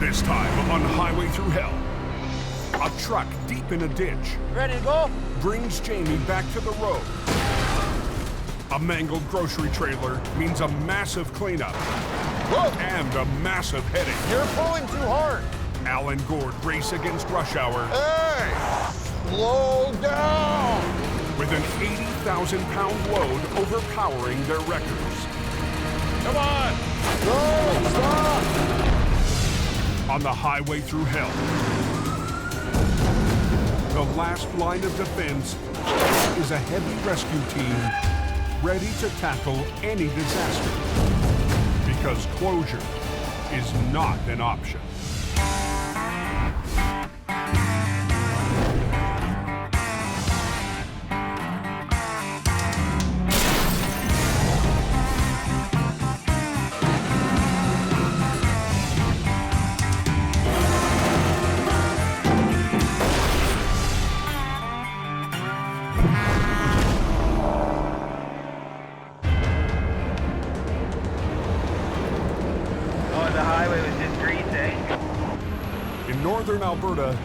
This time on Highway Thru Hell, a truck deep in a ditch. Ready to go? Brings Jamie back to the road. A mangled grocery trailer means a massive cleanup. Whoa! And a massive headache. You're pulling too hard. Al and Gord race against rush hour. Hey! Slow down! With an 80,000-pound load overpowering their wreckers. Come on! No! Stop! On the Highway Thru Hell, the last line of defense is a heavy rescue team ready to tackle any disaster. Because closure is not an option. Northern Alberta.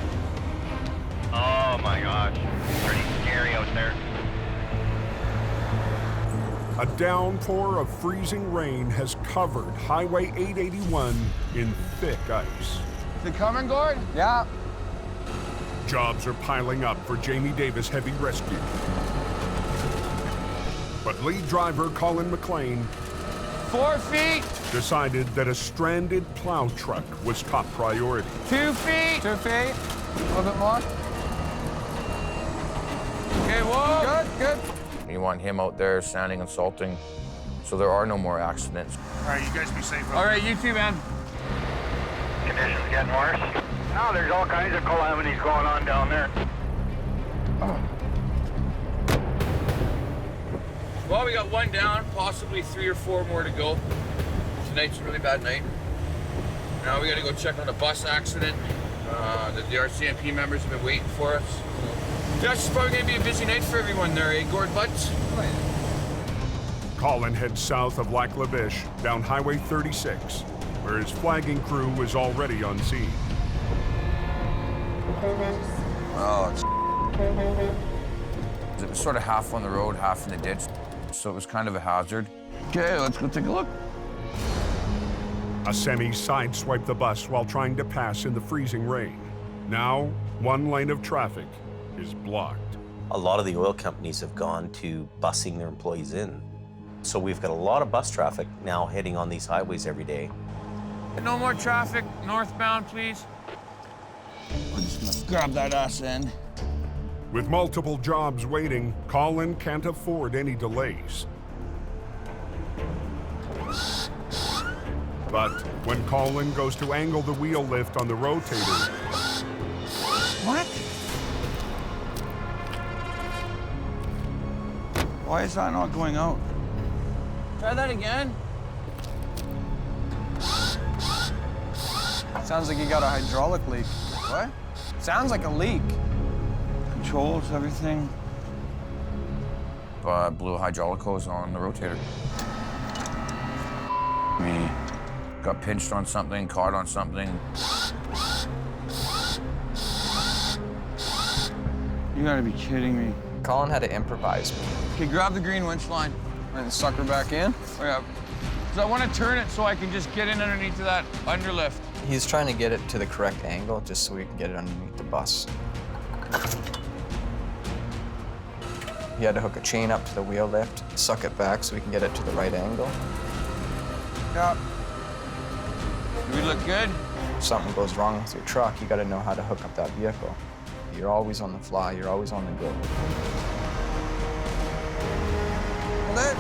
Oh my gosh, it's pretty scary out there. A downpour of freezing rain has covered Highway 881 in thick ice. Is it coming, Gord? Yeah. Jobs are piling up for Jamie Davis Heavy Rescue. But lead driver Colin McLean 4 feet. Decided that a stranded plow truck was top priority. 2 feet. 2 feet. A little bit more. Okay, whoa. Good. You want him out there sounding insulting, so there are no more accidents. All right, you guys be safe. All right, you too, man. Conditions getting worse. Now there's all kinds of calamities going on down there. Oh. Well, we got one down, possibly 3 or 4 more to go. Tonight's a really bad night. Now we gotta go check on the bus accident. The RCMP members have been waiting for us. Josh, it's probably gonna be a busy night for everyone there, eh, Gord Butts? Colin heads south of Lac La Biche down Highway 36, where his flagging crew was already on scene. Oh, it was sort of half on the road, half in the ditch, so it was kind of a hazard. Okay, let's go take a look. A semi sideswiped the bus while trying to pass in the freezing rain. Now, one lane of traffic is blocked. A lot of the oil companies have gone to busing their employees in. So we've got a lot of bus traffic now heading on these highways every day. No more traffic, northbound, please. We're just gonna grab that ass in. With multiple jobs waiting, Colin can't afford any delays. But when Colin goes to angle the wheel lift on the rotator... What? Why is that not going out? Try that again. Sounds like you got a hydraulic leak. What? Sounds like a leak. Controls, everything. Blew a hydraulic hose on the rotator. Me. Got pinched on something, caught on something. You gotta be kidding me. Colin had to improvise. Okay, grab the green winch line and suck her back in. Oh, yeah. So I want to turn it so I can just get in underneath of that underlift. He's trying to get it to the correct angle just so we can get it underneath the bus. He had to hook a chain up to the wheel lift, suck it back so we can get it to the right angle. Yeah. Do we look good? If something goes wrong with your truck, you gotta know how to hook up that vehicle. You're always on the fly, you're always on the go. Hold it.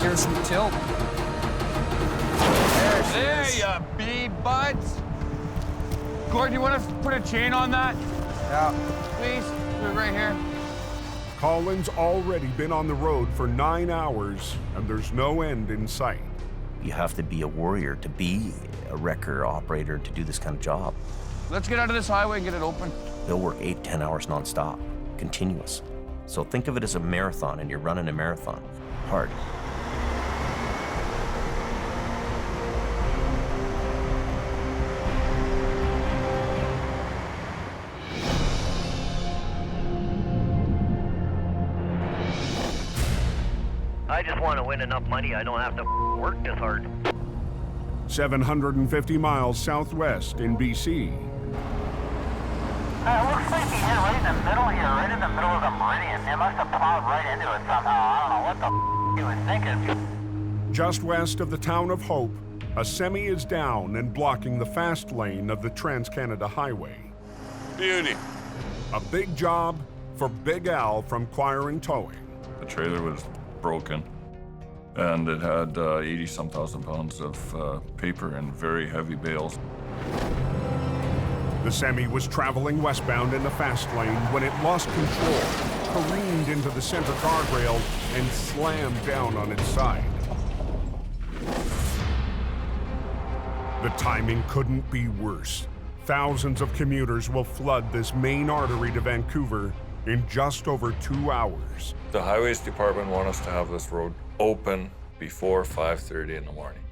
Here's some tilt. There you be, buds. Gord, you want to put a chain on that? Yeah. Please, put it right here. Colin's already been on the road for 9 hours, and there's no end in sight. You have to be a warrior to be a wrecker operator to do this kind of job. Let's get out of this highway and get it open. They'll work 8, 10 hours nonstop, continuous. So think of it as a marathon, and you're running a marathon. Hard. I just want to win enough money I don't have to work this hard. 750 miles southwest in BC. It looks like he hit right in the middle here, right in the middle of the meridian. He must have plowed right into it somehow. I don't know what the he was thinking. Just west of the town of Hope, a semi is down and blocking the fast lane of the Trans-Canada Highway. Beauty. A big job for Big Al from Choir and Towing. The trailer was broken, and it had 80-some thousand pounds of paper and very heavy bales. The semi was traveling westbound in the fast lane when it lost control, careened into the center guardrail, and slammed down on its side. The timing couldn't be worse. Thousands of commuters will flood this main artery to Vancouver in just over 2 hours. The Highways Department want us to have this road open before 5:30 in the morning.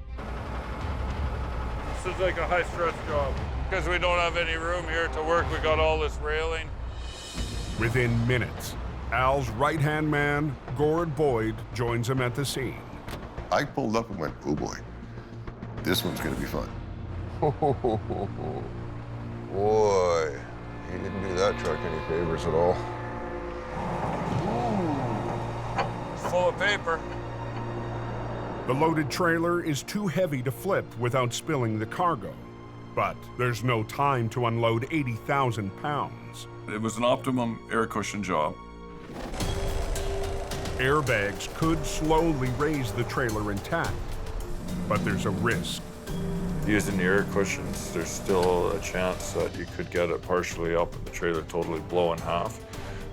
This is like a high-stress job. Because we don't have any room here to work, we got all this railing. Within minutes, Al's right-hand man, Gord Boyd, joins him at the scene. I pulled up and went, oh boy, this one's gonna be fun. Boy, he didn't do that truck any favors at all. It's full of paper. The loaded trailer is too heavy to flip without spilling the cargo. But there's no time to unload 80,000 pounds. It was an optimum air cushion job. Airbags could slowly raise the trailer intact, but there's a risk. Using the air cushions, there's still a chance that you could get it partially up and the trailer totally blow in half,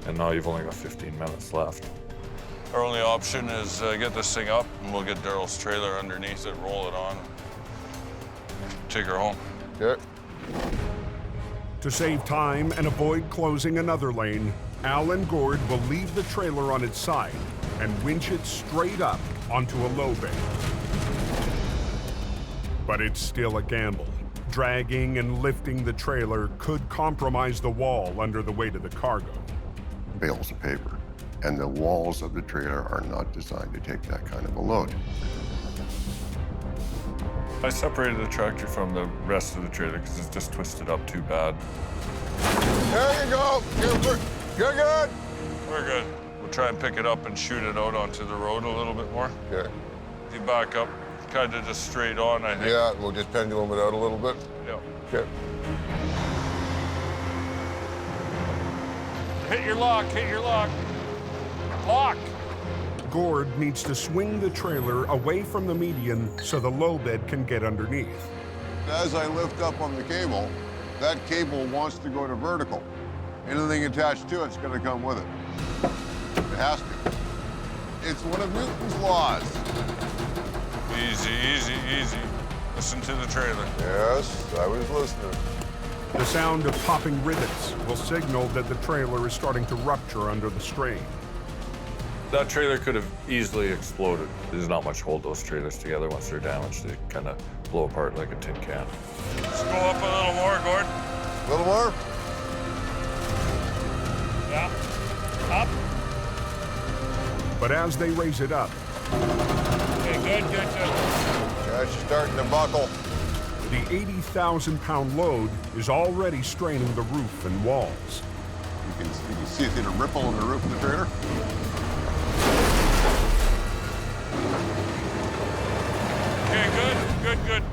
and now you've only got 15 minutes left. Our only option is get this thing up, and we'll get Daryl's trailer underneath it, roll it on, take her home. Okay. To save time and avoid closing another lane, Al and Gord will leave the trailer on its side and winch it straight up onto a low bay. But it's still a gamble. Dragging and lifting the trailer could compromise the wall under the weight of the cargo. Bales of paper. And the walls of the trailer are not designed to take that kind of a load. I separated the tractor from the rest of the trailer because it's just twisted up too bad. There you go. You're good. We're good. We'll try and pick it up and shoot it out onto the road a little bit more. Okay. If you back up, kind of just straight on, I think. Yeah, we'll just pendulum it out a little bit. Yeah. Okay. Hit your lock, hit your lock. Lock. Gord needs to swing the trailer away from the median so the low bed can get underneath. As I lift up on the cable, that cable wants to go to vertical. Anything attached to it's going to come with it. It has to. It's one of Newton's laws. Easy, easy, easy. Listen to the trailer. Yes, I was listening. The sound of popping rivets will signal that the trailer is starting to rupture under the strain. That trailer could have easily exploded. There's not much hold those trailers together. Once they're damaged, they kind of blow apart like a tin can. Let's go up a little more, Gord. A little more? Yeah. Up. But as they raise it up, Okay, good, good, good. Yeah, it's starting to buckle. the 80,000-pound load is already straining the roof and walls. You can see it in a ripple in the roof of the trailer. Okay, good, good, good.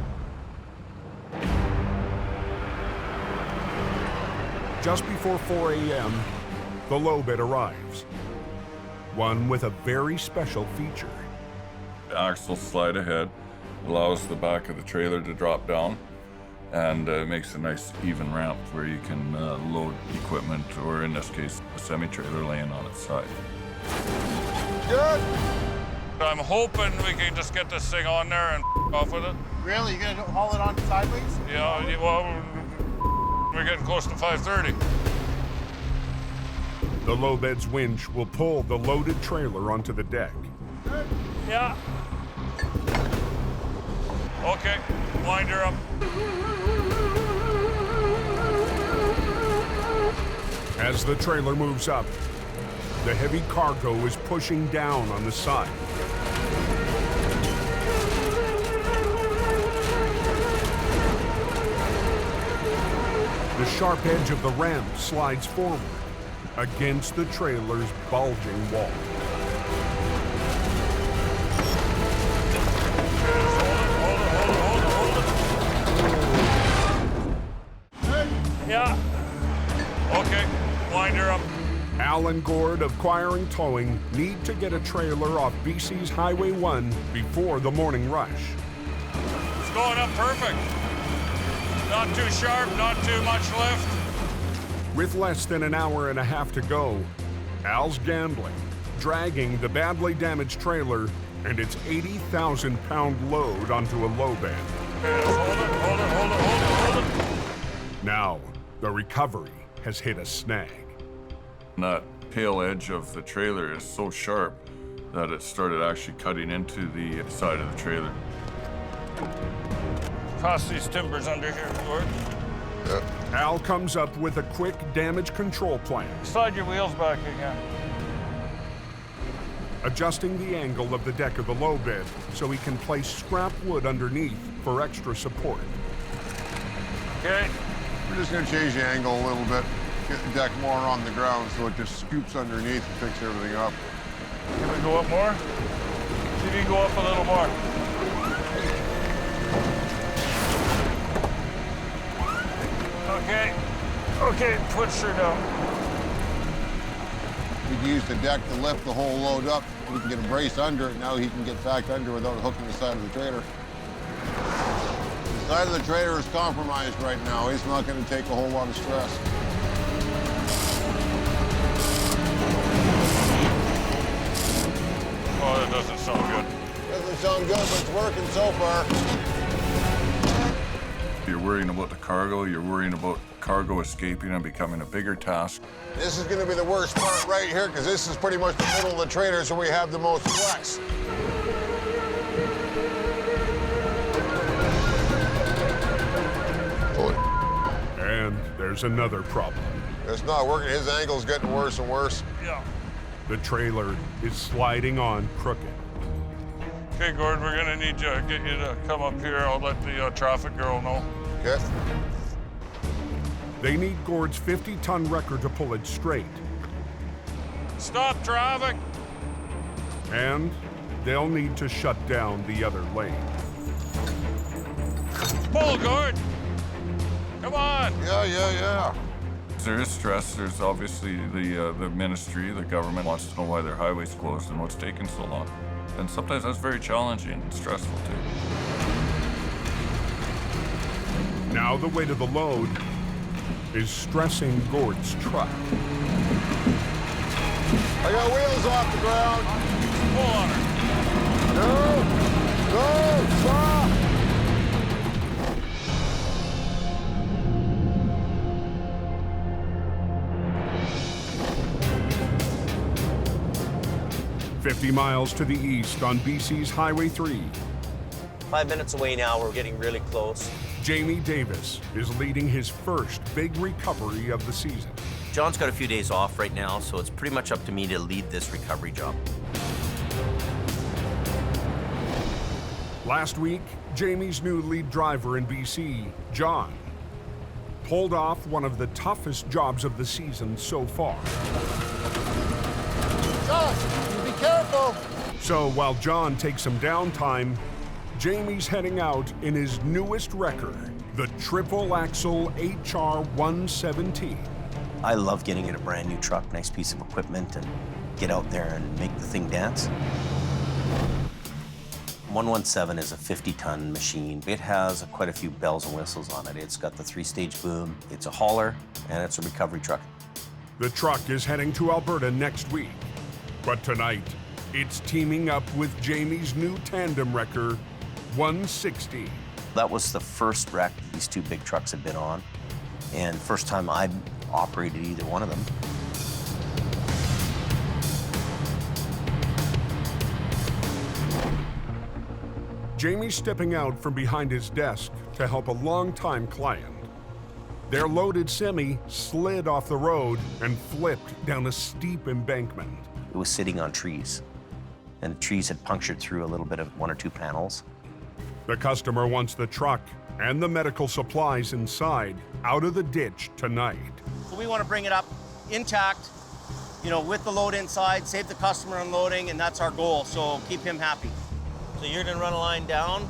Just before 4 a.m., the low bed arrives. One with a very special feature. The axle slide ahead, allows the back of the trailer to drop down, and makes a nice even ramp where you can load equipment, or in this case, a semi-trailer laying on its side. Good. I'm hoping we can just get this thing on there and off with it. Really? You gonna haul it on sideways? Yeah, well, we're getting close to 5:30. The low bed's winch will pull the loaded trailer onto the deck. Yeah. Okay, wind her up. As the trailer moves up, the heavy cargo is pushing down on the side. The sharp edge of the ramp slides forward against the trailer's bulging wall. Yeah. Okay, wind her up. Al and Gord of Choiring Towing need to get a trailer off BC's Highway 1 before the morning rush. It's going up perfect. Not too sharp, not too much lift. With less than an hour and a half to go, Al's gambling, dragging the badly damaged trailer and its 80,000-pound load onto a low bed. Hold it. Now, the recovery has hit a snag. That tail edge of the trailer is so sharp that it started actually cutting into the side of the trailer. Toss these timbers under here, Gord. Al comes up with a quick damage control plan. Slide your wheels back again. Adjusting the angle of the deck of the low bed so he can place scrap wood underneath for extra support. Okay. We're just gonna change the angle a little bit, get the deck more on the ground so it just scoops underneath and picks everything up. Can we go up more? See if you can go up a little more. Okay, push her down. We can use the deck to lift the whole load up. We can get a brace under it. Now he can get back under without hooking the side of the trailer. The side of the trailer is compromised right now. He's not going to take a whole lot of stress. Oh, that doesn't sound good. Doesn't sound good, but it's working so far. You're worrying about the cargo, you're worrying about cargo escaping and becoming a bigger task. This is going to be the worst part right here because this is pretty much the middle of the trailer, so we have the most flex. And there's another problem. It's not working. His angle's getting worse and worse. Yeah. The trailer is sliding on crooked. Okay, Gord, we're gonna need to get you to come up here. I'll let the traffic girl know. Okay. They need Gord's 50-ton wrecker to pull it straight. Stop traffic! And they'll need to shut down the other lane. Pull, Gord! Come on! Yeah. There is stress. There's obviously the ministry, the government wants to know why their highway's closed and what's taking so long. And sometimes that's very challenging and stressful too. Now the weight of the load is stressing Gord's truck. I got wheels off the ground. Pull on her. No, stop. 50 miles to the east on BC's Highway 3. 5 minutes away now, we're getting really close. Jamie Davis is leading his first big recovery of the season. John's got a few days off right now, so it's pretty much up to me to lead this recovery job. Last week, Jamie's new lead driver in BC, John, pulled off one of the toughest jobs of the season so far. Josh, you be careful. So while John takes some downtime, Jamie's heading out in his newest wrecker, the triple-axle HR 117. I love getting in a brand new truck, nice piece of equipment, and get out there and make the thing dance. 117 is a 50-ton machine. It has quite a few bells and whistles on it. It's got the 3-stage boom, it's a hauler, and it's a recovery truck. The truck is heading to Alberta next week. But tonight, it's teaming up with Jamie's new tandem wrecker, 160. That was the first wreck these two big trucks had been on, and first time I'd operated either one of them. Jamie's stepping out from behind his desk to help a longtime client. Their loaded semi slid off the road and flipped down a steep embankment. It was sitting on trees, and the trees had punctured through a little bit of 1 or 2 panels. The customer wants the truck and the medical supplies inside out of the ditch tonight. So we want to bring it up intact, you know, with the load inside, save the customer unloading, and that's our goal, so keep him happy. So you're gonna run a line down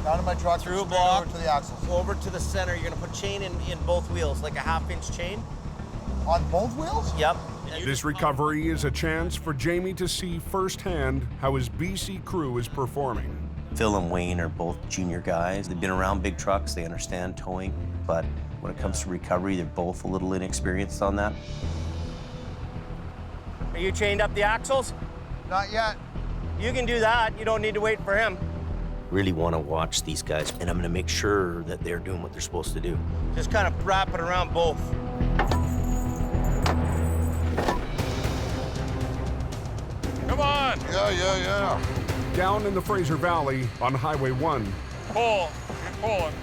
to my truck, through a block, over to the axles. over to the center. You're gonna put chain in both wheels, like a 1/2-inch chain. On both wheels? Yep. This recovery is a chance for Jamie to see firsthand how his BC crew is performing. Phil and Wayne are both junior guys. They've been around big trucks, they understand towing, but when it comes to recovery, they're both a little inexperienced on that. Are you chained up the axles? Not yet. You can do that. You don't need to wait for him. Really want to watch these guys, and I'm going to make sure that they're doing what they're supposed to do. Just kind of wrap it around both. Come on! Yeah. Down in the Fraser Valley on Highway 1, Pull. Keep pulling.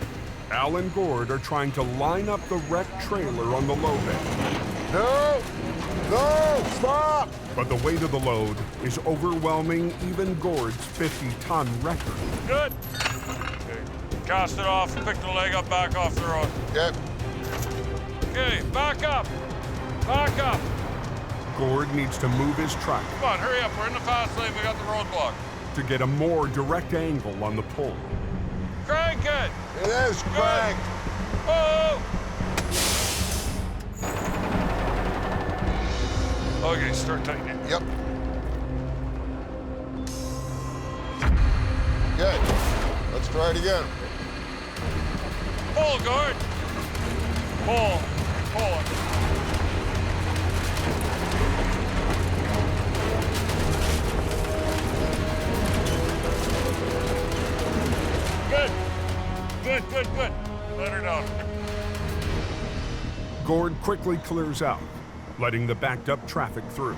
Al and Gord are trying to line up the wrecked trailer on the low bed. No! Stop! But the weight of the load is overwhelming even Gord's 50-ton record. Good. Okay. Cast it off. Pick the leg up, back off the road. Okay. Okay, back up. Back up. Gord needs to move his truck Come on, hurry up. We're in the fast lane. We got the roadblock. to get a more direct angle on the pull. Crank it. It is cranked. Oh! Okay, start tightening. Yep. Okay. Let's try it again. Pull, Gord. Pull. Pull it. Good. Good. Let her down. Gord quickly clears out, letting the backed up traffic through.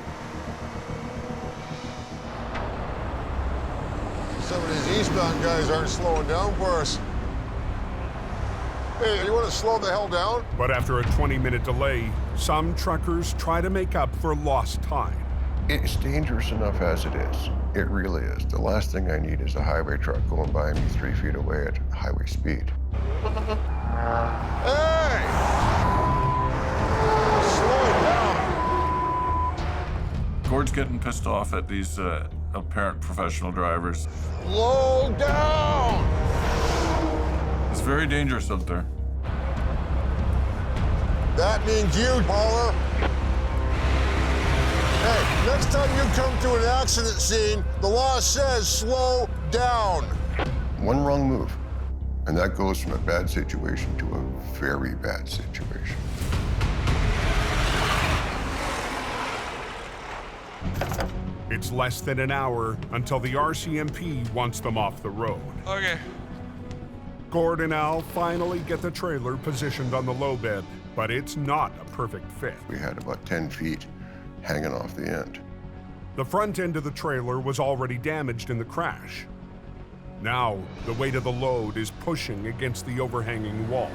Some of these eastbound guys aren't slowing down for us. Hey, you want to slow the hell down? But after a 20-minute delay, some truckers try to make up for lost time. It's dangerous enough as it is. It really is. The last thing I need is a highway truck going by me 3 feet away at highway speed. Hey! Slow it down. Gord's getting pissed off at these apparent professional drivers. Slow down! It's very dangerous out there. That means you, Paula. Hey, next time you come to an accident scene, the law says slow down. One wrong move, and that goes from a bad situation to a very bad situation. It's less than an hour until the RCMP wants them off the road. Okay. Gord and Al finally get the trailer positioned on the low bed, but it's not a perfect fit. We had about 10 feet hanging off the end. The front end of the trailer was already damaged in the crash. Now, the weight of the load is pushing against the overhanging wall.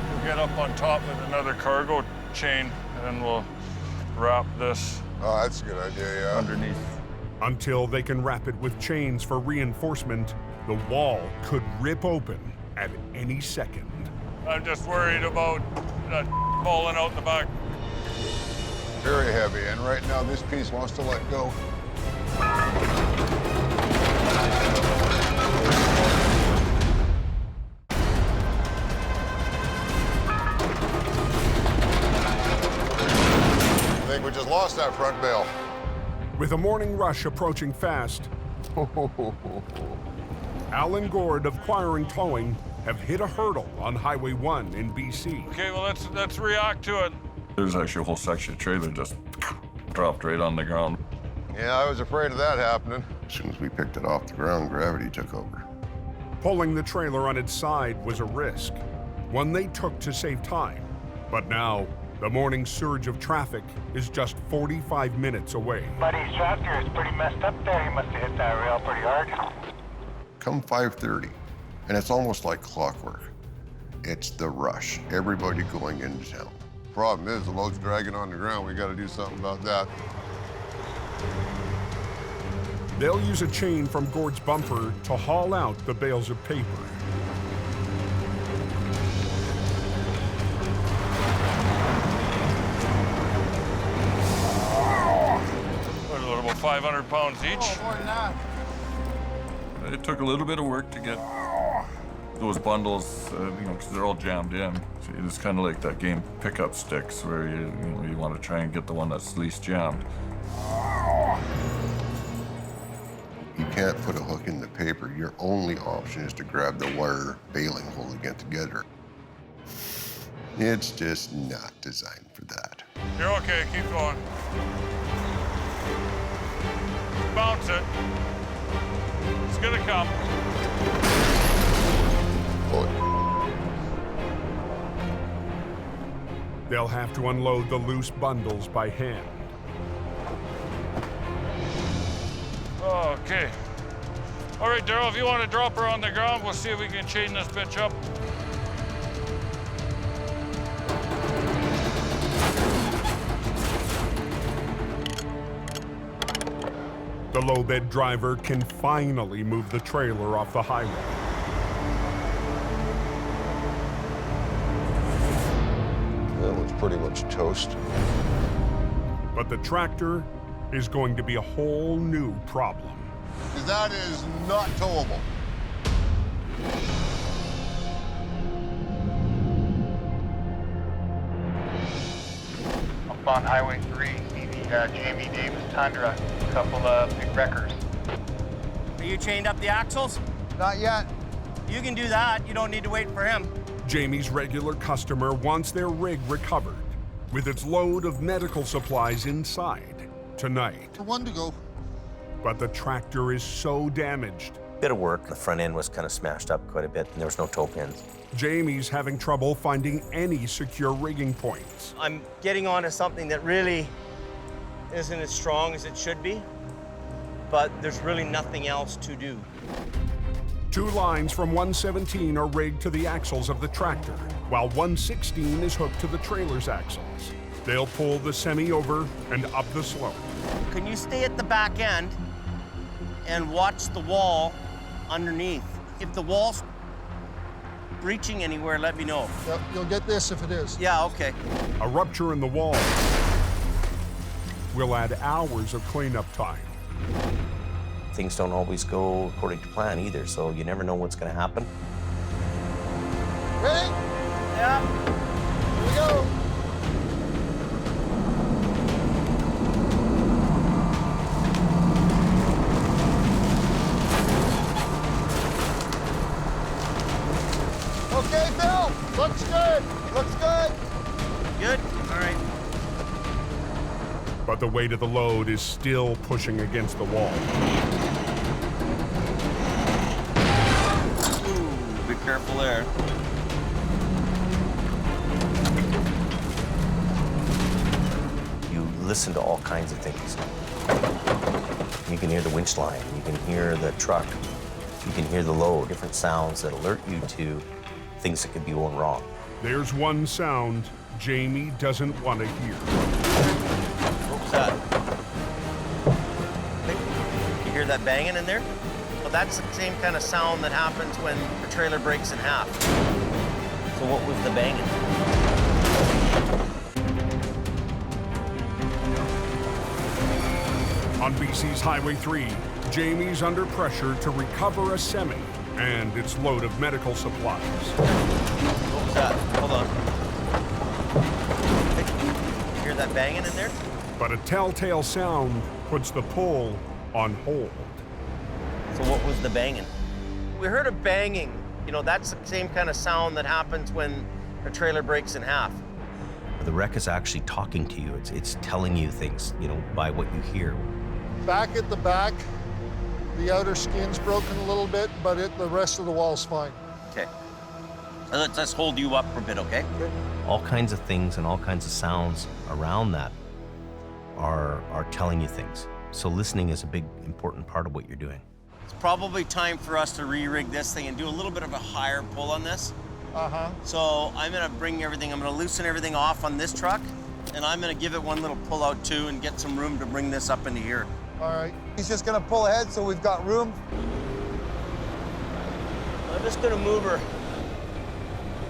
We'll get up on top with another cargo chain, and then we'll wrap this Oh, that's a good idea, yeah. underneath. Until they can wrap it with chains for reinforcement, the wall could rip open at any second. I'm just worried about that falling out the back. Very heavy, and right now this piece wants to let go. I think we just lost that front bell. With the morning rush approaching fast, Al and Gord of Quiring Towing have hit a hurdle on Highway 1 in BC. Okay, well, let's react to it. There's actually a whole section of trailer just dropped right on the ground. Yeah, I was afraid of that happening. As soon as we picked it off the ground, gravity took over. Pulling the trailer on its side was a risk, one they took to save time. But now, the morning surge of traffic is just 45 minutes away. Buddy's tractor is pretty messed up there. He must have hit that rail pretty hard. Come 5:30, and it's almost like clockwork. It's the rush, everybody going into town. Problem is, the load's dragging on the ground. We got to do something about that. They'll use a chain from Gord's bumper to haul out the bales of paper. What, a little about 500 pounds each? Oh, more than that. It took a little bit of work to get those bundles, because they're all jammed in. So it's kind of like that game pickup sticks, where you want to try and get the one that's least jammed. You can't put a hook in the paper. Your only option is to grab the wire baling, hold it together. It's just not designed for that. You're okay, keep going. Bounce it. It's gonna come. They'll have to unload the loose bundles by hand. Okay. All right, Daryl, if you want to drop her on the ground, we'll see if we can chain this bitch up. The low-bed driver can finally move the trailer off the highway. That one's pretty much toast. But the tractor is going to be a whole new problem. Because that is not towable. Up on Highway 3, see the Jamie Davis Tundra, a couple of big wreckers. Are you chained up the axles? Not yet. You can do that. You don't need to wait for him. Jamie's regular customer wants their rig recovered with its load of medical supplies inside tonight. One to go. But the tractor is so damaged. Bit of work. The front end was kind of smashed up quite a bit, and there was no toe pins. Jamie's having trouble finding any secure rigging points. I'm getting onto something that really isn't as strong as it should be, but there's really nothing else to do. 2 lines from 117 are rigged to the axles of the tractor, while 116 is hooked to the trailer's axles. They'll pull the semi over and up the slope. Can you stay at the back end and watch the wall underneath? If the wall's breaching anywhere, let me know. Yep, you'll get this if it is. Yeah, okay. A rupture in the wall will add hours of cleanup time. Things don't always go according to plan either, so you never know what's going to happen. Ready? Yeah. Here we go. Okay, Phil. Looks good. Looks good. Good? All right. But the weight of the load is still pushing against the wall. Ooh, be careful there. You listen to all kinds of things. You can hear the winch line, you can hear the truck, you can hear the load, different sounds that alert you to things that could be going wrong. There's one sound Jamie doesn't want to hear. What was that? You hear that banging in there? Well, that's the same kind of sound that happens when the trailer breaks in half. So what was the banging? On BC's Highway 3, Jamie's under pressure to recover a semi and its load of medical supplies. What was that? Hold on. You hear that banging in there? But a telltale sound puts the pull on hold. So what was the banging? We heard a banging. You know, that's the same kind of sound that happens when a trailer breaks in half. The wreck is actually talking to you. It's telling you things, by what you hear. Back at the back, the outer skin's broken a little bit, but the rest of the wall's fine. Okay. Let's hold you up for a bit, okay? All kinds of things and all kinds of sounds around that are telling you things. So listening is a big, important part of what you're doing. It's probably time for us to re-rig this thing and do a little bit of a higher pull on this. So I'm gonna bring everything, I'm gonna loosen everything off on this truck, and I'm gonna give it one little pull out too and get some room to bring this up into here. All right. He's just gonna pull ahead so we've got room. I'm just gonna move her.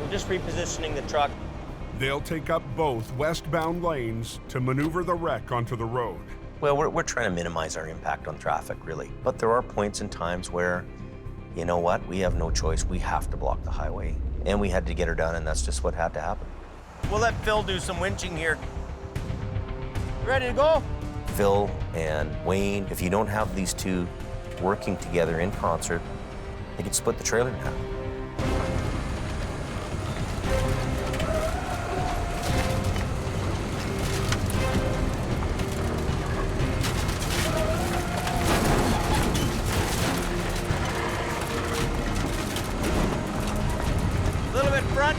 We're just repositioning the truck. They'll take up both westbound lanes to maneuver the wreck onto the road. Well, we're trying to minimize our impact on traffic, really. But there are points and times where, you know what, we have no choice. We have to block the highway. And we had to get her done, and that's just what had to happen. We'll let Phil do some winching here. Ready to go? Phil and Wayne, if you don't have these two working together in concert, they could split the trailer in half. A little bit front.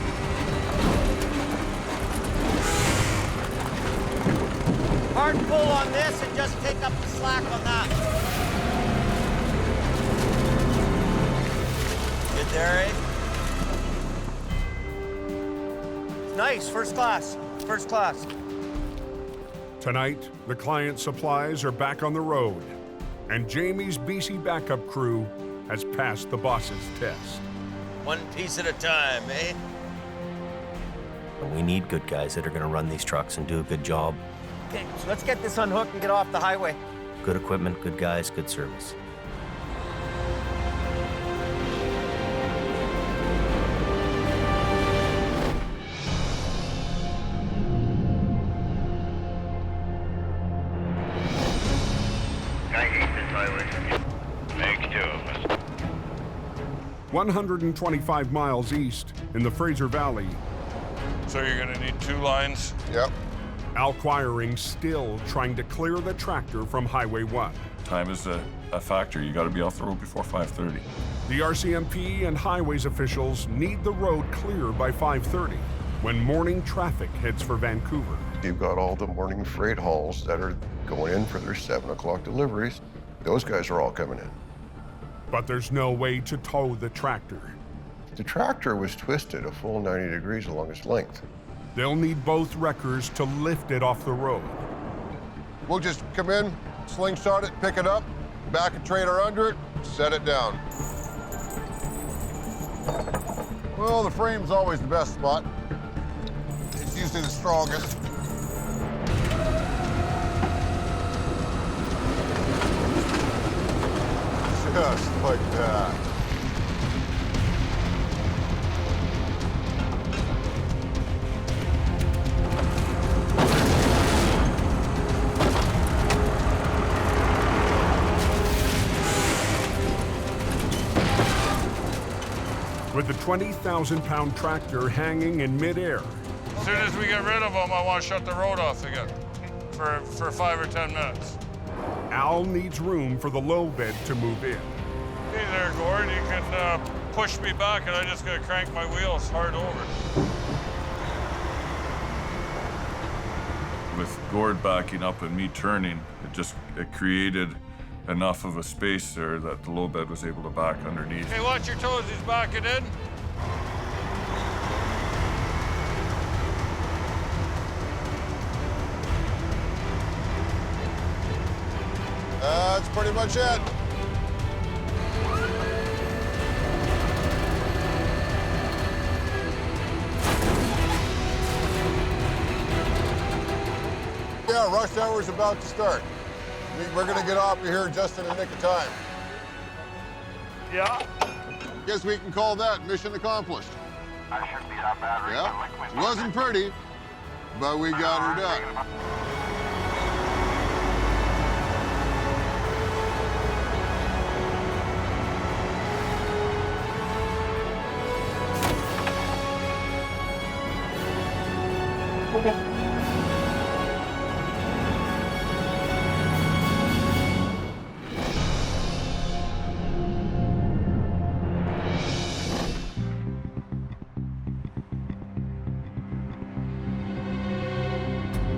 Hard pull on this and just take up the slack on that. Good there, eh? Nice, first class, first class. Tonight, the client's supplies are back on the road, and Jamie's BC backup crew has passed the boss's test. One piece at a time, eh? And we need good guys that are going to run these trucks and do a good job. Okay, so let's get this unhooked and get off the highway. Good equipment, good guys, good service. Make two of us. 125 miles east in the Fraser Valley, So you're gonna need 2 lines? Yep. Al Quiring still trying to clear the tractor from Highway 1. Time is a factor. You gotta be off the road before 5:30. The RCMP and highways officials need the road clear by 5:30 when morning traffic heads for Vancouver. You've got all the morning freight hauls that are going in for their 7 o'clock deliveries. Those guys are all coming in. But there's no way to tow the tractor. The tractor was twisted a full 90 degrees along its length. They'll need both wreckers to lift it off the road. We'll just come in, slingshot it, pick it up, back a trailer under it, set it down. Well, the frame's always the best spot. It's usually the strongest. Just like that. With the 20,000-pound tractor hanging in midair. As soon as we get rid of them, I want to shut the road off again for 5 or 10 minutes. Al needs room for the low bed to move in. Hey there, Gord. You can push me back, and I just got to crank my wheels hard over. With Gord backing up and me turning, it created enough of a space there that the low bed was able to back underneath. Hey, watch your toes. He's backing in. That's pretty much it. Yeah, rush hour's about to start. We're gonna get off of here just in the nick of time. Yeah. Guess we can call that mission accomplished. I shouldn't be that bad. Yeah, it wasn't pretty, but we got her done.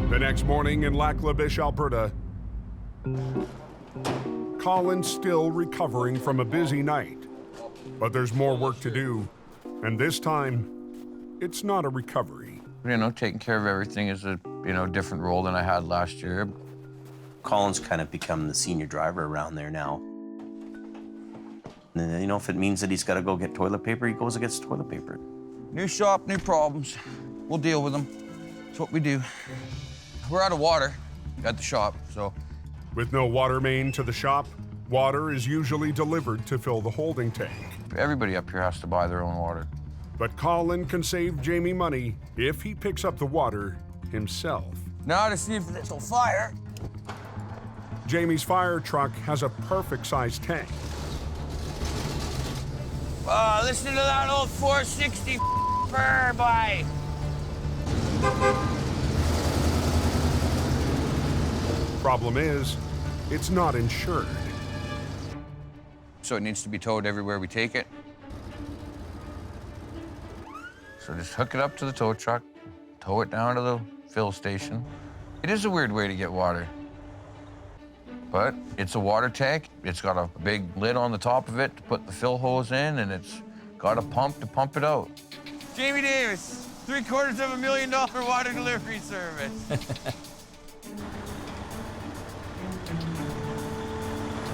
The next morning in Lac La Biche, Alberta, Colin's still recovering from a busy night. But there's more work to do, and this time, it's not a recovery. You know, taking care of everything is a, different role than I had last year. Colin's kind of become the senior driver around there now. And, if it means that he's got to go get toilet paper, he goes and gets toilet paper. New shop, new problems. We'll deal with them. That's what we do. We're out of water at the shop, so. With no water main to the shop, water is usually delivered to fill the holding tank. Everybody up here has to buy their own water. But Colin can save Jamie money if he picks up the water himself. Now to see if this will fire. Jamie's fire truck has a perfect-sized tank. Listen to that old 460 burr, boy. Problem is, it's not insured. So it needs to be towed everywhere we take it. So just hook it up to the tow truck, tow it down to the fill station. It is a weird way to get water. But it's a water tank. It's got a big lid on the top of it to put the fill hose in, and it's got a pump to pump it out. Jamie Davis, $750,000 water delivery service.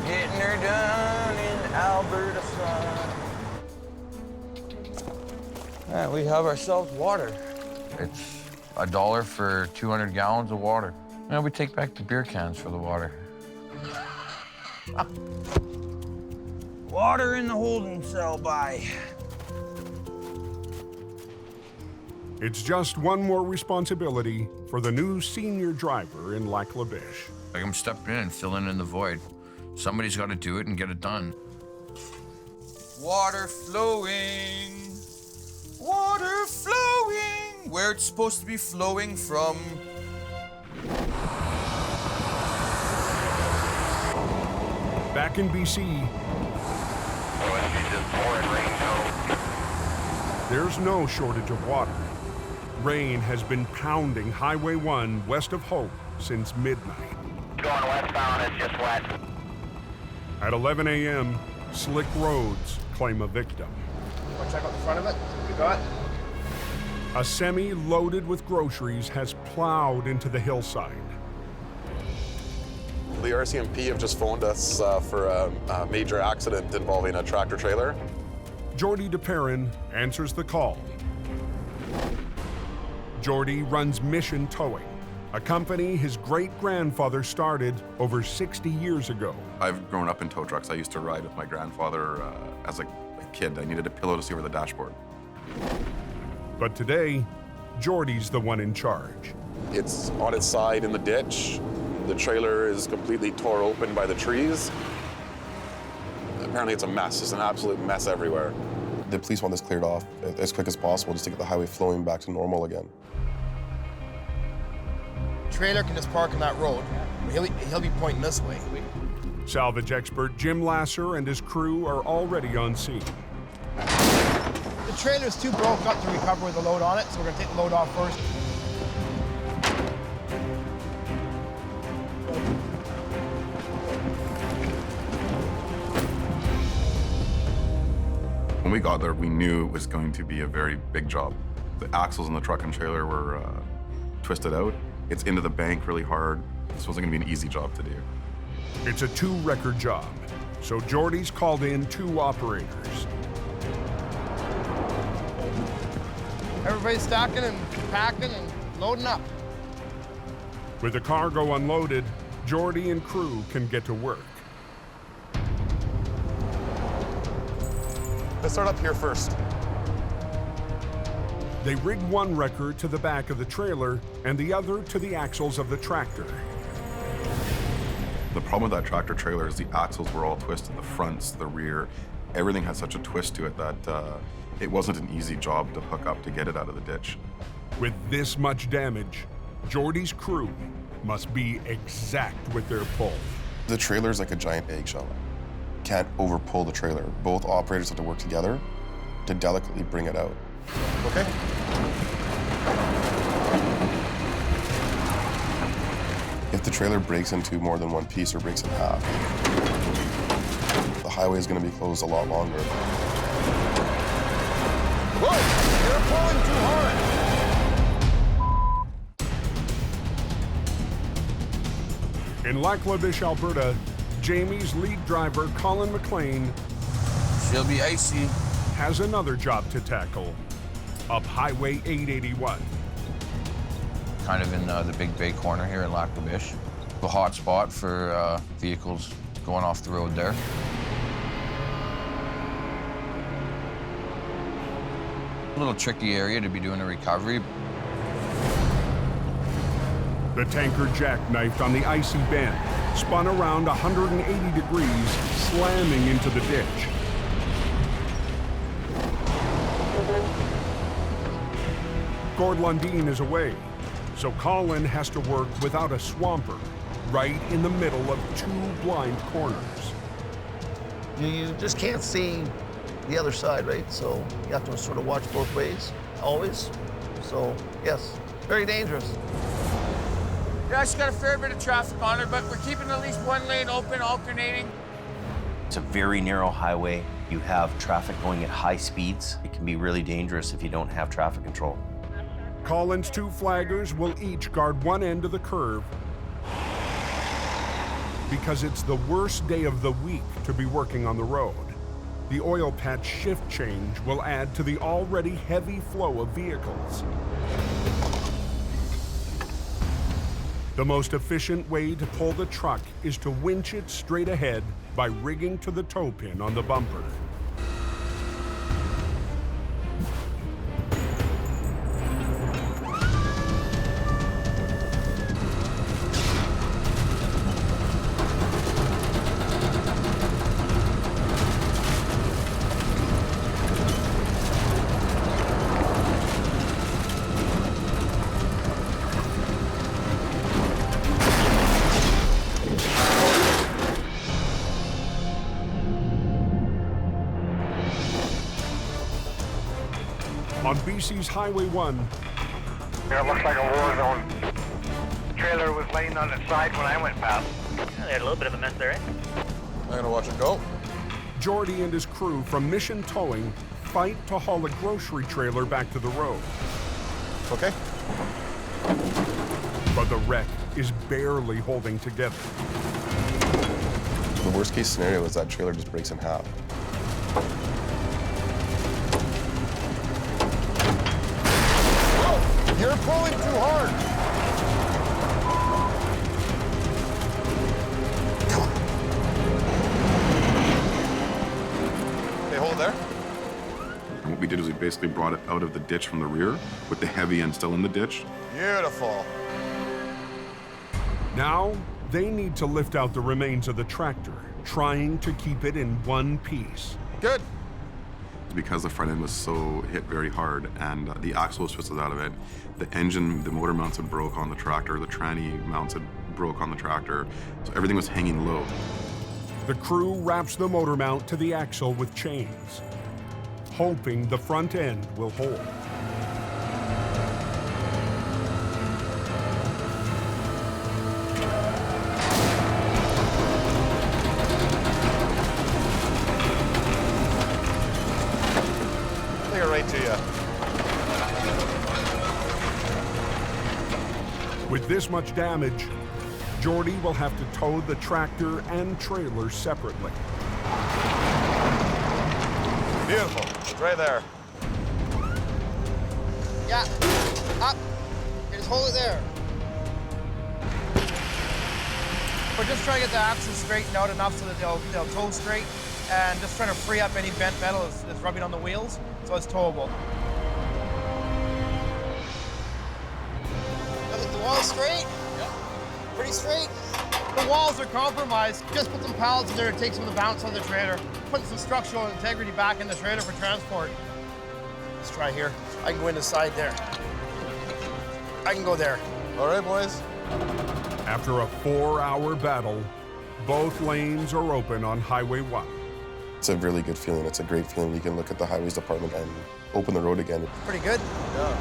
Getting her done in Alberta sun. We have ourselves water. It's $1 for 200 gallons of water. And we take back the beer cans for the water. Water in the holding cell, bye. It's just one more responsibility for the new senior driver in Lac La Biche. Like I'm stepping in and filling in the void. Somebody's got to do it and get it done. Water flowing, where it's supposed to be flowing from. Back in BC, there's no shortage of water. Rain has been pounding Highway 1 west of Hope since midnight. Going westbound, it's just wet. At 11 a.m., slick roads claim a victim. Want to check out the front of it? We got? A semi loaded with groceries has plowed into the hillside. The RCMP have just phoned us for a major accident involving a tractor trailer. Jordy DePerrin answers the call. Jordy runs Mission Towing, a company his great-grandfather started over 60 years ago. I've grown up in tow trucks. I used to ride with my grandfather as a kid. I needed a pillow to see over the dashboard. But today, Jordy's the one in charge. It's on its side in the ditch. The trailer is completely tore open by the trees. Apparently it's a mess. It's an absolute mess everywhere. The police want this cleared off as quick as possible just to get the highway flowing back to normal again. Trailer can just park on that road. He'll be pointing this way. Salvage expert Jim Lasser and his crew are already on scene. The trailer's too broke up to recover with the load on it, so we're gonna take the load off first. When we got there, we knew it was going to be a very big job. The axles in the truck and trailer were twisted out. It's into the bank really hard. This wasn't gonna be an easy job to do. It's a 2-record job, so Jordy's called in 2 operators. Everybody's stacking and packing and loading up. With the cargo unloaded, Jordy and crew can get to work. Let's start up here first. They rig one wrecker to the back of the trailer and the other to the axles of the tractor. The problem with that tractor trailer is the axles were all twisted, the fronts, the rear. Everything had such a twist to it that it wasn't an easy job to hook up to get it out of the ditch. With this much damage, Jordy's crew must be exact with their pull. The trailer's like a giant eggshell. Can't over-pull the trailer. Both operators have to work together to delicately bring it out. Okay? If the trailer breaks into more than one piece or breaks in half, highway is going to be closed a lot longer. Whoa! You're pulling too hard! In Lac-La-Biche, Alberta, Jamie's lead driver, Colin McLean, She'll be icy. has another job to tackle up Highway 881. Kind of in the Big Bay corner here in Lac-La-Biche. A hot spot for vehicles going off the road there. A little tricky area to be doing a recovery. The tanker jackknifed on the icy bend, spun around 180 degrees, slamming into the ditch. Gord Lundeen is away, so Colin has to work without a swamper, right in the middle of two blind corners. You just can't see the other side, right? So you have to sort of watch both ways, always. So, yes, very dangerous. Yeah, it's got a fair bit of traffic on it, but we're keeping at least one lane open, alternating. It's a very narrow highway. You have traffic going at high speeds. It can be really dangerous if you don't have traffic control. Colin's two flaggers will each guard one end of the curve because it's the worst day of the week to be working on the road. The oil patch shift change will add to the already heavy flow of vehicles. The most efficient way to pull the truck is to winch it straight ahead by rigging to the toe pin on the bumper. On BC's Highway 1. Yeah, it looks like a war zone. Trailer was laying on its side when I went past. Yeah, they had a little bit of a mess there, eh? I'm gonna watch it go. Jordy and his crew from Mission Towing fight to haul a grocery trailer back to the road. Okay. But the wreck is barely holding together. The worst case scenario is that trailer just breaks in half. You're pulling too hard. Okay, hold it there. And what we did is we basically brought it out of the ditch from the rear with the heavy end still in the ditch. Beautiful. Now, they need to lift out the remains of the tractor, trying to keep it in one piece. Good. Because the front end was so hit very hard and the axle was twisted out of it, the engine, the motor mounts had broke on the tractor, the tranny mounts had broke on the tractor, so everything was hanging low. The crew wraps the motor mount to the axle with chains, hoping the front end will hold. Right to you. With this much damage, Jordy will have to tow the tractor and trailer separately. Beautiful. Right there. Yeah. Up. Just hold it there. We're just trying to get the axles straightened out enough so that they'll tow straight, and just trying to free up any bent metal that's rubbing on the wheels, so it's towable. The wall's straight? Yep. Pretty straight? The walls are compromised. Just put some pallets in there to take some of the bounce on the trailer. Put some structural integrity back in the trailer for transport. Let's try here. I can go in the side there. I can go there. All right, boys. After a 4-hour battle, both lanes are open on Highway 1. It's a really good feeling. It's a great feeling. You can look at the highways department and open the road again. Pretty good? Yeah.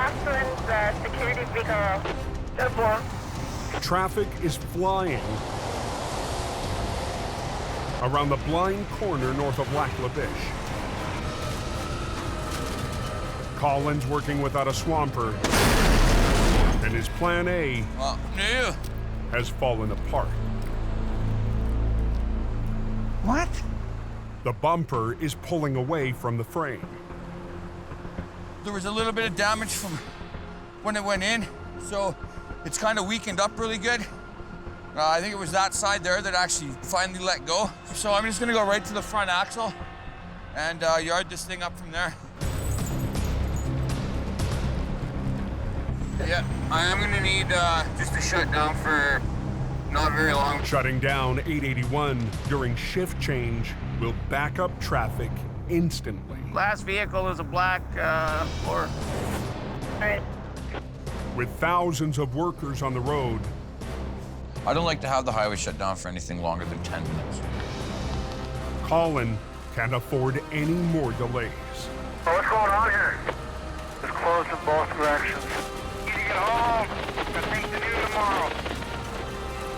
Crosslands security vehicle. 4. Traffic is flying around the blind corner north of Lac La Biche. Colin's working without a swamper, and his plan A has fallen apart. What? The bumper is pulling away from the frame. There was a little bit of damage from when it went in, so it's kind of weakened up really good. I think it was that side there that actually finally let go. So I'm just gonna go right to the front axle and yard this thing up from there. Yeah, I am gonna need just to shut down for not very long. Shutting down 881 during shift change will back up traffic instantly. Last vehicle is a black Explorer. Right. With thousands of workers on the road, I don't like to have the highway shut down for anything longer than 10 minutes. Colin can't afford any more delays. Oh, what's going on here? It's closed in both directions. You need to get home. Got things to do tomorrow.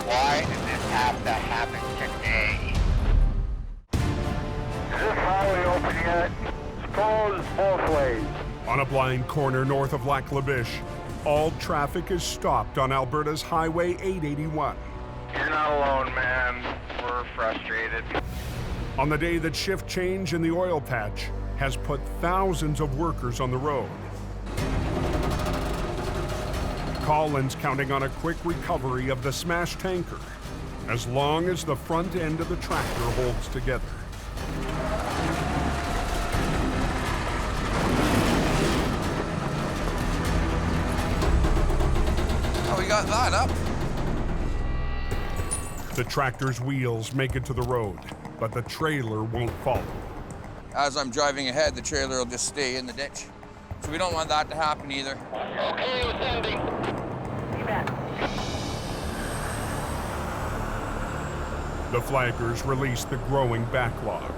Why did this have to happen today? Is this highway open yet? It's closed both ways. On a blind corner north of Lac La Biche, all traffic is stopped on Alberta's Highway 881. You're not alone, man. We're frustrated. On the day that shift change in the oil patch has put thousands of workers on the road. Colin's counting on a quick recovery of the smashed tanker, as long as the front end of the tractor holds together. Oh, we got that up. The tractor's wheels make it to the road, but the trailer won't follow. As I'm driving ahead, the trailer will just stay in the ditch. So we don't want that to happen either. Okay with ending. You bet. The flaggers release the growing backlog.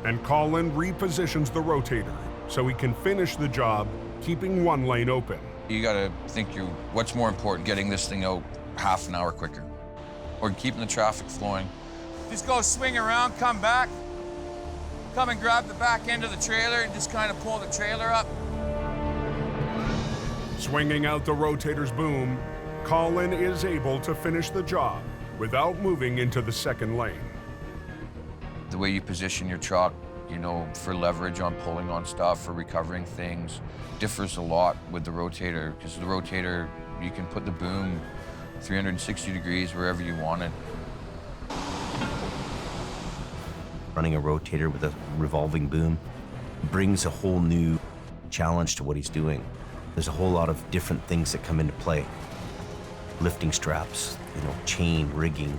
And Colin repositions the rotator so he can finish the job, keeping one lane open. You gotta think what's more important, getting this thing out half an hour quicker, or keeping the traffic flowing. Just go swing around, come back, come and grab the back end of the trailer and just kind of pull the trailer up. Swinging out the rotator's boom, Colin is able to finish the job without moving into the second lane. The way you position your truck, for leverage on pulling on stuff, for recovering things, differs a lot with the rotator, because the rotator, you can put the boom 360 degrees wherever you want it. Running a rotator with a revolving boom brings a whole new challenge to what he's doing. There's a whole lot of different things that come into play. Lifting straps, chain rigging,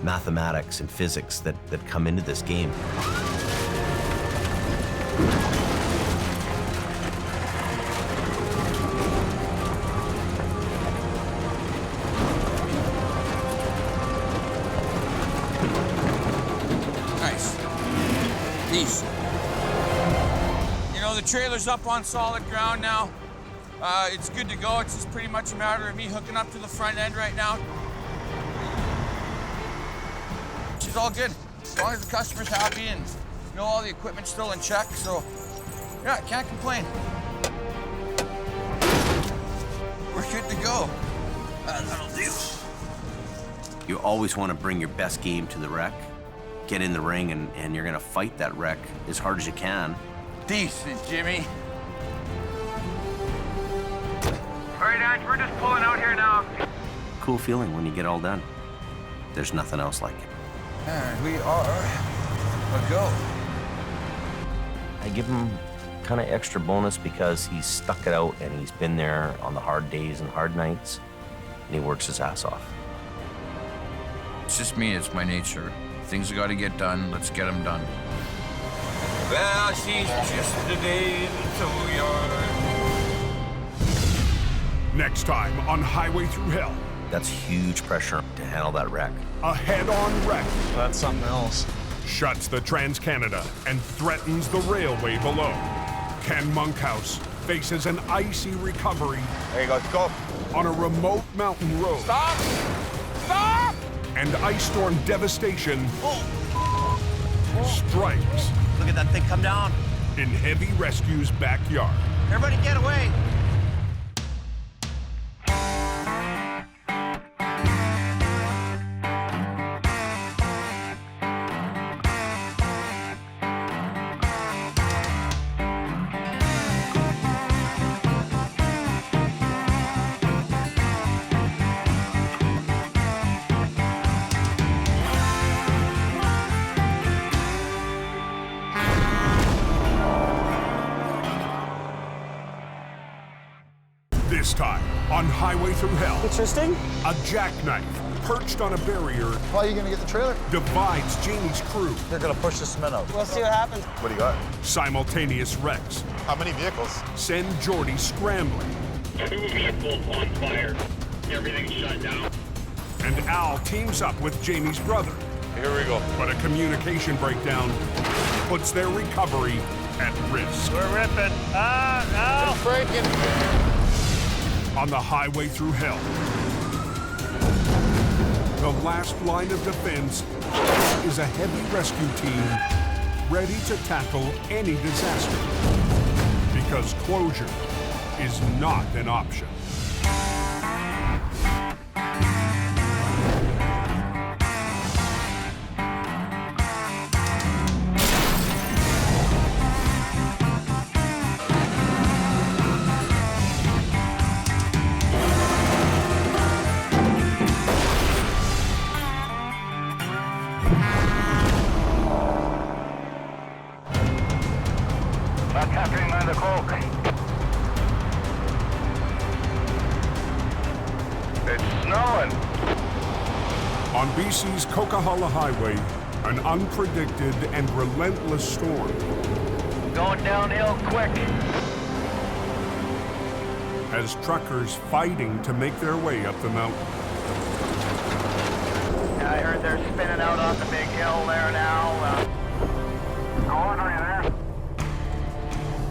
mathematics and physics that come into this game. Nice. Peace. The trailer's up on solid ground now. It's good to go. It's just pretty much a matter of me hooking up to the front end right now. Which is all good. As long as the customer's happy and all the equipment's still in check, so yeah, I can't complain. We're good to go. That'll do. You always want to bring your best game to the wreck. Get in the ring and you're gonna fight that wreck as hard as you can. Decent, Jimmy. All right, Ange, we're just pulling out here now. Cool feeling when you get all done. There's nothing else like it. And we are a go. I give him kind of extra bonus because he's stuck it out and he's been there on the hard days and hard nights, and he works his ass off. It's just me, it's my nature. Things have got to get done, let's get them done. Well, she's just a day tow yard. Next time on Highway Thru Hell. That's huge pressure to handle that wreck. A head-on wreck. That's something else. Shuts the Trans-Canada and threatens the railway below. Ken Monkhouse faces an icy recovery. There you go, let's go. On a remote mountain road. Stop! Stop! And ice storm devastation strikes. Look at that thing come down. In Heavy Rescue's backyard. Everybody get away. This time, on Highway Thru Hell, Interesting. a jackknife perched on a barrier How are you gonna get the trailer? divides Jamie's crew. They're gonna push the cement out. We'll see what happens. What do you got? Simultaneous wrecks How many vehicles? send Jordy scrambling, 2 vehicles on fire. Everything's shut down. and Al teams up with Jamie's brother. Here we go. But a communication breakdown puts their recovery at risk. We're ripping. Al! It's breaking. On the Highway Thru Hell, the last line of defense is a heavy rescue team ready to tackle any disaster, because closure is not an option. Not capturing by the cloak. It's snowing. On BC's Coquihalla Highway, an unpredicted and relentless storm Going downhill quick. has truckers fighting to make their way up the mountain. I heard they're spinning out off the big hill there now. Gordon, are you there?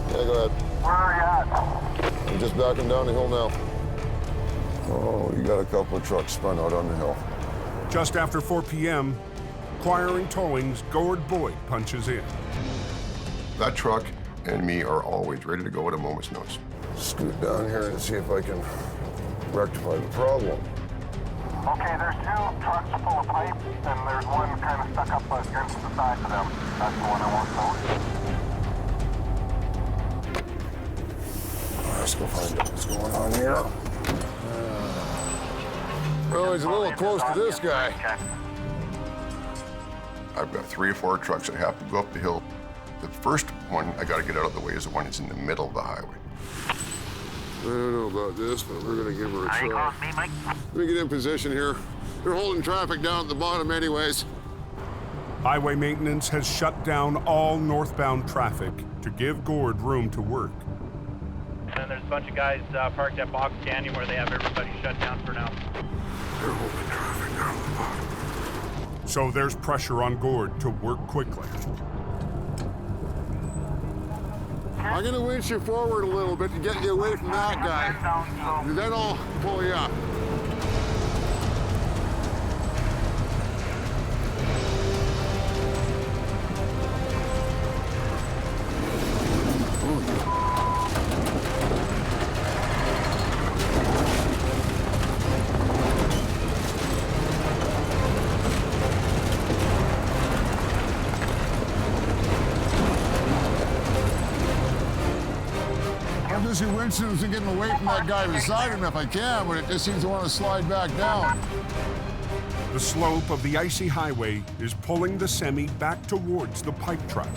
Yeah, go ahead. Where are you at? I'm just backing down the hill now. Oh, you got a couple of trucks spun out on the hill. Just after 4 p.m., Acquiring Towing's Gord Boyd punches in. That truck and me are always ready to go at a moment's notice. Scoot down here and see if I can rectify the problem. Okay, there's 2 trucks full of pipe, and there's one kind of stuck up against the side of them. That's the one I want to Let's go find out what's going on here. Oh, he's a little close to this guy. I've got 3 or 4 trucks that have to go up the hill. The first one I got to get out of the way is the one that's in the middle of the highway. I don't know about this, but we're gonna give her a Are you try. calling me, Mike? Let me get in position here. They're holding traffic down at the bottom anyways. Highway maintenance has shut down all northbound traffic to give Gord room to work. And there's a bunch of guys parked at Box Canyon where they have everybody shut down for now. They're holding traffic down at the bottom. So there's pressure on Gord to work quickly. I'm gonna winch you forward a little bit to get you away from that guy. Then I'll pull you up. I'm just winching and getting away from that guy beside him if I can, but it just seems to want to slide back down. The slope of the icy highway is pulling the semi back towards the pipe truck.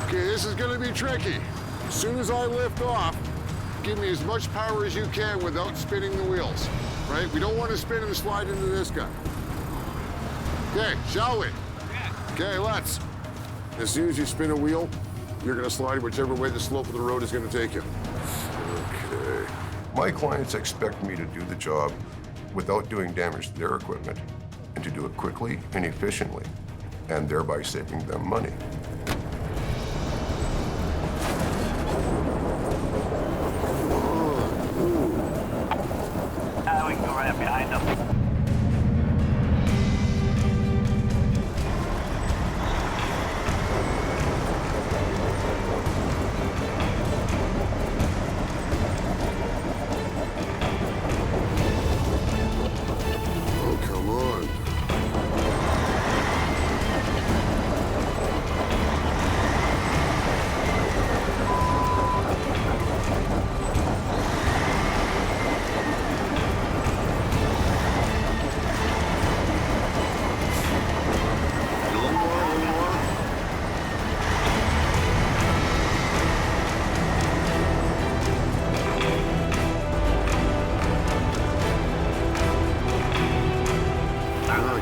Okay, this is gonna be tricky. As soon as I lift off, give me as much power as you can without spinning the wheels, right? We don't want to spin and slide into this guy. Okay, shall we? Okay, let's. As soon as you spin a wheel, you're gonna slide whichever way the slope of the road is gonna take you. Okay. My clients expect me to do the job without doing damage to their equipment and to do it quickly and efficiently, and thereby saving them money. We can go right up behind them.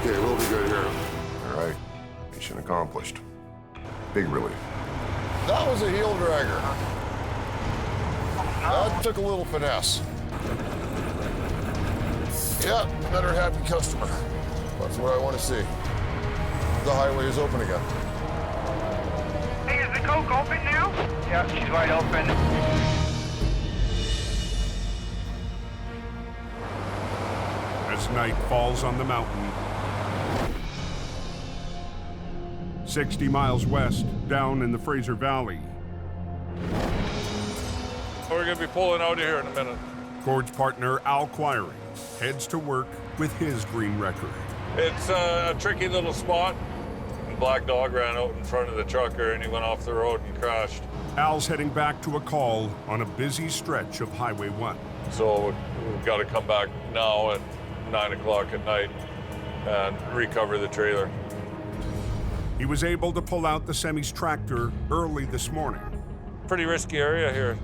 Okay, we'll be good here. All right, mission accomplished. Big relief. That was a heel dragger. That took a little finesse. Yeah, another happy customer. That's what I want to see. The highway is open again. Hey, is the Coke open now? Yeah, she's wide open. As night falls on the mountain, 60 miles west, down in the Fraser Valley, We're gonna be pulling out of here in a minute. Gord's partner Al Quiring heads to work with his green record. It's a tricky little spot. Black dog ran out in front of the trucker and he went off the road and crashed. Al's heading back to a call on a busy stretch of Highway 1. So we've got to come back now at 9 o'clock at night and recover the trailer. He was able to pull out the semi's tractor early this morning. Pretty risky area here.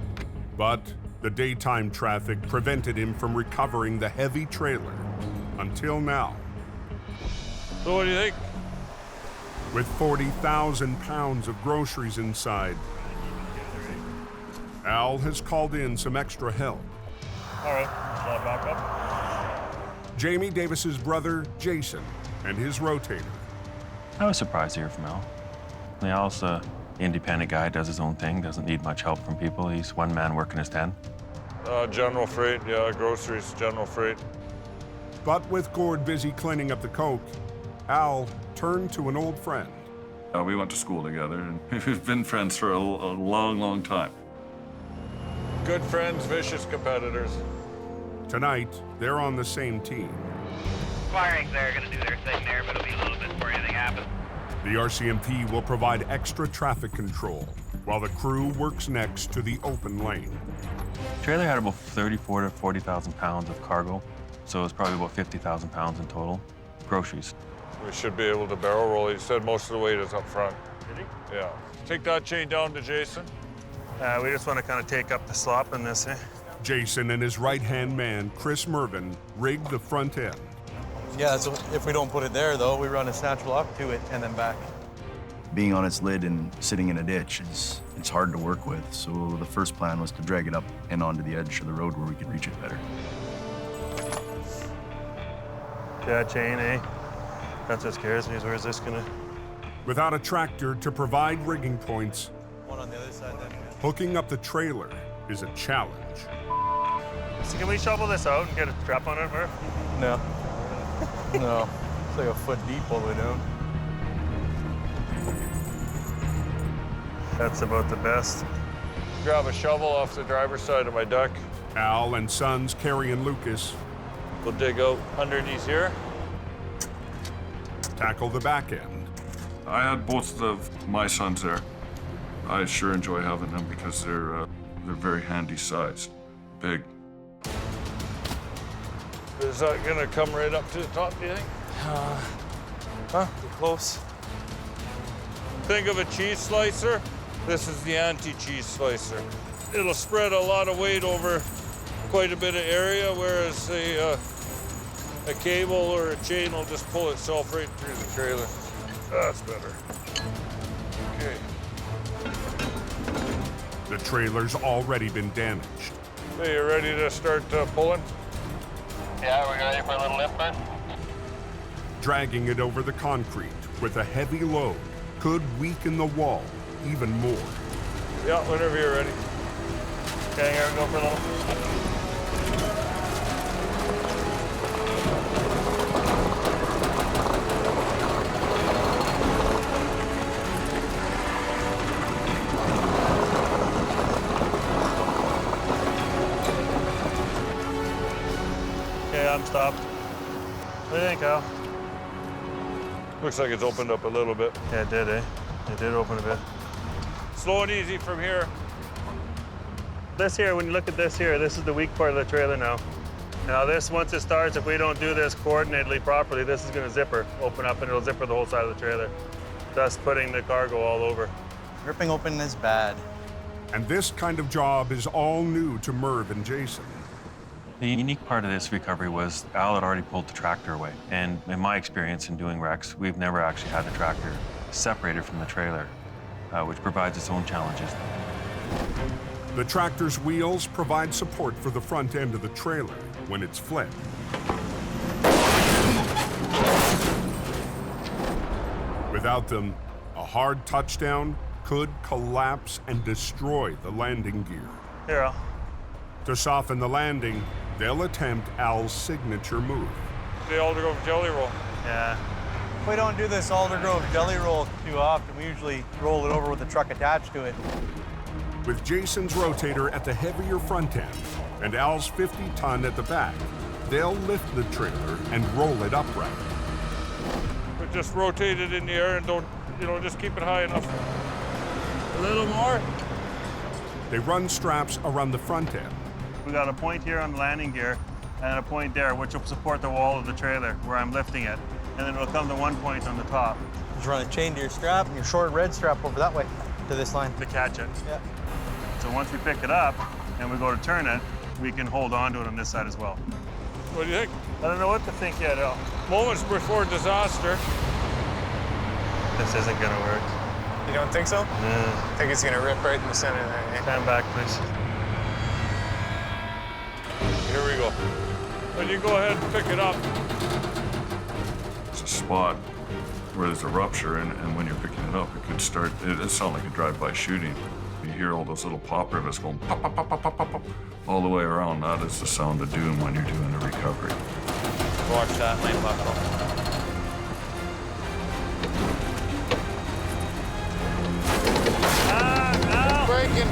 But the daytime traffic prevented him from recovering the heavy trailer until now. So what do you think? With 40,000 pounds of groceries inside, Al has called in some extra help. All right, shall I back up? Jamie Davis's brother, Jason, and his rotator. I was surprised to hear from Al. Al's an independent guy, does his own thing, doesn't need much help from people. He's one man working his 10. General freight, yeah, groceries, general freight. But with Gord busy cleaning up the coke, Al turned to an old friend. We went to school together, and we've been friends for a long, long time. Good friends, vicious competitors. Tonight, they're on the same team. Firing's there, gonna do their thing there, but it'll be a little bit before anything happens. The RCMP will provide extra traffic control while the crew works next to the open lane. The trailer had about 34 to 40,000 pounds of cargo, so it was probably about 50,000 pounds in total. Groceries. We should be able to barrel roll. He said most of the weight is up front. Did he? Yeah. Take that chain down to Jason. We just want to kind of take up the slop in this, eh? Jason and his right-hand man, Chris Mervin, rigged the front end. Yeah, so if we don't put it there, though, we run a snatch block to it and then back. Being on its lid and sitting in a ditch it's hard to work with, so the first plan was to drag it up and onto the edge of the road where we could reach it better. That chain, eh? That's what scares me, is where's this gonna... Without a tractor to provide rigging points, One on the other side then. hooking up the trailer is a challenge. So can we shovel this out and get a strap on it, Murph? No. No. It's like a foot deep all the way down. That's about the best. Grab a shovel off the driver's side of my deck. Al and sons, Kerry and Lucas, We'll dig out underneath here. tackle the back end. I had both of my sons there. I sure enjoy having them because they're very handy sized, big. Is that gonna come right up to the top, do you think? We're close. Think of a cheese slicer. This is the anti-cheese slicer. It'll spread a lot of weight over quite a bit of area, whereas a cable or a chain will just pull itself right through the trailer. That's better. Okay. The trailer's already been damaged. So you ready to start pulling? Yeah, we're ready for a little lift, bud. Dragging it over the concrete with a heavy load could weaken the wall even more. Yeah, whenever you're ready. Okay, here we go for a little. Okay, I'm stopped. What do you think, Al? Looks like it's opened up a little bit. Yeah, it did, eh? It did open a bit. Slow and easy from here. This here, when you look at this here, this is the weak part of the trailer now. Now this, once it starts, if we don't do this coordinatedly properly, this is gonna zipper, open up, and it'll zipper the whole side of the trailer, thus putting the cargo all over. Ripping open is bad. And this kind of job is all new to Merv and Jason. The unique part of this recovery was Al had already pulled the tractor away. And in my experience in doing wrecks, we've never actually had the tractor separated from the trailer, which provides its own challenges. The tractor's wheels provide support for the front end of the trailer when it's flipped. Without them, a hard touchdown could collapse and destroy the landing gear. Here, Al. To soften the landing, they'll attempt Al's signature move. The Aldergrove jelly roll. Yeah. We don't do this Aldergrove jelly roll too often. We usually roll it over with the truck attached to it. With Jason's rotator at the heavier front end and Al's 50-ton at the back, they'll lift the trailer and roll it upright. But just rotate it in the air and don't, just keep it high enough. A little more. They run straps around the front end. We got a point here on the landing gear and a point there, which will support the wall of the trailer where I'm lifting it. And then it'll come to one point on the top. Just run a chain to your strap and your short red strap over that way to this line. To catch it. Yeah. So once we pick it up and we go to turn it, we can hold on to it on this side as well. What do you think? I don't know what to think yet, Al. Moments before disaster. This isn't gonna work. You don't think so? No. I think it's gonna rip right in the center there, eh? Stand back, please. Here we go. When you go ahead and pick it up. It's a spot where there's a rupture, and when you're picking it up, it could start, it sounds like a drive-by shooting. You hear all those little pop rivets going pop, pop, pop, pop, pop, pop, pop, all the way around. That is the sound of doom when you're doing a recovery. Watch that lane buckle. Breaking.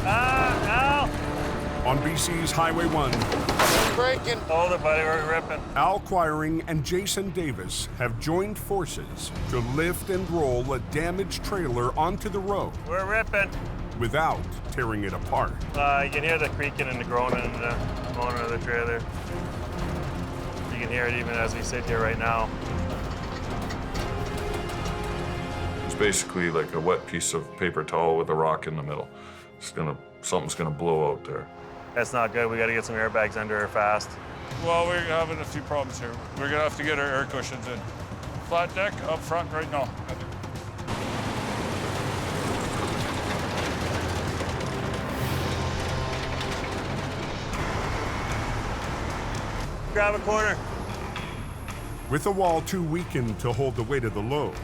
Al! On BC's Highway 1, Breaking. Hold it, buddy, we're ripping. Al Quiring and Jason Davis have joined forces to lift and roll a damaged trailer onto the road We're ripping. without tearing it apart. You can hear the creaking and the groaning and the moaning of the trailer. You can hear it even as we sit here right now. It's basically like a wet piece of paper towel with a rock in the middle. Something's gonna blow out there. That's not good. We got to get some airbags under her fast. Well, we're having a few problems here. We're gonna have to get our air cushions in. Flat deck up front right now. Grab a corner. With the wall too weakened to hold the weight of the load,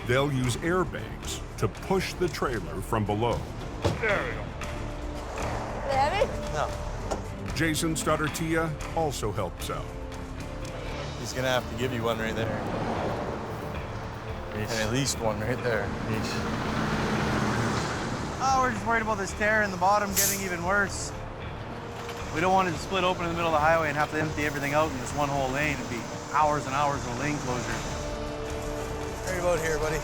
they'll use airbags to push the trailer from below. There we go. Heavy? No. Jason's daughter Tia also helps out. He's gonna have to give you one right there. And at least one right there. Oh, we're just worried about this tear in the bottom getting even worse. We don't want it to split open in the middle of the highway and have to empty everything out in this one whole lane. It'd be hours and hours of lane closure. Right about here, buddy.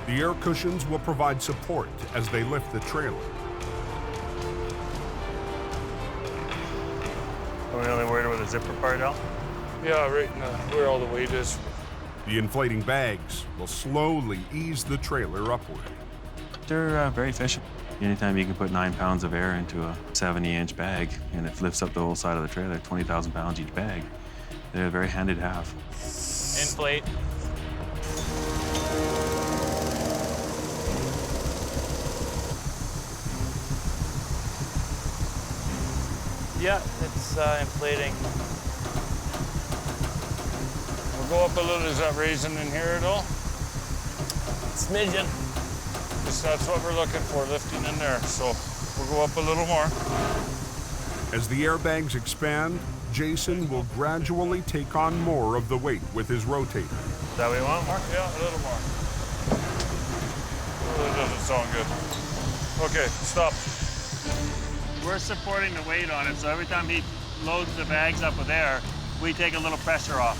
The air cushions will provide support as they lift the trailer. Are we only worried about the zipper part, Al? Yeah, right in where all the weight is. The inflating bags will slowly ease the trailer upward. They're very efficient. Anytime you can put 9 pounds of air into a 70-inch bag and it lifts up the whole side of the trailer, 20,000 pounds each bag, they're very handy to have. Inflate. Yeah, it's inflating. We'll go up a little. Is that raising in here at all? Smidgen. That's what we're looking for, lifting in there. So we'll go up a little more. As the airbags expand, Jason will gradually take on more of the weight with his rotator. Is that what you want, Mark? Yeah, a little more. Oh, that doesn't sound good. Okay, stop. We're supporting the weight on it, so every time he loads the bags up with air, we take a little pressure off.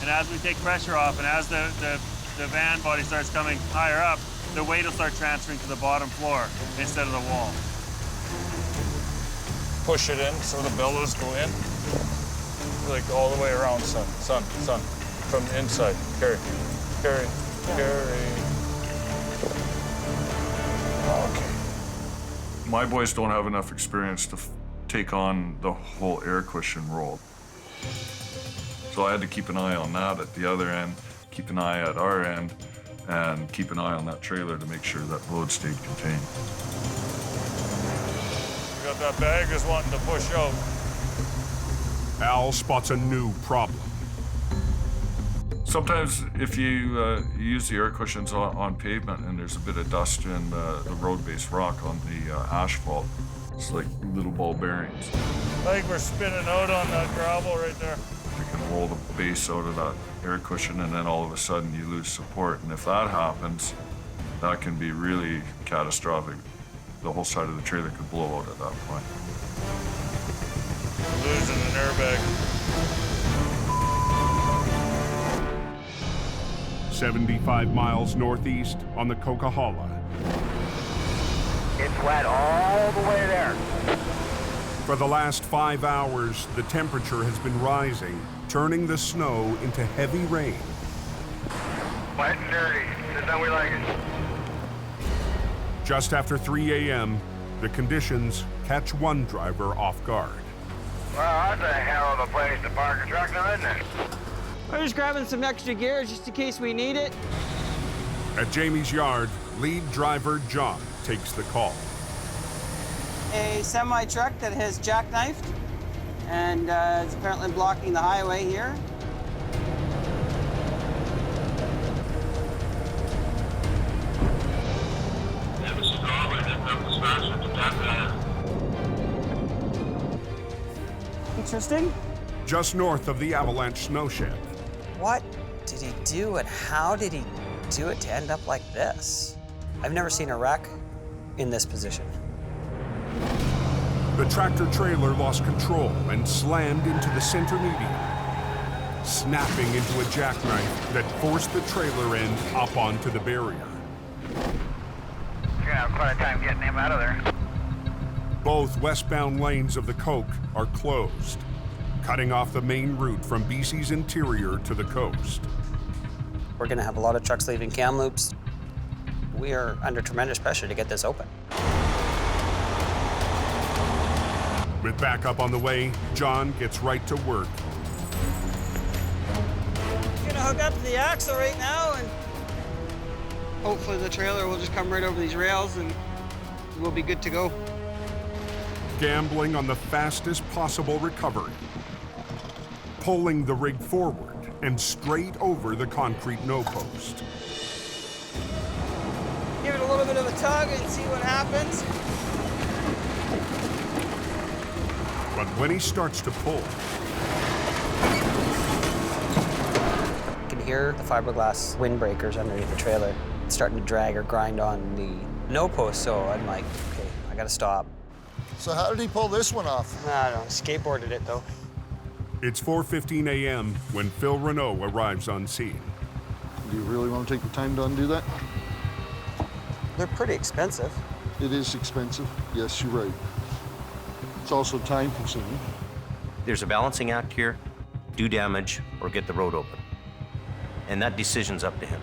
And as we take pressure off, and as the van body starts coming higher up, the weight will start transferring to the bottom floor instead of the wall. Push it in so the bellows go in. Like all the way around, son. From the inside. Carry. Okay. My boys don't have enough experience to take on the whole air cushion roll. So I had to keep an eye on that at the other end, keep an eye at our end, and keep an eye on that trailer to make sure that load stayed contained. We got that bag just wanting to push out. Al spots a new problem. Sometimes if you use the air cushions on pavement and there's a bit of dust in the road-based rock on the asphalt, it's like little ball bearings. I think we're spinning out on that gravel right there. You can roll the base out of that air cushion and then all of a sudden you lose support. And if that happens, that can be really catastrophic. The whole side of the trailer could blow out at that point. We're losing an airbag. 75 miles northeast on the Coquihalla. It's wet all the way there. For the last 5 hours, the temperature has been rising, turning the snow into heavy rain. Wet and dirty. That's how we like it. Just after 3 a.m., the conditions catch one driver off guard. Well, that's a hell of a place to park a truck now, isn't it? We're just grabbing some extra gear just in case we need it. At Jamie's yard, lead driver John takes the call. A semi-truck that has jackknifed and is apparently blocking the highway here. Interesting. Just north of the avalanche snow shed. What did he do and how did he do it to end up like this? I've never seen a wreck in this position. The tractor trailer lost control and slammed into the center median, snapping into a jackknife that forced the trailer end up onto the barrier. You're gonna have quite a time getting him out of there. Both westbound lanes of the Coke are closed, cutting off the main route from BC's interior to the coast. We're gonna have a lot of trucks leaving Kamloops. We are under tremendous pressure to get this open. With backup on the way, John gets right to work. We're gonna hook up to the axle right now and hopefully the trailer will just come right over these rails and we'll be good to go. Gambling on the fastest possible recovery. Pulling the rig forward and straight over the concrete no-post. Give it a little bit of a tug and see what happens. But when he starts to pull, You can hear the fiberglass windbreakers underneath the trailer. It's starting to drag or grind on the no-post, so I'm like, okay, I gotta stop. So how did he pull this one off? I don't know, skateboarded it though. it's 4:15 a.m. when Phil Renault arrives on scene. Do you really want to take the time to undo that? They're pretty expensive. It is expensive. Yes, you're right. It's also time consuming. There's a balancing act here: do damage or get the road open. And that decision's up to him.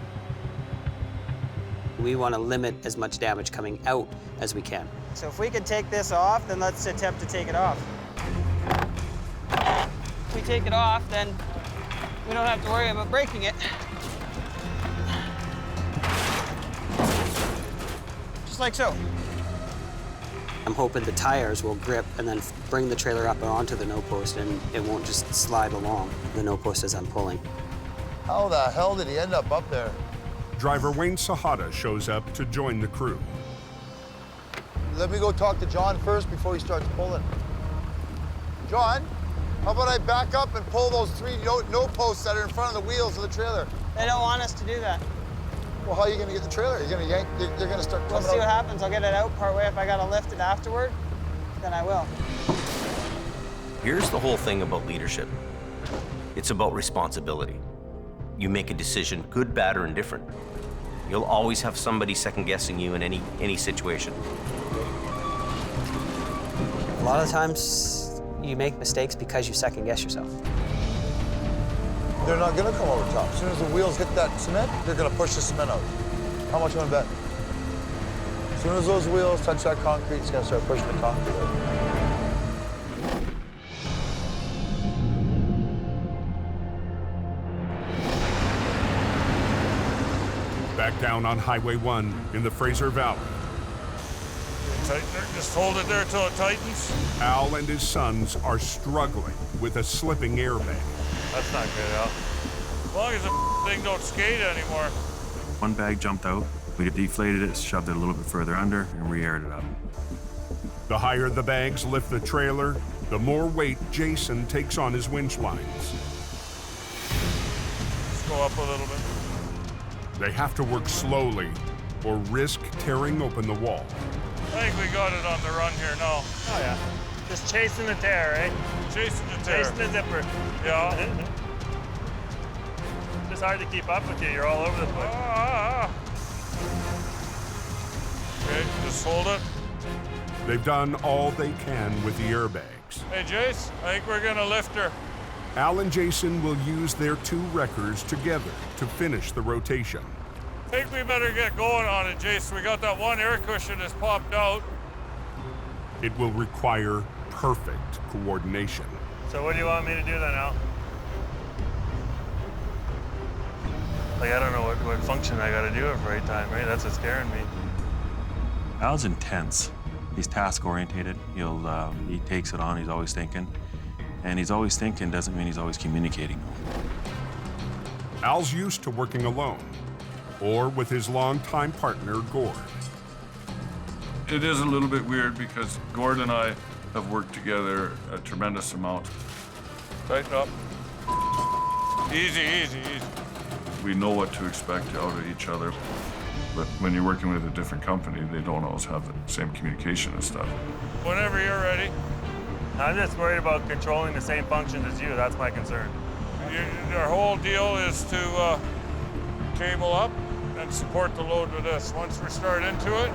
We want to limit as much damage coming out as we can. So if we can take this off, then let's attempt to take it off. If we take it off, then we don't have to worry about breaking it. Just like so. I'm hoping the tires will grip and then bring the trailer up and onto the no post, and it won't just slide along the no post as I'm pulling. How the hell did he end up there? Driver Wayne Sahada shows up to join the crew. Let me go talk to John first before he starts pulling. John, how about I back up and pull those 3 no posts that are in front of the wheels of the trailer? They don't want us to do that. Well, how are you gonna get the trailer? You're gonna yank, they're gonna start We'll coming see what out. happens. I'll get it out partway. If I gotta lift it afterward, then I will. Here's the whole thing about leadership. It's about responsibility. You make a decision, good, bad, or indifferent. You'll always have somebody second-guessing you in any situation. A lot of times, you make mistakes because you second-guess yourself. They're not gonna come over top. As soon as the wheels hit that cement, they're gonna push the cement out. How much you wanna bet? As soon as those wheels touch that concrete, it's gonna start pushing the concrete out. Back down on Highway 1 in the Fraser Valley. Tightener, just hold it there till it tightens. Al and his sons are struggling with a slipping airbag. That's not good, Al. As long as the thing don't skate anymore. One bag jumped out. We deflated it, shoved it a little bit further under, and re-aired it up. The higher the bags lift the trailer, the more weight Jason takes on his winch lines. Let's go up a little bit. They have to work slowly or risk tearing open the wall. I think we got it on the run here now. Oh, yeah. Just chasing the tear, right? Chasing the tear. Chasing the zipper. Yeah. It's hard to keep up with you. You're all over the place. Okay, just hold it. They've done all they can with the airbags. Hey, Jace, I think we're gonna lift her. Al and Jason will use their 2 wreckers together to finish the rotation. I think we better get going on it, Jace. We got that one air cushion that's popped out. It will require perfect coordination. So what do you want me to do then, Al? Like, I don't know what function I gotta do at the right time, right? That's what's scaring me. Al's intense. He's task-oriented. He takes it on, he's always thinking. And he's always thinking doesn't mean he's always communicating. Al's used to working alone or with his longtime partner, Gord. It is a little bit weird because Gord and I have worked together a tremendous amount. Tighten up. Easy, easy, easy. We know what to expect out of each other. But when you're working with a different company, they don't always have the same communication and stuff. Whenever you're ready. I'm just worried about controlling the same functions as you. That's my concern. Our whole deal is to cable up and support the load with this. Once we start into it,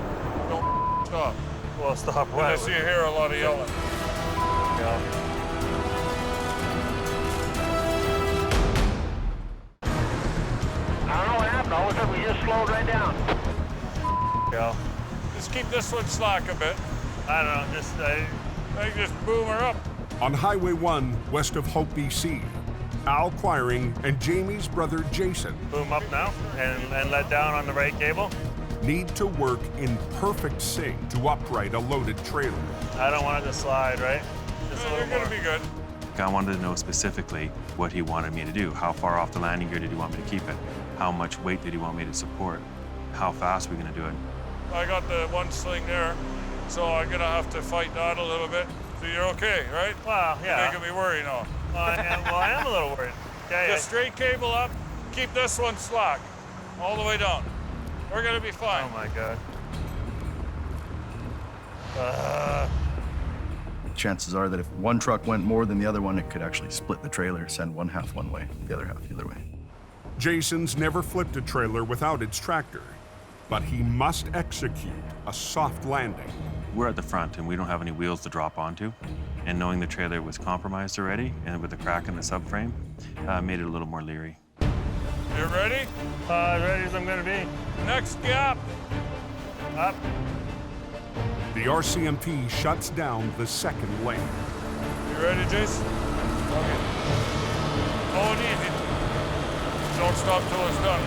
don't stop. Well, stop what? Unless you hear a lot of yelling. Yeah. I don't know what happened. All of a sudden, we just slowed right down. Yeah. Just keep this one slack a bit. I don't know, just just boom her up. On Highway 1, west of Hope, BC, Al Quiring and Jamie's brother Jason boom up now and let down on the right cable. Need to work in perfect sync to upright a loaded trailer. I don't want it to slide, right? Just a little you're gonna be good. I wanted to know specifically what he wanted me to do. How far off the landing gear did he want me to keep it? How much weight did he want me to support? How fast are we gonna do it? I got the one sling there, so I'm gonna have to fight that a little bit. So you're okay, right? Well, yeah. You're making me worry now. Well, I am a little worried. Okay. Just straight cable up, keep this one slack, all the way down. We're gonna be fine. Oh my God. Chances are that if one truck went more than the other one, it could actually split the trailer, send one half one way, the other half the other way. Jason's never flipped a trailer without its tractor, but he must execute a soft landing. We're at the front and we don't have any wheels to drop onto. And knowing the trailer was compromised already and with a crack in the subframe, made it a little more leery. You ready? As ready as I'm gonna be. Next gap. Up. The RCMP shuts down the second lane. You ready, Jason? Okay. Go it easy. Don't stop till it's done.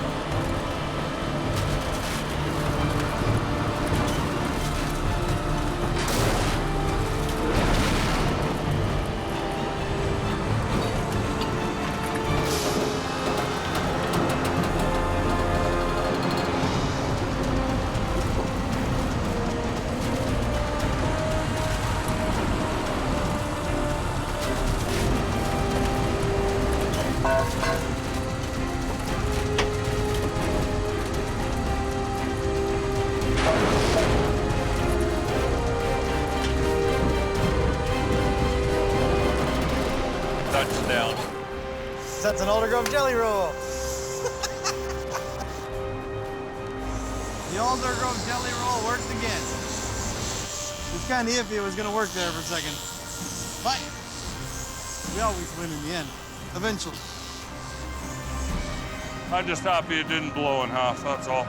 that's an Alder Grove jelly roll. The Alder Grove jelly roll worked again. It's kind of iffy it was going to work there for a second. But we always win in the end, eventually. I'm just happy it didn't blow in half, that's all.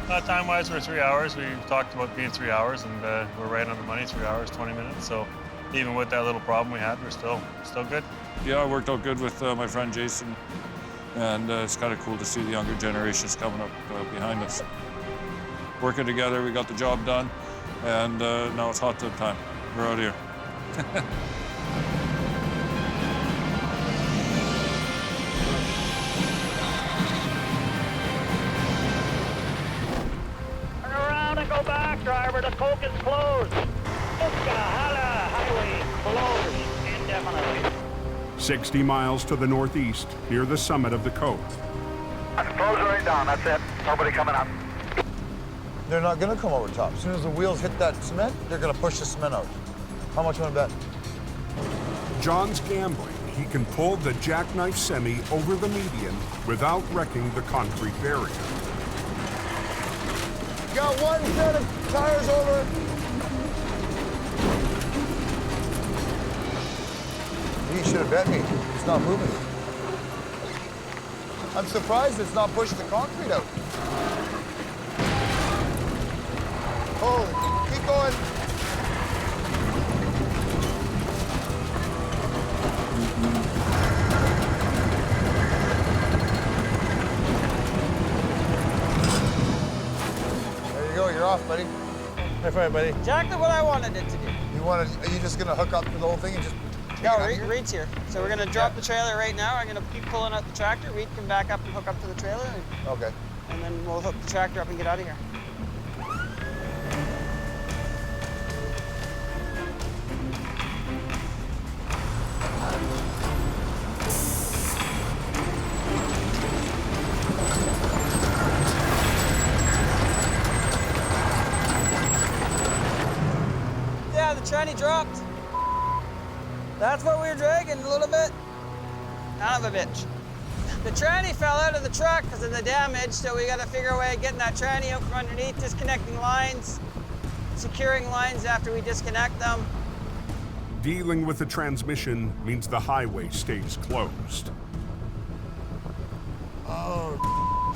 Time-wise, we're 3 hours. We talked about being 3 hours, and we're right on the money, 3 hours, 20 minutes. So even with that little problem we had, we're still good. Yeah, it worked out good with my friend Jason, and it's kind of cool to see the younger generations coming up behind us. Working together, we got the job done, and now it's hot tub time. We're out here. Turn around and go back, driver. The coke is closed. Oklahoma Highway closed indefinitely. 60 miles to the northeast, near the summit of the cove. Close right down, that's it. Nobody coming up. They're not gonna come over top. As soon as the wheels hit that cement, they're gonna push the cement out. How much you wanna bet? John's gambling he can pull the jackknife semi over the median without wrecking the concrete barrier. Got one set of tires over. You should have bet me. It's not moving. I'm surprised it's not pushing the concrete out. Oh, keep going. There you go, you're off, buddy. High five, buddy. Exactly what I wanted it to do. Are you just gonna hook up to the whole thing and just No, Reed's here. So we're gonna drop the trailer right now. I'm gonna keep pulling out the tractor. Reed can back up and hook up to the trailer. Okay. And then we'll hook the tractor up and get out of here. Yeah, the tranny dropped. That's what we were dragging a little bit. Son of a bitch. The tranny fell out of the truck because of the damage, so we got to figure a way of getting that tranny out from underneath, disconnecting lines, securing lines after we disconnect them. Dealing with the transmission means the highway stays closed. Oh.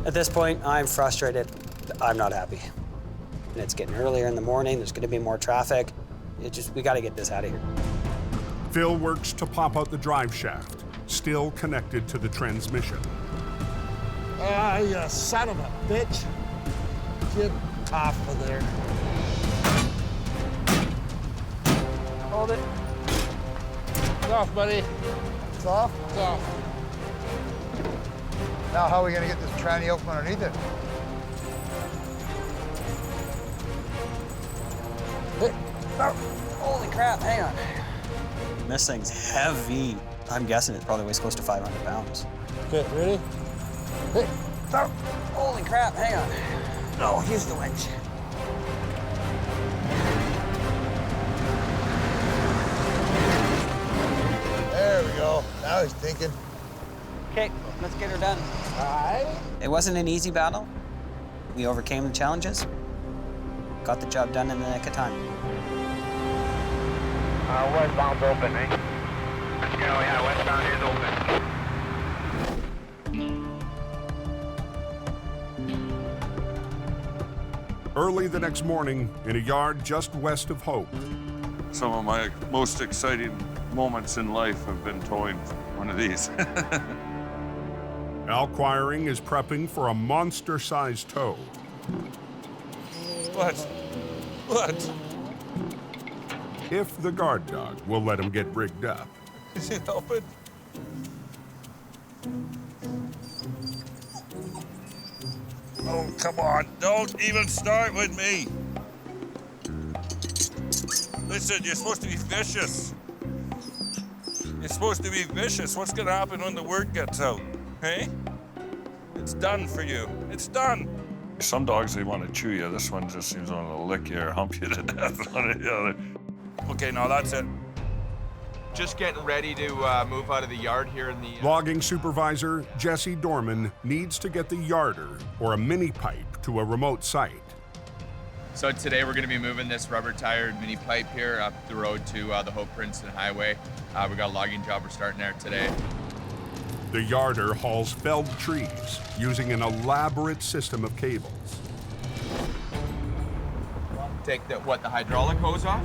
At this point, I'm frustrated. I'm not happy. And it's getting earlier in the morning. There's going to be more traffic. We got to get this out of here. Phil works to pop out the drive shaft, still connected to the transmission. Ah, you son of a bitch. Get off of there. Hold it. It's off, buddy. It's off? It's off. Now how are we gonna get this tranny out from underneath it? Holy crap, hang on. This thing's heavy. I'm guessing it probably weighs close to 500 pounds. Okay, ready? Hey, stop. Holy crap, hang on. Oh, here's the winch. There we go. Now he's thinking. Okay, let's get her done. All right. It wasn't an easy battle. We overcame the challenges, got the job done in the nick of time. Westbound's open, eh? Yeah, westbound is open. Early the next morning, in a yard just west of Hope. Some of my most exciting moments in life have been towing one of these. Al Quiring is prepping for a monster-sized tow. What? What? If the guard dog will let him get rigged up. Is it open? Oh, come on. Don't even start with me. Listen, you're supposed to be vicious. You're supposed to be vicious. What's going to happen when the word gets out? Hey? It's done for you. It's done. Some dogs, they want to chew you. This one just seems to want to lick you or hump you to death. One or the other. Okay, now that's it. just getting ready to move out of the yard here in the... Logging supervisor Jesse Dorman needs to get the yarder, or a mini pipe, to a remote site. So today we're gonna be moving this rubber-tired mini pipe here up the road to the Hope Princeton Highway. We got a logging job we're starting there today. The yarder hauls felled trees using an elaborate system of cables. Take the hydraulic hose off?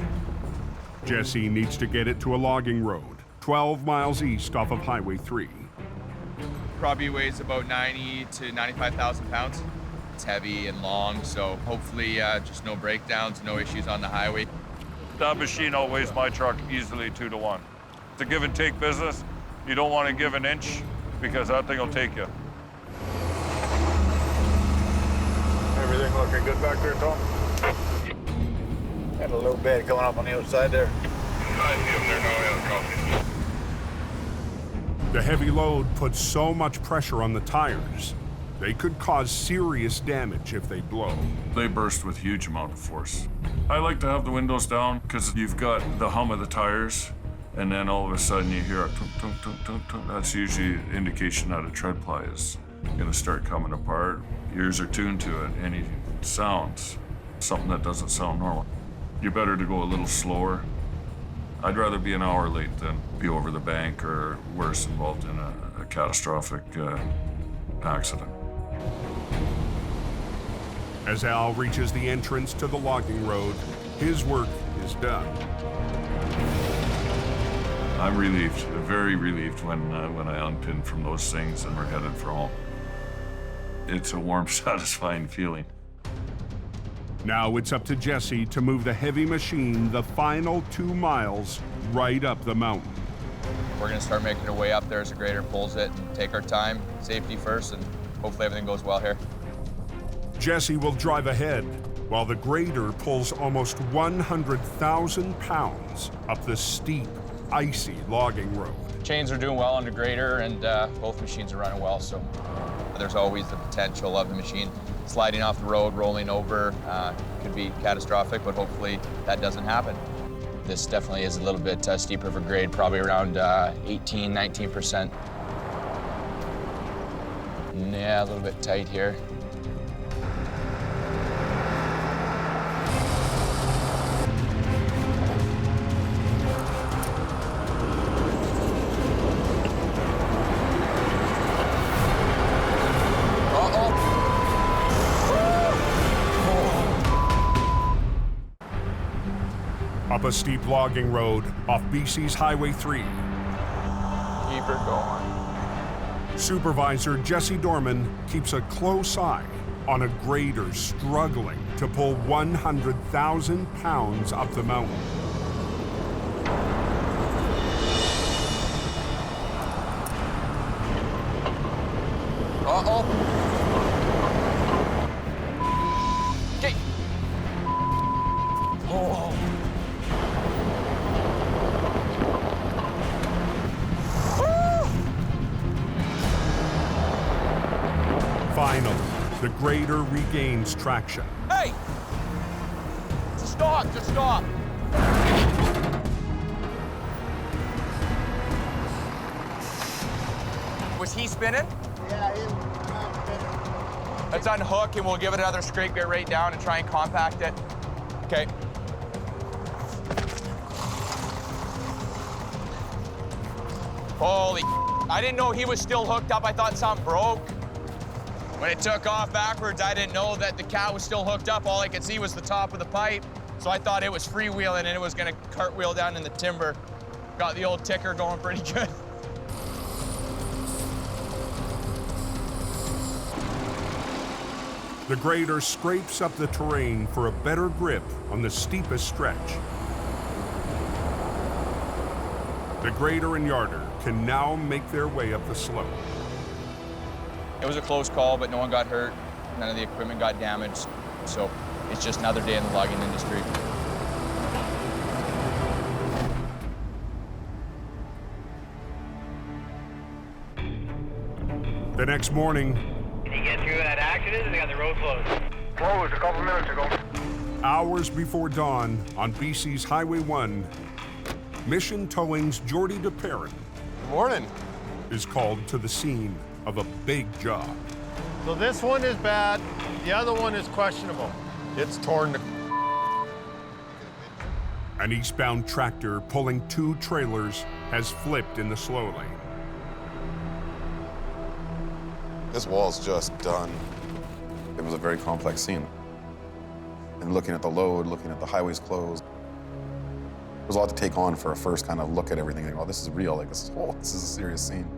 Jesse needs to get it to a logging road, 12 miles east off of Highway 3. Probably weighs about 90 to 95,000 pounds. It's heavy and long, so hopefully just no breakdowns, no issues on the highway. That machine outweighs my truck easily 2 to 1. It's a give and take business. You don't want to give an inch because that thing will take you. Everything looking good back there, Tom? Got a little bed going up on the outside there. The heavy load puts so much pressure on the tires, they could cause serious damage if they blow. They burst with huge amount of force. I like to have the windows down because you've got the hum of the tires, and then all of a sudden you hear a tunk, tunk, tunk, tunk, tunk. That's usually an indication that a tread ply is gonna start coming apart. Ears are tuned to it. Any sounds, something that doesn't sound normal, you're better to go a little slower. I'd rather be an hour late than be over the bank or worse, involved in a catastrophic accident. As Al reaches the entrance to the logging road, his work is done. I'm relieved, very relieved when I unpin from those things and we're headed for home. It's a warm, satisfying feeling. Now it's up to Jesse to move the heavy machine the final 2 miles right up the mountain. We're gonna start making our way up there as the grader pulls it and take our time, safety first, and hopefully everything goes well here. Jesse will drive ahead while the grader pulls almost 100,000 pounds up the steep, icy logging road. Chains are doing well on the grader, and both machines are running well, so there's always the potential of the machine sliding off the road, rolling over. Could be catastrophic, but hopefully that doesn't happen. This definitely is a little bit steeper of a grade, probably around 18, 19%. Yeah, a little bit tight here. Up a steep logging road off BC's Highway 3. Keep her going. Supervisor Jesse Dorman keeps a close eye on a grader struggling to pull 100,000 pounds up the mountain. Okay. Oh. Finally, the grader regains traction. Hey! Just stop, just stop. Was he spinning? Yeah, he was spinning. Let's unhook and we'll give it another scrape, get right down and try and compact it. Okay. Holy, I didn't know he was still hooked up. I thought something broke. When it took off backwards, I didn't know that the cat was still hooked up. All I could see was the top of the pipe. So I thought it was freewheeling and it was gonna cartwheel down in the timber. Got the old ticker going pretty good. The grader scrapes up the terrain for a better grip on the steepest stretch. The grader and yarder can now make their way up the slope. It was a close call, but no one got hurt. None of the equipment got damaged. So it's just another day in the logging industry. The next morning, Did you get through that accident? They got the road closed. Closed a couple minutes ago. hours before dawn on BC's Highway 1, Mission Towing's Jordy DePerrin. Morning. Is called to the scene of a big job. So this one is bad, the other one is questionable. It's torn to... An eastbound tractor pulling 2 trailers has flipped in the slow lane. This wall's just done. It was a very complex scene. And looking at the load, looking at the highways closed, there was a lot to take on for a first kind of look at everything. Like, oh, this is real. Like, this is a serious scene.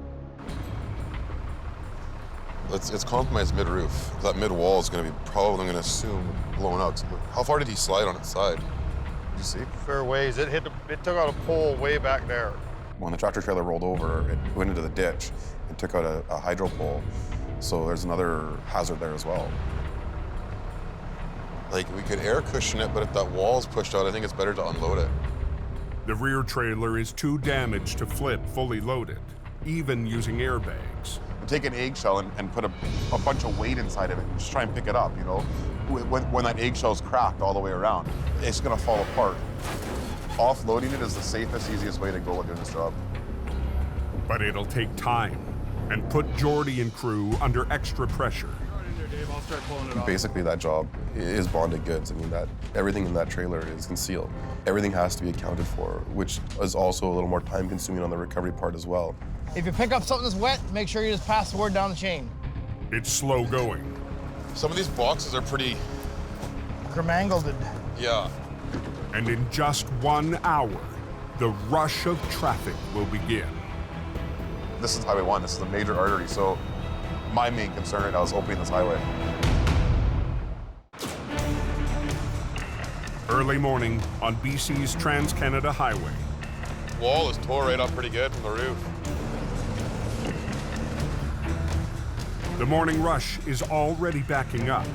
It's compromised mid-roof. That mid-wall is going to be probably, I'm going to assume, blown out. How far did he slide on its side? Did you see? Fair ways. It took out a pole way back there. When the tractor trailer rolled over, it went into the ditch and took out a hydro pole. So there's another hazard there as well. Like, we could air cushion it, but if that wall's pushed out, I think it's better to unload it. The rear trailer is too damaged to flip fully loaded, even using airbags. Take an eggshell and put a bunch of weight inside of it and just try and pick it up, you know? When that eggshell's cracked all the way around, it's gonna fall apart. Offloading it is the safest, easiest way to go with doing this job. But it'll take time and put Jordy and crew under extra pressure. I'll start pulling it off. Basically, that job is bonded goods. I mean, that everything in that trailer is concealed. Everything has to be accounted for, which is also a little more time-consuming on the recovery part as well. If you pick up something that's wet, make sure you just pass the word down the chain. It's slow going. Some of these boxes are pretty... Gramangled. Yeah. And in just 1 hour, the rush of traffic will begin. This is Highway 1. This is a major artery, so my main concern right now is opening this highway. Early morning on BC's Trans-Canada Highway. Wall is tore right up pretty good from the roof. The morning rush is already backing up.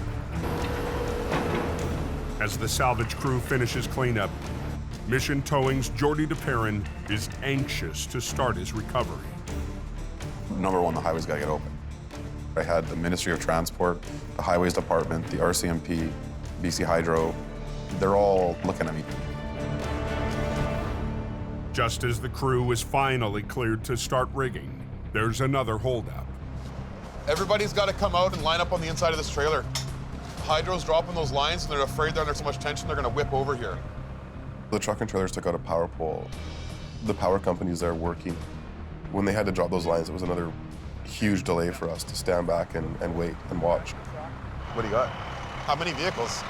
As the salvage crew finishes cleanup, Mission Towing's Jordy DePerrin is anxious to start his recovery. Number one, the highway's gotta get open. I had the Ministry of Transport, the Highways Department, the RCMP, BC Hydro, they're all looking at me. Just as the crew is finally cleared to start rigging, there's another holdup. Everybody's gotta come out and line up on the inside of this trailer. Hydro's dropping those lines and they're afraid they're under so much tension they're gonna whip over here. The truck and trailers took out a power pole. The power companies are working. When they had to drop those lines, it was another huge delay for us to stand back and wait and watch. What do you got? How many vehicles?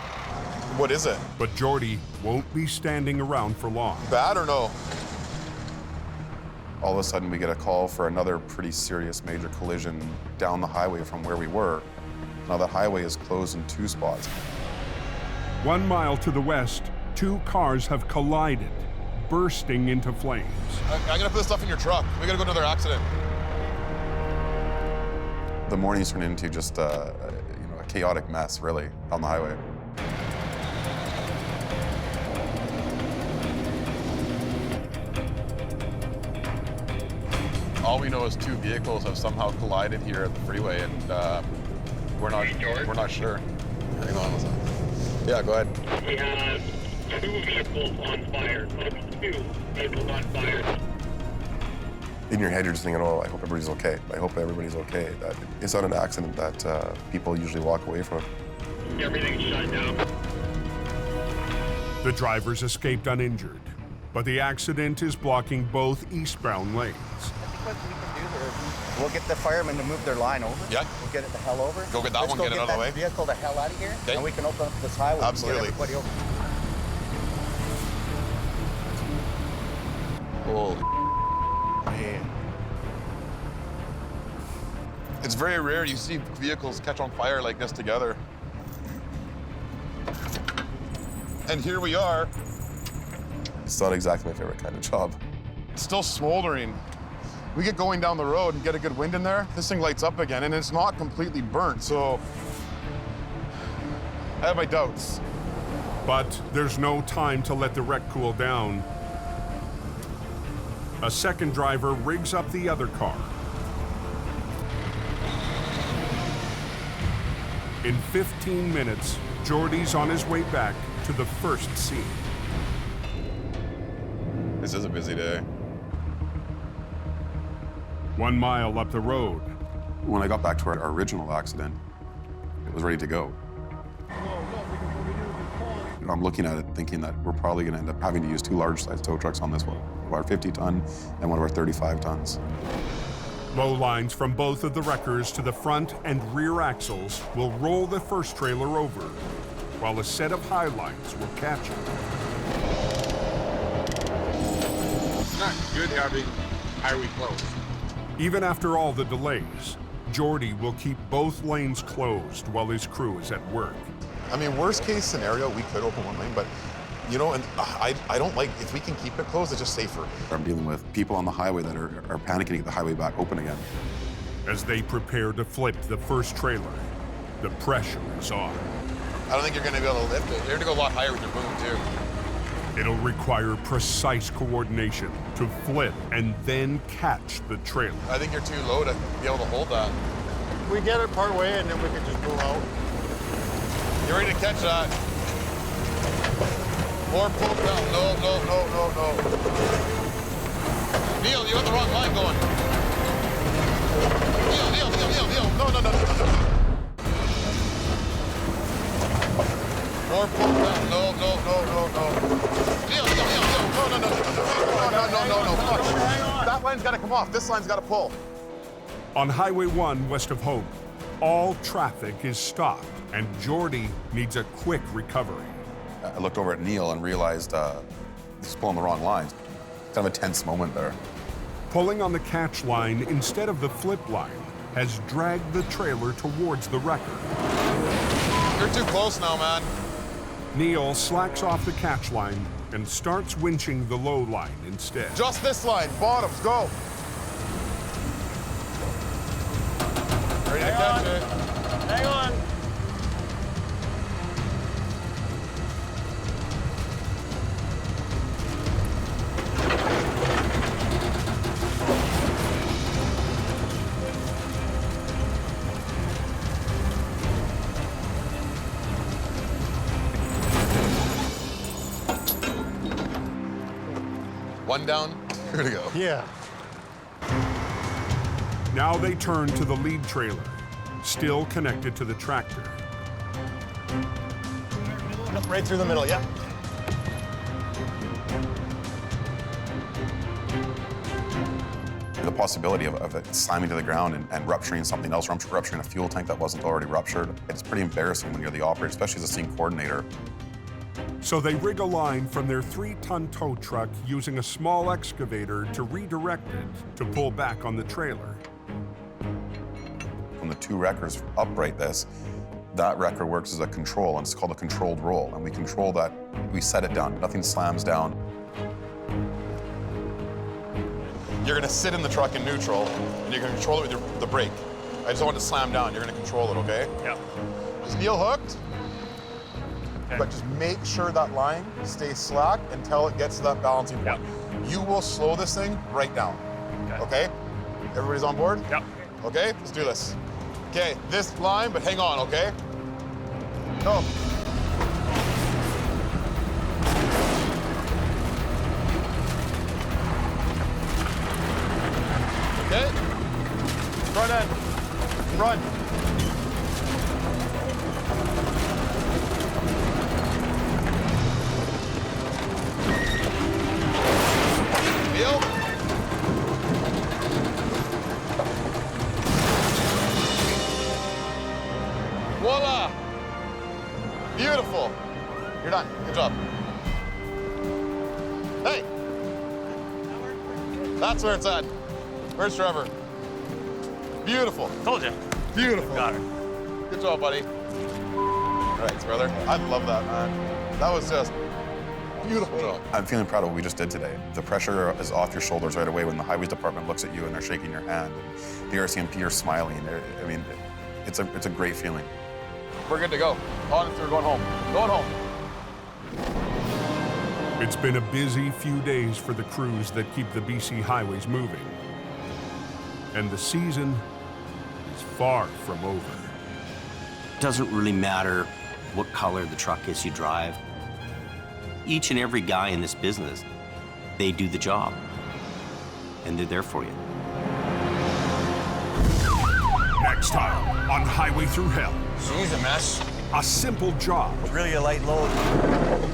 What is it? But Jordy won't be standing around for long. Bad or no? All of a sudden, we get a call for another pretty serious major collision down the highway from where we were. Now the highway is closed in 2 spots. 1 mile to the west, 2 cars have collided, bursting into flames. I'm gonna put this stuff in your truck. We gotta go to another accident. The morning's turned into just a chaotic mess, really, on the highway. All we know is 2 vehicles have somehow collided here at the freeway, and we're not sure. Hang on a second. Yeah, go ahead. We have 2 vehicles on fire. 2 vehicles on fire. In your head, you're just thinking, oh, I hope everybody's okay. I hope everybody's okay. That it's not an accident that people usually walk away from. Everything's shut down. The drivers escaped uninjured, but the accident is blocking both eastbound lanes. What we can do there, we'll get the firemen to move their line over. Yeah. We'll get it the hell over. Go get that one, get it out of the way. Let's go get that vehicle the hell out of here, okay. And we can open up this highway. Absolutely. And get everybody over. Holy man. It's very rare you see vehicles catch on fire like this together. And here we are. It's not exactly my favorite kind of job. It's still smoldering. We get going down the road and get a good wind in there, this thing lights up again, and it's not completely burnt, so I have my doubts. But there's no time to let the wreck cool down. A second driver rigs up the other car. In 15 minutes, Jordy's on his way back to the first scene. This is a busy day. 1 mile up the road. When I got back to our original accident, it was ready to go. I'm looking at it thinking that we're probably going to end up having to use 2 large-sized tow trucks on this one. One of our 50-ton and one of our 35 tons. Low lines from both of the wreckers to the front and rear axles will roll the first trailer over, while a set of high lines will catch it. It's not good having highway closed. Even after all the delays, Jordy will keep both lanes closed while his crew is at work. I mean, worst case scenario, we could open one lane, but you know, and I don't like, if we can keep it closed, it's just safer. I'm dealing with people on the highway that are panicking to get the highway back open again. As they prepare to flip the first trailer, the pressure is on. I don't think you're gonna be able to lift it. You're gonna go a lot higher with your boom too. It'll require precise coordination to flip and then catch the trailer. I think you're too low to be able to hold that. We get it part way and then we can just move out. You ready to catch that? More pull down. No. Neil, you got the wrong line going. Neil. No. More pull down. No. Neil. No. That line's got to come off. This line's got to pull. On Highway 1 west of Hope, all traffic is stopped, and Jordy needs a quick recovery. I looked over at Neil and realized he's pulling the wrong lines. Kind of a tense moment there. Pulling on the catch line instead of the flip line has dragged the trailer towards the wrecker. You're too close now, man. Neil slacks off the catch line and starts winching the low line instead. Just this line, bottoms, go. Ready to catch it. Hang on. One down, here to go. Yeah. Now they turn to the lead trailer, still connected to the tractor. Right through the middle, yeah. The possibility of it slamming to the ground and rupturing something else, rupturing a fuel tank that wasn't already ruptured, it's pretty embarrassing when you're the operator, especially as a scene coordinator. So they rig a line from their 3-ton tow truck using a small excavator to redirect it to pull back on the trailer. When the 2 wreckers upright this, that wrecker works as a control, and it's called a controlled roll. And we control that, we set it down, nothing slams down. You're gonna sit in the truck in neutral, and you're gonna control it with the brake. I just don't want it to slam down, you're gonna control it, okay? Yeah. Is Neil hooked? Okay. But just make sure that line stays slack until it gets to that balancing point. You will slow this thing right down, okay? Everybody's on board? Yep. Okay, let's do this. Okay, this line, but hang on, okay? Go. Okay? Front end. Run. Neil? Voila! Beautiful. You're done. Good job. Hey! That's where it's at. Where's Trevor? Beautiful. Told you. Beautiful. Got her. Good job, buddy. All right, brother. I love that, man. That was just beautiful. I'm feeling proud of what we just did today. The pressure is off your shoulders right away when the highways department looks at you and they're shaking your hand. And the RCMP are smiling. I mean, it's a great feeling. We're good to go. On through, going home. Going home. It's been a busy few days for the crews that keep the BC highways moving. And the season is far from over. It doesn't really matter what color the truck is you drive. Each and every guy in this business They do the job, and they're there for you. Next time on Highway Thru Hell. She's a mess. A simple job Really a light load.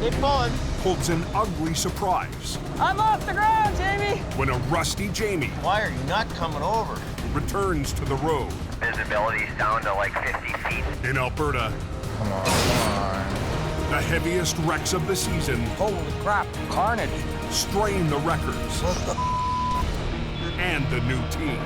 Keep pulling. holds an ugly surprise I'm off the ground, Jamie. when a rusty Jamie Why are you not coming over? returns to the road. Visibility's down to like 50 feet. In Alberta, Come on, come on. the heaviest wrecks of the season Holy crap, carnage. strain the records and the new team.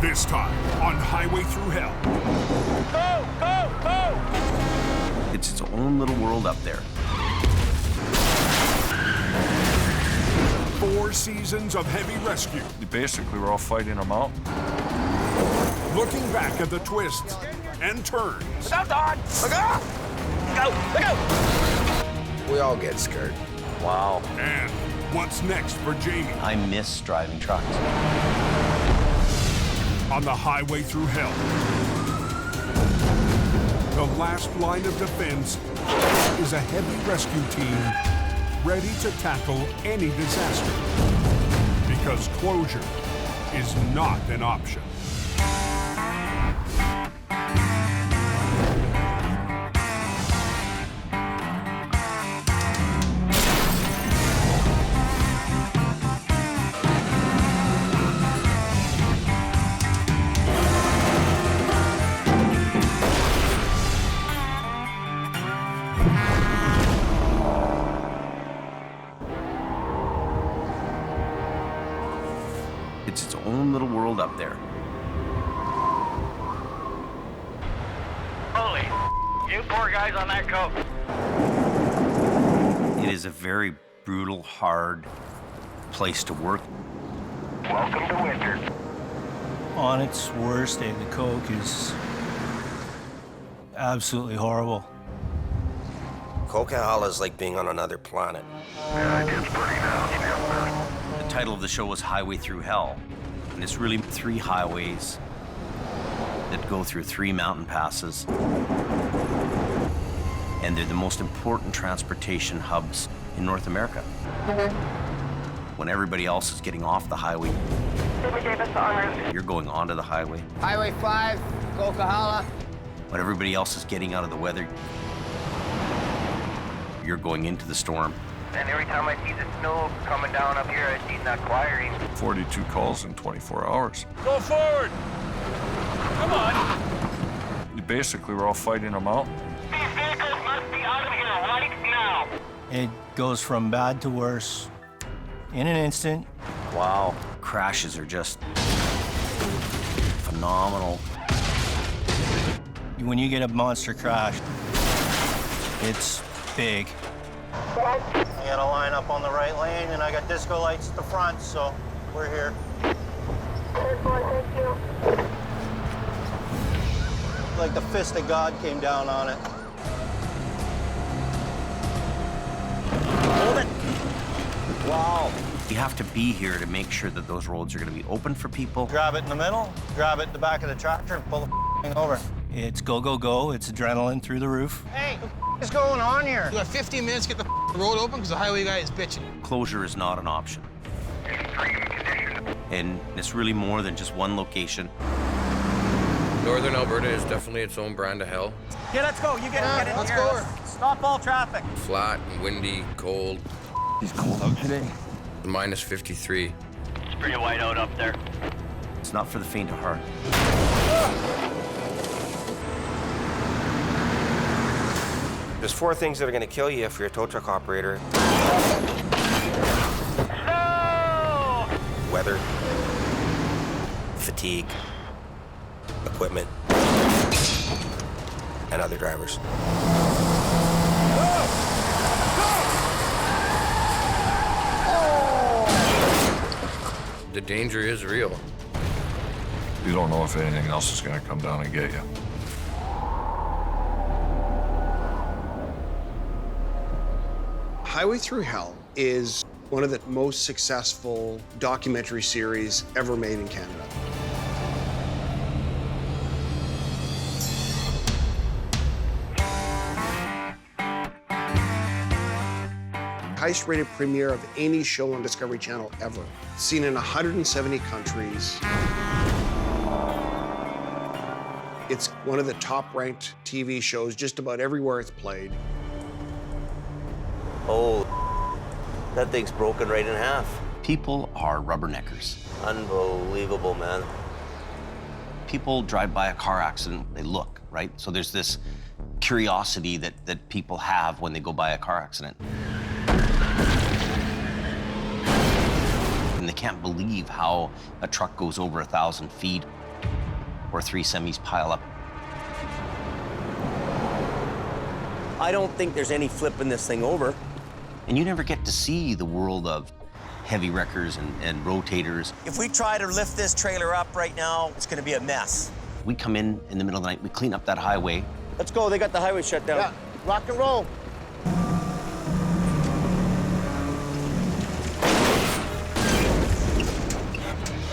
This time on Highway Thru Hell. Go, go, go. It's its own little world up there. 4 seasons of heavy rescue. Basically, we're all fighting them out. Looking back at the twists and turns. Look out, Don. Look out. Go, look out. We all get scared. Wow. And what's next for Jamie? I miss driving trucks. On the Highway Thru Hell. The last line of defense is a heavy rescue team ready to tackle any disaster. Because closure is not an option. It's its own little world up there. Holy, you poor guys on that coat. It is a very brutal, hard place to work. Welcome to winter. On its worst day, the coke is absolutely horrible. Coquihalla is like being on another planet. Yeah, it gets pretty nasty up there. The title of the show was Highway Thru Hell, and it's really 3 highways that go through 3 mountain passes. And they're the most important transportation hubs in North America. When everybody else is getting off the highway, you're going onto the highway. Highway 5, Coquihalla. When everybody else is getting out of the weather, you're going into the storm. And every time I see the snow coming down up here, I see that acquiring. 42 calls in 24 hours. Go forward. Come on. Basically, we're all fighting them out. These vehicles must be out of here right now. It goes from bad to worse in an instant. Wow. Crashes are just phenomenal. When you get a monster crash, it's big. I got a line up on the right lane, and I got disco lights at the front, so we're here. Thank you. Like the fist of God came down on it. Hold it! Wow. You have to be here to make sure that those roads are going to be open for people. Grab it in the middle, grab it in the back of the tractor, and pull the thing over. It's go, go, go. It's adrenaline through the roof. Hey, what is going on here? You got 15 minutes to get the road open because the highway guy is bitching. Closure is not an option. And it's really more than just one location. Northern Alberta is definitely its own brand of hell. Yeah, let's go. You get in let's here. go. Stop all traffic. Flat and windy, cold. It's cold out today. Minus 53. It's pretty white out up there. It's not for the faint of heart. There's 4 things that are going to kill you if you're a tow truck operator. No! Weather, fatigue, equipment, and other drivers. danger is real. You don't know if anything else is going to come down and get you. Highway Thru Hell is one of the most successful documentary series ever made in Canada. Highest rated premiere of any show on Discovery Channel ever. Seen in 170 countries. It's one of the top ranked TV shows just about everywhere it's played. Oh, that thing's broken right in half. People are rubberneckers. Unbelievable, man. People drive by a car accident, they look, right? So there's this curiosity that people have when they go by a car accident. And they can't believe how a truck goes over 1,000 feet or 3 semis pile up. I don't think there's any flipping this thing over. And you never get to see the world of heavy wreckers and rotators. If we try to lift this trailer up right now, it's gonna be a mess. We come in the middle of the night, we clean up that highway. Let's go, they got the highway shut down. Yeah, rock and roll.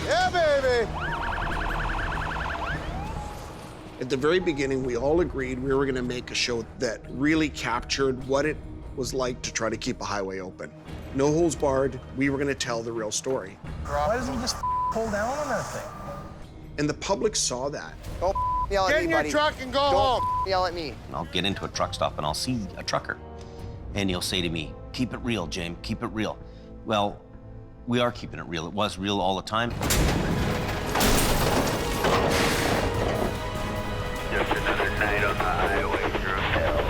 Yeah, baby. At the very beginning, we all agreed we were gonna make a show that really captured what it was like to try to keep a highway open. No holds barred, we were gonna tell the real story. Why doesn't he just pull down on that thing? And the public saw that. Don't yell at me, buddy. Get in your truck and go home. Yell at me. I'll get into a truck stop and I'll see a trucker. And he'll say to me, keep it real, James, keep it real. Well, we are keeping it real. It was real all the time. Just another night on the highway through hell.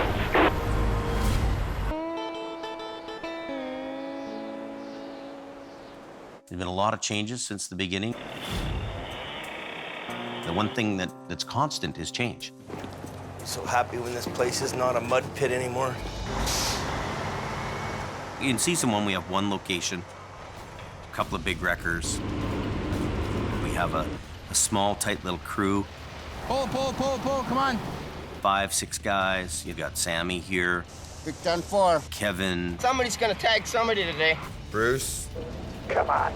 There's been a lot of changes since the beginning. The one thing that's constant is change. I'm so happy when this place is not a mud pit anymore. In Season 1, we have one location, a couple of big wreckers. We have a small, tight little crew. Pull, come on. 5, 6 guys. You've got Sammy here. Big done for. Kevin. Somebody's gonna tag somebody today. Bruce. Come on.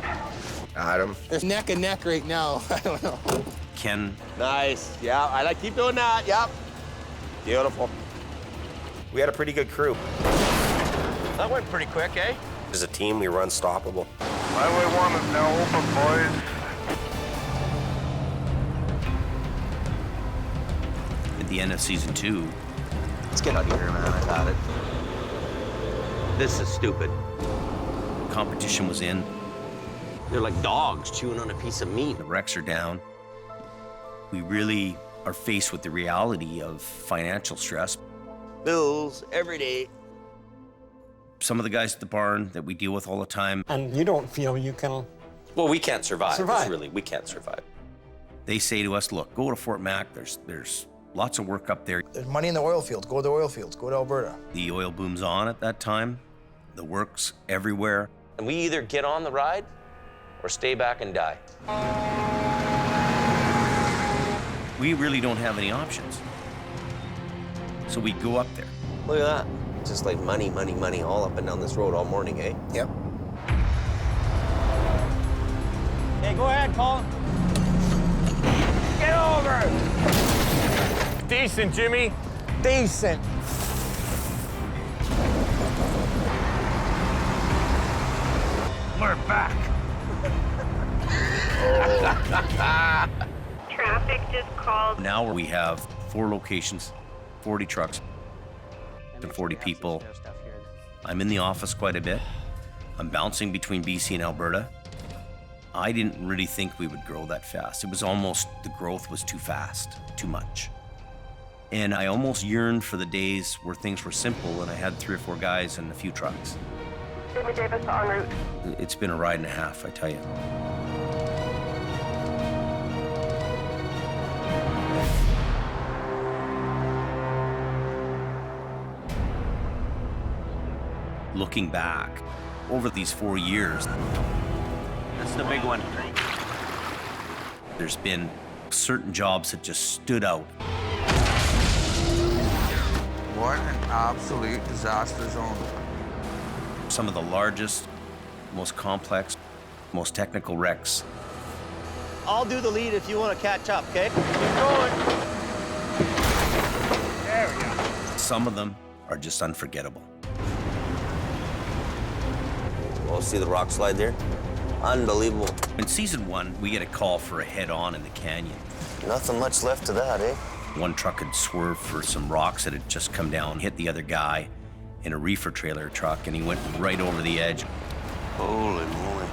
Adam. There's neck and neck right now. I don't know. Ken. Nice. Yeah, I like keep doing that. Yep. Beautiful. We had a pretty good crew. That went pretty quick, eh? As a team, we were unstoppable. Highway 1 is now open, boys. At the end of Season 2, let's get out of here, man. I've had it. This is stupid. Competition was in. They're like dogs chewing on a piece of meat. The wrecks are down. We really are faced with the reality of financial stress. Bills every day. Some of the guys at the barn that we deal with all the time. And you don't feel you can... Well, we can't survive. Survive. Really, we can't survive. They say to us, look, go to Fort Mac. There's lots of work up there. There's money in the oil fields. Go to the oil fields. Go to Alberta. The oil boom's on at that time. The work's everywhere. And we either get on the ride or stay back and die. We really don't have any options. So we go up there. Look at that. Just like money, money, money all up and down this road all morning, eh? Yep. Hey, go ahead, Colin. Get over. Decent, Jimmy. Decent. We're back. Traffic just called. Now we have 4 locations, 40 trucks, and 40 people. I'm in the office quite a bit. I'm bouncing between BC and Alberta. I didn't really think we would grow that fast. It was almost, the growth was too fast, too much. And I almost yearned for the days where things were simple and I had 3 or 4 guys and a few trucks. Jimmy Davis en route. It's been a ride and a half, I tell you. Looking back over these 4 years, That's the big one. There's been certain jobs that just stood out. What an absolute disaster zone. Some of the largest, most complex, most technical wrecks. I'll do the lead if you want to catch up, okay? Keep going. There we go. Some of them are just unforgettable. Well, see the rock slide there? Unbelievable. In season 1, we get a call for a head-on in the canyon. Nothing much left to that, eh? One truck had swerved for some rocks that had just come down, hit the other guy in a reefer trailer truck, and he went right over the edge. Holy moly.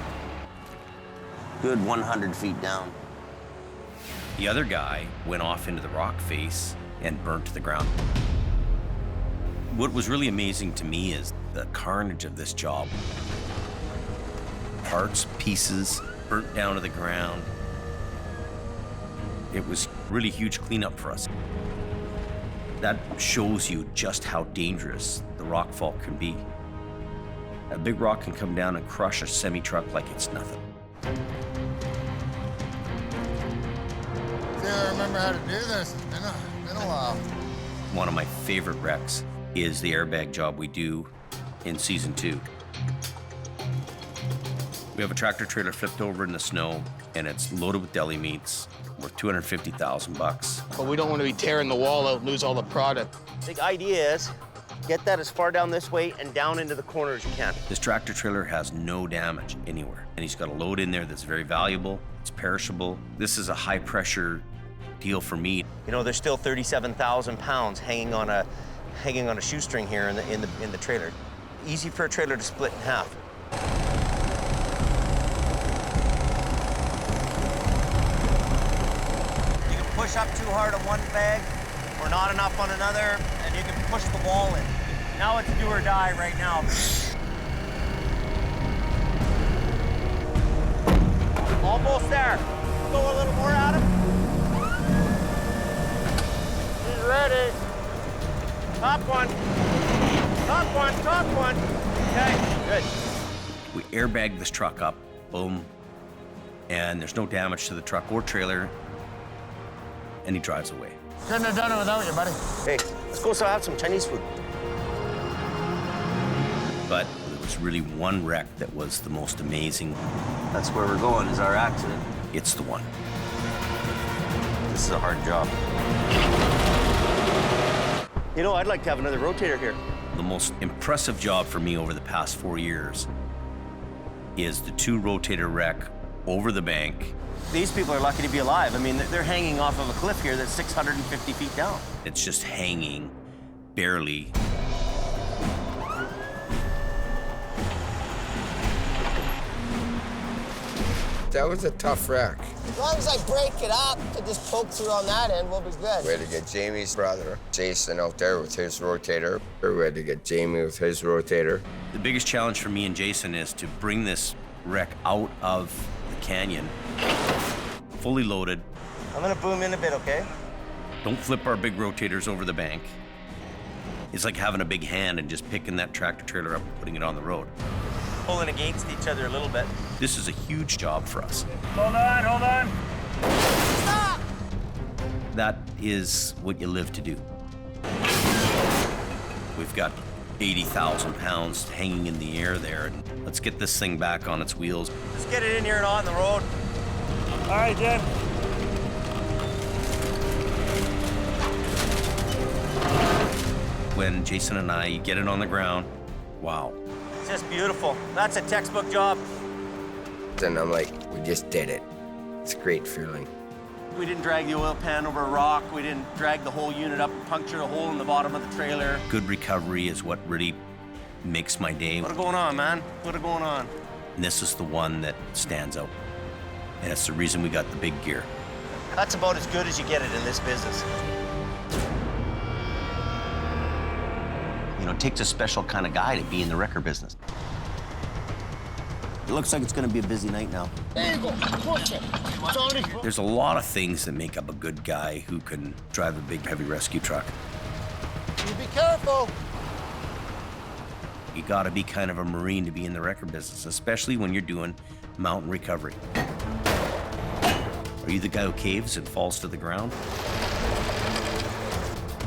Good 100 feet down. The other guy went off into the rock face and burnt to the ground. What was really amazing to me is the carnage of this job. Parts, pieces, burnt down to the ground. It was really huge cleanup for us. That shows you just how dangerous the rock fault can be. A big rock can come down and crush a semi-truck like it's nothing. I remember how to do this. It's been a while. One of my favorite wrecks is the airbag job we do in season 2. We have a tractor trailer flipped over in the snow, and it's loaded with deli meats, worth $250,000. But we don't want to be tearing the wall out and lose all the product. The idea is get that as far down this way and down into the corner as you can. This tractor trailer has no damage anywhere, and he's got a load in there that's very valuable. It's perishable. This is a high-pressure deal for me. You know, there's still 37,000 pounds hanging on a shoestring here in the trailer. Easy for a trailer to split in half. You can push up too hard on one bag or not enough on another, and you can push the wall in. Now it's do or die right now. Almost there. Go a little more at him. He's ready. Top one. Top one, top one. Okay, good. We airbag this truck up, boom, and there's no damage to the truck or trailer, and he drives away. Couldn't have done it without you, buddy. Hey, let's go have some Chinese food. But there was really one wreck that was the most amazing. That's where we're going, is our accident. It's the one. This is a hard job. You know, I'd like to have another rotator here. The most impressive job for me over the past 4 years is the 2 rotator wreck over the bank. These people are lucky to be alive. I mean, they're hanging off of a cliff here that's 650 feet down. It's just hanging, barely. That was a tough wreck. As long as I break it up and just poke through on that end, we'll be good. We had to get Jamie's brother, Jason, out there with his rotator. We had to get Jamie with his rotator. The biggest challenge for me and Jason is to bring this wreck out of the canyon, fully loaded. I'm gonna boom in a bit, okay? Don't flip our big rotators over the bank. It's like having a big hand and just picking that tractor trailer up and putting it on the road. Pulling against each other a little bit. This is a huge job for us. Hold on, hold on. Stop! That is what you live to do. We've got 80,000 pounds hanging in the air there, and let's get this thing back on its wheels. Let's get it in here and on the road. All right, Jen. When Jason and I get it on the ground, wow. It's just beautiful. That's a textbook job. And I'm like, we just did it. It's a great feeling. We didn't drag the oil pan over a rock. We didn't drag the whole unit up and puncture a hole in the bottom of the trailer. Good recovery is what really makes my day. What's going on, man? What's going on? And this is the one that stands out. And it's the reason we got the big gear. That's about as good as you get it in this business. You know, it takes a special kind of guy to be in the wrecker business. It looks like it's going to be a busy night now. There you go. Push it. Tony. There's a lot of things that make up a good guy who can drive a big, heavy rescue truck. You be careful. You gotta be kind of a Marine to be in the wrecker business, especially when you're doing mountain recovery. Are you the guy who caves and falls to the ground?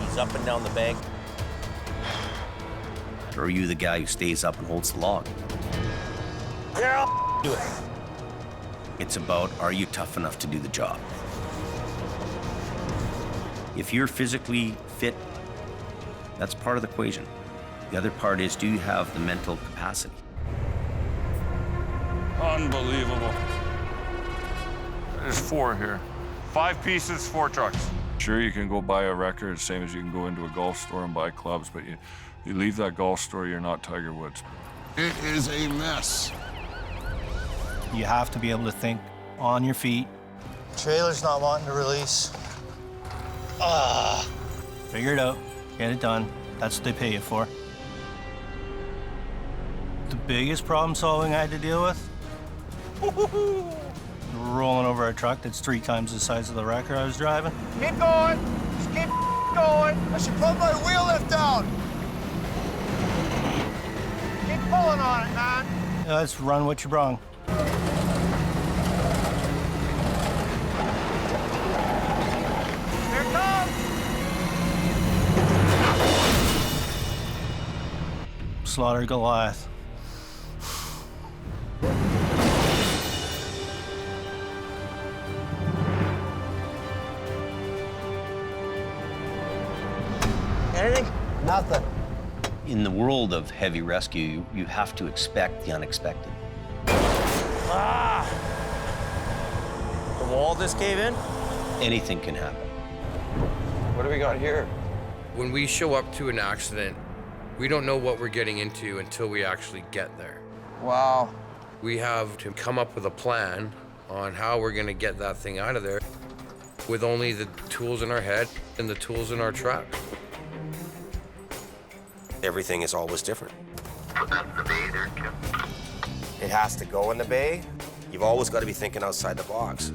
He's up and down the bank. Or are you the guy who stays up and holds the log? Yeah, I'll do it. It's about, are you tough enough to do the job? If you're physically fit, that's part of the equation. The other part is, do you have the mental capacity? Unbelievable. There's 4 here. 5 pieces, 4 trucks. Sure, you can go buy a wrecker, the same as you can go into a golf store and buy clubs, but you leave that golf store, you're not Tiger Woods. It is a mess. You have to be able to think on your feet. Trailer's not wanting to release. Figure it out, get it done. That's what they pay you for. The biggest problem solving I had to deal with? Rolling over a truck that's 3 times the size of the wrecker I was driving. Keep going. Just keep going. I should put my wheel lift down. Keep pulling on it, man. Yeah, let's run what you brung. Here it comes. Slaughter Goliath. Anything? Nothing. In the world of heavy rescue, you have to expect the unexpected. The wall just cave in? Anything can happen. What do we got here? When we show up to an accident, we don't know what we're getting into until we actually get there. Wow. We have to come up with a plan on how we're gonna get that thing out of there with only the tools in our head and the tools in our truck. Everything is always different. It has to go in the bay. You've always got to be thinking outside the box.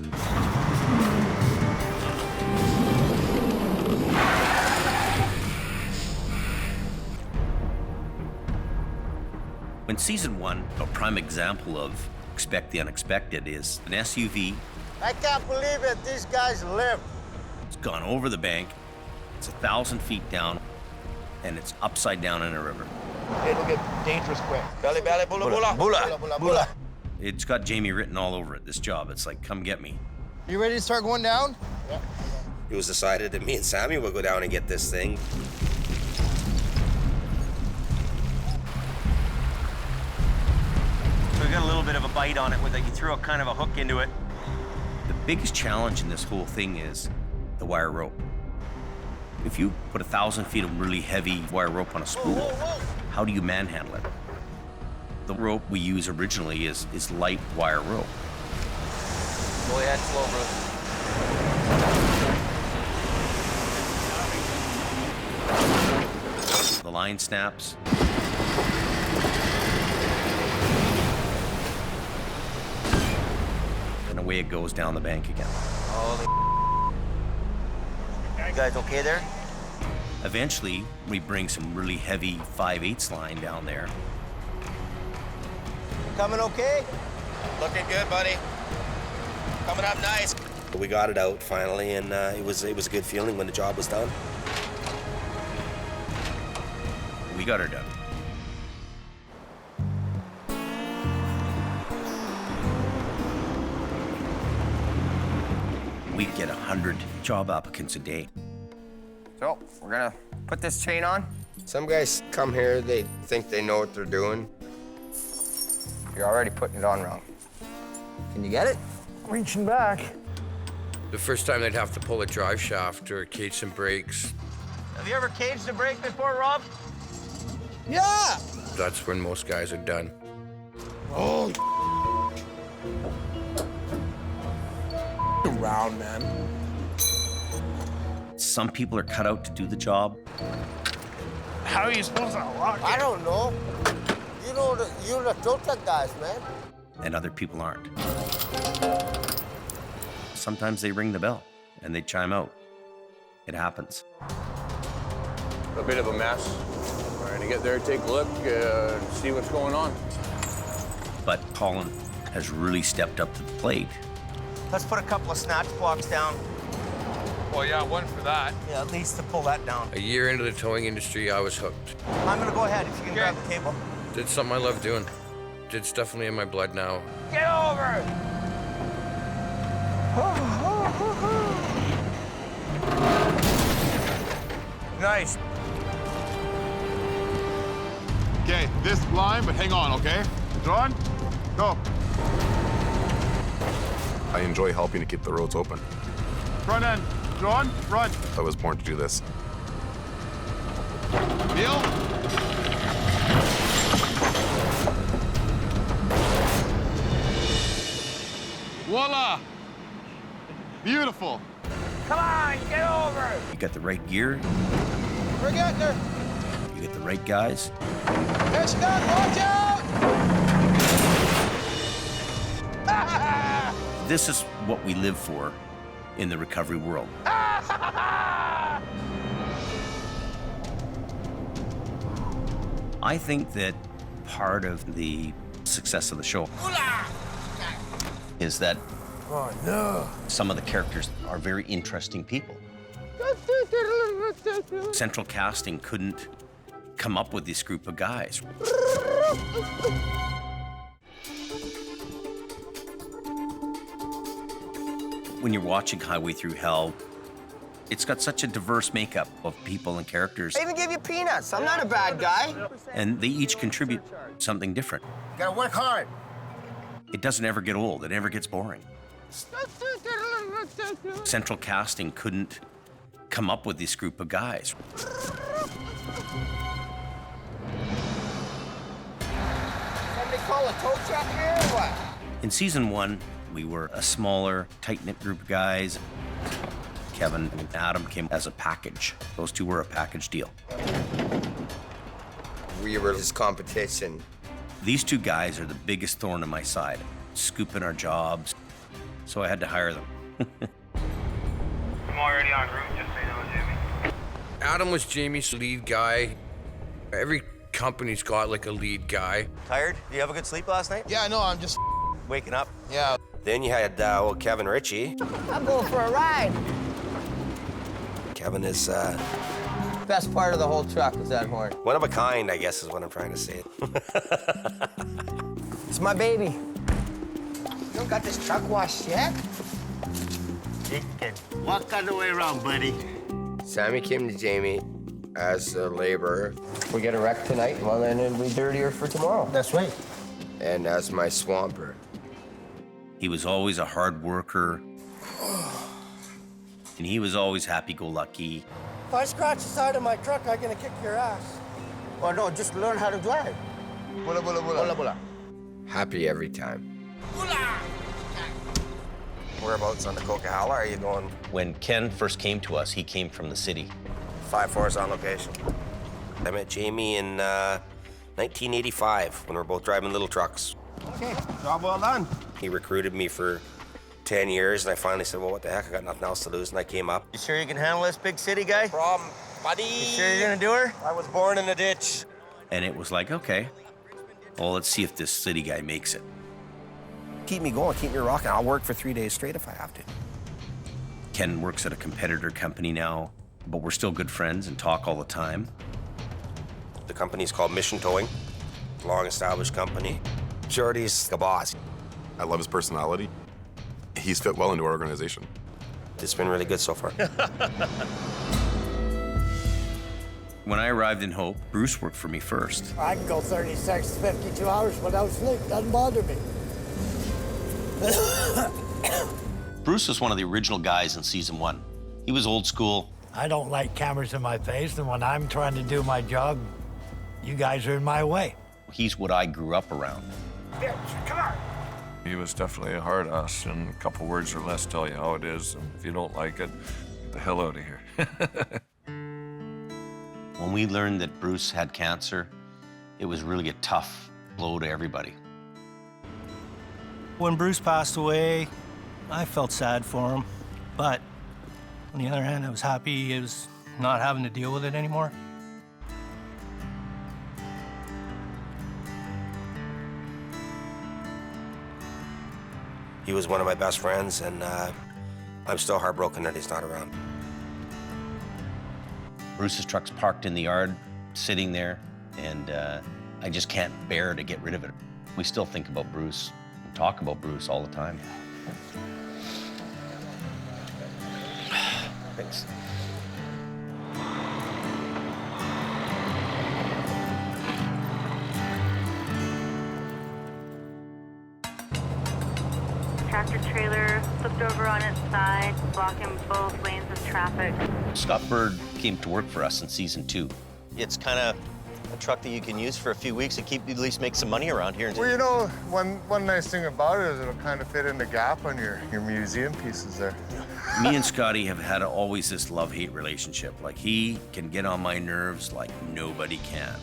In season 1, a prime example of expect the unexpected is an SUV. I can't believe it. These guys live. It's gone over the bank. It's 1,000 feet down, and it's upside down in a river. It'll get dangerous quick. Belly, belly, bula, bula. Bula, bula, bula. It's got Jamie written all over it, this job. It's like, come get me. You ready to start going down? Yeah. It was decided that me and Sammy would go down and get this thing. So we got a little bit of a bite on it with it. You threw a kind of a hook into it. The biggest challenge in this whole thing is the wire rope. If you put 1,000 feet of really heavy wire rope on a spool, how do you manhandle it? The rope we use originally is light wire rope. Go ahead, slow, bro. The line snaps. And away it goes down the bank again. You guys okay there? Eventually, we bring some really heavy 5/8 line down there. Coming okay? Looking good, buddy. Coming up nice. We got it out finally, and it was a good feeling when the job was done. We got her done. We get 100 job applicants a day. So, we're gonna put this chain on. Some guys come here, they think they know what they're doing. You're already putting it on wrong. Can you get it? Reaching back. The first time they'd have to pull a drive shaft or cage some brakes, Have you ever caged a brake before, Rob? Yeah! that's when most guys are done. Oh, around, man. Some people are cut out to do the job. How are you supposed to lock it? I don't know. You're the tow truck guys, man. And other people aren't. Sometimes they ring the bell and they chime out. It happens. A bit of a mess. We're gonna get there, take a look, see what's going on. But Colin has really stepped up to the plate. Let's put a couple of snatch blocks down. Well, yeah, one for that. Yeah, at least to pull that down. A year into the towing industry, I was hooked. I'm gonna go ahead if you can grab the cable. It's something I love doing. It's definitely in my blood now. Get over! Nice. Okay, this line, but hang on, okay? John, go. I enjoy helping to keep the roads open. Front end, John, front. I was born to do this. Neil? Voila! Beautiful. Come on, get over! You got the right gear, We're getting there. you get the right guys. It's not, watch out! This is what we live for in the recovery world. I think that part of the success of the show is that some of the characters are very interesting people. Central Casting couldn't come up with this group of guys. When you're watching Highway Thru Hell, it's got such a diverse makeup of people and characters, I even give you peanuts. I'm not a bad guy. and they each contribute something different. You gotta work hard. It doesn't ever get old, it never gets boring. Central Casting couldn't come up with this group of guys. Somebody call a tow truck here or what? In season 1, we were a smaller, tight-knit group of guys. Kevin and Adam came as a package. Those two were a package deal. We were his competition. These two guys are the biggest thorn in my side, scooping our jobs, so I had to hire them. I'm already en route, just so you know, Jimmy. Adam was Jamie's lead guy. Every company's got like a lead guy. Tired? Did you have a good sleep last night? Yeah, no, I'm just Waking up? Yeah. Then you had old Kevin Ritchie. I'm going for a ride. Kevin is Best part of the whole truck is that horn. one of a kind, I guess is what I'm trying to say. It's my baby. You don't got this truck washed yet? You can walk all the way around, buddy. Sammy came to Jamie as a laborer. We get a wreck tonight, well, then it'll be dirtier for tomorrow. That's right. And as my swamper. He was always a hard worker, and he was always happy-go-lucky. If I scratch the side of my truck, I'm gonna kick your ass. Or no, just learn how to drive. Bula, bula, bula. Bula, bula. Happy every time. Whereabouts on the Coquihalla are you going? When Ken first came to us, he came from the city. 5-4's on location. I met Jamie in 1985 when we were both driving little trucks. Okay, job well done. He recruited me for 10 years, and I finally said, well, what the heck, I got nothing else to lose, and I came up. You sure you can handle this big city guy? Problem, buddy. You sure you're gonna do her? I was born in a ditch. And it was like, okay, well, let's see if this city guy makes it. Keep me going, keep me rocking. I'll work for 3 days straight if I have to. Ken works at a competitor company now, but we're still good friends and talk all the time. The company's called Mission Towing, long-established company. Jordy's the boss. I love his personality. He's fit well into our organization. It's been really good so far. When I arrived in Hope, Bruce worked for me first. I can go 36, 52 hours without sleep. Doesn't bother me. Bruce was one of the original guys in season 1. He was old school. I don't like cameras in my face, and when I'm trying to do my job, you guys are in my way. He's what I grew up around. Bitch, come on. He was definitely a hard ass, and a couple words or less tell you how it is. And if you don't like it, get the hell out of here. When we learned that Bruce had cancer, it was really a tough blow to everybody. When Bruce passed away, I felt sad for him. But on the other hand, I was happy he was not having to deal with it anymore. He was one of my best friends, and I'm still heartbroken that he's not around. Bruce's truck's parked in the yard, sitting there, and I just can't bear to get rid of it. We still think about Bruce and talk about Bruce all the time. Thanks. Tractor trailer flipped over on its side, blocking both lanes of traffic. Scott Bird came to work for us in season 2. It's kind of a truck that you can use for a few weeks and keep at least make some money around here. Well, you know, one nice thing about it is it'll kind of fit in the gap on your museum pieces there. Me and Scotty have had always this love-hate relationship. Like, he can get on my nerves like nobody can.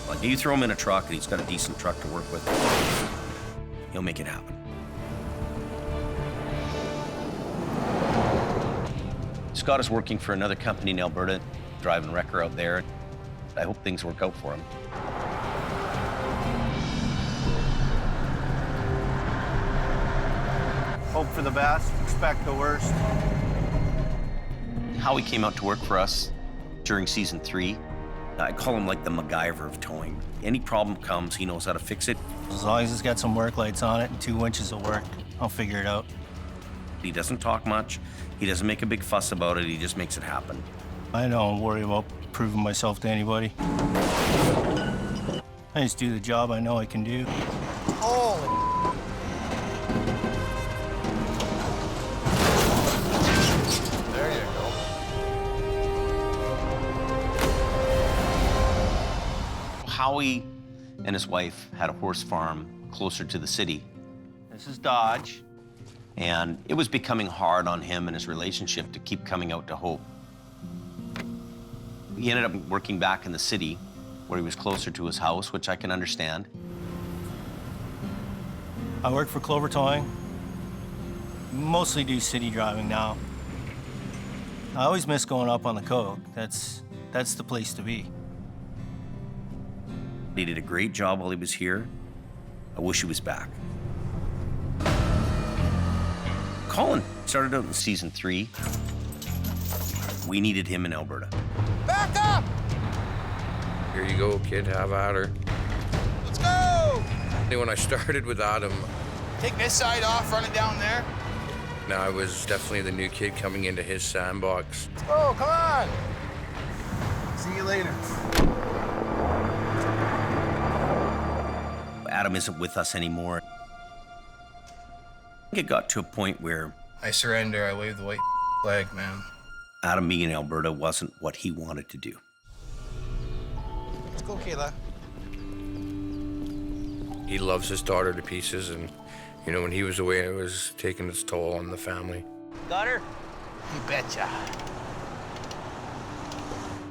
Like, you throw him in a truck and he's got a decent truck to work with, he'll make it happen. Scott is working for another company in Alberta, driving wrecker out there. I hope things work out for him. Hope for the best, expect the worst. Howie came out to work for us during season 3. I call him like the MacGyver of towing. Any problem comes, he knows how to fix it. As long as it's got some work lights on it and 2 winches will work, I'll figure it out. He doesn't talk much. He doesn't make a big fuss about it. He just makes it happen. I don't worry about proving myself to anybody. I just do the job I know I can do. Holy. There you go. Howie and his wife had a horse farm closer to the city. This is Dodge. And it was becoming hard on him and his relationship to keep coming out to Hope. He ended up working back in the city where he was closer to his house, which I can understand. I work for Clover Towing. Mostly do city driving now. I always miss going up on the Coke. That's the place to be. He did a great job while he was here. I wish he was back. Colin started out in season 3. We needed him in Alberta. Back up! Here you go, kid, have at her. Let's go! When I started with Adam, Take this side off, run it down there. now I was definitely the new kid coming into his sandbox. Let's go, come on! See you later. Adam isn't with us anymore. I think it got to a point where I surrender, I wave the white flag, man. Adam being in Alberta wasn't what he wanted to do. Let's go, Kayla. He loves his daughter to pieces, and you know, when he was away, it was taking its toll on the family. Got her? You betcha.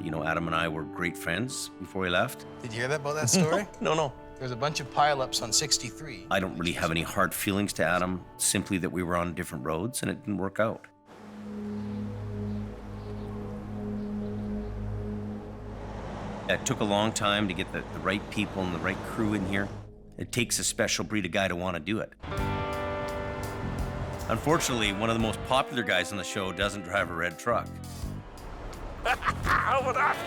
You know, Adam and I were great friends before he left. Did you hear that about that story? No. There's a bunch of pileups on 63. I don't really have any hard feelings to Adam, simply that we were on different roads and it didn't work out. It took a long time to get the right people and the right crew in here. It takes a special breed of guy to want to do it. Unfortunately, one of the most popular guys on the show doesn't drive a red truck. How about that?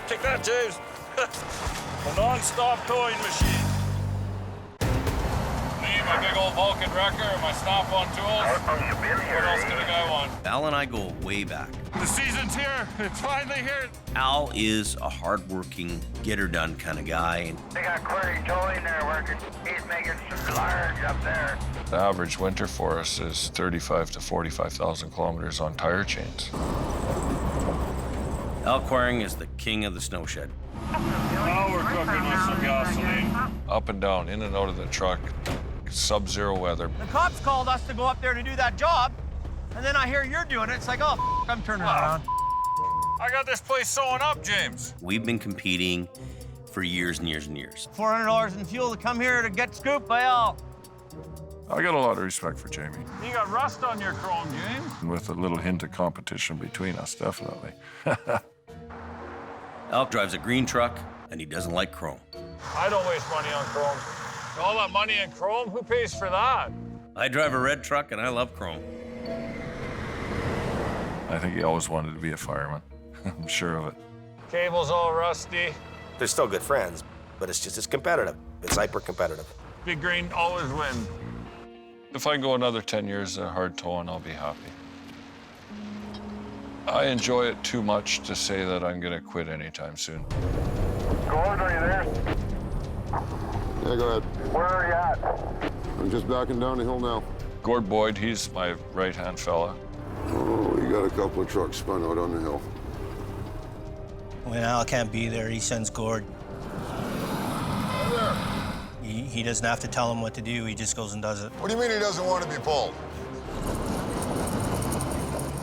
Take that, James. A non-stop towing machine. Me, my big old Vulcan wrecker, my snap-on tools. What else could a guy want? Al and I go way back. The season's here. It's finally here. Al is a hard-working, get-her-done kind of guy. They got Query towing there working. He's making some large up there. The average winter for us is 35 to 45,000 kilometers on tire chains. Al Quaring is the king of the snow shed. Now we're cooking with some gasoline. Up and down, in and out of the truck, sub-zero weather. The cops called us to go up there to do that job, and then I hear you're doing it. It's like, oh, I'm turning around. I got this place sewing up, James. We've been competing for years and years and years. $400 in fuel to come here to get scooped by Al. I got a lot of respect for Jamie. You got rust on your chrome, James. With a little hint of competition between us, definitely. Al drives a green truck, and he doesn't like chrome. I don't waste money on chrome. All that money in chrome, who pays for that? I drive a red truck and I love chrome. I think he always wanted to be a fireman. I'm sure of it. Cable's all rusty. They're still good friends, but it's competitive. It's hyper-competitive. Big Green always wins. If I can go another 10 years in hard towing, I'll be happy. I enjoy it too much to say that I'm gonna quit anytime soon. Gord, are you there? Yeah, go ahead. Where are you at? I'm just backing down the hill now. Gord Boyd, he's my right-hand fella. Oh, you got a couple of trucks spun out on the hill. When Al can't be there, he sends Gord. He doesn't have to tell him what to do, he just goes and does it. What do you mean he doesn't want to be pulled?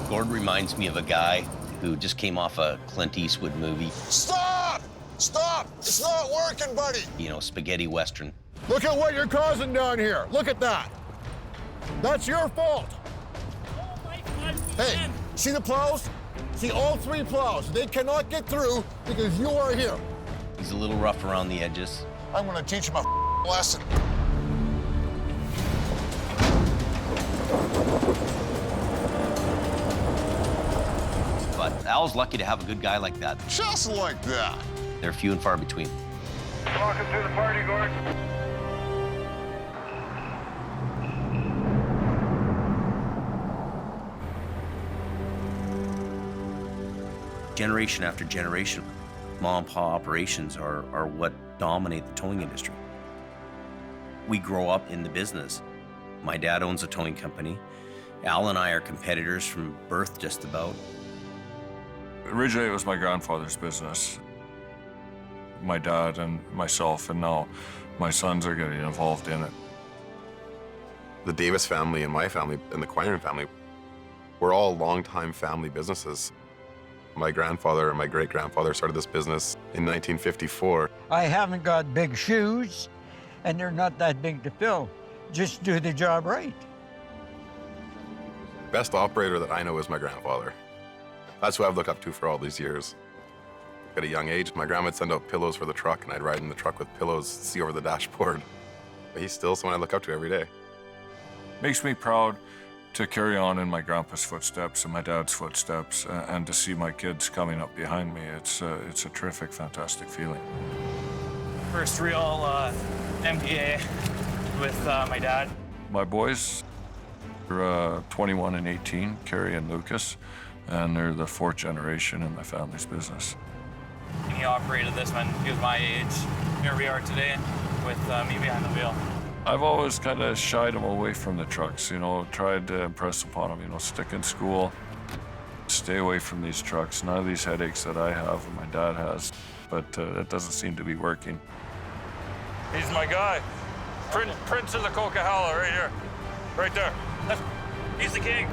Gord reminds me of a guy who just came off a Clint Eastwood movie. Stop! Stop! It's not working, buddy! You know, spaghetti western. Look at what you're causing down here. Look at that. That's your fault. Hey, see the plows? See all three plows. They cannot get through because you are here. He's a little rough around the edges. I'm gonna teach him a lesson. But Al's lucky to have a good guy like that. Just like that. They're few and far between. Welcome to the party, Gord. Generation after generation, mom and pa operations are what dominate the towing industry. We grow up in the business. My dad owns a towing company. Al and I are competitors from birth just about. Originally, it was my grandfather's business. My dad and myself, and now my sons are getting involved in it. The Davis family and my family and the Quinan family, we're all longtime family businesses. My grandfather and my great-grandfather started this business in 1954. I haven't got big shoes, and they're not that big to fill. Just do the job right. Best operator that I know is my grandfather. That's who I've looked up to for all these years. At a young age, my grandma would send out pillows for the truck, and I'd ride in the truck with pillows, see over the dashboard. But he's still someone I look up to every day. Makes me proud to carry on in my grandpa's footsteps and my dad's footsteps, and to see my kids coming up behind me. It's a terrific, fantastic feeling. First real MPA with my dad. My boys are 21 and 18, Carrie and Lucas, and they're the fourth generation in my family's business. He operated this when he was my age. Here we are today with me behind the wheel. I've always kind of shied him away from the trucks, you know, tried to impress upon him, you know, stick in school, stay away from these trucks. None of these headaches that I have and my dad has, but that doesn't seem to be working. He's my guy. Prince of the Coquihalla, right here. Right there. He's the king.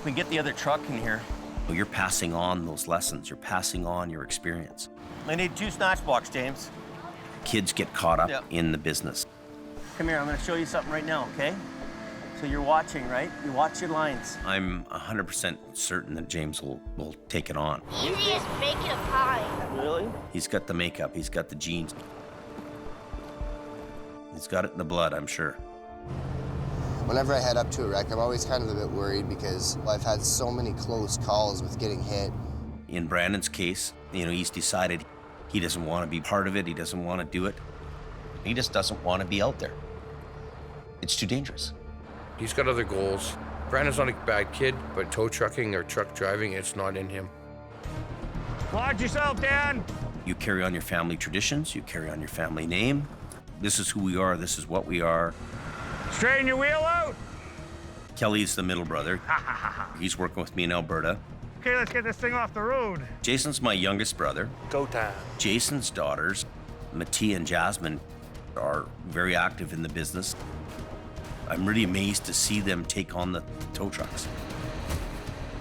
We get the other truck in here. Well, you're passing on those lessons. You're passing on your experience. I need 2 snatch blocks, James. Kids get caught up in the business. Come here, I'm gonna show you something right now, okay? So you're watching, right? You watch your lines. I'm 100% certain that James will take it on. Easy as making a pie. Really? He's got the makeup, he's got the genes. He's got it in the blood, I'm sure. Whenever I head up to a wreck, I'm always kind of a bit worried because I've had so many close calls with getting hit. In Brandon's case, you know, he's decided he doesn't want to be part of it, he doesn't want to do it. He just doesn't want to be out there. It's too dangerous. He's got other goals. Brandon's not a bad kid, but tow trucking or truck driving, it's not in him. Watch yourself, Dan. You carry on your family traditions, you carry on your family name. This is who we are, this is what we are. Straighten your wheel out. Kelly's the middle brother. He's working with me in Alberta. Okay, let's get this thing off the road. Jason's my youngest brother. Go time. Jason's daughters, Mattia and Jasmine, are very active in the business. I'm really amazed to see them take on the tow trucks.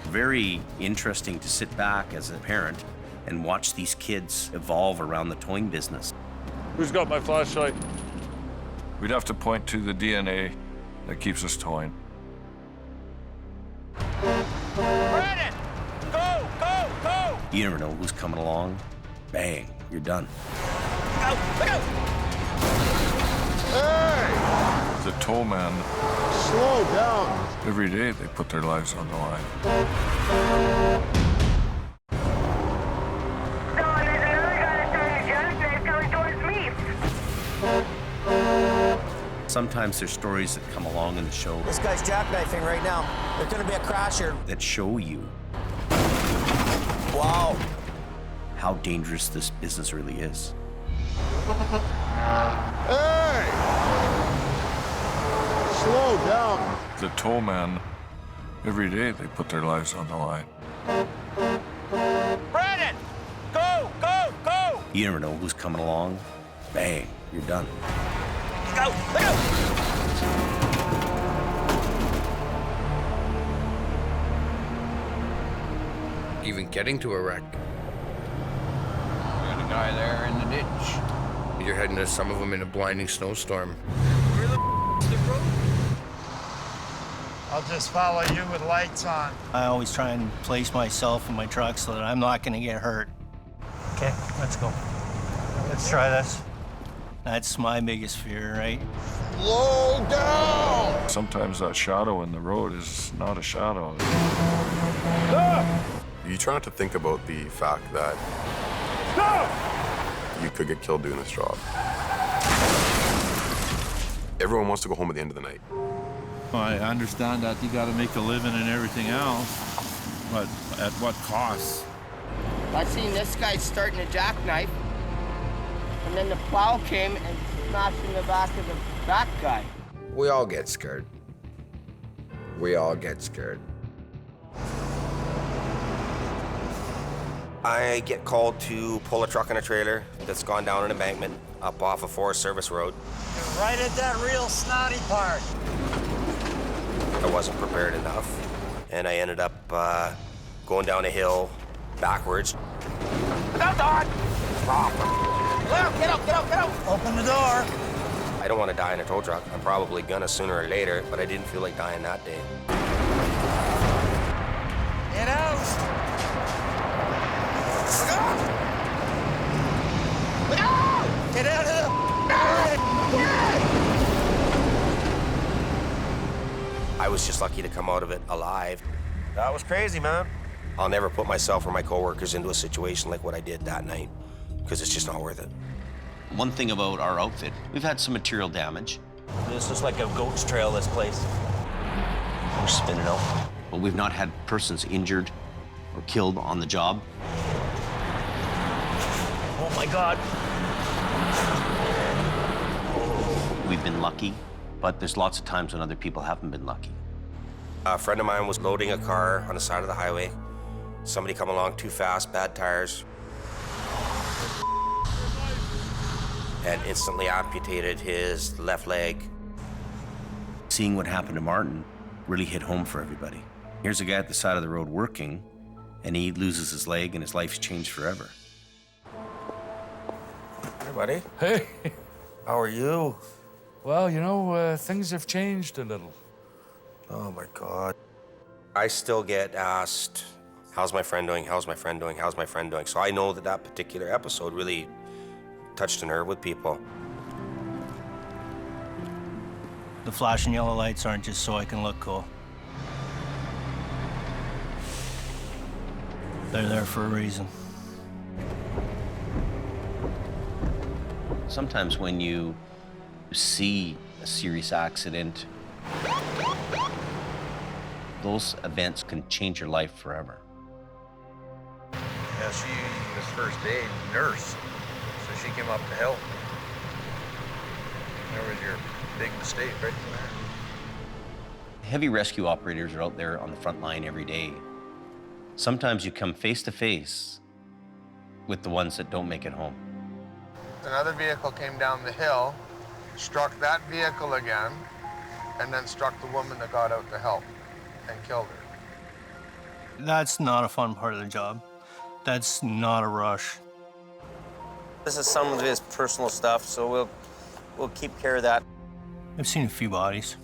Very interesting to sit back as a parent and watch these kids evolve around the towing business. Who's got my flashlight? We'd have to point to the DNA that keeps us towing. Brandon! Go, go, go! You never know who's coming along. Bang, you're done. Look out, look out! Hey! The toll man, Slow down. every day they put their lives on the line. Sometimes there's stories that come along in the show This guy's jackknifing right now. There's gonna be a crash here. that show you Wow. how dangerous this business really is. Hey! Slow down. The toll man, every day they put their lives on the line. Brandon! Go! Go! Go! You never know who's coming along. Bang, you're done. Go! Go! Even getting to a wreck. Got a guy there in the ditch. You're heading to some of them in a blinding snowstorm. Where the road? I'll just follow you with lights on. I always try and place myself in my truck so that I'm not gonna get hurt. Okay, let's go. Let's try this. That's my biggest fear, right? Slow down. Sometimes that shadow in the road is not a shadow. You try not to think about the fact that you could get killed doing this job. Everyone wants to go home at the end of the night. I understand that you got to make a living and everything else, but at what cost? I seen this guy starting a jackknife, and then the plow came and smashed in the back of the back guy. We all get scared. We all get scared. I get called to pull a truck and a trailer that's gone down an embankment up off a Forest Service road. Right at that real snotty part. I wasn't prepared enough, and I ended up going down a hill backwards. Get out, Don! Get out, get out, get out! Open the door. I don't want to die in a tow truck. I'm probably gonna sooner or later, but I didn't feel like dying that day. Get out! Get out of the... I was just lucky to come out of it alive. That was crazy, man. I'll never put myself or my coworkers into a situation like what I did that night, because it's just not worth it. One thing about our outfit, we've had some material damage. This looks like a goat's trail, this place. We're spinning out. But we've not had persons injured or killed on the job. Oh my God. We've been lucky, but there's lots of times when other people haven't been lucky. A friend of mine was loading a car on the side of the highway. Somebody come along too fast, bad tires, and instantly amputated his left leg. Seeing what happened to Martin really hit home for everybody. Here's a guy at the side of the road working, and he loses his leg and his life's changed forever. Hey, buddy. Hey. How are you? Well, you know, things have changed a little. Oh, my God. I still get asked, how's my friend doing? How's my friend doing? How's my friend doing? So I know that that particular episode really touched a nerve with people. The flashing yellow lights aren't just so I can look cool. They're there for a reason. Sometimes when you see a serious accident, those events can change your life forever. Yeah, she was first aid nurse, so she came up to help. There was your big mistake right there. Heavy rescue operators are out there on the front line every day. Sometimes you come face to face with the ones that don't make it home. Another vehicle came down the hill, struck that vehicle again, and then struck the woman that got out to help and killed her. That's not a fun part of the job. That's not a rush. This is some of his personal stuff, so we'll keep care of that. I've seen a few bodies.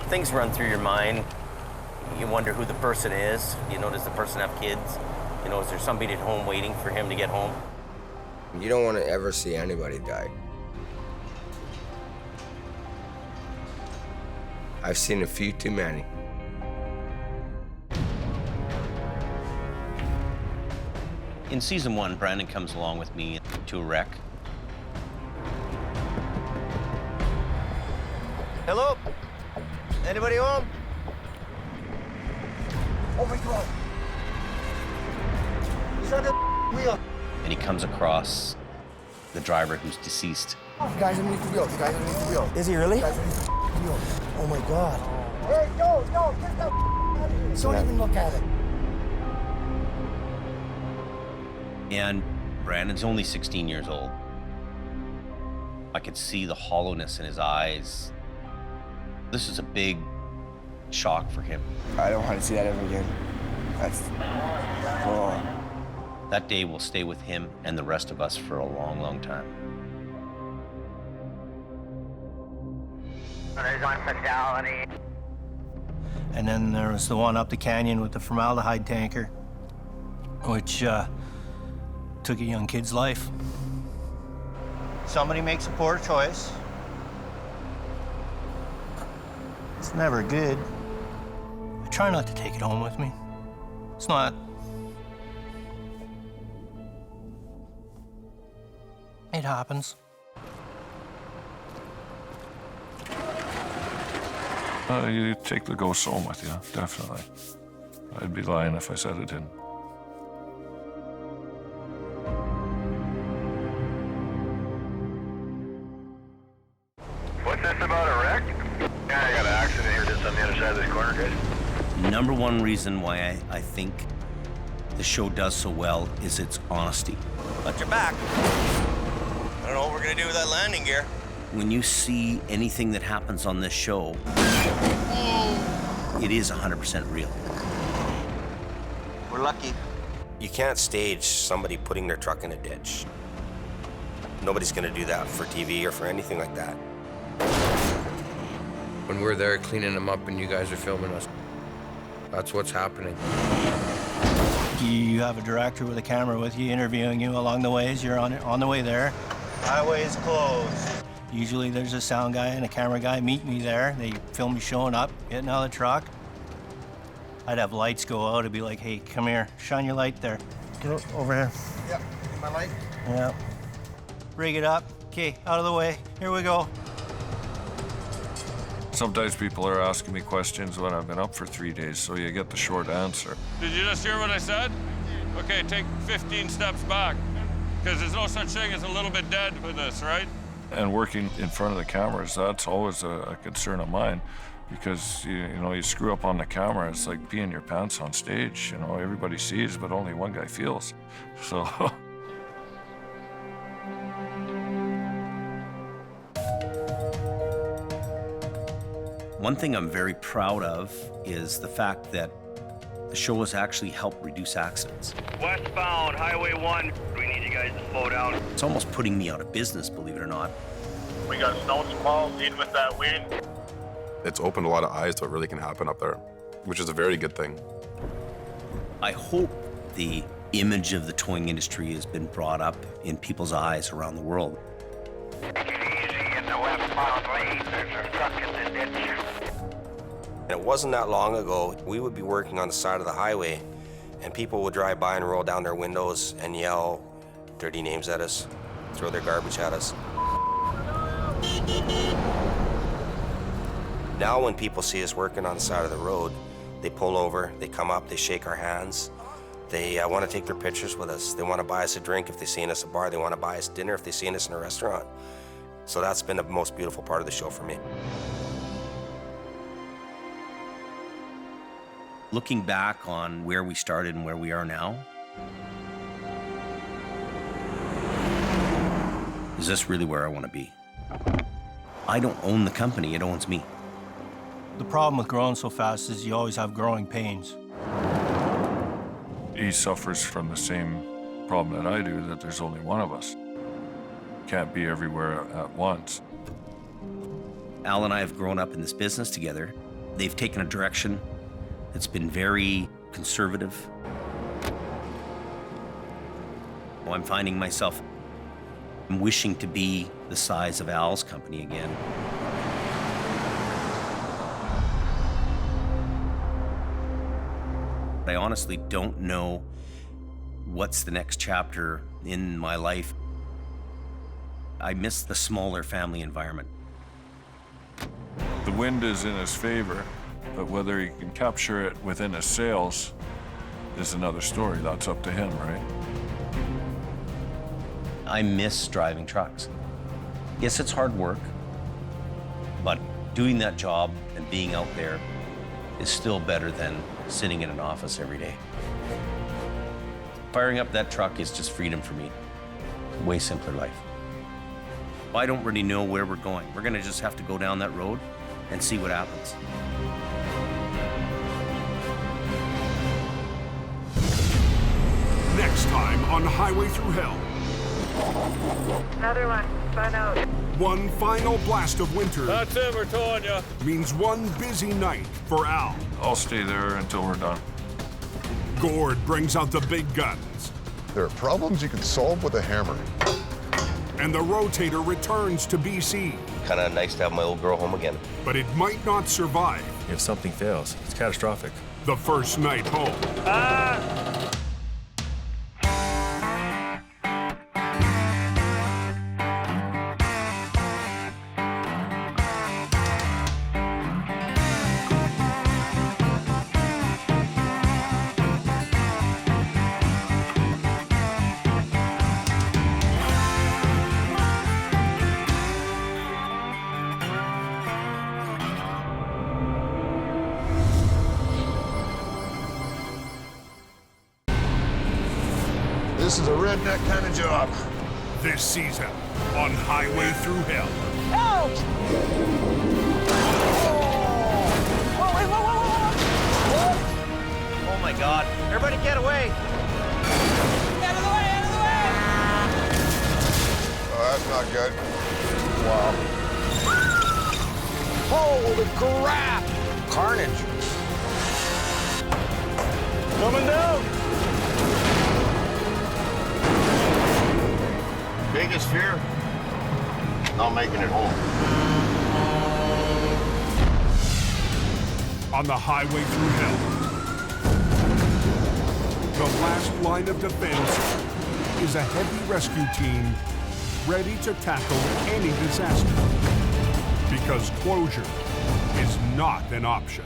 Things run through your mind. You wonder who the person is. You know, does the person have kids? You know, is there somebody at home waiting for him to get home? You don't want to ever see anybody die. I've seen a few too many. In season 1, Brandon comes along with me to a wreck. Hello? Anybody home? Oh my God. He's on the wheel. And he comes across the driver who's deceased. The guy's underneath the wheel. The guy's underneath the wheel. Is he really? The guy's underneath the wheel. Oh my God. Hey, no, get the out of here. Don't even look at it. And Brandon's only 16 years old. I could see the hollowness in his eyes. This is a big shock for him. I don't want to see that ever again. Oh. That day will stay with him and the rest of us for a long, long time. There's one fatality. And then there was the one up the canyon with the formaldehyde tanker, which took a young kid's life. Somebody makes a poor choice. It's never good. I try not to take it home with me. It's not. It happens. You take the ghost home with you, definitely. I'd be lying if I said it didn't. What's this about a wreck? Yeah, I got an accident here just on the other side of this corner, guys. Number one reason why I think the show does so well is its honesty. Watch your back. I don't know what we're gonna do with that landing gear. When you see anything that happens on this show, it is 100% real. We're lucky. You can't stage somebody putting their truck in a ditch. Nobody's gonna do that for TV or for anything like that. When we're there cleaning them up and you guys are filming us, that's what's happening. You have a director with a camera with you interviewing you along the way as you're on the way there. Highway's closed. Usually there's a sound guy and a camera guy meet me there. They film me showing up, getting out of the truck. I'd have lights go out. I'd be like, hey, come here, shine your light there. Get over here. Yep, my light. Yeah. Rig it up. Okay, out of the way. Here we go. Sometimes people are asking me questions when I've been up for 3 days, so you get the short answer. Did you just hear what I said? Okay, take 15 steps back, because there's no such thing as a little bit dead with this, right? And working in front of the cameras, that's always a concern of mine, because you know, you screw up on the camera, it's like peeing your pants on stage. You know, everybody sees, but only one guy feels. So. One thing I'm very proud of is the fact that the show has actually helped reduce accidents. Westbound, Highway 1. We need you guys to slow down. It's almost putting me out of business, believe it or not. We got snow squalls in with that wind. It's opened a lot of eyes to what really can happen up there, which is a very good thing. I hope the image of the towing industry has been brought up in people's eyes around the world. Easy in the westbound lane. There's a truck in the ditch. And it wasn't that long ago, we would be working on the side of the highway, and people would drive by and roll down their windows and yell dirty names at us, throw their garbage at us. Now when people see us working on the side of the road, they pull over, they come up, they shake our hands. They want to take their pictures with us. They want to buy us a drink if they see us at a bar. They want to buy us dinner if they see us in a restaurant. So that's been the most beautiful part of the show for me. Looking back on where we started and where we are now, is this really where I want to be? I don't own the company, it owns me. The problem with growing so fast is you always have growing pains. He suffers from the same problem that I do, that there's only one of us. Can't be everywhere at once. Al and I have grown up in this business together. They've taken a direction that's been very conservative. I'm finding myself I'm wishing to be the size of Al's company again. I honestly don't know what's the next chapter in my life. I miss the smaller family environment. The wind is in his favor, but whether he can capture it within his sails is another story. That's up to him, right? I miss driving trucks. Yes, it's hard work, but doing that job and being out there is still better than sitting in an office every day. Firing up that truck is just freedom for me. Way simpler life. I don't really know where we're going. We're gonna just have to go down that road and see what happens. Next time on Highway Thru Hell. Another one. Spun out. One final blast of winter. That's it, we're towing you. Means one busy night for Al. I'll stay there until we're done. Gord brings out the big guns. There are problems you can solve with a hammer. And the rotator returns to BC. Kind of nice to have my old girl home again. But it might not survive. If something fails, it's catastrophic. The first night home. This is a redneck kind of job. This season on Highway Thru Hell. Help! Whoa, wait, whoa! Oh my God. Everybody get away! Out of the way, out of the way! Oh, that's not good. Wow. Holy crap! Carnage. Coming down. Biggest fear? Not making it home. On the Highway Thru Hell. The last line of defense is a heavy rescue team ready to tackle any disaster. Because closure is not an option.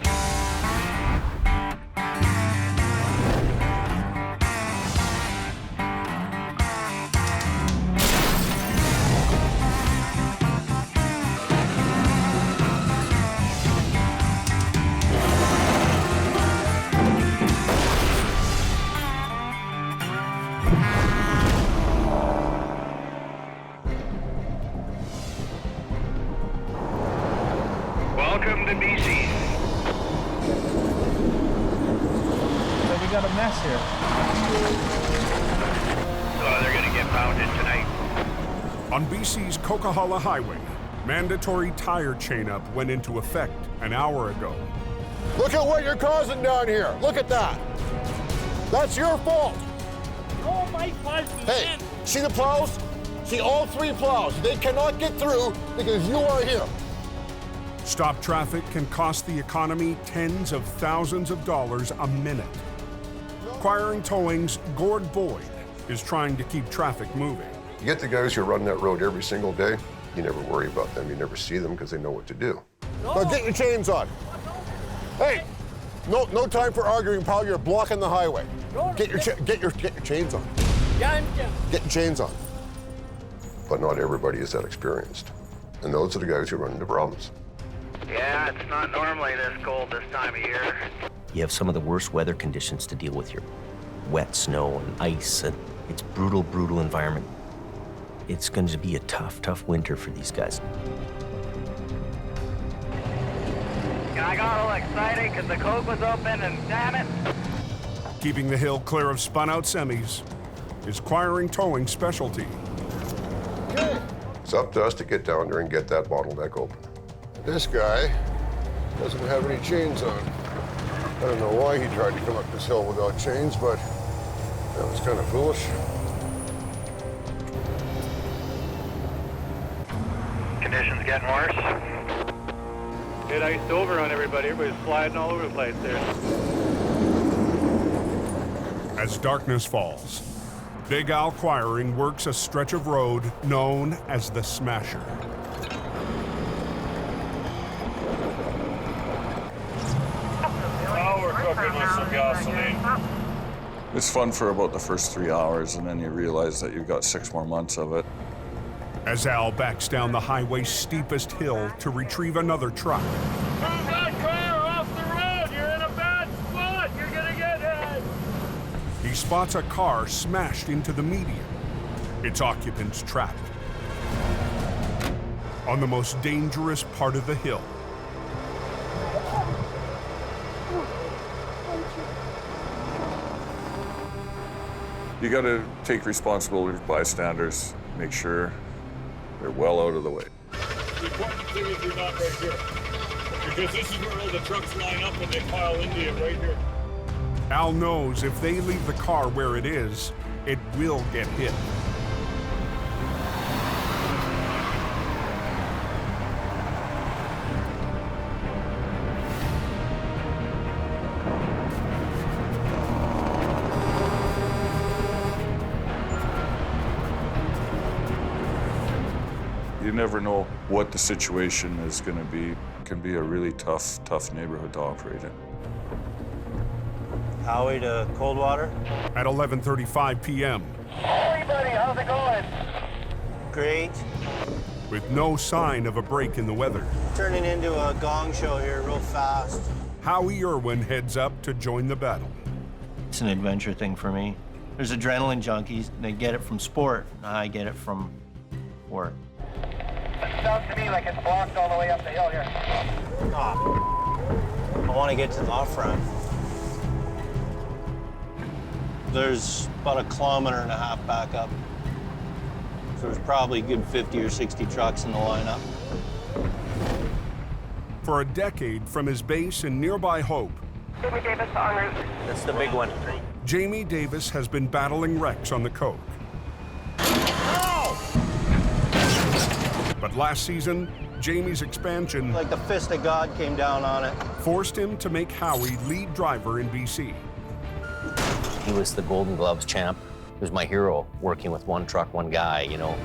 Welcome to BC. So we got a mess here. Oh, they're gonna get pounded tonight. On BC's Coquihalla Highway, mandatory tire chain-up went into effect an hour ago. Look at what you're causing down here. Look at that. That's your fault. Oh my God. Hey, see the plows? See all three plows. They cannot get through because you are here. Stop traffic can cost the economy tens of thousands of dollars a minute. Acquiring Towing's Gord Boyd is trying to keep traffic moving. You get the guys who run that road every single day, you never worry about them. You never see them because they know what to do. Now get your chains on. Hey, no time for arguing, pal. You're blocking the highway. Get your chains on. Get your chains on. But not everybody is that experienced. And those are the guys who run into problems. Yeah, it's not normally this cold this time of year. You have some of the worst weather conditions to deal with here. Wet snow and ice, and it's brutal, brutal environment. It's going to be a tough, tough winter for these guys. I got all excited because the Coke was open and damn it. Keeping the hill clear of spun-out semis is Acquiring Towing's specialty. It's up to us to get down there and get that bottleneck open. This guy doesn't have any chains on. I don't know why he tried to come up this hill without chains, but that was kind of foolish. conditions getting worse? It iced over on everybody. Everybody's sliding all over the place there. As darkness falls, Big Al Quiring works a stretch of road known as the Smasher. Now we're cooking with some gasoline. It's fun for about the first 3 hours, and then you realize that you've got 6 more months of it. As Al backs down the highway's steepest hill to retrieve another truck. Move that car off the road! You're in a bad spot! You're gonna get hit! He spots a car smashed into the median, its occupants trapped. On the most dangerous part of the hill. You gotta take responsibility for bystanders, make sure they're well out of the way. The important thing is you're not right here. Because this is where all the trucks line up and they pile into you right here. Al knows if they leave the car where it is, it will get hit. You never know what the situation is going to be. It can be a really tough neighborhood to operate in. Howie to Coldwater. At 11:35 p.m. Hey, buddy, how's it going? Great. With no sign of a break in the weather. Turning into a gong show here real fast. Howie Irwin heads up to join the battle. It's an adventure thing for me. There's adrenaline junkies. They get it from sport. I get it from work. It sounds to me like it's blocked all the way up the hill here. I want to get to the off-ramp. There's about 1.5 kilometers back up. So there's probably a good 50 or 60 trucks in the lineup. For a decade from his base in nearby Hope, Jamie Davis en route. That's the big one. Jamie Davis has been battling wrecks on the coke. But last season, Jamie's expansion, like the fist of God came down on it, forced him to make Howie lead driver in BC. He was the Golden Gloves champ. He was my hero, working with one truck, one guy, you know.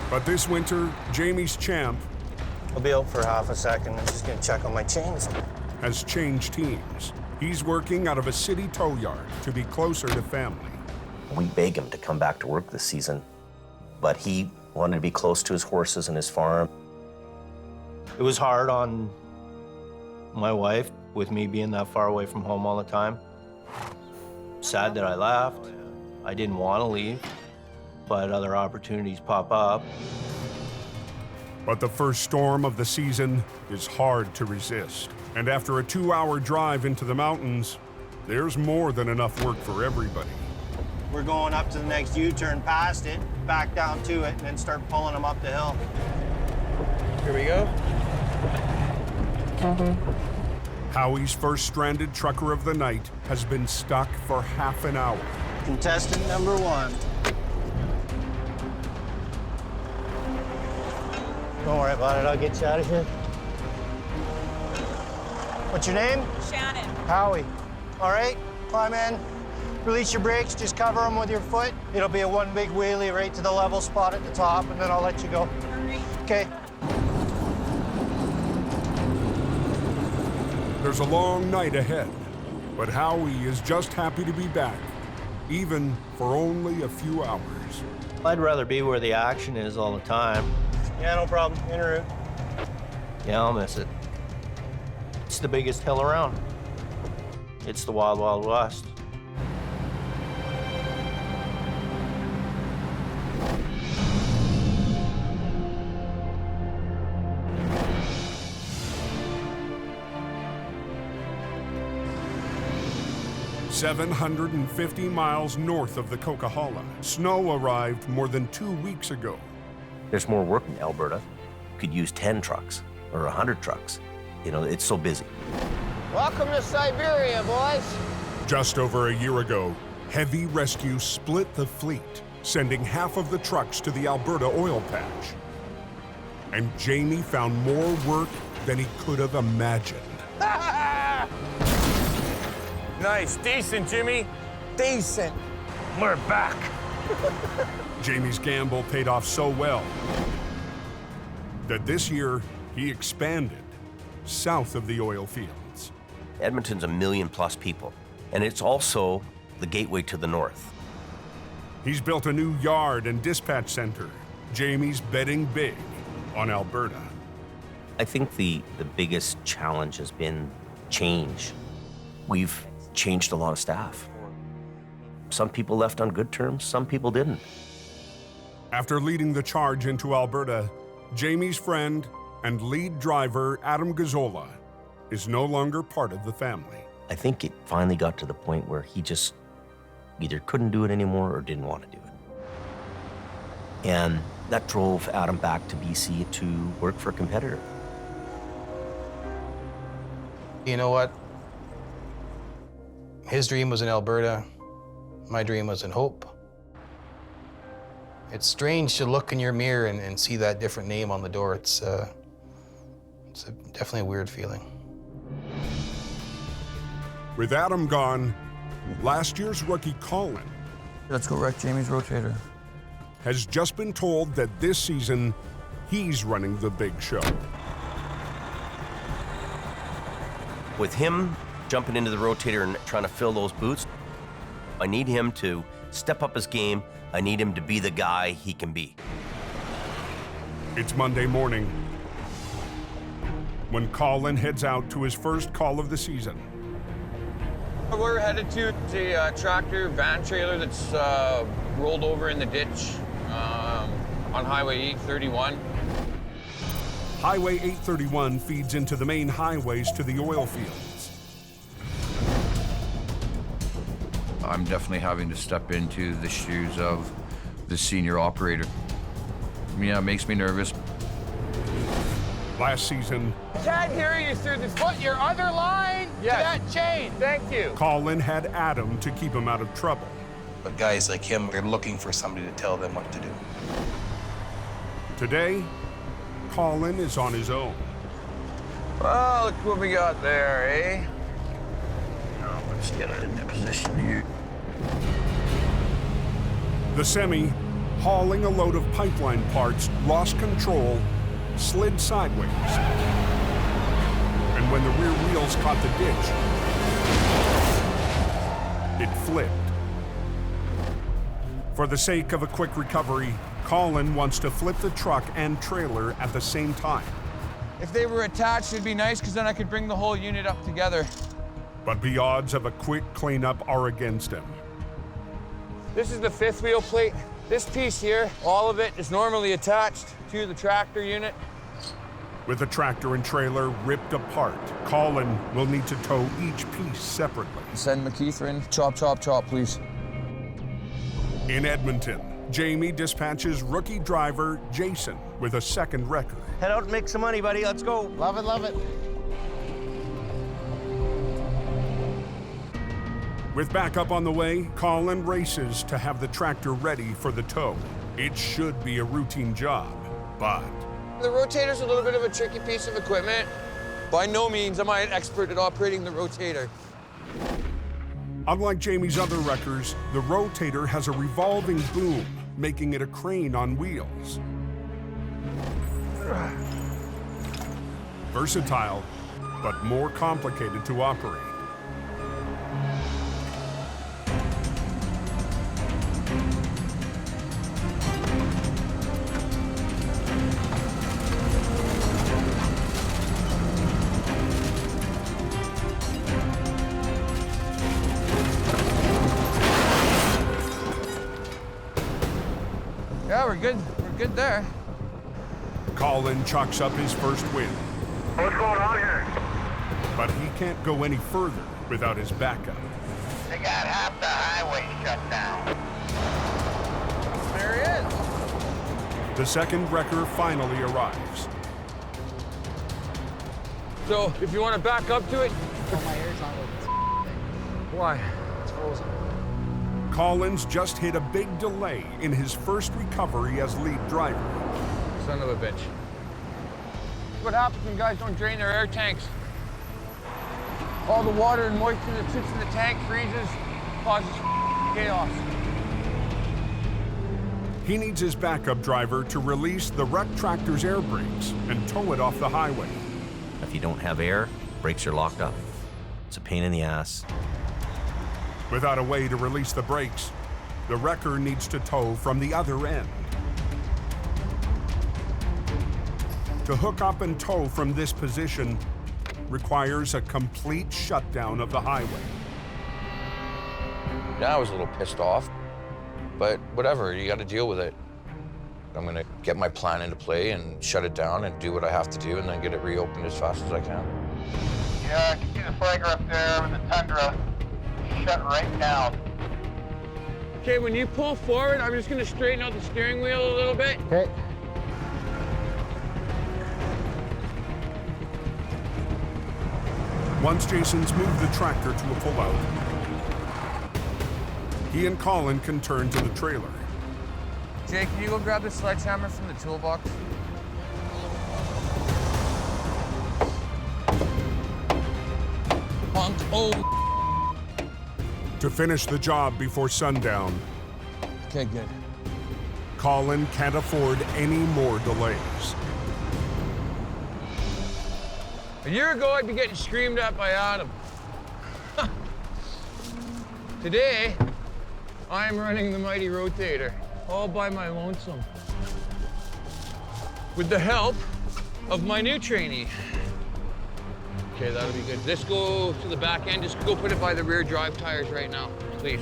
But this winter, Jamie's champ I'll be out for half a second. I'm just gonna check on my chains. Has changed teams. He's working out of a city tow yard to be closer to family. We begged him to come back to work this season, but he wanted to be close to his horses and his farm. It was hard on my wife, with me being that far away from home all the time. Sad that I left. I didn't want to leave, but other opportunities pop up. But the first storm of the season is hard to resist. And after a 2-hour drive into the mountains, there's more than enough work for everybody. We're going up to the next U-turn past it, back down to it, and then start pulling them up the hill. Here we go. Howie's first stranded trucker of the night has been stuck for half an hour. Contestant number 1. Don't worry about it, I'll get you out of here. What's your name? Shannon. Howie. All right, climb in. Release your brakes, just cover them with your foot. It'll be a one big wheelie right to the level spot at the top, and then I'll let you go. Okay. There's a long night ahead, but Howie is just happy to be back, even for only a few hours. I'd rather be where the action is all the time. Yeah, no problem. En route. Yeah, I'll miss it. It's the biggest hill around. It's the Wild Wild West. "750 miles north of the Coquihalla, snow arrived more than 2 weeks ago. There's more work in Alberta. You could use 10 trucks or 100 trucks. You know, it's so busy. Welcome to Siberia, boys. Just over a year ago, heavy rescue split the fleet. sending half of the trucks to the Alberta oil patch. And Jamie found more work than he could have imagined. Nice, decent, Jimmy. Decent. We're back. Jamie's gamble paid off so well that this year he expanded south of the oil fields. Edmonton's 1 million+ people, and it's also the gateway to the north. He's built a new yard and dispatch center. Jamie's betting big on Alberta. I think the biggest challenge has been change. We've changed a lot of staff. Some people left on good terms, some people didn't. After leading the charge into Alberta, Jamie's friend and lead driver, Adam Gazzola, is no longer part of the family. I think it finally got to the point where he just either couldn't do it anymore or didn't want to do it. And that drove Adam back to BC to work for a competitor. You know what? His dream was in Alberta. My dream was in Hope. It's strange to look in your mirror and see that different name on the door. It's definitely a weird feeling. With Adam gone, last year's rookie Colin, Let's go wreck Jamie's rotator. has just been told that this season he's running the big show. With him jumping into the rotator and trying to fill those boots, I need him to step up his game. I need him to be the guy he can be. It's Monday morning when Colin heads out to his first call of the season. We're headed to the tractor van trailer that's rolled over in the ditch on Highway 831. Highway 831 feeds into the main highways to the oil fields. I'm definitely having to step into the shoes of the senior operator. Yeah, it makes me nervous. Last season, Can't hear you through the foot. Your other line to that chain. Thank you. Colin had Adam to keep him out of trouble. But guys like him are looking for somebody to tell them what to do. Today, Colin is on his own. Well, look what we got there, eh? Now, let's get it in the position here. The semi, hauling a load of pipeline parts, lost control, slid sideways. And when the rear wheels caught the ditch, it flipped. For the sake of a quick recovery, Colin wants to flip the truck and trailer at the same time. If they were attached, it'd be nice, because then I could bring the whole unit up together. But the odds of a quick cleanup are against him. This is the fifth wheel plate. This piece here, all of it is normally attached to the tractor unit. With the tractor and trailer ripped apart, Colin will need to tow each piece separately. Send McKeither in. Chop, chop, chop, please. In Edmonton, Jamie dispatches rookie driver Jason with a second record. Head out and make some money, buddy. Let's go. Love it, love it. With backup on the way, Colin races to have the tractor ready for the tow. It should be a routine job, but The rotator's a little bit of a tricky piece of equipment. By no means am I an expert at operating the rotator. unlike Jamie's other wreckers, the rotator has a revolving boom, making it a crane on wheels. Versatile, but more complicated to operate. Yeah, we're good. We're good there. Colin chalks up his first win. What's going on here? But he can't go any further without his backup. They got half the highway shut down. There he is. The second wrecker finally arrives. So, if you want to back up to it. Oh, my air's not working. Why? It's frozen. Collins just hit a big delay in his first recovery as lead driver. Son of a bitch. What happens when guys don't drain their air tanks? All the water and moisture that sits in the tank freezes, causes chaos. He needs his backup driver to release the wrecked tractor's air brakes and tow it off the highway. If you don't have air, brakes are locked up. It's a pain in the ass. Without a way to release the brakes, the wrecker needs to tow from the other end. To hook up and tow from this position requires a complete shutdown of the highway. Yeah, I was a little pissed off, but whatever, you got to deal with it. I'm going to get my plan into play and shut it down and do what I have to do and then get it reopened as fast as I can. Yeah, I can see the flagger up there with the Tundra shut right down. Okay, when you pull forward, I'm just going to straighten out the steering wheel a little bit. Okay. Once Jason's moved the tractor to a pullout, he and Colin can turn to the trailer. Jake, can you go grab the sledgehammer from the toolbox? Punk, oh. To finish the job before sundown, Okay, good. Colin can't afford any more delays. A year ago, I'd be getting screamed at by Adam. Today, I'm running the mighty rotator, all by my lonesome. With the help of my new trainee. Okay, that'll be good. Let's go to the back end. Just go put it by the rear drive tires right now, please.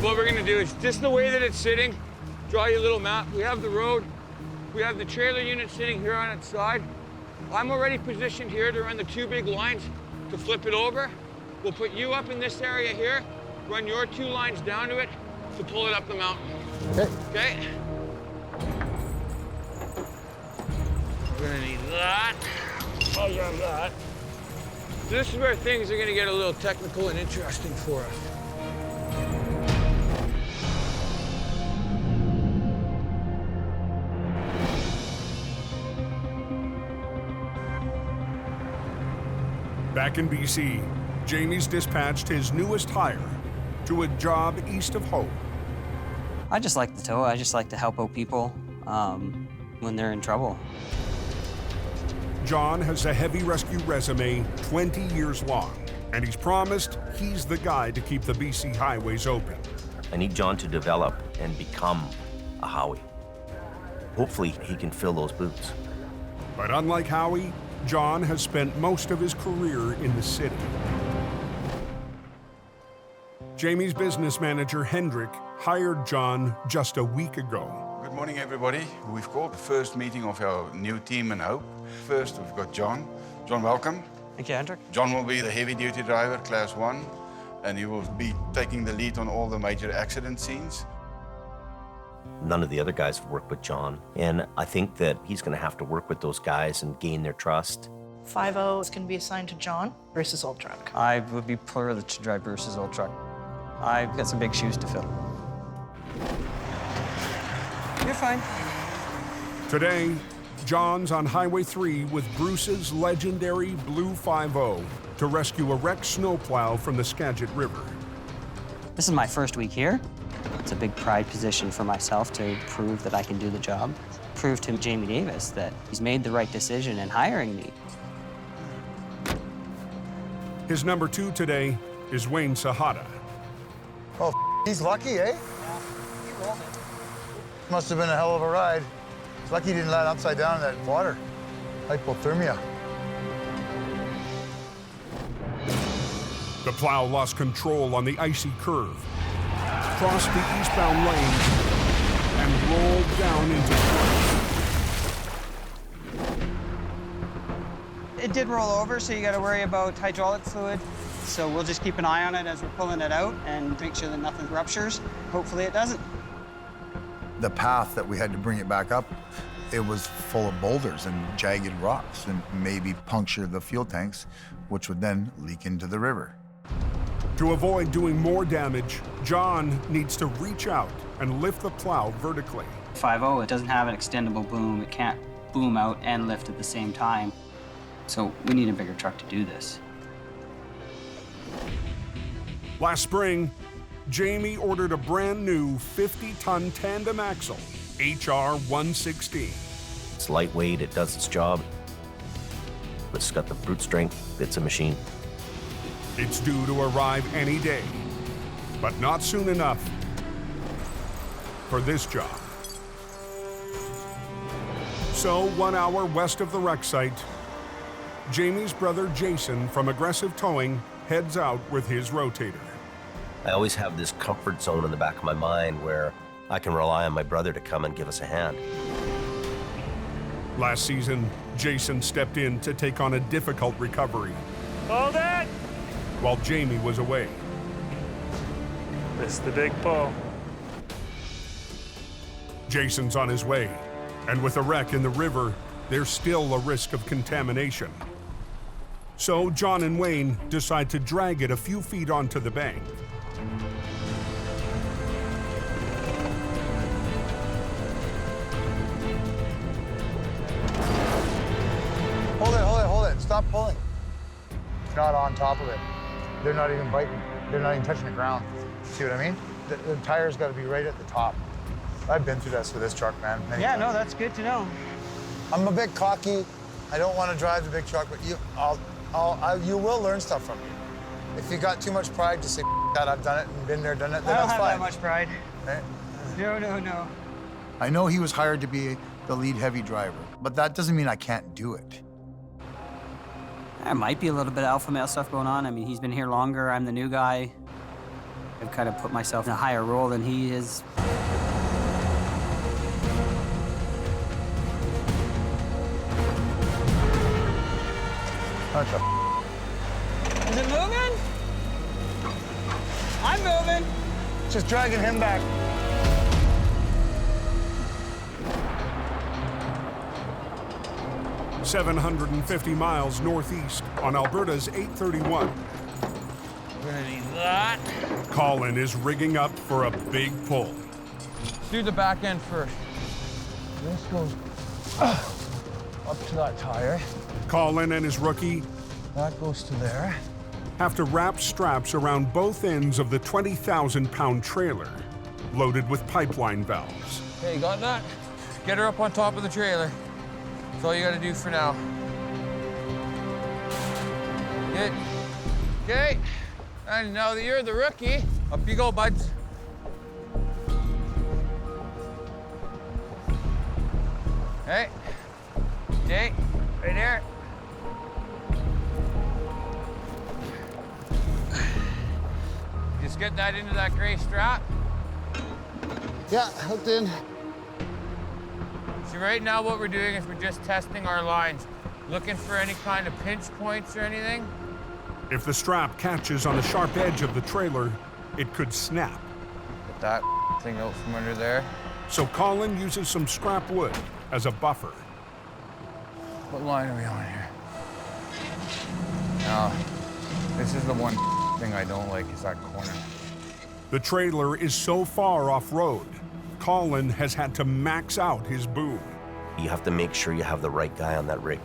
What we're gonna do is just the way that it's sitting, draw you a little map. We have the road. We have the trailer unit sitting here on its side. I'm already positioned here to run the two big lines to flip it over. We'll put you up in this area here, run your two lines down to it to pull it up the mountain. Okay. Okay? We're gonna need that. Oh, yeah, that. This is where things are gonna get a little technical and interesting for us. Back in BC, Jamie's dispatched his newest hire to a job east of home. I just like the tow. I just like to help out people when they're in trouble. John has a heavy rescue resume 20 years long, and he's promised he's the guy to keep the BC highways open. I need John to develop and become a Howie. Hopefully, he can fill those boots. But unlike Howie, John has spent most of his career in the city. Jamie's business manager, Hendrik, hired John just a week ago. Good morning, everybody. We've called the first meeting of our new team in Hope. First, we've got John. John, welcome. Thank you, Hendrik. John will be the heavy-duty driver, Class 1, and he will be taking the lead on all the major accident scenes. None of the other guys have worked with John, and I think that he's going to have to work with those guys and gain their trust. 5-0 is going to be assigned to John versus old truck. I would be prefer to drive versus old truck. I've got some big shoes to fill. You're fine. Today, John's on Highway 3 with Bruce's legendary Blue 5-0 to rescue a wrecked snowplow from the Skagit River. This is my first week here. It's a big pride position for myself to prove that I can do the job. Prove to Jamie Davis that he's made the right decision in hiring me. His number 2 today is Wayne Sahata. Oh, he's lucky, eh? He rolled it. Must have been a hell of a ride. He's lucky he didn't land upside down in that water. Hypothermia. The plow lost control on the icy curve, crossed the eastbound lane, and rolled down into the It did roll over, so you got to worry about hydraulic fluid. So we'll just keep an eye on it as we're pulling it out and make sure that nothing ruptures. Hopefully it doesn't. The path that we had to bring it back up, it was full of boulders and jagged rocks and maybe puncture the fuel tanks, which would then leak into the river. To avoid doing more damage, John needs to reach out and lift the plow vertically. 5.0, it doesn't have an extendable boom. It can't boom out and lift at the same time. So we need a bigger truck to do this. Last spring, Jamie ordered a brand new 50-ton tandem axle, HR 116. It's lightweight, it does its job. It's got the brute strength, it's a machine. It's due to arrive any day, but not soon enough for this job. So 1 hour west of the wreck site, Jamie's brother Jason from Aggressive Towing heads out with his rotator. I always have this comfort zone in the back of my mind where I can rely on my brother to come and give us a hand. Last season, Jason stepped in to take on a difficult recovery. Hold it! While Jamie was away. This is the big pull. Jason's on his way, and with a wreck in the river, there's still a risk of contamination. So John and Wayne decide to drag it a few feet onto the bank. Hold it. Stop pulling. It's not on top of it. They're not even biting. They're not even touching the ground. See what I mean? The tire's got to be right at the top. I've been through this with this truck, man. Many times. No, that's good to know. I'm a bit cocky. I don't want to drive the big truck, but you will learn stuff from me. If you got too much pride, just say, God, I've done it and been there, done it, then I don't that's have fine. that much pride. Right? No. I know he was hired to be the lead heavy driver, but that doesn't mean I can't do it. There might be a little bit of alpha male stuff going on. I mean, he's been here longer. I'm the new guy. I've kind of put myself in a higher role than he is. Is it moving? I'm moving. Just dragging him back. $750 miles northeast on Alberta's 831. We're gonna need that. Colin is rigging up for a big pull. Do the back end first. This goes up to that tire. Colin and his rookie That goes to there. have to wrap straps around both ends of the 20,000-pound trailer, loaded with pipeline valves. Okay, got that? Get her up on top of the trailer. That's all you gotta do for now. Good. Okay. And now that you're the rookie, up you go, buds. Hey. Okay. Right there. Just get that into that gray strap. Yeah, hooked in. So right now what we're doing is we're just testing our lines, looking for any kind of pinch points or anything. If the strap catches on the sharp edge of the trailer, it could snap. Get that thing out from under there. So Colin uses some scrap wood as a buffer. What line are we on here? Now, this is the one thing I don't like, is that corner. The trailer is so far off-road, Colin has had to max out his boom. You have to make sure you have the right guy on that rig.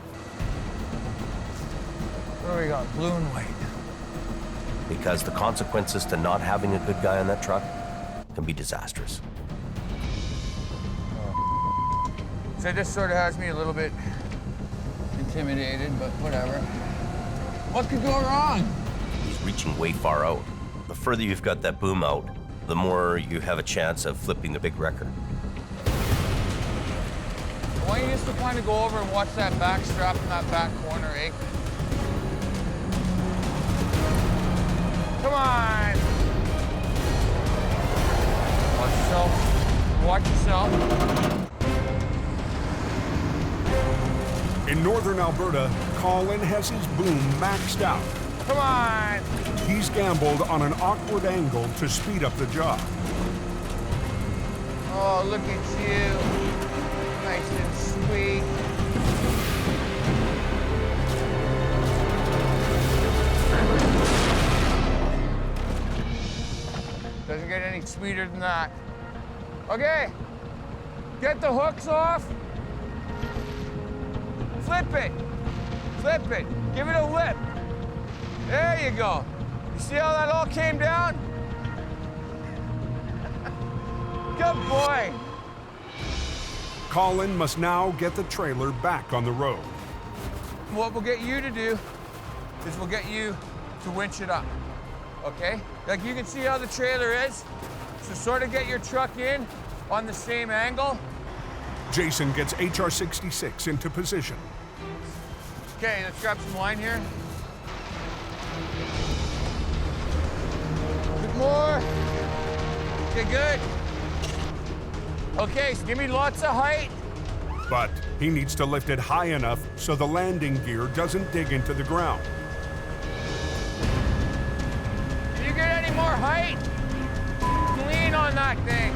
What do we got, blue and white? Because the consequences to not having a good guy on that truck can be disastrous. So this sort of has me a little bit intimidated, but whatever. What could go wrong? He's reaching way far out. The further you've got that boom out, the more you have a chance of flipping the big wrecker. I want you just to kind of go over and watch that back strap in that back corner, eh? Come on! Watch yourself. Watch yourself. In northern Alberta, Colin has his boom maxed out. Come on! He's gambled on an awkward angle to speed up the job. Oh, look at you. Nice and sweet. any sweeter than that. Okay, get the hooks off. Flip it, give it a lip. There you go. You see how that all came down? Good boy. Colin must now get the trailer back on the road. What we'll get you to do is we'll get you to winch it up, okay? Like you can see how the trailer is. So sort of get your truck in on the same angle. Jason gets HR-66 into position. Okay, let's grab some line here. A bit more. Okay, good. Okay, so give me lots of height. But he needs to lift it high enough so the landing gear doesn't dig into the ground. Can you get any more height? Lean on that thing.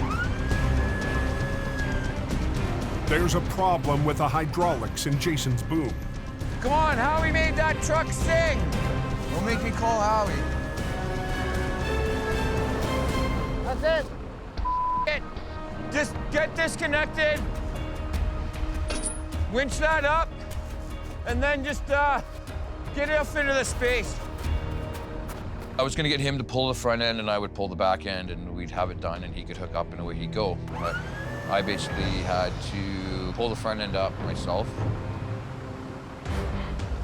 There's a problem with the hydraulics in Jason's boom. Come on, Howie made that truck sing. Don't make me call Howie. That's it. Just get disconnected. Winch that up, and then just get it up into the space. I was gonna get him to pull the front end, and I would pull the back end, and we'd have it done, and he could hook up, and away he'd go. But I basically had to pull the front end up myself.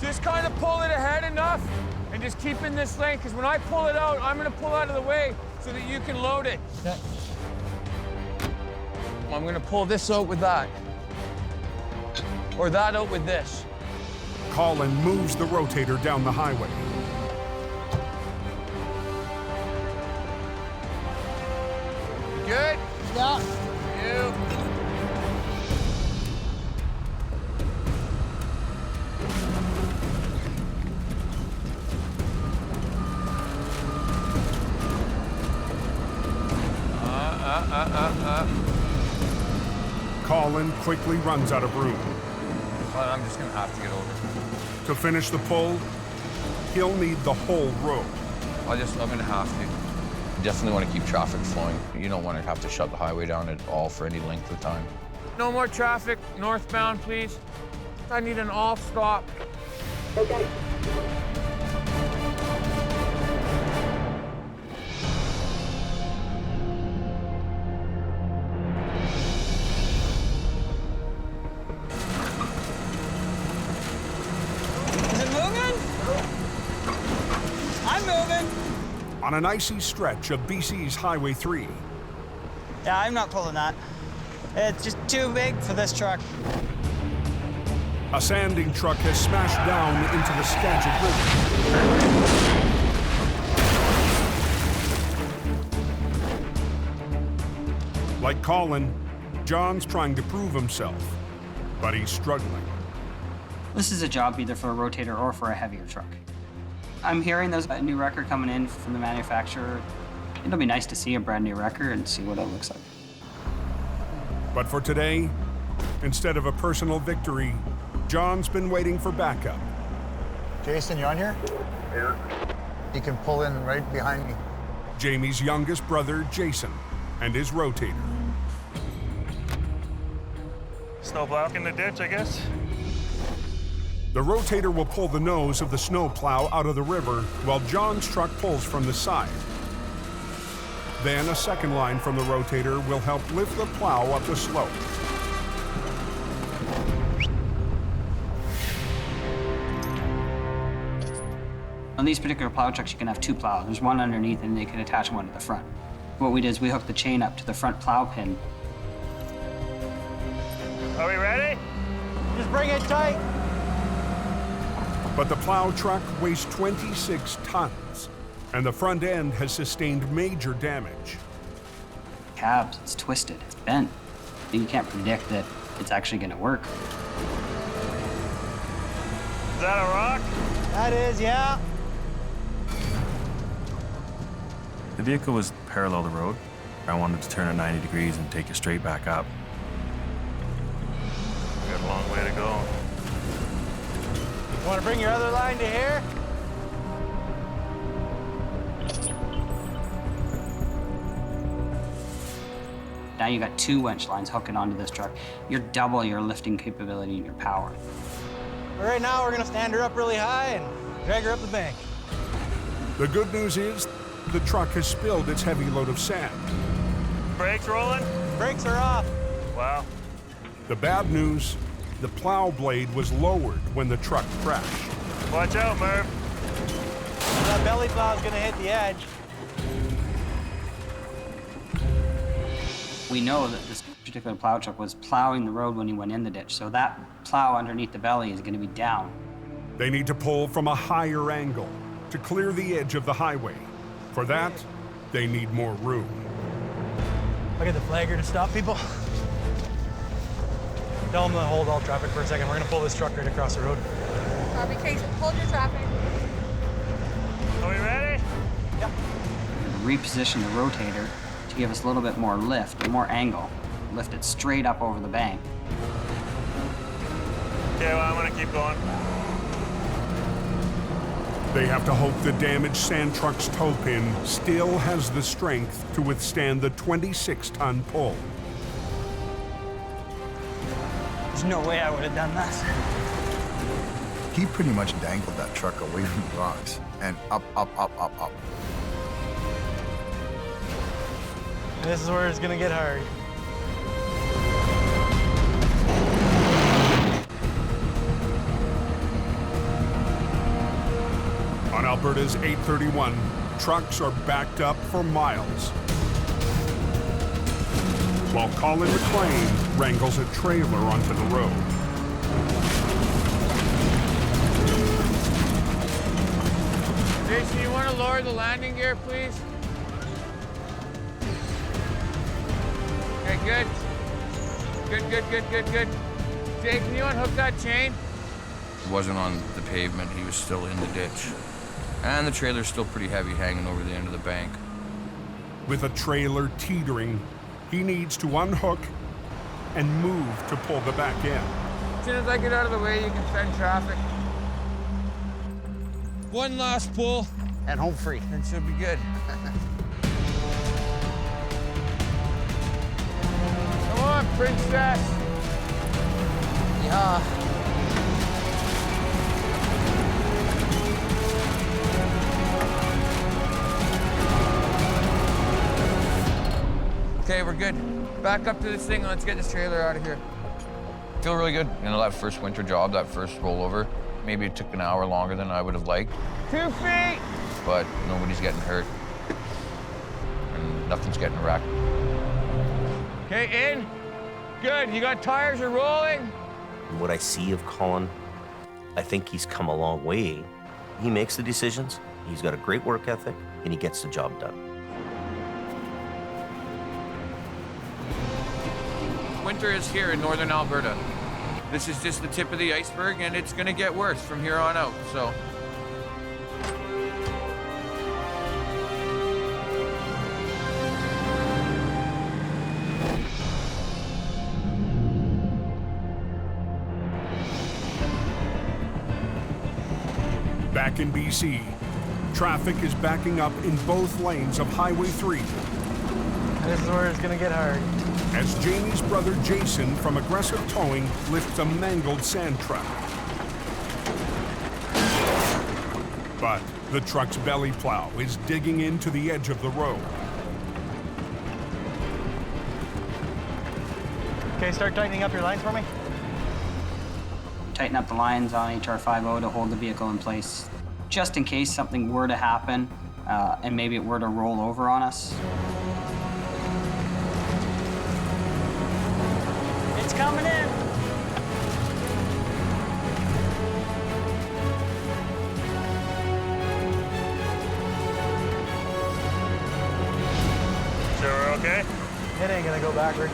Just kind of pull it ahead enough, and just keep in this lane, because when I pull it out, I'm gonna pull out of the way so that you can load it. Okay. I'm gonna pull this out with that. Or that out with this. Colin moves the rotator down the highway. Good? Yeah. You. Colin quickly runs out of room. Well, I'm just gonna have to get over. To finish the pull, he'll need the whole road. I'm gonna have to. You definitely want to keep traffic flowing. You don't want to have to shut the highway down at all for any length of time. No more traffic northbound, please. I need an off stop. Okay. On an icy stretch of BC's Highway 3. Yeah, I'm not pulling that. It's just too big for this truck. A sanding truck has smashed down into the Skagit River. Like Colin, John's trying to prove himself, but he's struggling. This is a job either for a rotator or for a heavier truck. I'm hearing there's a new wrecker coming in from the manufacturer. It'll be nice to see a brand new wrecker and see what it looks like. But for today, instead of a personal victory, John's been waiting for backup. Jason, you on here? Yeah. You can pull in right behind me. Jamie's youngest brother, Jason, and his rotator. Snowplow in the ditch, I guess. The rotator will pull the nose of the snowplow out of the river while John's truck pulls from the side. Then a second line from the rotator will help lift the plow up the slope. On these particular plow trucks, you can have two plows. There's one underneath, and they can attach one to the front. What we did is we hooked the chain up to the front plow pin. Are we ready? Just bring it tight. But the plow truck weighs 26 tons, and the front end has sustained major damage. Cabs, it's twisted, it's bent. You can't predict that it's actually gonna work. Is that a rock? That is, yeah. The vehicle was parallel to the road. I wanted to turn it 90 degrees and take it straight back up. We got a long way to go. Want to bring your other line to here? Now you got 2 winch lines hooking onto this truck. You're double your lifting capability and your power. Right now, we're gonna stand her up really high and drag her up the bank. The good news is the truck has spilled its heavy load of sand. Brakes rolling? Brakes are off. Wow. The bad news, the plow blade was lowered when the truck crashed. Watch out, Merv. That belly plow's gonna hit the edge. We know that this particular plow truck was plowing the road when he went in the ditch, so that plow underneath the belly is gonna be down. They need to pull from a higher angle to clear the edge of the highway. For that, they need more room. I'll get the flagger to stop people. Tell them to hold all traffic for a second. We're gonna pull this truck right across the road. Copy, Case. Hold your traffic. Are we ready? Yep. Reposition the rotator to give us a little bit more lift and more angle. Lift it straight up over the bank. Okay, well, I'm gonna keep going. They have to hope the damaged sand truck's toe pin still has the strength to withstand the 26-ton pull. There's no way I would have done that. He pretty much dangled that truck away from the rocks and up, up, up, up, up. This is where it's gonna get hard. On Alberta's 831, trucks are backed up for miles, while Colin McLean wrangles a trailer onto the road. Jason, you want to lower the landing gear, please? Okay, good. Good, good, good, good, good. Jay, can you unhook that chain? He wasn't on the pavement, he was still in the ditch. And the trailer's still pretty heavy hanging over the end of the bank. With a trailer teetering, he needs to unhook and move to pull the back end. As soon as I get out of the way, you can send traffic. One last pull. And home free. That should be good. Come on, princess. Yeah. Okay, we're good. Back up to this thing and let's get this trailer out of here. Feel really good. You know, that first winter job, that first rollover, maybe it took an hour longer than I would have liked. 2 feet. But nobody's getting hurt. And nothing's getting wrecked. Okay, in. Good. You got tires are rolling. What I see of Colin, I think he's come a long way. He makes the decisions, he's got a great work ethic, and he gets the job done. Winter is here in northern Alberta. This is just the tip of the iceberg, and it's gonna get worse from here on out, so. Back in BC, traffic is backing up in both lanes of Highway 3. This is where it's gonna get hard. As Jamie's brother Jason from Aggressive Towing lifts a mangled sand truck. But the truck's belly plow is digging into the edge of the road. Okay, start tightening up your lines for me. Tighten up the lines on HR50 to hold the vehicle in place, just in case something were to happen and maybe it were to roll over on us. It's coming in. Sure we're okay? It ain't gonna go backwards.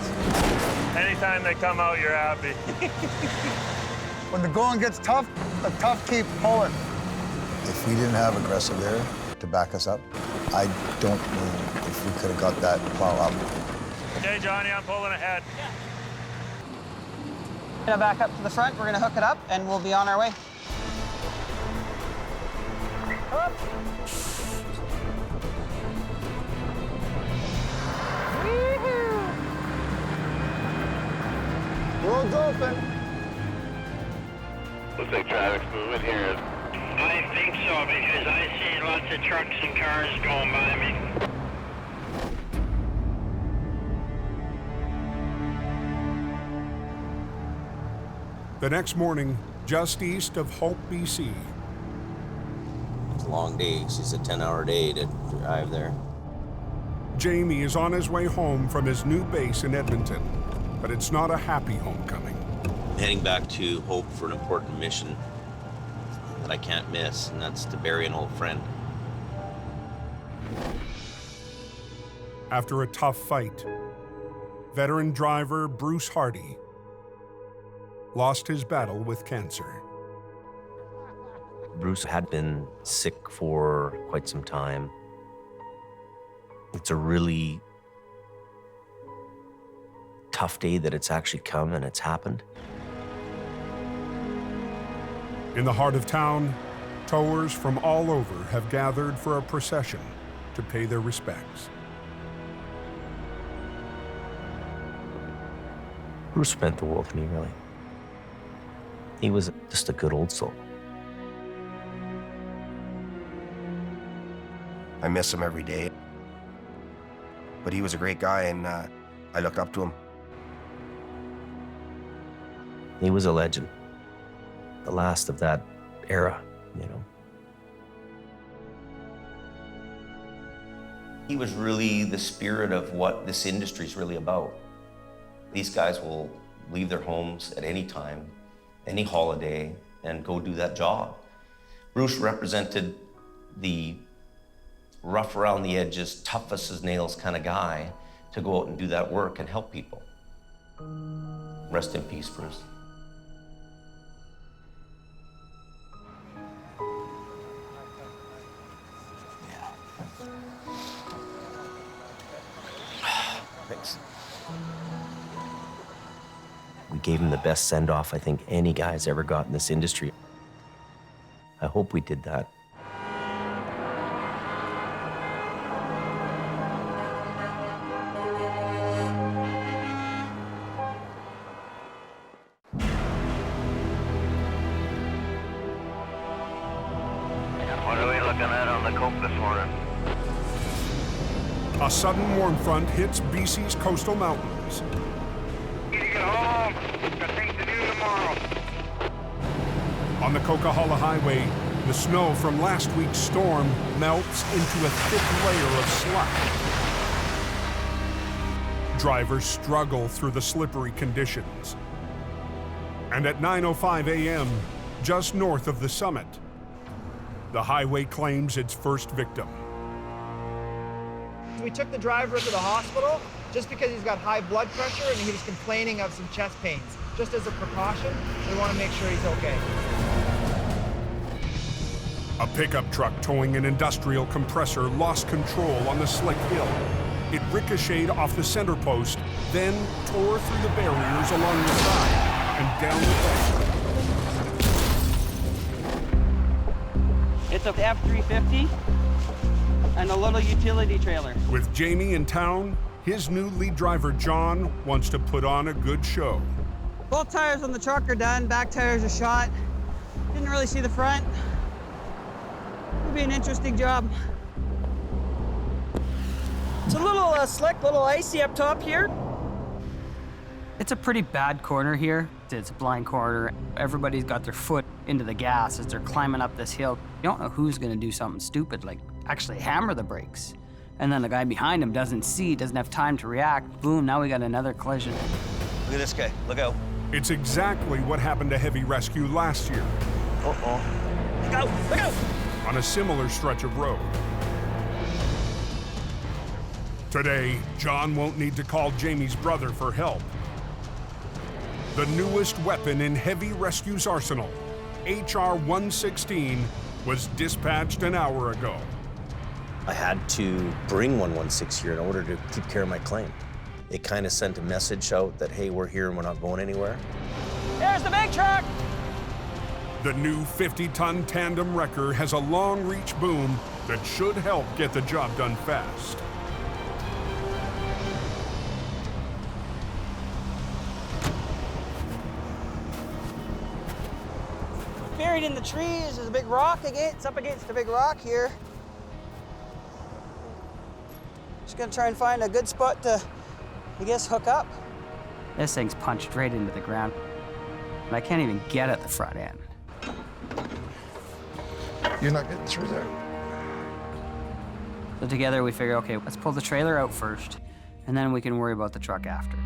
Anytime they come out, you're happy. When the going gets tough, the tough keep pulling. If we didn't have aggressive there to back us up, I don't know if we could have got that plow up. Okay, Johnny, I'm pulling ahead. Gonna back up to the front, we're gonna hook it up, and we'll be on our way. Up. open. Looks like traffic's moving here. I think so, because I see lots of trucks and cars going by me. The next morning, just east of Hope, BC. It's a long day. It's a 10-hour day to drive there. Jamie is on his way home from his new base in Edmonton, but it's not a happy homecoming. I'm heading back to Hope for an important mission that I can't miss, and that's to bury an old friend. After a tough fight, veteran driver Bruce Hardy lost his battle with cancer. Bruce had been sick for quite some time. It's a really tough day that it's actually come and it's happened. In the heart of town, towers from all over have gathered for a procession to pay their respects. Bruce meant the world to me, really. He was just a good old soul. I miss him every day. But he was a great guy, and I looked up to him. He was a legend. The last of that era, you know. He was really the spirit of what this industry is really about. These guys will leave their homes at any time, any holiday, and go do that job. Bruce represented the rough around the edges, tough as nails kind of guy to go out and do that work and help people. Rest in peace, Bruce. Thanks. We gave him the best send-off I think any guy's ever got in this industry. I hope we did that. What are we looking at on the cope this morning? A sudden warm front hits BC's coastal mountains. Need to get home. Got things to do tomorrow. On the Coquihalla Highway, the snow from last week's storm melts into a thick layer of slush. Drivers struggle through the slippery conditions. And at 9:05 a.m., just north of the summit, the highway claims its first victim. We took the driver to the hospital just because he's got high blood pressure and he was complaining of some chest pains. Just as a precaution, we want to make sure he's okay. A pickup truck towing an industrial compressor lost control on the slick hill. It ricocheted off the center post, then tore through the barriers along the side and down the bank. It's a F-350 and a little utility trailer. With Jamie in town, his new lead driver, John, wants to put on a good show. Both tires on the truck are done, back tires are shot. Didn't really see the front. It'll be an interesting job. It's a little slick, a little icy up top here. It's a pretty bad corner here. It's a blind corner. Everybody's got their foot into the gas as they're climbing up this hill. You don't know who's gonna do something stupid, like actually hammer the brakes. And then the guy behind him doesn't see, doesn't have time to react. Boom, now we got another collision. Look at this guy, look out. It's exactly what happened to Heavy Rescue last year. Uh-oh. Look out, look out! On a similar stretch of road. Today, John won't need to call Jamie's brother for help. The newest weapon in Heavy Rescue's arsenal, HR-116, was dispatched an hour ago. I had to bring 116 here in order to keep care of my claim. It kind of sent a message out that, hey, we're here and we're not going anywhere. There's the big truck! The new 50-ton tandem wrecker has a long-reach boom that should help get the job done fast. buried in the trees. There's a big rock it's up against a big rock here. Just gonna try and find a good spot to, I guess, hook up. This thing's punched right into the ground. And I can't even get at the front end. You're not getting through there. So together we figure, okay, let's pull the trailer out first, and then we can worry about the truck after.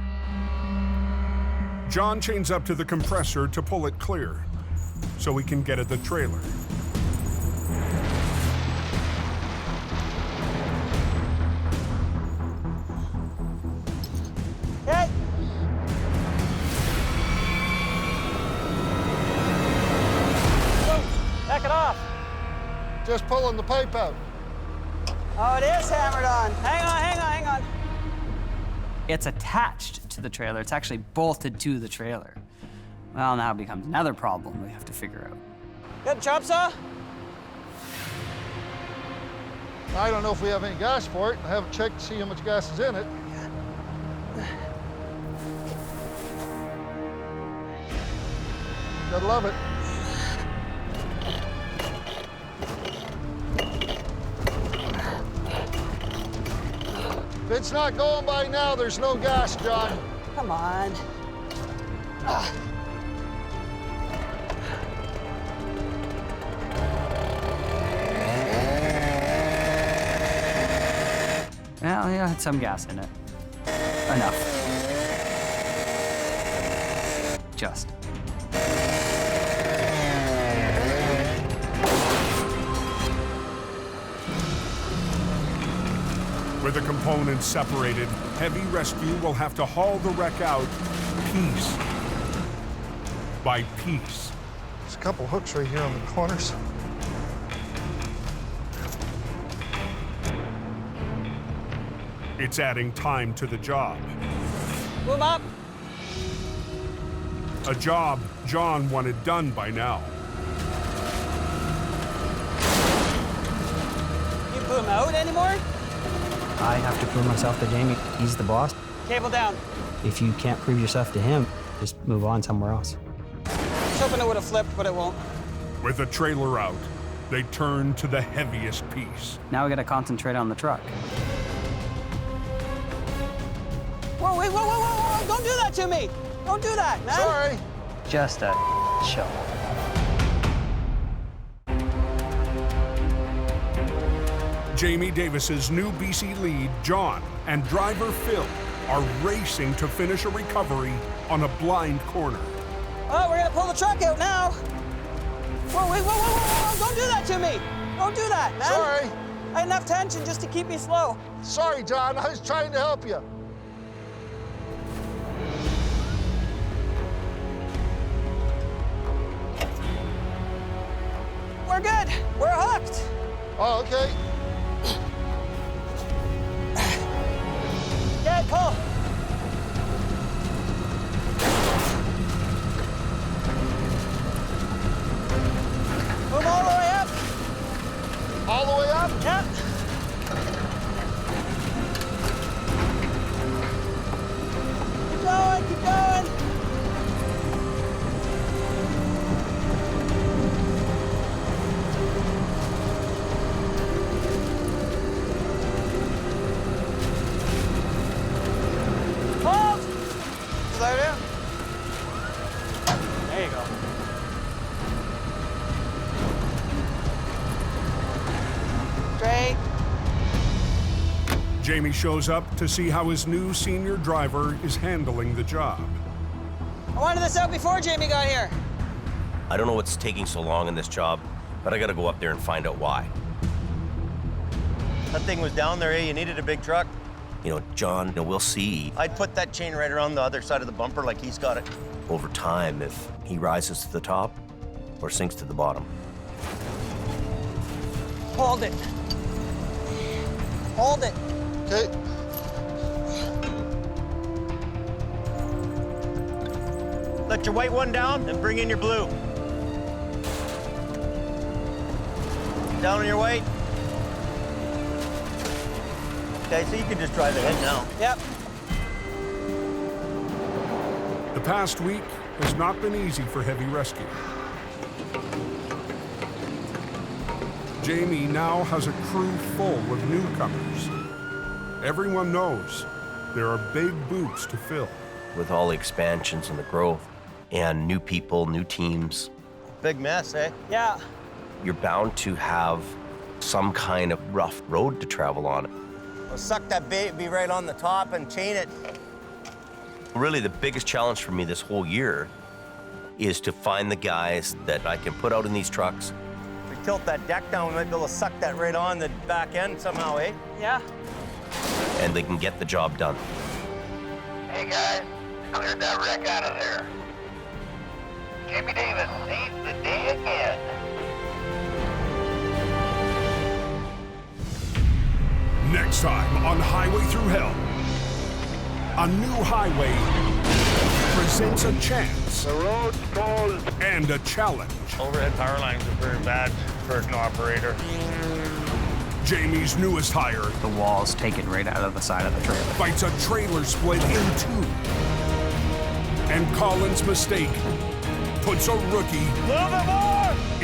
John chains up to the compressor to pull it clear, so we can get at the trailer. Okay. Whoa, back it off. Just pulling the pipe out. Oh, it is hammered on. Hang on. It's attached to the trailer. It's actually bolted to the trailer. Well, now it becomes another problem we have to figure out. Got a chop saw? I don't know if we have any gas for it. I haven't checked to see how much gas is in it. Gotta love it. If it's not going by now, there's no gas, John. Come on. Well, yeah, it had some gas in it. Enough. Just. With the components separated, heavy rescue will have to haul the wreck out piece by piece. There's a couple hooks right here on the corners. It's adding time to the job. Boom up. A job John wanted done by now. You boom out anymore? I have to prove myself to Jamie. He's the boss. Cable down. If you can't prove yourself to him, just move on somewhere else. I was hoping it would have flipped, but it won't. With the trailer out, they turn to the heaviest piece. Now we gotta concentrate on the truck. Whoa, wait, whoa. Don't do that to me. Don't do that, man. Sorry. Just a show. Jamie Davis's new BC lead, John, and driver Phil are racing to finish a recovery on a blind corner. Oh, we're gonna pull the truck out now. Whoa, wait, whoa. Don't do that to me. Don't do that, man. Sorry. I had enough tension just to keep me slow. Sorry, John. I was trying to help you. We're good. We're hooked. Oh, okay. Yeah, pull. Move all the way up. All the way up? Yep. Keep going. Hold. Slow down. There you go. Straight. Jamie shows up to see how his new senior driver is handling the job. I wanted this out before Jamie got here. I don't know what's taking so long in this job, but I gotta go up there and find out why. That thing was down there, eh? You needed a big truck. You know, John, we'll see. I'd put that chain right around the other side of the bumper like he's got it. Over time, if he rises to the top or sinks to the bottom. Hold it. Hold it. Okay. Let your white one down and bring in your blue. Down on your white. Okay, so you can just drive ahead now. Yep. The past week has not been easy for heavy rescue. Jamie now has a crew full of newcomers. Everyone knows there are big boots to fill. With all the expansions and the growth and new people, new teams, Big mess, eh? Yeah. you're bound to have some kind of rough road to travel on. We'll suck that baby right on the top and chain it. Really, the biggest challenge for me this whole year is to find the guys that I can put out in these trucks. If we tilt that deck down, we might be able to suck that right on the back end somehow, eh? Yeah. And they can get the job done. Hey guys, cleared that wreck out of there. Jamie Davis sees the day again. Next time on Highway Thru Hell, a new highway presents a chance. The road's closed. And a challenge. Overhead power lines are very bad for an operator. Jamie's newest hire The wall's taken right out of the side of the trailer. fights a trailer split in two. And Colin's mistake puts a rookie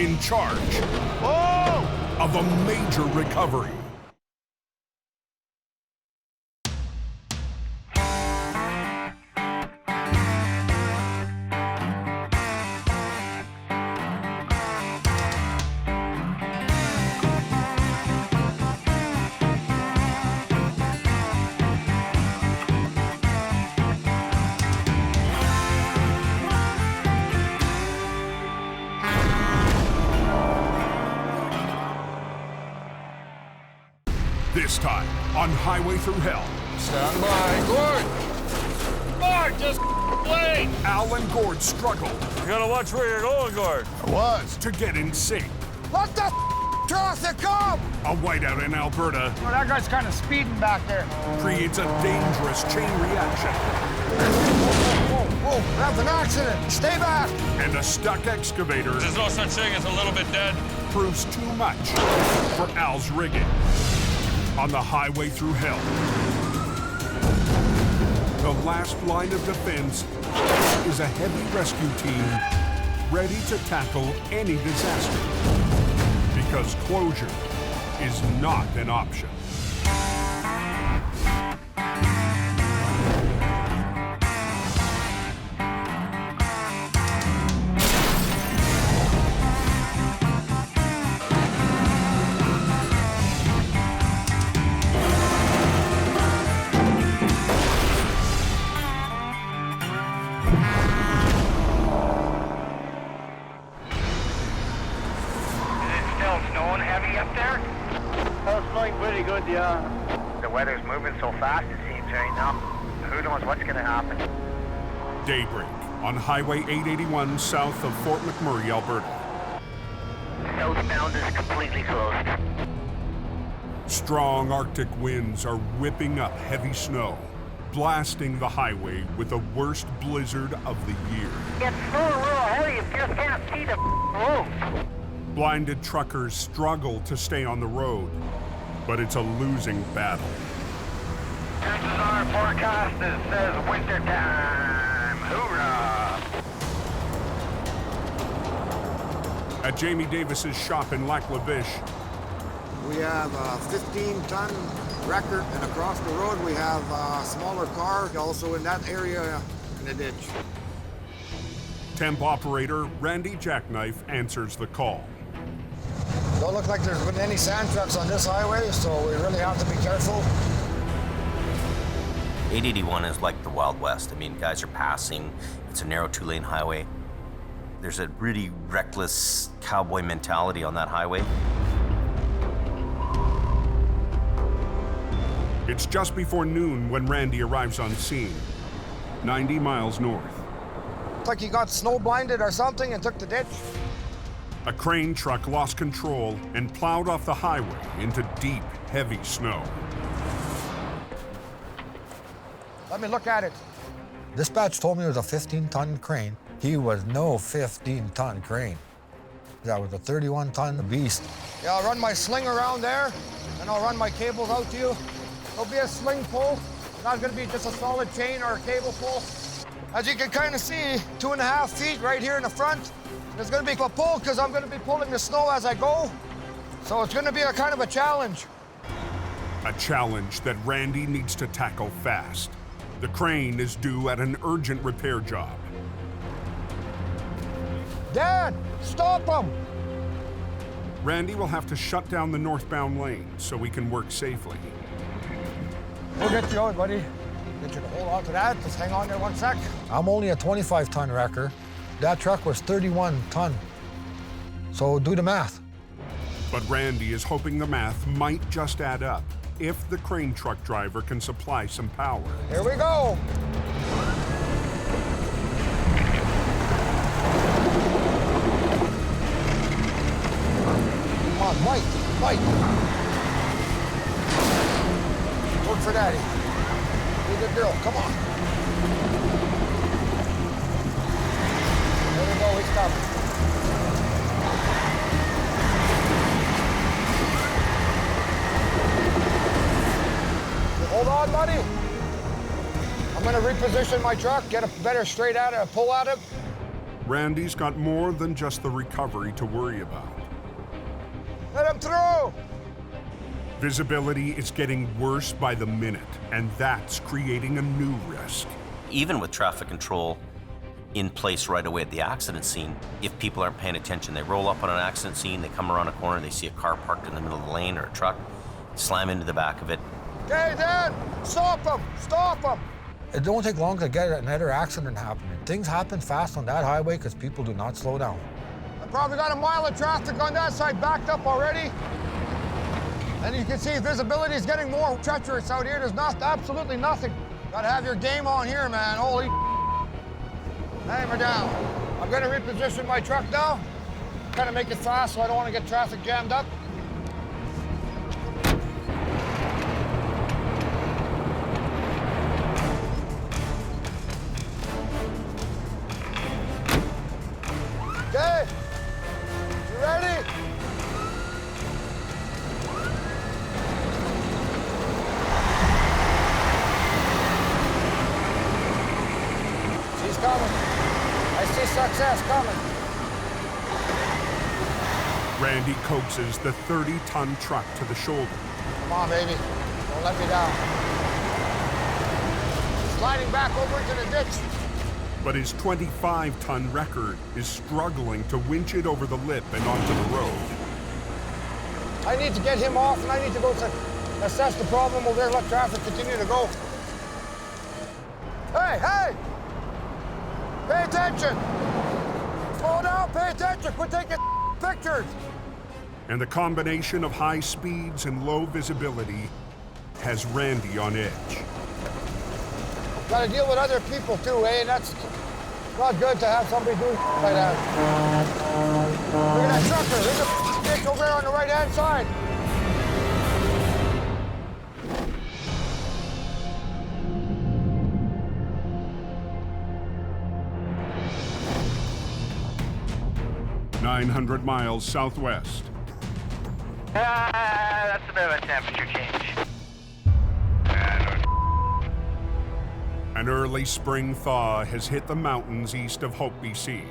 in charge of a major recovery. This time on Highway Thru Hell. Stand by. Gord! Gord, just wait! Al and Gord struggled. You gotta watch where you're going, Gord. To get in sync. Let the traffic come! A whiteout in Alberta Oh, that guy's kind of speeding back there. creates a dangerous chain reaction. Whoa, that's an accident. Stay back. And a stuck excavator There's no such thing as a little bit dead. proves too much for Al's rigging. On the Highway Thru Hell, the last line of defense is a heavy rescue team ready to tackle any disaster, because closure is not an option. Pretty good, yeah. The weather's moving so fast, it seems, right now. Who knows what's going to happen? Daybreak on Highway 881 south of Fort McMurray, Alberta. Southbound is completely closed. Strong Arctic winds are whipping up heavy snow, blasting the highway with the worst blizzard of the year. It's so real heavy, you just can't see the road. Blinded truckers struggle to stay on the road, but it's a losing battle. This is our forecast that says winter time. Hoorah! At Jamie Davis's shop in Lac La Biche, We have a 15-ton wrecker, and across the road we have a smaller car, also in that area in the ditch. temp operator Randy Jackknife answers the call. Don't look like there's been any sand trucks on this highway, so we really have to be careful. 881 is like the Wild West. I mean, guys are passing. It's a narrow two-lane highway. There's a really reckless cowboy mentality on that highway. It's just before noon when Randy arrives on scene, 90 miles north. It's like he got snow blinded or something and took the ditch. A crane truck lost control and plowed off the highway into deep, heavy snow. Let me look at it. Dispatch told me it was a 15-ton crane. He was no 15-ton crane. That was a 31-ton beast. Yeah, I'll run my sling around there, and I'll run my cables out to you. There'll be a sling pull. It's not gonna be just a solid chain or a cable pull. As you can kind of see, 2.5 feet right here in the front. There's gonna be a pull because I'm gonna be pulling the snow as I go. So it's gonna be a kind of a challenge. A challenge that Randy needs to tackle fast. The crane is due at an urgent repair job. Dad, stop him! Randy will have to shut down the northbound lane so he can work safely. We'll get you out, buddy. Get you to hold on to that. Just hang on there 1 sec. I'm only a 25-ton wrecker. That truck was 31-ton. So do the math. But Randy is hoping the math might just add up if the crane truck driver can supply some power. Here we go. Come on, Mike. Work for Daddy. Be a good girl, come on. There we go, he's coming. Hold on, buddy. I'm gonna reposition my truck, get a better straight at it, pull at it. Randy's got more than just the recovery to worry about. Let him through! Visibility is getting worse by the minute, and that's creating a new risk. Even with traffic control in place right away at the accident scene, if people aren't paying attention, they roll up on an accident scene, they come around a corner, they see a car parked in the middle of the lane or a truck, slam into the back of it. Okay, Dad, stop him! Stop him! It don't take long to get another accident happening. Things happen fast on that highway because people do not slow down. I probably got a mile of traffic on that side backed up already. And you can see visibility is getting more treacherous out here. There's absolutely nothing. Gotta have your game on here, man. Holy hammer down. I'm gonna reposition my truck now. Kind of make it fast so I don't want to get traffic jammed up. Okay, you ready? She's coming. I see success coming. Randy coaxes the 30-ton truck to the shoulder. Come on, baby. Don't let me down. Sliding back over into the ditch. But his 25-ton wrecker is struggling to winch it over the lip and onto the road. I need to get him off, and I need to go assess the problem over there, let traffic continue to go. Hey, hey! Pay attention! Slow down, pay attention, quit taking pictures! And the combination of high speeds and low visibility has Randy on edge. Got to deal with other people too, eh? And that's not good to have somebody do like that. Look at that trucker. There's a ditch over there on the right-hand side. "900 miles southwest. That's a bit of a temperature change. An early spring thaw has hit the mountains east of Hope, BC.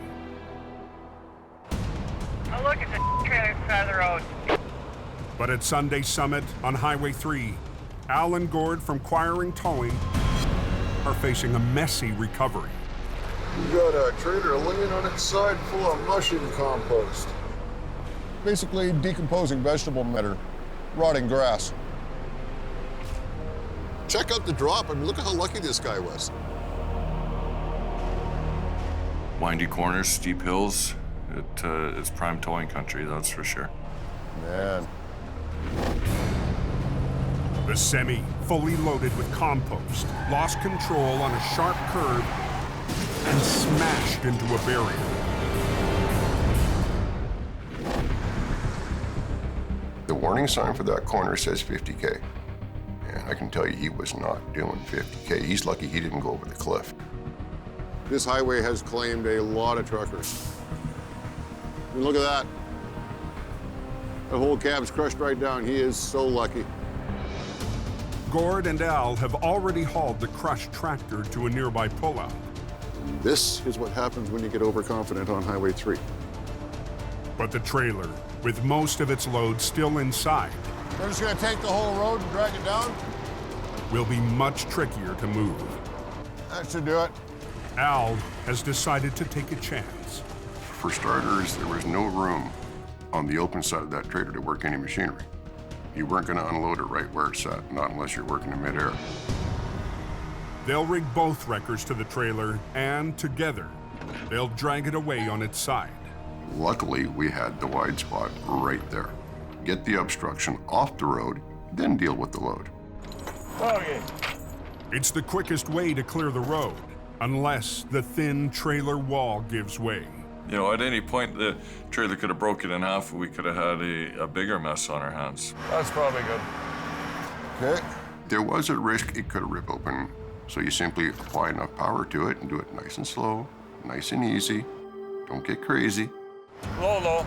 Oh, look, it's a trailer side of the road. But at Sunday Summit on Highway 3, Al and Gord from Quiring Towing are facing a messy recovery. We got a trailer laying on its side full of mushroom compost. Basically decomposing vegetable matter, rotting grass. Check out the drop. I mean, look at how lucky this guy was. Windy corners, steep hills. It's prime towing country, that's for sure. Man. The semi, fully loaded with compost, lost control on a sharp curve and smashed into a barrier. The warning sign for that corner says 50K. And I can tell you he was not doing 50K. He's lucky he didn't go over the cliff. This highway has claimed a lot of truckers. I mean, look at that. The whole cab's crushed right down. He is so lucky. Gord and Al have already hauled the crushed tractor to a nearby pullout. This is what happens when you get overconfident on Highway 3. But the trailer With most of its load still inside, We're just gonna take the whole road and drag it down? will be much trickier to move. That should do it. Al has decided to take a chance. For starters, there was no room on the open side of that trailer to work any machinery. You weren't gonna unload it right where it's at, not unless you're working in midair. They'll rig both wreckers to the trailer, and together, they'll drag it away on its side. Luckily, we had the wide spot right there. Get the obstruction off the road, then deal with the load. Okay. It's the quickest way to clear the road, unless the thin trailer wall gives way. You know, at any point, the trailer could have broken in half. We could have had a bigger mess on our hands. That's probably good. Okay. There was a risk it could have ripped open, so you simply apply enough power to it and do it nice and slow, nice and easy. Don't get crazy. Low. Low,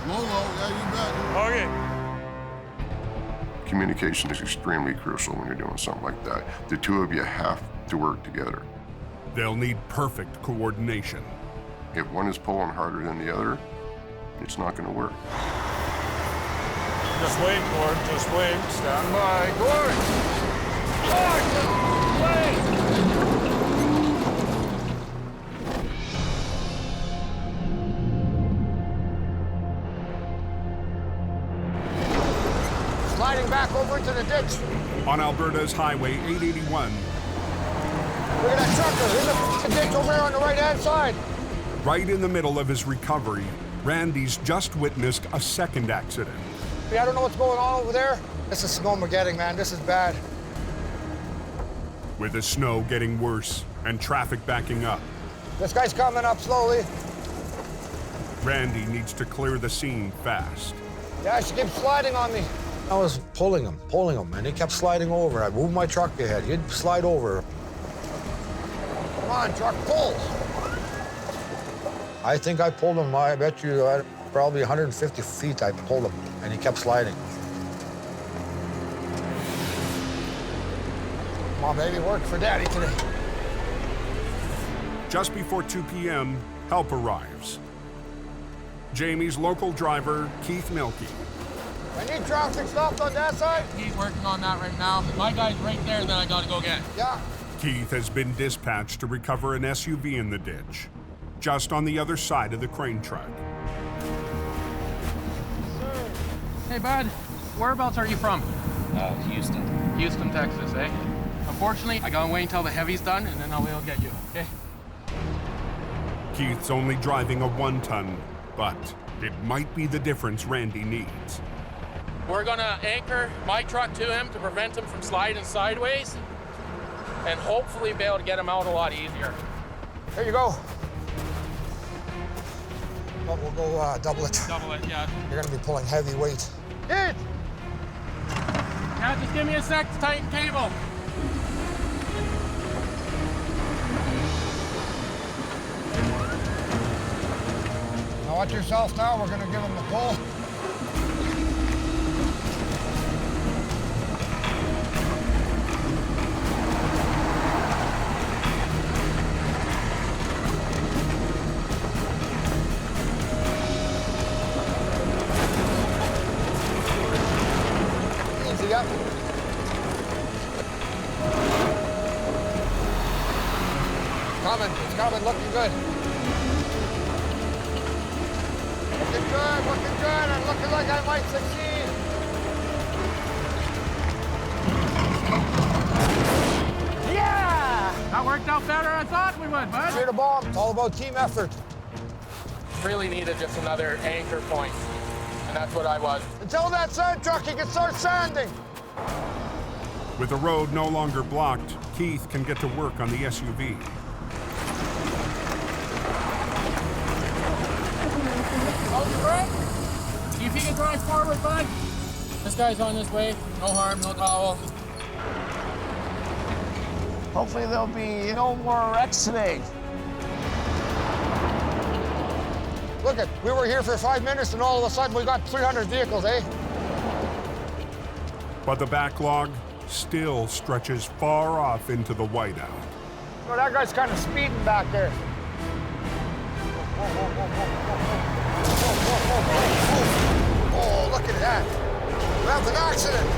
yeah, you bet. Okay. Communication is extremely crucial when you're doing something like that. The two of you have to work together. They'll need perfect coordination. If one is pulling harder than the other, it's not gonna work. Just wait, Gord. Just wait. Stand by. Gord! Gord! Just wait! Sliding back over into the ditch. On Alberta's Highway 881, Look at that trucker. There's a ditch over here on the right-hand side. right in the middle of his recovery, Randy's just witnessed a second accident. I don't know what's going on over there. This is snowmageddon, man. This is bad. With the snow getting worse and traffic backing up, This guy's coming up slowly. Randy needs to clear the scene fast. Yeah, she keeps sliding on me. I was pulling him, and he kept sliding over. I moved my truck ahead. He'd slide over. Come on, truck, pull. I think I pulled him, I bet you, probably 150 feet I pulled him, and he kept sliding. Come on, baby, work for Daddy today. Just before 2 p.m., help arrives. Jamie's local driver, Keith Milkey. I need traffic stopped on that side. He's working on that right now. My guy's right there that I gotta go get. Yeah. Keith has been dispatched to recover an SUV in the ditch, just on the other side of the crane truck. Hey, bud, whereabouts are you from? Houston. Houston, Texas, eh? Unfortunately, I gotta wait until the heavy's done, and then I'll be able to get you, okay? Keith's only driving a 1-ton, but it might be the difference Randy needs. We're gonna anchor my truck to him to prevent him from sliding sideways, and hopefully be able to get him out a lot easier. Here you go. But we'll go double it. Double it, yeah. You're gonna be pulling heavy weight. Hit! Yeah, just give me a sec to tighten cable. Now watch yourself now. We're gonna give him the pull. Easy up. It's coming, looking good. Looking good, and looking like I might succeed. Yeah! That worked out better than I thought we would, bud. Cheer the bomb. It's all about team effort. Really needed just another anchor point, and that's what I was. Until that sand truck, he can start sanding. With the road no longer blocked, Keith can get to work on the SUV. Hold your breath. See if you can drive forward, bud. This guy's on his way. No harm, no foul. Hopefully there'll be no more wrecks today. Look it, we were here for 5 minutes and all of a sudden we got 300 vehicles, eh? But the backlog still stretches far off into the whiteout. Oh, that guy's kind of speeding back there. Oh, look at that. We have an accident.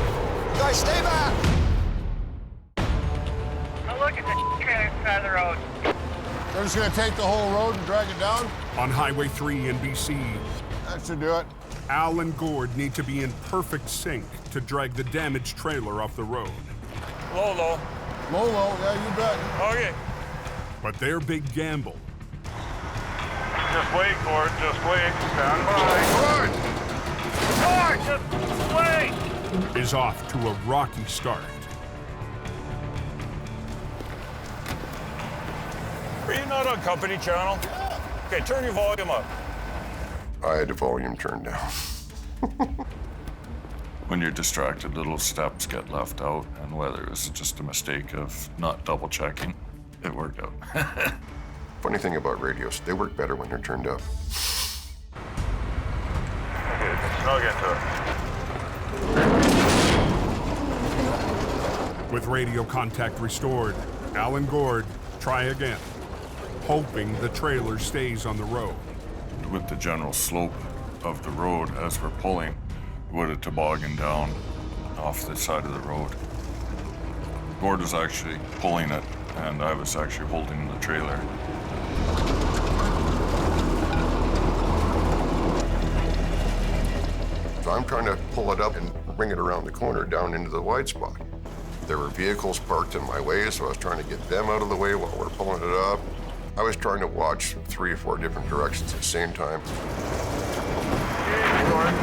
You guys stay back. Now look at the trailer side of the road. They're just gonna take the whole road and drag it down? On Highway 3 in BC, That should do it. Al and Gord need to be in perfect sync to drag the damaged trailer off the road. Low, low. Low, low, yeah, you bet. Okay. But their big gamble Just wait, Gord. Just wait. Stand by. Gord, just wait. is off to a rocky start. Are you not on company channel? Okay, turn your volume up. I had the volume turned down. When you're distracted, little steps get left out, and whether it was just a mistake of not double checking, it worked out. Funny thing about radios, they work better when they're turned up. Okay, snug into it. With radio contact restored, Al and Gord try again, hoping the trailer stays on the road. With the general slope of the road as we're pulling, it would have tobogganed down off the side of the road. Gord was actually pulling it, and I was actually holding the trailer. So I'm trying to pull it up and bring it around the corner down into the wide spot. There were vehicles parked in my way, so I was trying to get them out of the way while we're pulling it up. I was trying to watch 3 or 4 different directions at the same time. Easy, Gord, easy.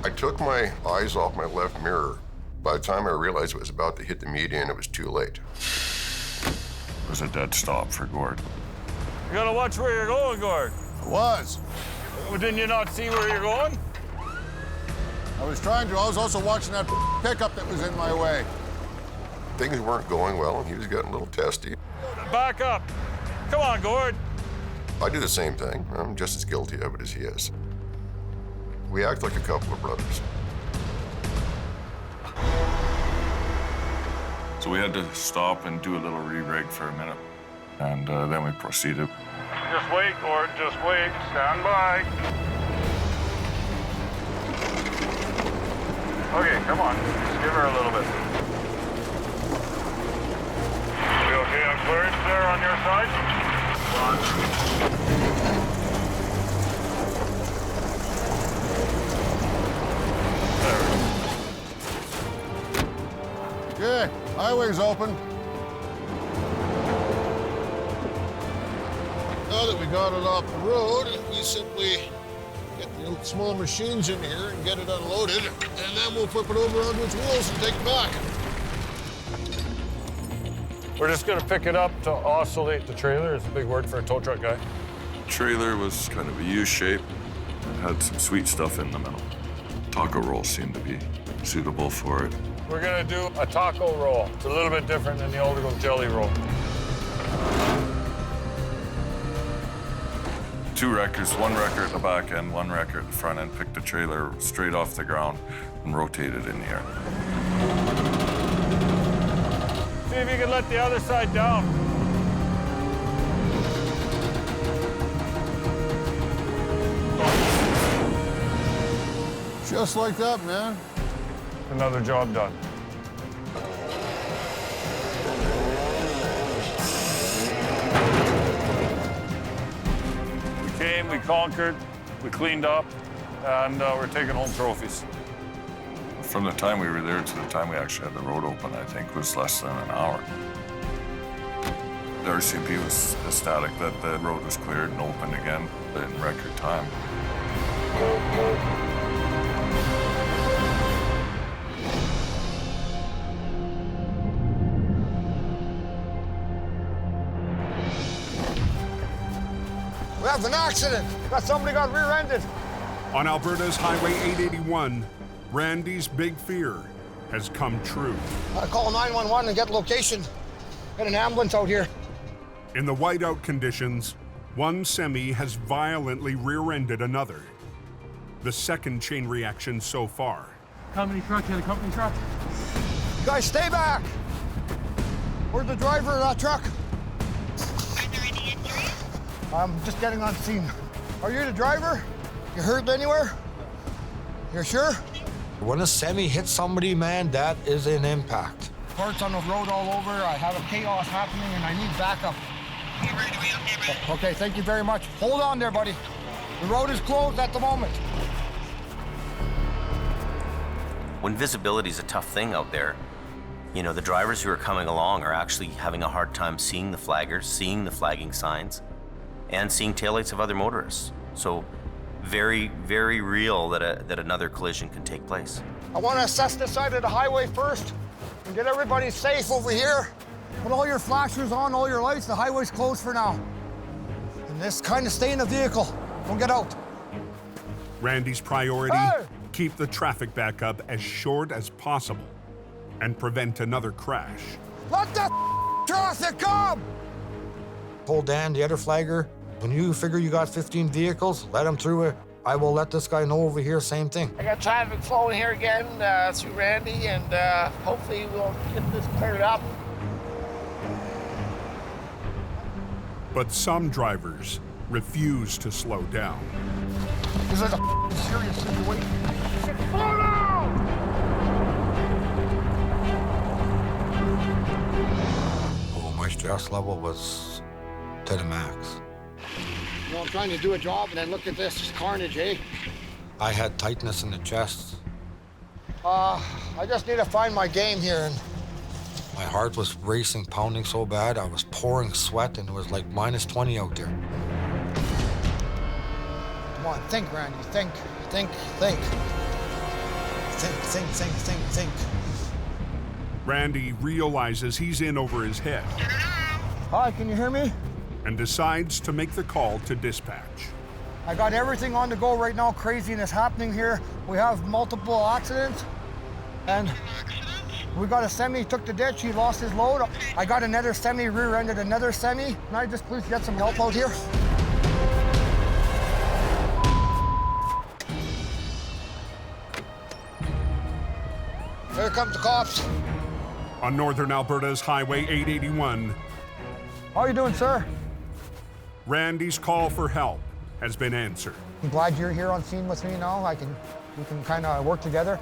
I took my eyes off my left mirror. By the time I realized it was about to hit the median, it was too late. It was a dead stop for Gord. You gotta watch where you're going, Gord. It was. Well, didn't you not see where you're going? I was trying to. I was also watching that pickup that was in my way. Things weren't going well, and he was getting a little testy. Back up. Come on, Gord. I do the same thing. I'm just as guilty of it as he is. We act like a couple of brothers. So we had to stop and do a little re-rig for a minute, and then we proceeded. Just wait, Gord. Just wait. Stand by. Okay, come on. Just give her a little bit. You okay on clearance there on your side? Okay, highway's open. Now that we got it off the road, we simply get the small machines in here and get it unloaded, and then we'll flip it over onto its wheels and take it back. We're just gonna pick it up to oscillate the trailer. It's a big word for a tow truck guy. Trailer was kind of a U shape and had some sweet stuff in the middle. Taco roll seemed to be suitable for it. We're gonna do a taco roll. It's a little bit different than the old school jelly roll. 2 wreckers, 1 wrecker at the back end, 1 wrecker at the front end, picked the trailer straight off the ground and rotated in the air. See if you can let the other side down. Just like that, man. Another job done. We came, we conquered, we cleaned up, and we're taking home trophies. From the time we were there to the time we actually had the road open, I think was less than an hour. The RCMP was ecstatic that the road was cleared and opened again in record time. We have an accident. Somebody got rear-ended. On Alberta's Highway 881, Randy's big fear has come true. Call 911 and get location. Get an ambulance out here. In the whiteout conditions, one semi has violently rear-ended another. The second chain reaction so far. Company truck, the company truck. You guys stay back. Where's the driver of that truck? I'm just getting on scene. Are you the driver? You hurt anywhere? You're sure? When a semi hits somebody, man, that is an impact. Parts on the road all over. I have a chaos happening and I need backup. Okay, thank you very much. Hold on there, buddy. The road is closed at the moment. When visibility is a tough thing out there, you know, the drivers who are coming along are actually having a hard time seeing the flaggers, seeing the flagging signs, and seeing taillights of other motorists. So very, very real that another collision can take place. I want to assess this side of the highway first and get everybody safe over here. Put all your flashers on, all your lights. The highway's closed for now. And just kind of stay in the vehicle. Don't get out. Randy's priority, keep the traffic backup as short as possible and prevent another crash. Let the traffic come! Told Dan, the other flagger, when you figure you got 15 vehicles, let them through it. I will let this guy know over here, same thing. I got traffic flowing here again through Randy, and hopefully we'll get this cleared up. But some drivers refuse to slow down. This is a serious situation. Slow down! Oh, my stress level was to the max. You know, I'm trying to do a job, and then look at this carnage, eh? I had tightness in the chest. I just need to find my game here, and my heart was racing, pounding so bad, I was pouring sweat, and it was like minus 20 out there. Come on, think, Randy. Think. Think. Randy realizes he's in over his head. Hi, can you hear me? And decides to make the call to dispatch. I got everything on the go right now. Craziness happening here. We have multiple accidents, and we got a semi took the ditch. He lost his load. I got another semi rear-ended another semi. Can I just please get some help out here? Here comes the cops. On northern Alberta's Highway 881. How are you doing, sir? Randy's call for help has been answered. I'm glad you're here on scene with me now. We can kind of work together.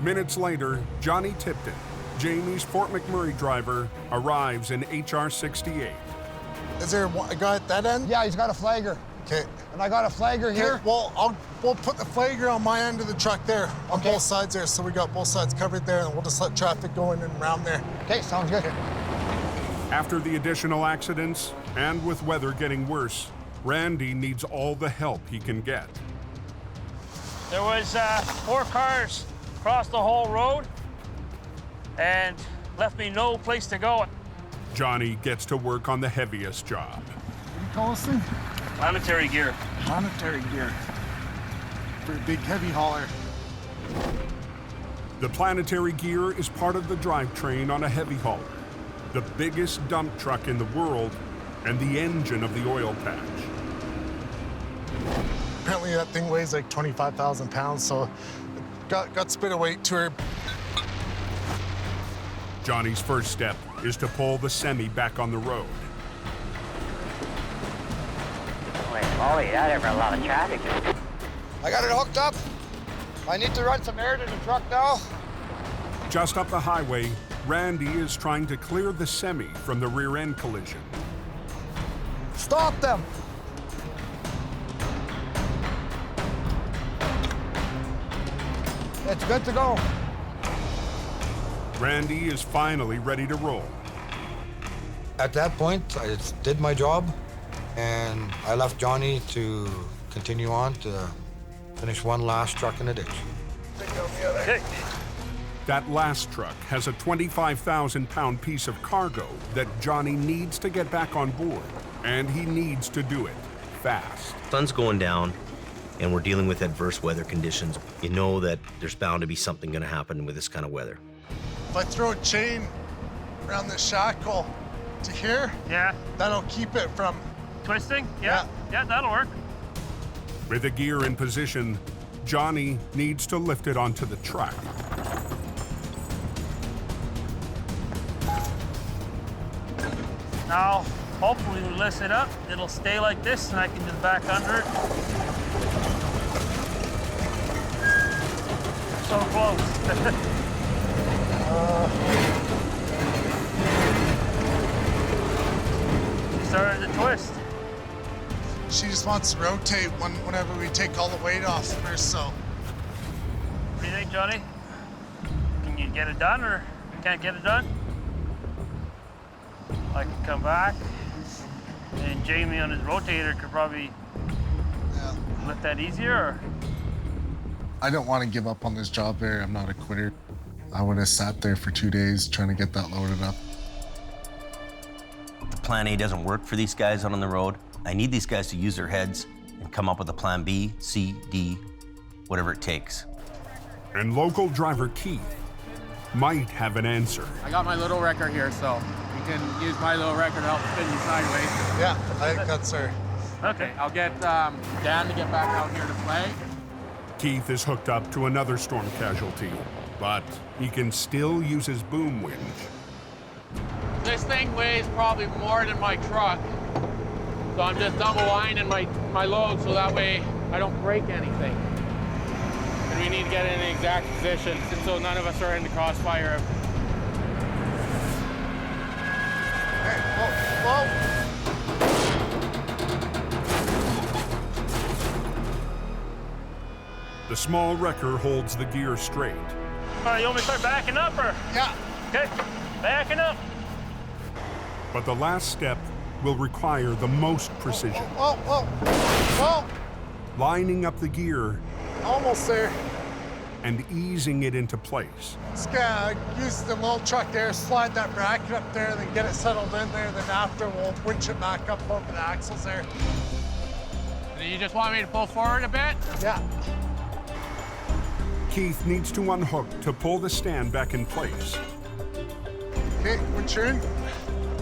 Minutes later, Johnny Tipton, Jamie's Fort McMurray driver, arrives in HR 68. Is there a guy at that end? Yeah, he's got a flagger. Okay. And I got a flagger here. Well, we'll put the flagger on my end of the truck there, on both sides there, so we got both sides covered there, and we'll just let traffic go in and around there. Okay, sounds good. After the additional accidents, and with weather getting worse, Randy needs all the help he can get. There was 4 cars across the whole road and left me no place to go. Johnny gets to work on the heaviest job. What do you call this thing? Planetary gear. Planetary gear. For a big heavy hauler. The planetary gear is part of the drivetrain on a heavy hauler, the biggest dump truck in the world, and the engine of the oil patch. Apparently that thing weighs like 25,000 pounds, so it got spit of weight to her. Johnny's first step is to pull the semi back on the road. Holy, that ever a lot of traffic. I got it hooked up. I need to run some air to the truck now. Just up the highway, Randy is trying to clear the semi from the rear-end collision. Stop them! It's good to go. Randy is finally ready to roll. At that point, I did my job, and I left Johnny to continue on to finish one last truck in the ditch. Okay. That last truck has a 25,000-pound piece of cargo that Johnny needs to get back on board, and he needs to do it fast. Sun's going down, and we're dealing with adverse weather conditions. You know that there's bound to be something going to happen with this kind of weather. If I throw a chain around the shackle to here, that'll keep it from twisting. Yeah, that'll work. With the gear in position, Johnny needs to lift it onto the truck. Now, hopefully we lift it up, it'll stay like this and I can just back under it. So close. Started to twist. She just wants to rotate whenever we take all the weight off of her, so. What do you think, Johnny? Can you get it done or you can't get it done? I can come back and Jamie on his rotator could probably lift that easier, or? I don't want to give up on this job there. I'm not a quitter. I would have sat there for 2 days trying to get that loaded up. The plan A doesn't work for these guys out on the road. I need these guys to use their heads and come up with a plan B, C, D, whatever it takes. And local driver Keith might have an answer. I got my little wrecker here, so you can use my little wrecker to help spin you sideways. Yeah, I think that's her. Okay, I'll get Dan to get back out here to play. Keith is hooked up to another storm casualty, but he can still use his boom winch. This thing weighs probably more than my truck, so I'm just double lining my load so that way I don't break anything. And we need to get in an exact position so none of us are in the crossfire. Hey, whoa. The small wrecker holds the gear straight. All right, you want me to start backing up, or? Yeah. Okay, backing up. But the last step will require the most precision. Whoa. Lining up the gear Almost there. and easing it into place. Just gonna use the little truck there, slide that bracket up there, then get it settled in there. Then after, we'll winch it back up over the axles there. Do you just want me to pull forward a bit? Yeah. Keith needs to unhook to pull the stand back in place. Okay, winch her in.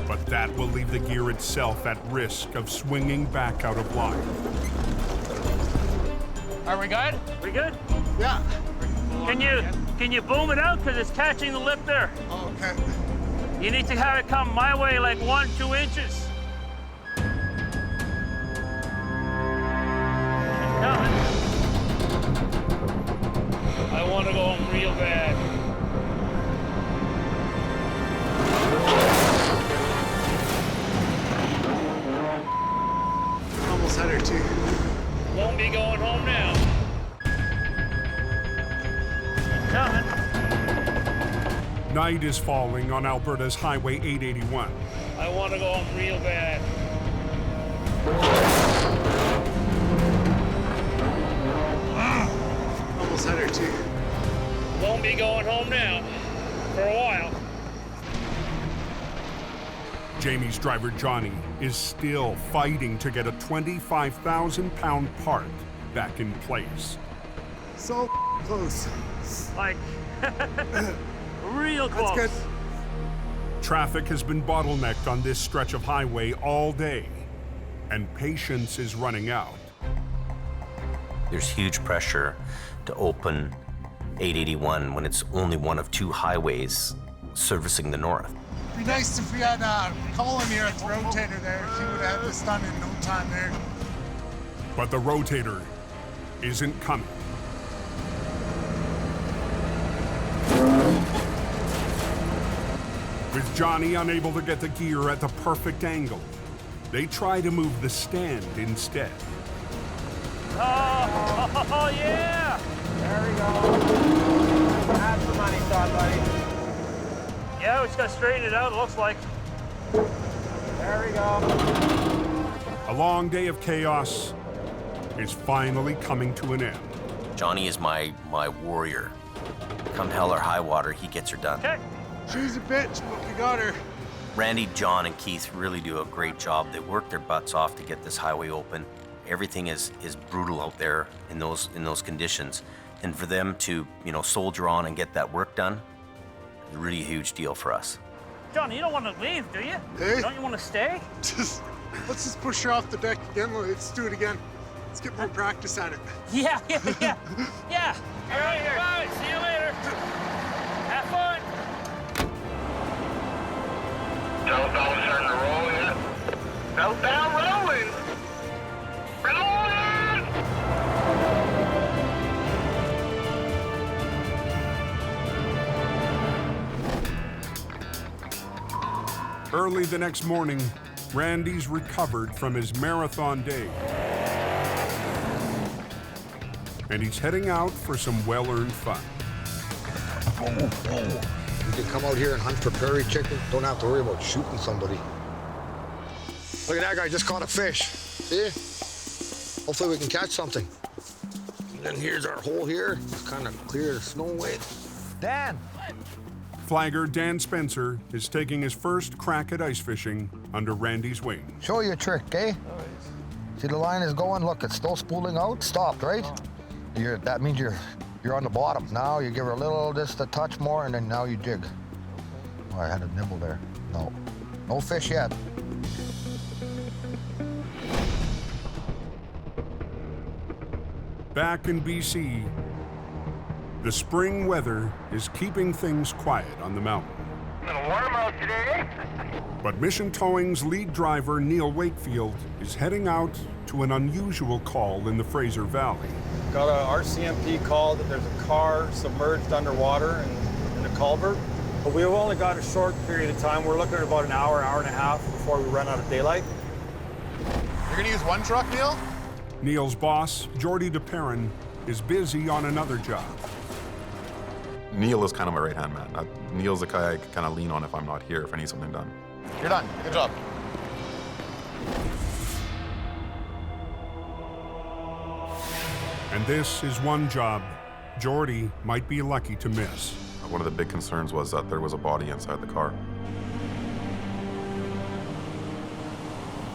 But that will leave the gear itself at risk of swinging back out of line. Are we good? We good? Yeah. Can you boom it out, because it's catching the lip there? Okay. You need to have it come my way like 1-2 inches. It's coming. I want to go home real bad. Almost had her too. Won't be going home now. It's coming. Night is falling on Alberta's Highway 881. I want to go home real bad. Almost had her too. Won't be going home now for a while. Jamie's driver Johnny is still fighting to get a 25,000-pound part back in place. So close. Like, real close. That's good. Traffic has been bottlenecked on this stretch of highway all day, and patience is running out. There's huge pressure to open 881 when it's only one of 2 highways servicing the north. It'd be nice if we had Colin here at the rotator there. He would have had this done in no time there. But the rotator isn't coming. With Johnny unable to get the gear at the perfect angle, they try to move the stand instead. Oh yeah! There we go. Have some money, Todd, buddy. Yeah, we just gotta straighten it out, it looks like. There we go. A long day of chaos is finally coming to an end. Johnny is my warrior. Come hell or high water, he gets her done. Okay. She's a bitch, but we got her. Randy, John, and Keith really do a great job. They work their butts off to get this highway open. Everything is brutal out there in those conditions. And for them to, soldier on and get that work done, is really a huge deal for us. Johnny, you don't want to leave, do you? Hey? Don't you want to stay? Let's just push her off the deck again. Let's do it again. Let's get more practice at it. Yeah. Yeah. All right, bye. See you later. Have fun. Tell us how to start to roll here. Southbound rolling. Rolling! Early the next morning, Randy's recovered from his marathon day. And he's heading out for some well-earned fun. You can come out here and hunt for prairie chicken. Don't have to worry about shooting somebody. Look at that guy, just caught a fish. See? Hopefully we can catch something. And then here's our hole here. It's kind of clear the snow away. Dan! Flagger Dan Spencer is taking his first crack at ice fishing under Randy's wing. Show you a trick, eh? See the line is going, look, it's still spooling out, stopped, right? That means you're on the bottom. Now you give her a little, just a touch more, and then now you jig. Oh, I had a nibble there. No fish yet. Back in BC, the spring weather is keeping things quiet on the mountain. A little warm out today. But Mission Towing's lead driver, Neil Wakefield, is heading out to an unusual call in the Fraser Valley. Got a RCMP call that there's a car submerged underwater in a culvert. But we've only got a short period of time. We're looking at about an hour and a half before we run out of daylight. You're gonna use one truck, Neil? Neil's boss, Jordy DePerrin, is busy on another job. Neil is kind of my right-hand man. Neil's the guy I kind of lean on if I'm not here, if I need something done. You're done. Good job. And this is one job Jordy might be lucky to miss. One of the big concerns was that there was a body inside the car.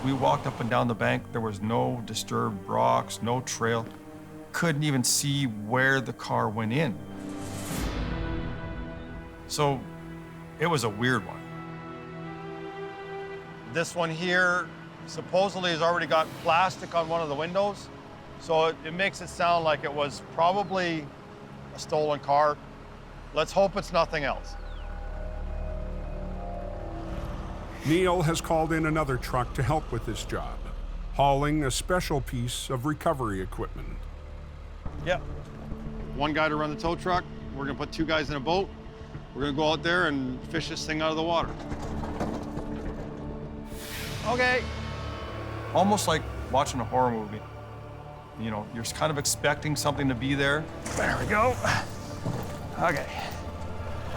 We walked up and down the bank. There was no disturbed rocks, no trail. Couldn't even see where the car went in. So it was a weird one. This one here supposedly has already got plastic on one of the windows. So it makes it sound like it was probably a stolen car. Let's hope it's nothing else. Neil has called in another truck to help with this job, hauling a special piece of recovery equipment. Yeah. One guy to run the tow truck. We're gonna put two guys in a boat. We're gonna go out there and fish this thing out of the water. Okay. Almost like watching a horror movie. You know, you're kind of expecting something to be there. There we go. Okay.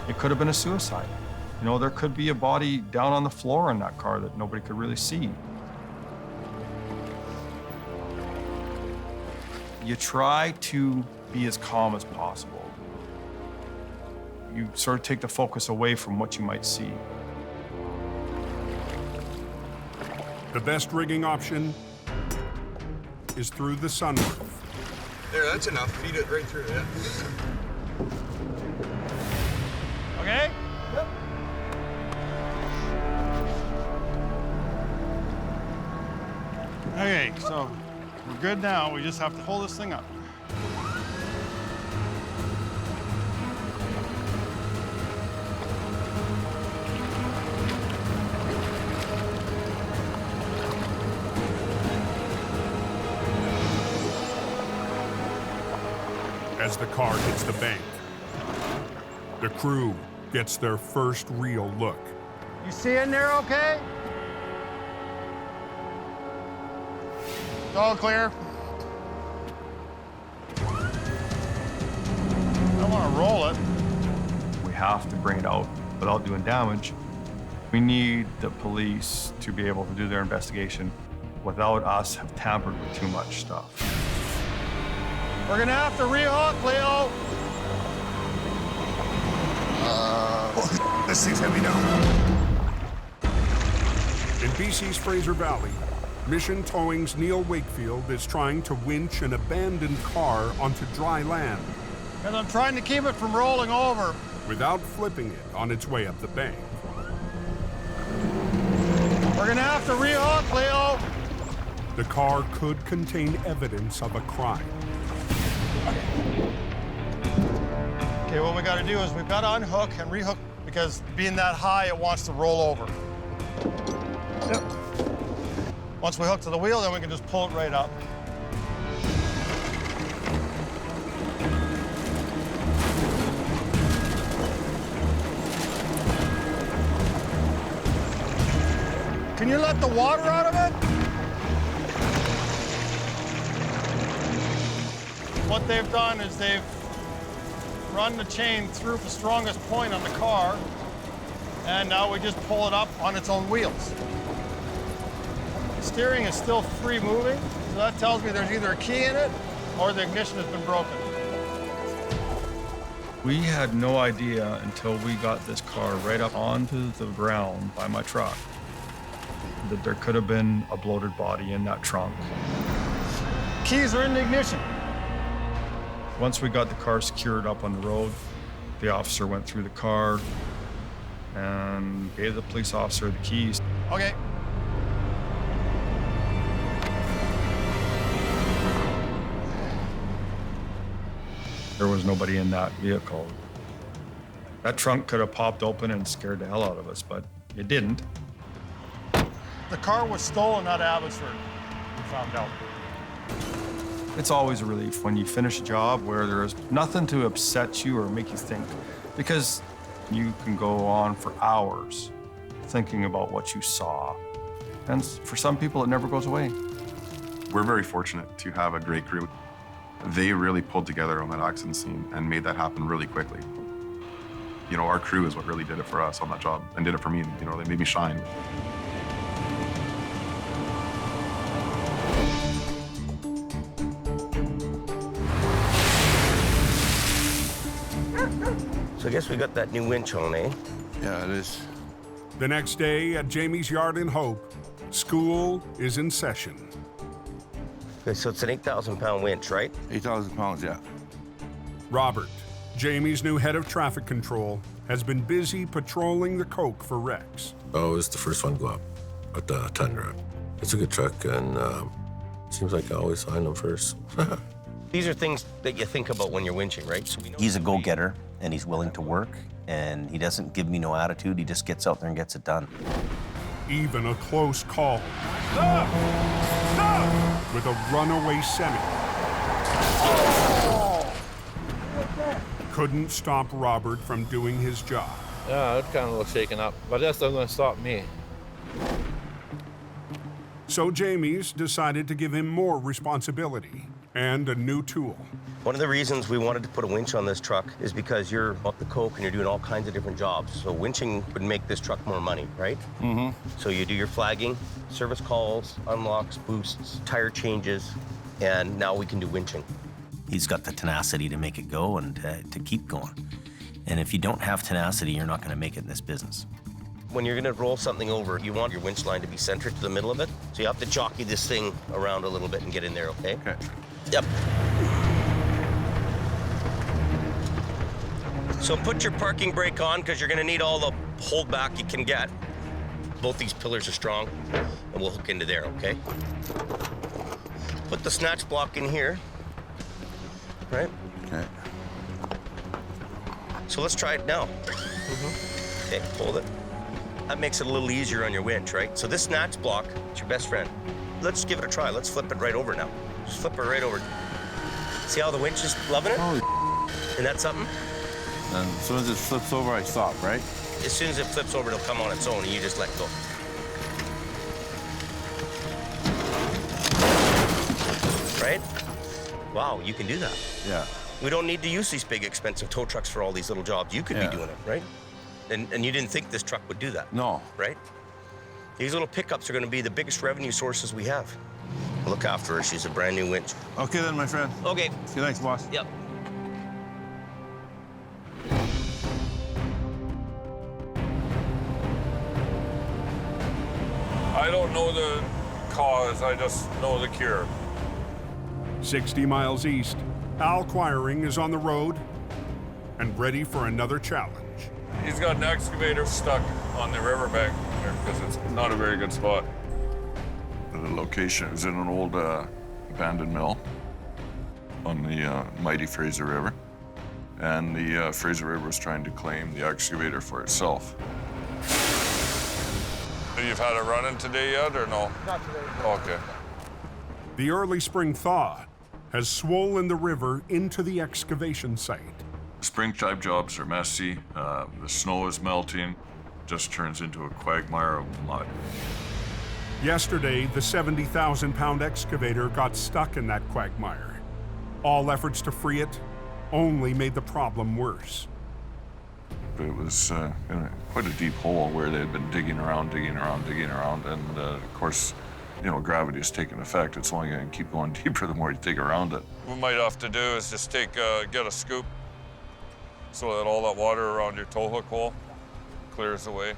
It could have been a suicide. You know, there could be a body down on the floor in that car that nobody could really see. You try to be as calm as possible. You sort of take the focus away from what you might see. The best rigging option is through the sunroof. There, that's enough. Feed it right through, yeah. Okay? Yep. Okay, so we're good now. We just have to hold this thing up. As the car hits the bank, the crew gets their first real look. You see in there okay? It's all clear. I don't want to roll it. We have to bring it out without doing damage. We need the police to be able to do their investigation without us have tampered with too much stuff. We're gonna have to rehook, Leo. This thing's heavy now. In BC's Fraser Valley, Mission Towing's Neil Wakefield is trying to winch an abandoned car onto dry land. And I'm trying to keep it from rolling over. Without flipping it on its way up the bank. We're gonna have to rehook, Leo. The car could contain evidence of a crime. Okay, what we gotta do is we've gotta unhook and rehook because being that high, it wants to roll over. Yep. Once we hook to the wheel, then we can just pull it right up. Can you let the water out of it? What they've done is they've run the chain through the strongest point on the car, and now we just pull it up on its own wheels. The steering is still free moving, so that tells me there's either a key in it or the ignition has been broken. We had no idea until we got this car right up onto the ground by my truck that there could have been a bloated body in that trunk. Keys are in the ignition. Once we got the car secured up on the road, the officer went through the car and gave the police officer the keys. Okay. There was nobody in that vehicle. That trunk could have popped open and scared the hell out of us, but it didn't. The car was stolen out of Abbotsford, we found out. It's always a relief when you finish a job where there's nothing to upset you or make you think, because you can go on for hours thinking about what you saw. And for some people, it never goes away. We're very fortunate to have a great crew. They really pulled together on that accident scene and made that happen really quickly. You know, our crew is what really did it for us on that job and did it for me. You know, they made me shine. So I guess we got that new winch on, eh? Yeah, it is. The next day at Jamie's yard in Hope, school is in session. Okay, so it's an 8,000-pound winch, right? 8,000 pounds, yeah. Robert, Jamie's new head of traffic control, has been busy patrolling the Coke for wrecks. Oh, it's the first one to go up at the Tundra. It's a good truck, and seems like I always find them first. These are things that you think about when you're winching, right? So he's a go-getter, and he's willing to work, and he doesn't give me no attitude. He just gets out there and gets it done. Even a close call. Stop! Stop! With a runaway semi. Couldn't stop Robert from doing his job. Yeah, it kind of looks shaken up, but that's not going to stop me. So Jamie's decided to give him more responsibility and a new tool. One of the reasons we wanted to put a winch on this truck is because you're up the Coke and you're doing all kinds of different jobs. So winching would make this truck more money, right? Mm-hmm. So you do your flagging, service calls, unlocks, boosts, tire changes, and now we can do winching. He's got the tenacity to make it go and to keep going. And if you don't have tenacity, you're not going to make it in this business. When you're going to roll something over, you want your winch line to be centered to the middle of it. So you have to jockey this thing around a little bit and get in there, okay? Okay. Yep. So put your parking brake on because you're going to need all the hold back you can get. Both these pillars are strong, and we'll hook into there, okay? Put the snatch block in here, right? Okay. So let's try it now. Okay, hold it. That makes it a little easier on your winch, right? So this snatch block is your best friend. Let's give it a try. Let's flip it right over now. Just flip it right over. See how the winch is loving it? Holy Isn't that something? And as soon as it flips over, I stop, right? As soon as it flips over, it'll come on its own and you just let go. Right? Wow, you can do that. Yeah. We don't need to use these big, expensive tow trucks for all these little jobs. You could be doing it, right? And you didn't think this truck would do that. No. Right? These little pickups are going to be the biggest revenue sources we have. Look after her. She's a brand new winch. Okay then, my friend. Okay. See you, thanks, boss. Yep. I don't know the cause, I just know the cure. 60 miles east, Al Quiring is on the road and ready for another challenge. He's got an excavator stuck on the riverbank there because it's not a very good spot. The location is in an old abandoned mill on the mighty Fraser River. And the Fraser River is trying to claim the excavator for itself. You've had it running today yet, or no? Not today. Okay. The early spring thaw has swollen the river into the excavation site. Springtime jobs are messy. The snow is melting. Just turns into a quagmire of mud. Yesterday, the 70,000-pound excavator got stuck in that quagmire. All efforts to free it only made the problem worse. It was in quite a deep hole where they had been digging around, and of course, you know, gravity has taken effect. It's only going to keep going deeper the more you dig around it. What we might have to do is just get a scoop so that all that water around your tow hook hole clears away.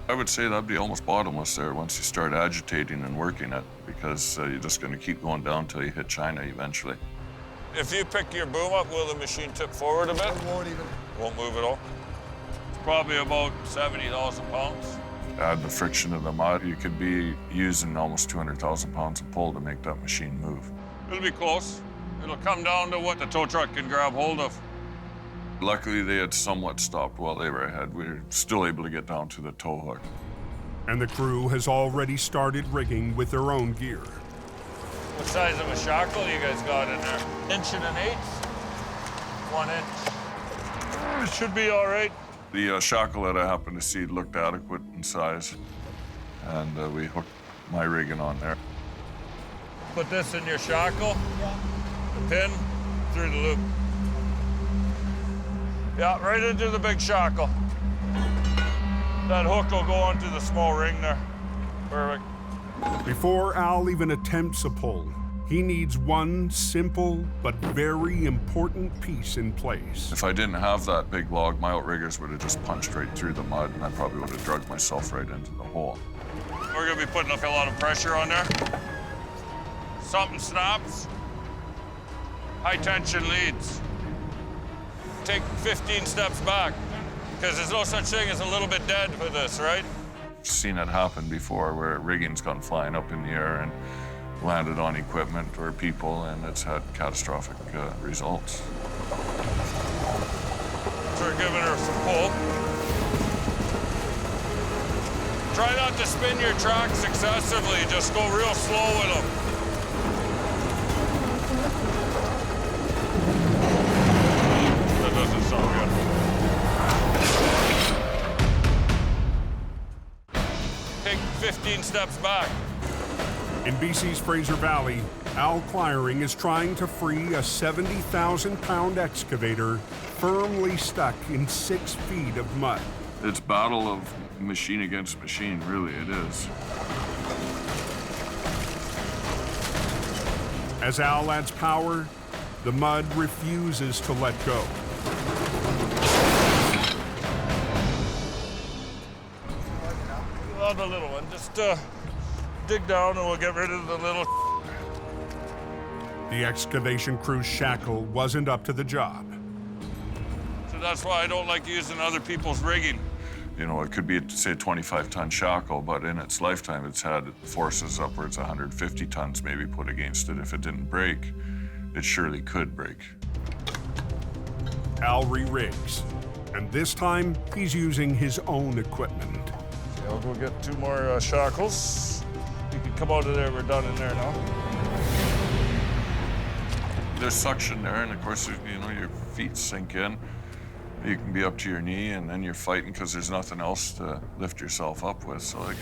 I would say that'd be almost bottomless there once you start agitating and working it, because you're just going to keep going down until you hit China eventually. If you pick your boom up, will the machine tip forward a bit? It won't even. Won't move at all? It's probably about 70,000 pounds. Add the friction of the mud, you could be using almost 200,000 pounds of pull to make that machine move. It'll be close. It'll come down to what the tow truck can grab hold of. Luckily, they had somewhat stopped while they were ahead. We were still able to get down to the tow hook. And the crew has already started rigging with their own gear. What size of a shackle you guys got in there? 1 1/8? 1 inch. It should be all right. The shackle that I happened to see looked adequate in size, and we hooked my rigging on there. Put this in your shackle, the pin through the loop. Yeah, right into the big shackle. That hook will go onto the small ring there. Perfect. Before Al even attempts a pull, he needs one simple but very important piece in place. If I didn't have that big log, my outriggers would have just punched right through the mud, and I probably would have drugged myself right into the hole. We're gonna be putting a lot of pressure on there. Something snaps, high tension leads. Take 15 steps back, because there's no such thing as a little bit dead with this, right? Seen it happen before where rigging's gone flying up in the air and landed on equipment or people, and it's had catastrophic results. So we're giving her some pull. Try not to spin your tracks excessively, just go real slow with them. That doesn't sound good. Take 15 steps back. In BC's Fraser Valley, Al Cliring is trying to free a 70,000-pound excavator firmly stuck in 6 feet of mud. It's battle of machine against machine, really, it is. As Al adds power, the mud refuses to let go. Love the little one. Just dig down and we'll get rid of the little. The excavation crew's shackle wasn't up to the job. So that's why I don't like using other people's rigging. You know, it could be, say, a 25-ton shackle, but in its lifetime, it's had forces upwards of 150 tons maybe put against it. If it didn't break, it surely could break. Al re-rigs, and this time, he's using his own equipment. I'll go get 2 more shackles. You can come out of there, we're done in there now. There's suction there, and of course, you know, your feet sink in. You can be up to your knee, and then you're fighting because there's nothing else to lift yourself up with, so it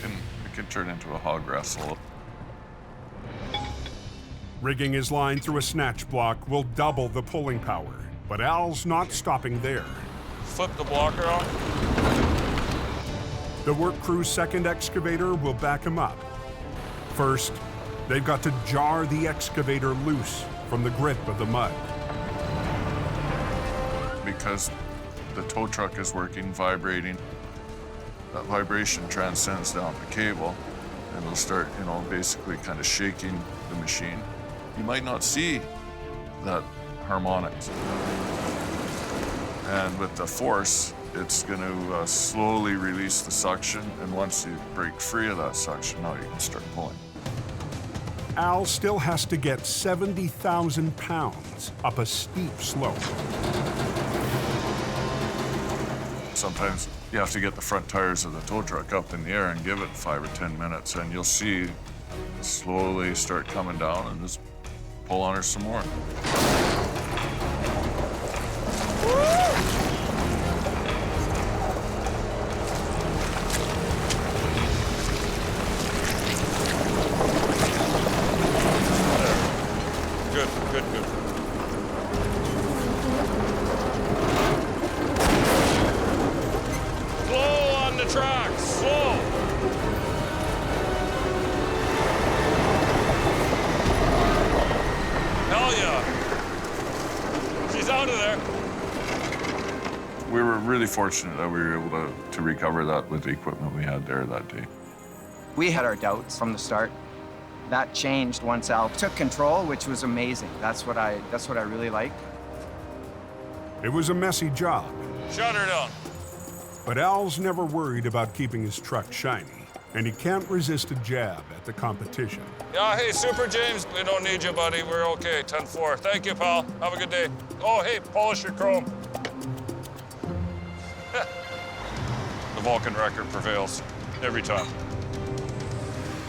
can turn into a hog wrestle. Rigging his line through a snatch block will double the pulling power, but Al's not stopping there. Flip the blocker on. The work crew's second excavator will back him up. First, they've got to jar the excavator loose from the grip of the mud. Because the tow truck is working, vibrating, that vibration transcends down the cable, and it'll start, you know, basically kind of shaking the machine. You might not see that harmonics. And with the force, it's going to slowly release the suction, and once you break free of that suction, now you can start pulling. Al still has to get 70,000 pounds up a steep slope. Sometimes You have to get the front tires of the tow truck up in the air and give it 5 or 10 minutes, and you'll see it slowly start coming down, and just pull on her some more. Good, good, good. Slow on the track, slow. Hell yeah. She's out of there. We were really fortunate that we were able to recover that with the equipment we had there that day. We had our doubts from the start. That changed once Al took control, which was amazing. That's what I really liked. It was a messy job, Shut her down. but Al's never worried about keeping his truck shiny, and he can't resist a jab at the competition. Yeah, hey, Super James, we don't need you, buddy. We're okay, 10-4. Thank you, pal. Have a good day. Oh, hey, polish your chrome. The Vulcan record prevails every time.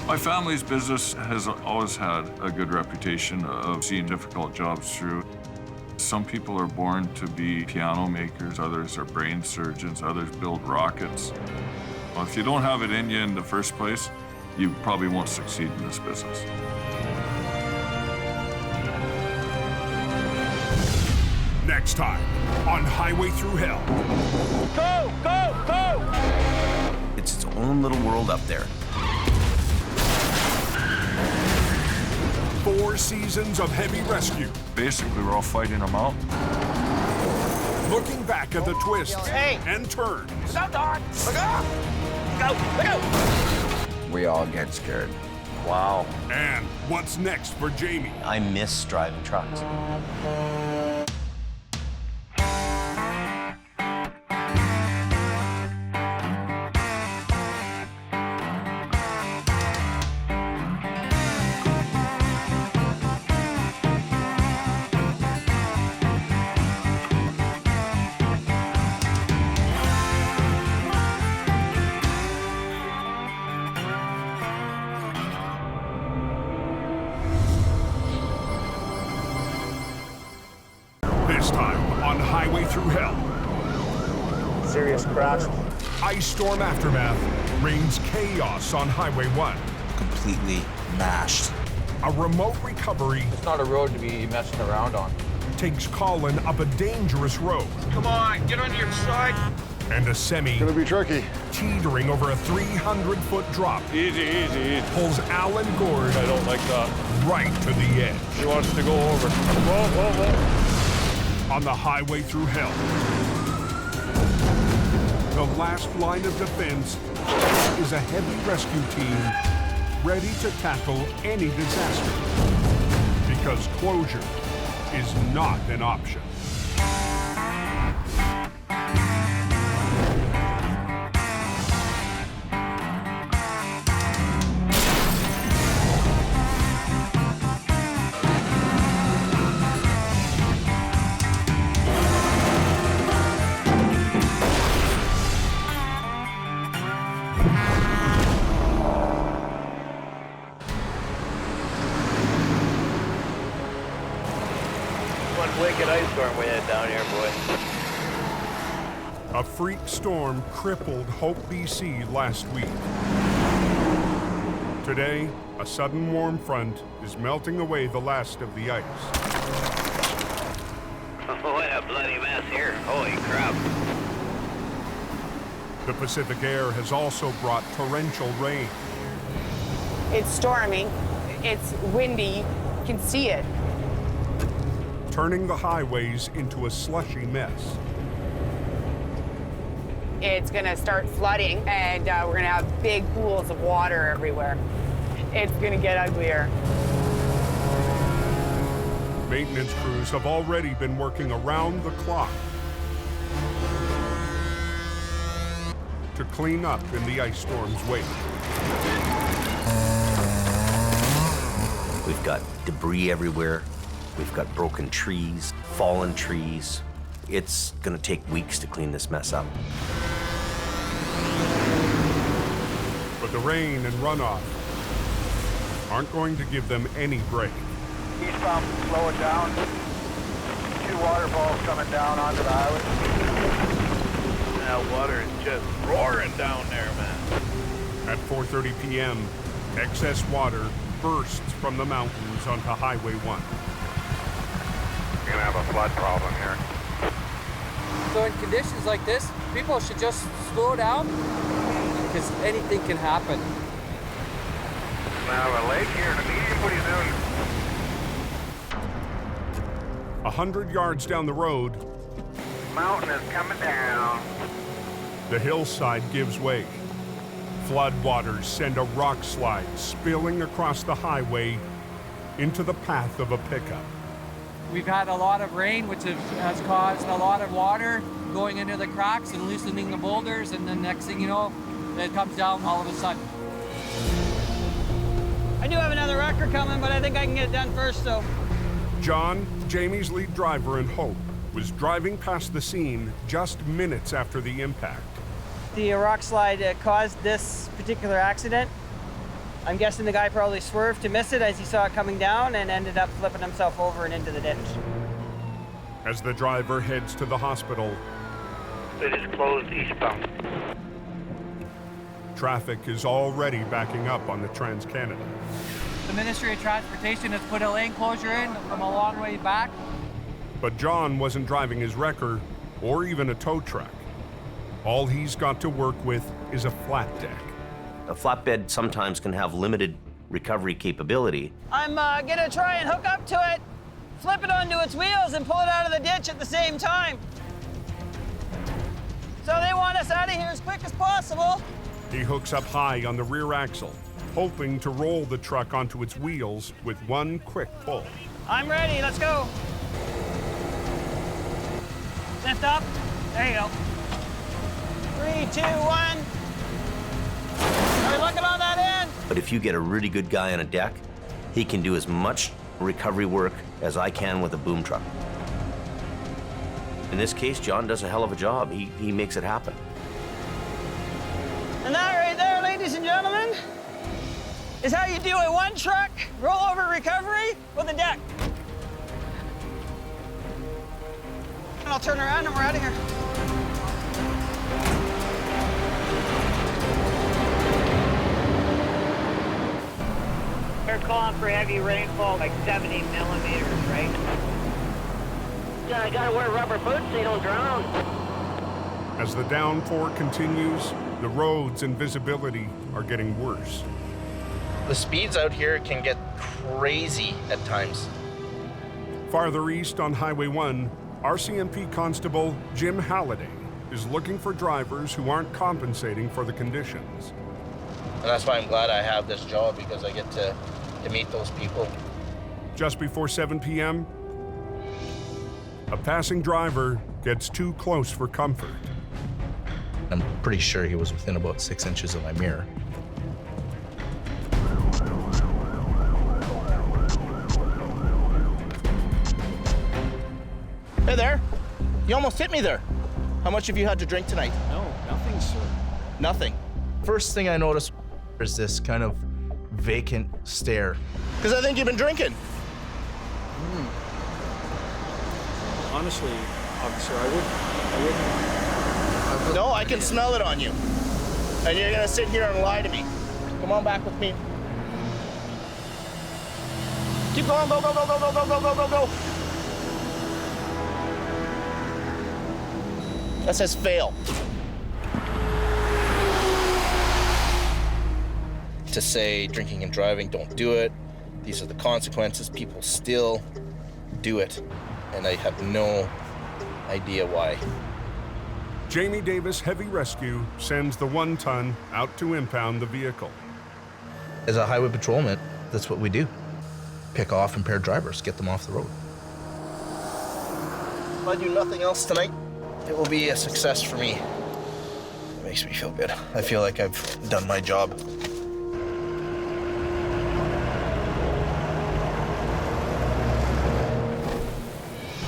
My family's business has always had a good reputation of seeing difficult jobs through. Some people are born to be piano makers, others are brain surgeons, others build rockets. Well, if you don't have it in you in the first place, you probably won't succeed in this business. Next time on Highway Thru Hell. Go, go, go! It's its own little world up there. 4 seasons of heavy rescue. Basically, we're all fighting them out. Looking back at the twists and turns. Look out, Don! Look out! Look out! Look out! We all get scared. Wow. And what's next for Jamie? I miss driving trucks. This time on Highway Thru Hell. Serious crash. Ice storm aftermath reigns chaos on Highway 1. Completely mashed. A remote recovery It's not a road to be messing around on. takes Colin up a dangerous road. Come on, get on your side. And a semi Gonna be tricky. teetering over a 300-foot drop Easy, easy, easy. pulls Alan Gord I don't like that. right to the edge. He wants to go over. Whoa, whoa, whoa. On the Highway Thru Hell, the last line of defense is a heavy rescue team ready to tackle any disaster, because closure is not an option. One wicked ice storm we had down here, boy. A freak storm crippled Hope, BC last week. Today, a sudden warm front is melting away the last of the ice. What a bloody mess here. Holy crap. The Pacific air has also brought torrential rain. It's storming, it's windy, you can see it. Turning the highways into a slushy mess. It's gonna start flooding and we're gonna have big pools of water everywhere. It's gonna get uglier. Maintenance crews have already been working around the clock to clean up in the ice storm's wake. We've got debris everywhere. We've got broken trees, fallen trees. It's gonna take weeks to clean this mess up. But the rain and runoff aren't going to give them any break. Eastbound, slow it down. 2 waterfalls coming down onto the highway. That water is just roaring down there, man. At 4:30 p.m., excess water bursts from the mountains onto Highway 1. You're gonna have a flood problem here. So in conditions like this, people should just slow down because anything can happen. Now a lake here in the medium, what are you doing? 100 yards down the road, Mountain is coming down. the hillside gives way. Floodwaters send a rock slide spilling across the highway into the path of a pickup. We've had a lot of rain, which has caused a lot of water going into the cracks and loosening the boulders, and then next thing you know, it comes down all of a sudden. I do have another wrecker coming, but I think I can get it done first, so. John, Jamie's lead driver and Hope, was driving past the scene just minutes after the impact. The rock slide caused this particular accident. I'm guessing the guy probably swerved to miss it as he saw it coming down and ended up flipping himself over and into the ditch. As the driver heads to the hospital, It is closed eastbound. traffic is already backing up on the Trans-Canada. The Ministry of Transportation has put a lane closure in from a long way back. But John wasn't driving his wrecker or even a tow truck. All he's got to work with is a flat deck. A flatbed sometimes can have limited recovery capability. I'm gonna try and hook up to it, flip it onto its wheels, and pull it out of the ditch at the same time. So they want us out of here as quick as possible. He hooks up high on the rear axle, hoping to roll the truck onto its wheels with one quick pull. I'm ready, let's go. Lift up, there you go. 3, 2, 1. Are we looking on that end? But if you get a really good guy on a deck, he can do as much recovery work as I can with a boom truck. In this case, John does a hell of a job. He makes it happen. And that right there, ladies and gentlemen, is how you do a one truck rollover recovery with a deck. And I'll turn around and we're out of here. They're calling for heavy rainfall, like 70 millimeters, right? Yeah, I gotta wear rubber boots so you don't drown. As the downpour continues, the roads and visibility are getting worse. The speeds out here can get crazy at times. Farther east on Highway 1, RCMP Constable Jim Halliday is looking for drivers who aren't compensating for the conditions. And that's why I'm glad I have this job, because I get to meet those people. Just before 7 p.m., a passing driver gets too close for comfort. I'm pretty sure he was within about 6 inches of my mirror. Hey there. You almost hit me there. How much have you had to drink tonight? No, nothing, sir. Nothing. First thing I noticed is this kind of vacant stare. Because I think you've been drinking. Honestly, officer, I wouldn't. No, I can smell it on you. And you're gonna sit here and lie to me. Come on back with me. Keep going, go, go, go, go, go, go, go, go, go, go. That says fail. To say drinking and driving, don't do it. These are the consequences. People still do it. And I have no idea why. Jamie Davis Heavy Rescue sends the 1-ton out to impound the vehicle. As a highway patrolman, that's what we do. Pick off impaired drivers, get them off the road. If I do nothing else tonight, it will be a success for me. It makes me feel good. I feel like I've done my job.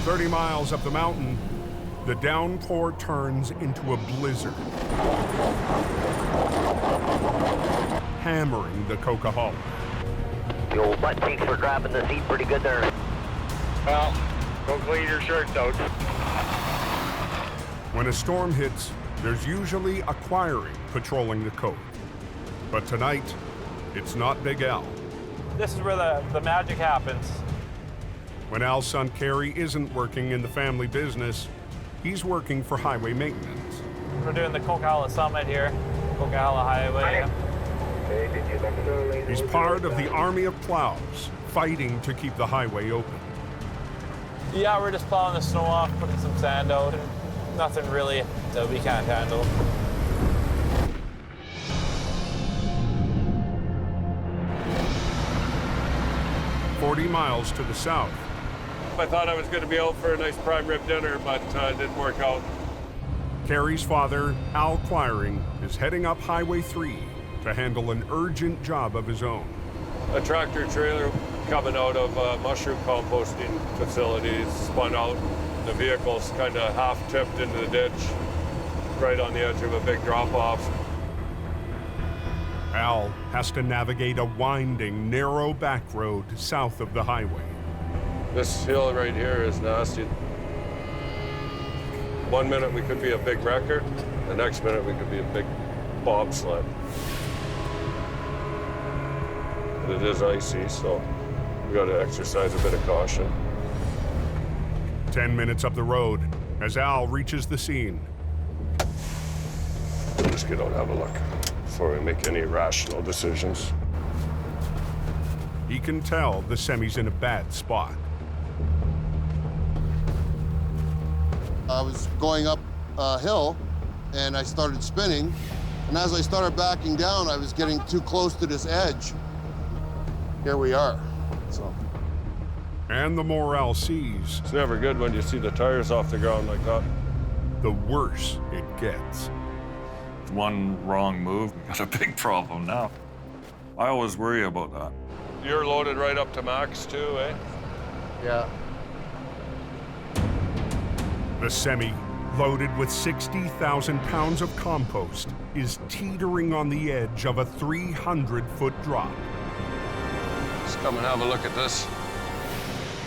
"30 miles up the mountain, the downpour turns into a blizzard. hammering the Coca-Cola. The old butt cheeks were grabbing the seat pretty good there. Well, go clean your shirts out. When a storm hits, there's usually a quarry patrolling the cove. But tonight, it's not Big Al. This is where the magic happens. When Al's son Kerry isn't working in the family business, he's working for highway maintenance. We're doing the Coquihalla Summit here, Coquihalla Highway. He's part of the army of plows, fighting to keep the highway open. Yeah, we're just plowing the snow off, putting some sand out. Nothing really that we can't handle. "40 miles to the south." I thought I was going to be out for a nice prime rib dinner, but it didn't work out. Kerry's father, Al Quiring, is heading up Highway 3 to handle an urgent job of his own. A tractor trailer coming out of a mushroom composting facility spun out. The vehicle's kind of half tipped into the ditch, right on the edge of a big drop-off. Al has to navigate a winding, narrow back road south of the highway. This hill right here is nasty. 1 minute we could be a big wrecker, the next minute we could be a big bobsled. But it is icy, so we got to exercise a bit of caution. 10 minutes up the road as Al reaches the scene. Just get out and have a look before we make any rational decisions. He can tell the semi's in a bad spot. I was going up a hill and I started spinning. And as I started backing down, I was getting too close to this edge. Here we are, so. And the more Al sees, it's never good when you see the tires off the ground like that. The worse it gets. One wrong move, we got a big problem now. I always worry about that. You're loaded right up to max too, eh? Yeah. The semi, loaded with 60,000 pounds of compost, is teetering on the edge of a 300-foot drop. Let's come and have a look at this.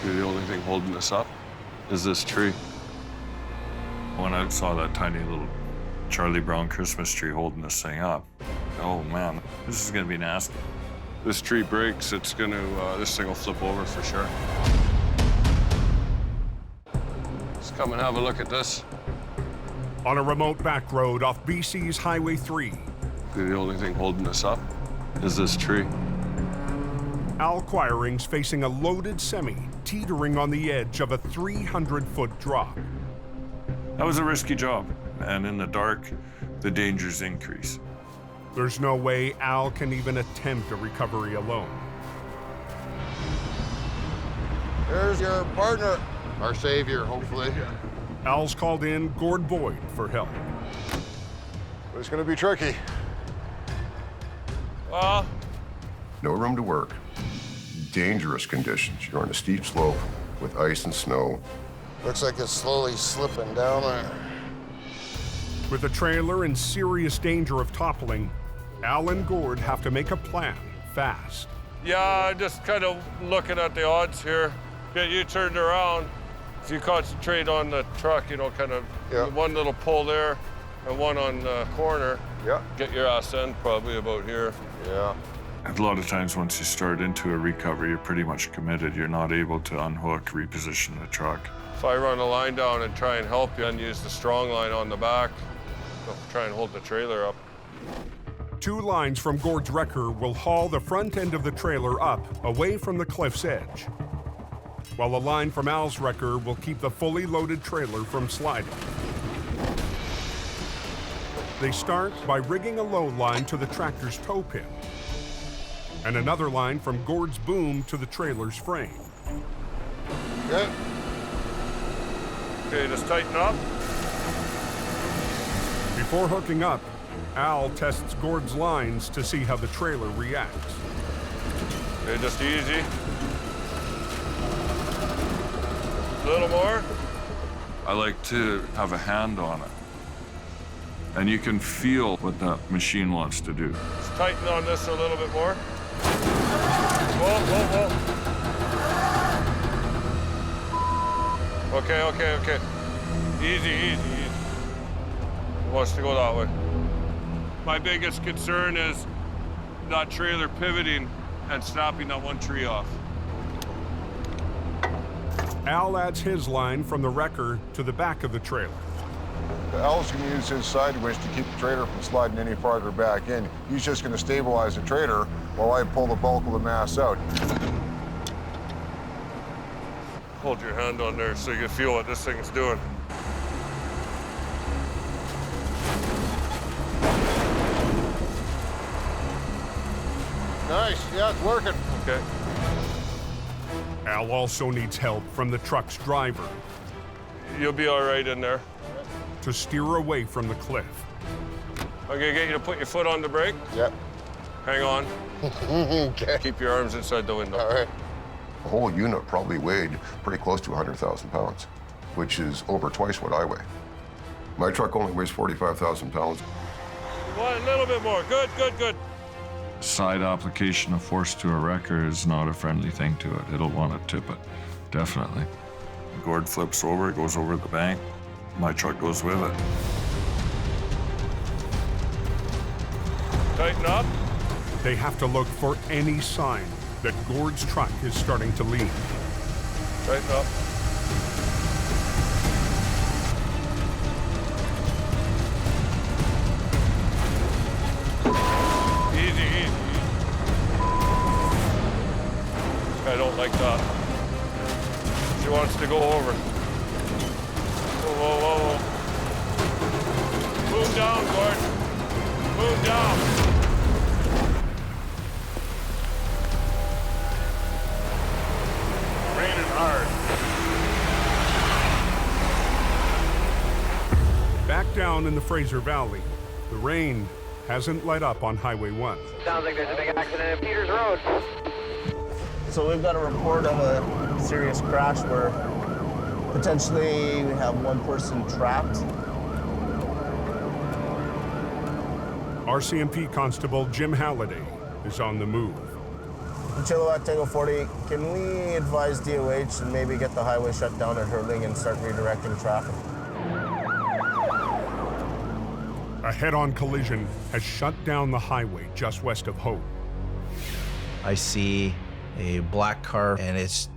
The only thing holding this up is this tree. When I saw that tiny little Charlie Brown Christmas tree holding this thing up, oh man, this is gonna be nasty. This tree breaks, it's gonna, this thing will flip over for sure. Let's come and have a look at this. On a remote back road off BC's Highway 3. The only thing holding this up is this tree. Al Quiring's facing a loaded semi, teetering on the edge of a 300-foot drop. That was a risky job, and in the dark, the dangers increase. There's no way Al can even attempt a recovery alone. There's your partner, our savior, hopefully. Al's called in Gord Boyd for help. But it's gonna be tricky. No room to work. Dangerous conditions. You're on a steep slope with ice and snow. Looks like it's slowly slipping down there. With the trailer in serious danger of toppling, Al and Gord have to make a plan fast. Yeah, I'm just kind of looking at the odds here. Get you turned around. If you concentrate on the truck, you know, kind of one little pull there and one on the corner. Yeah. Get your ass in probably about here. Yeah. A lot of times once you start into a recovery, you're pretty much committed. You're not able to unhook, reposition the truck. If I run a line down and try and help you and use the strong line on the back, I'll try and hold the trailer up. 2 lines from Gord's wrecker will haul the front end of the trailer up, away from the cliff's edge, while a line from Al's wrecker will keep the fully loaded trailer from sliding. They start by rigging a low line to the tractor's toe pin, and another line from Gord's boom to the trailer's frame. Okay. Okay, just tighten up. Before hooking up, Al tests Gord's lines to see how the trailer reacts. Okay, just easy. A little more. I like to have a hand on it. And you can feel what that machine wants to do. Let's tighten on this a little bit more. Whoa, whoa, whoa. Okay, okay, okay. Easy, easy, easy. It wants to go that way. My biggest concern is that trailer pivoting and snapping that one tree off. Al adds his line from the wrecker to the back of the trailer. Al's going to use his side winch to keep the trailer from sliding any farther back in. He's just going to stabilize the trailer while I pull the bulk of the mass out. Hold your hand on there so you can feel what this thing is doing. Nice, yeah, it's working. Okay. Al also needs help from the truck's driver You'll be all right in there. to steer away from the cliff. I'm gonna get you to put your foot on the brake. Yep. Hang on. Okay. Keep your arms inside the window. All right. The whole unit probably weighed pretty close to 100,000 pounds, which is over twice what I weigh. My truck only weighs 45,000 pounds. One, a little bit more. Good, good, good. Side application of force to a wrecker is not a friendly thing to it. It'll want to tip it, definitely. The gourd flips over, it goes over the bank. My truck goes with it. Tighten up. They have to look for any sign that Gord's truck is starting to lean. Tighten up. Easy, easy, easy. I don't like that. She wants to go over. Whoa, whoa, whoa, whoa. Move down, Gord. Move down. Raining hard. Back down in the Fraser Valley, the rain hasn't let up on Highway 1. Sounds like there's a big accident at Peters Road. So we've got a report of a serious crash where potentially we have one person trapped. RCMP Constable Jim Halliday is on the move. Chilliwack Tango 40, can we advise DOH and maybe get the highway shut down at Hurling and start redirecting traffic? A head-on collision has shut down the highway just west of Hope. I see a black car and it's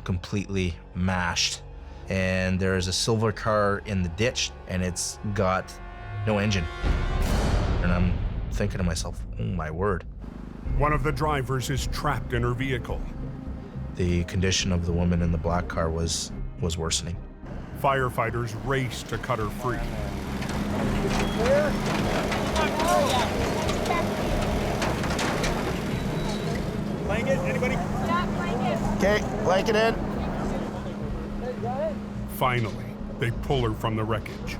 completely mashed. And there's a silver car in the ditch and it's got no engine. And I'm thinking to myself, oh my word. One of the drivers is trapped in her vehicle. The condition of the woman in the black car was worsening. Firefighters race to cut her free. Blanket, anybody? Yeah, blanket. Okay, blanket in. Finally, they pull her from the wreckage.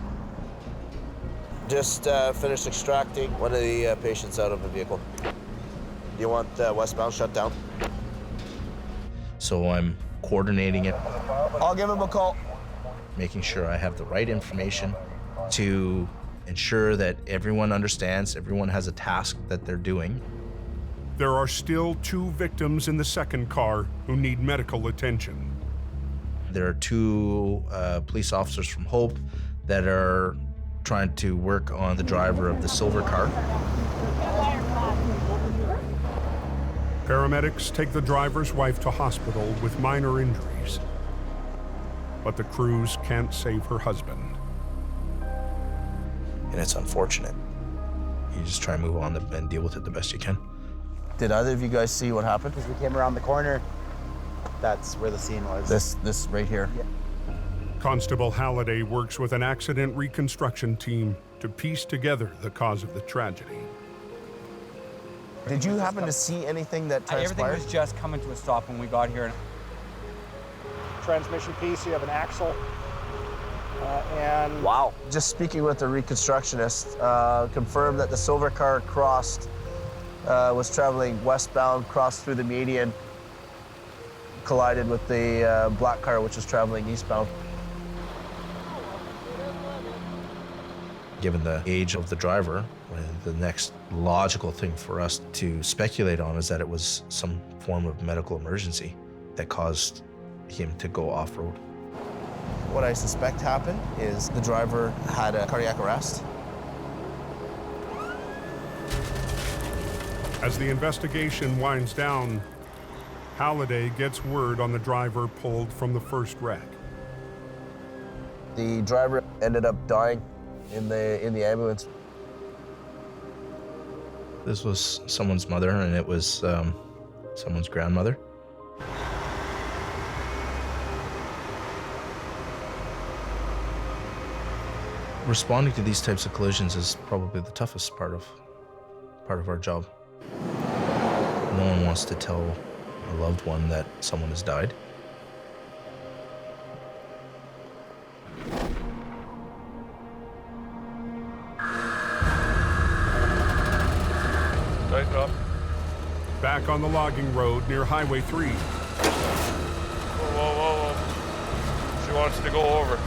Just finished extracting one of the patients out of the vehicle. Do you want westbound shut down? So I'm coordinating it, I'll give him a call. making sure I have the right information to ensure that everyone understands, everyone has a task that they're doing. There are still 2 victims in the second car who need medical attention. There are 2 police officers from Hope that are trying to work on the driver of the silver car. Paramedics take the driver's wife to hospital with minor injuries. But the crews can't save her husband. And it's unfortunate. You just try and move on and deal with it the best you can. Did either of you guys see what happened? As we came around the corner, that's where the scene was. This right here? Yeah. Constable Halliday works with an accident reconstruction team to piece together the cause of the tragedy. Did you happen to see anything that transpired? Everything was just coming to a stop when we got here. Transmission piece, you have an axle. And wow. Just speaking with the reconstructionist, confirmed that the silver car crossed, was traveling westbound, crossed through the median, collided with the black car, which was traveling eastbound. Given the age of the driver, the next logical thing for us to speculate on is that it was some form of medical emergency that caused him to go off-road. What I suspect happened is the driver had a cardiac arrest. As the investigation winds down, Halliday gets word on the driver pulled from the first wreck. The driver ended up dying in the ambulance. This was someone's mother, and it was someone's grandmother. Responding to these types of collisions is probably the toughest part of our job. No one wants to tell a loved one that someone has died. Tighten up. Back on the logging road near Highway 3. She wants to go over.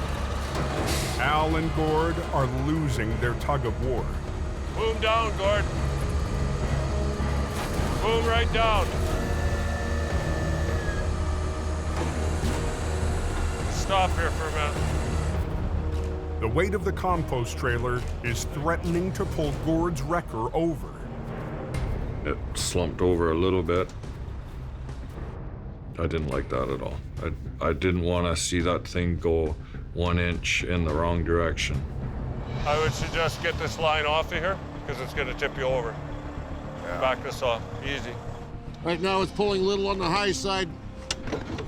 Al and Gord are losing their tug of war. Boom down, Gord. Boom right down. Stop here for a minute. The weight of the compost trailer is threatening to pull Gord's wrecker over. It slumped over a little bit. I didn't like that at all. I didn't want to see that thing go 1 inch in the wrong direction. I would suggest get this line off of here because it's going to tip you over. Yeah. Back this off, easy. Right now it's pulling a little on the high side,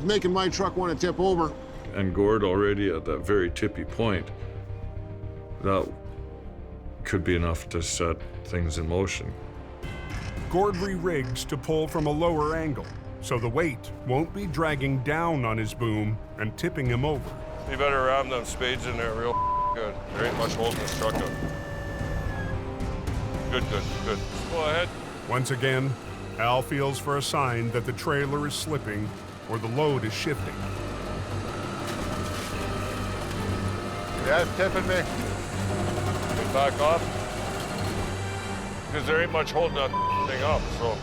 making my truck want to tip over. And Gord already at that very tippy point, that could be enough to set things in motion. Gord re-rigs to pull from a lower angle, so the weight won't be dragging down on his boom and tipping him over. You better ram them spades in there real good. There ain't much holding this truck up. Good. Go ahead. Once again, Al feels for a sign that the trailer is slipping or the load is shifting. Yeah, it's tipping me. Get back off. Because there ain't much holding that thing up, so.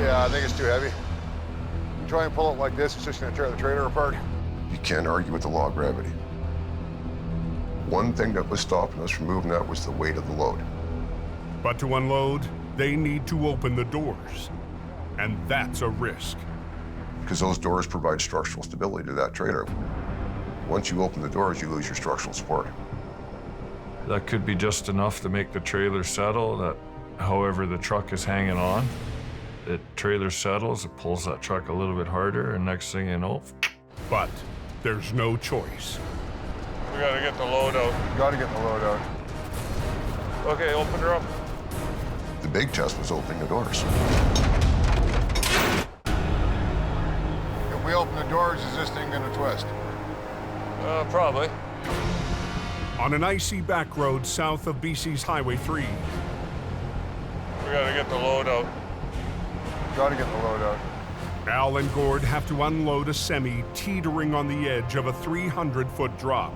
Yeah, I think it's too heavy. You try and pull it like this, it's just gonna tear the trailer apart. You can't argue with the law of gravity. One thing that was stopping us from moving that was the weight of the load. But to unload, they need to open the doors. And that's a risk. Because those doors provide structural stability to that trailer. Once you open the doors, you lose your structural support. That could be just enough to make the trailer settle, that however the truck is hanging on, the trailer settles, it pulls that truck a little bit harder, and next thing you know. But there's no choice. We gotta get the load out. Gotta get the load out. Okay, open her up. The big test was opening the doors. If we open the doors, is this thing gonna twist? Probably. On an icy back road south of BC's Highway 3. We gotta get the load out. Gotta get the load out. Al and Gord have to unload a semi teetering on the edge of a 300-foot drop.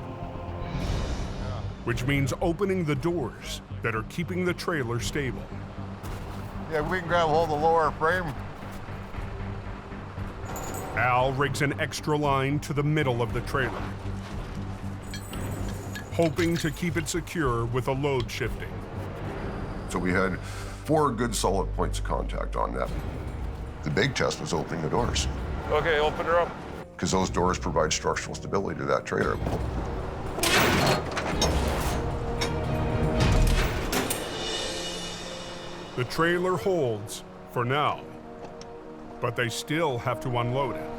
Which means opening the doors that are keeping the trailer stable. Yeah, we can grab hold of the lower frame. Al rigs an extra line to the middle of the trailer, hoping to keep it secure with a load shifting. So we had 4 good solid points of contact on that. The big test was opening the doors. Okay, open her up. Because those doors provide structural stability to that trailer. The trailer holds for now, but they still have to unload it.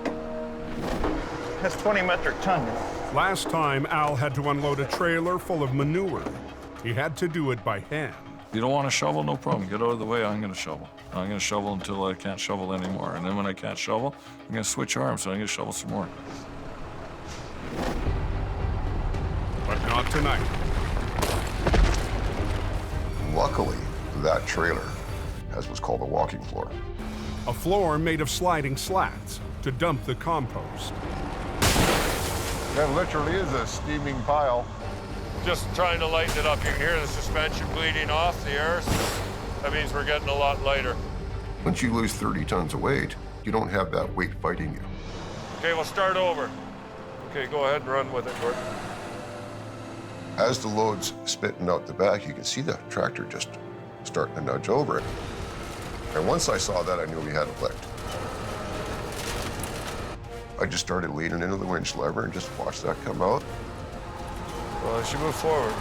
That's 20 metric tons. Last time, Al had to unload a trailer full of manure. He had to do it by hand. You don't want to shovel? No problem. Get out of the way. I'm going to shovel. I'm going to shovel until I can't shovel anymore. And then when I can't shovel, I'm going to switch arms, so I'm going to shovel some more. But not tonight. Luckily, that trailer has what's called a walking floor. A floor made of sliding slats to dump the compost. That literally is a steaming pile. Just trying to lighten it up. You can hear the suspension bleeding off the air. That means we're getting a lot lighter. Once you lose 30 tons of weight, you don't have that weight fighting you. Okay, we'll start over. Okay, go ahead and run with it, Gordon. As the load's spitting out the back, you can see the tractor just starting to nudge over it. And once I saw that, I knew we had it licked. I just started leaning into the winch lever and just watched that come out. Well, I should move forward.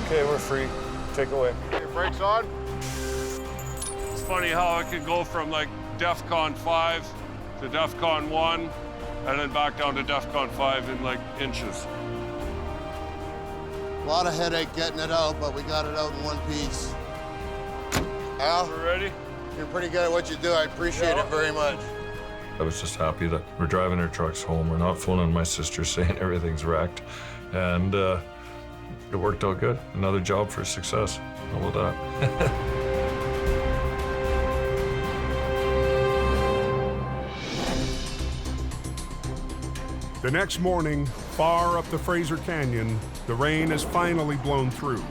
Okay, we're free. Take away. Your brakes on? It's funny how it can go from like DEFCON 5 to DEFCON 1 and then back down to DEFCON 5 in like inches. A lot of headache getting it out, but we got it out in one piece. Al? We're ready? You're pretty good at what you do. I appreciate it very much. I was just happy that we're driving our trucks home. We're not phoning my sister saying everything's wrecked. And it worked out good. Another job for success. How about that? The next morning, far up the Fraser Canyon, the rain has finally blown through.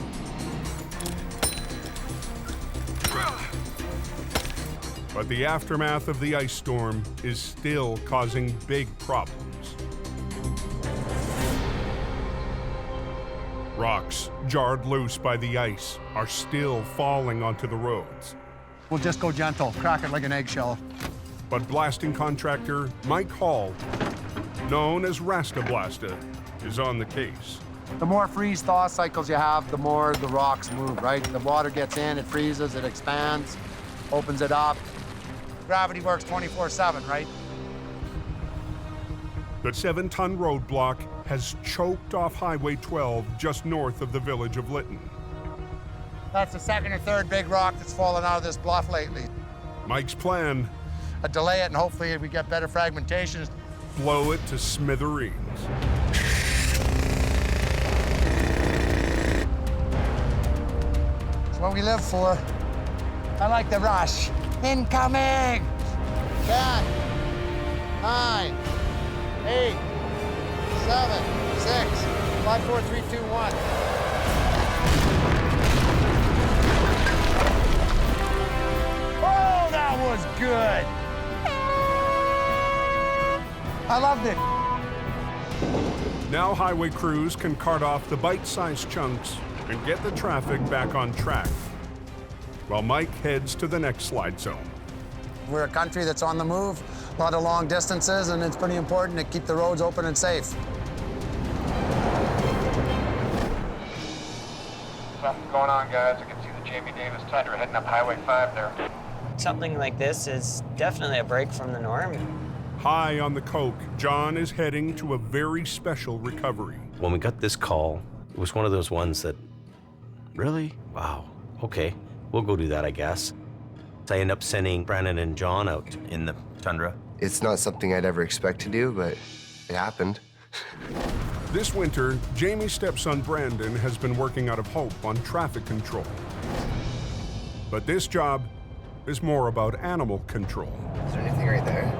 But the aftermath of the ice storm is still causing big problems. Rocks, jarred loose by the ice, are still falling onto the roads. We'll just go gentle, crack it like an eggshell. But blasting contractor Mike Hall, known as Rasta Blasta, is on the case. The more freeze-thaw cycles you have, the more the rocks move, right? The water gets in, it freezes, it expands, opens it up. Gravity works 24/7, right? The 7-ton roadblock has choked off Highway 12 just north of the village of Lytton. That's the second or third big rock that's fallen out of this bluff lately. Mike's plan: delay it and hopefully we get better fragmentation. Blow it to smithereens. It's what we live for. I like the rush. Incoming! 10, 9, 8, 7, 6, 5, 4, 3, 2, 1. Oh, that was good! I loved it. Now highway crews can cart off the bite-sized chunks and get the traffic back on track, while Mike heads to the next slide zone. We're a country that's on the move, a lot of long distances, and it's pretty important to keep the roads open and safe. Nothing going on, guys. I can see the Jamie Davis Tundra heading up Highway 5 there. Something like this is definitely a break from the norm. High on the coke, John is heading to a very special recovery. When we got this call, it was one of those ones that, really? Wow, okay, we'll go do that, I guess. I end up sending Brandon and John out in the Tundra. It's not something I'd ever expect to do, but it happened. This winter, Jamie's stepson Brandon has been working out of Hope on traffic control. But this job is more about animal control. Is there anything right there?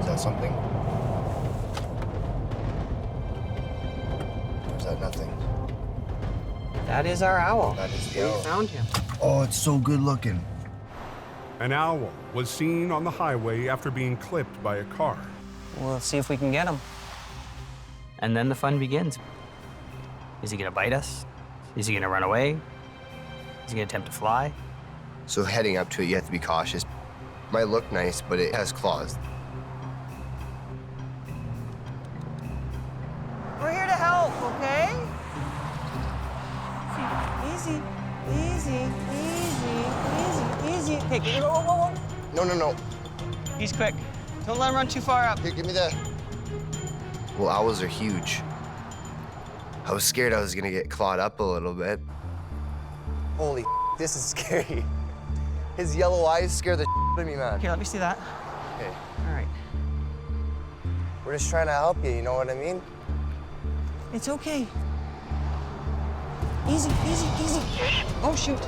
Is that something? Or is that nothing? That is our owl. That is the owl. We found him. Oh, it's so good looking. An owl was seen on the highway after being clipped by a car. We'll see if we can get him. And then the fun begins. Is he gonna bite us? Is he gonna run away? Is he gonna attempt to fly? So heading up to it, you have to be cautious. Might look nice, but it has claws. We're here to help, okay? Easy, easy, easy, easy, easy. Okay, whoa, whoa, whoa. No. He's quick. Don't let him run too far up. Here, give me that. Well, owls are huge. I was scared I was gonna get clawed up a little bit. Holy this is scary. His yellow eyes scare the out of me, man. Here, let me see that. Okay. All right. We're just trying to help you, you know what I mean? It's okay. Easy, easy, easy. Oh, shoot.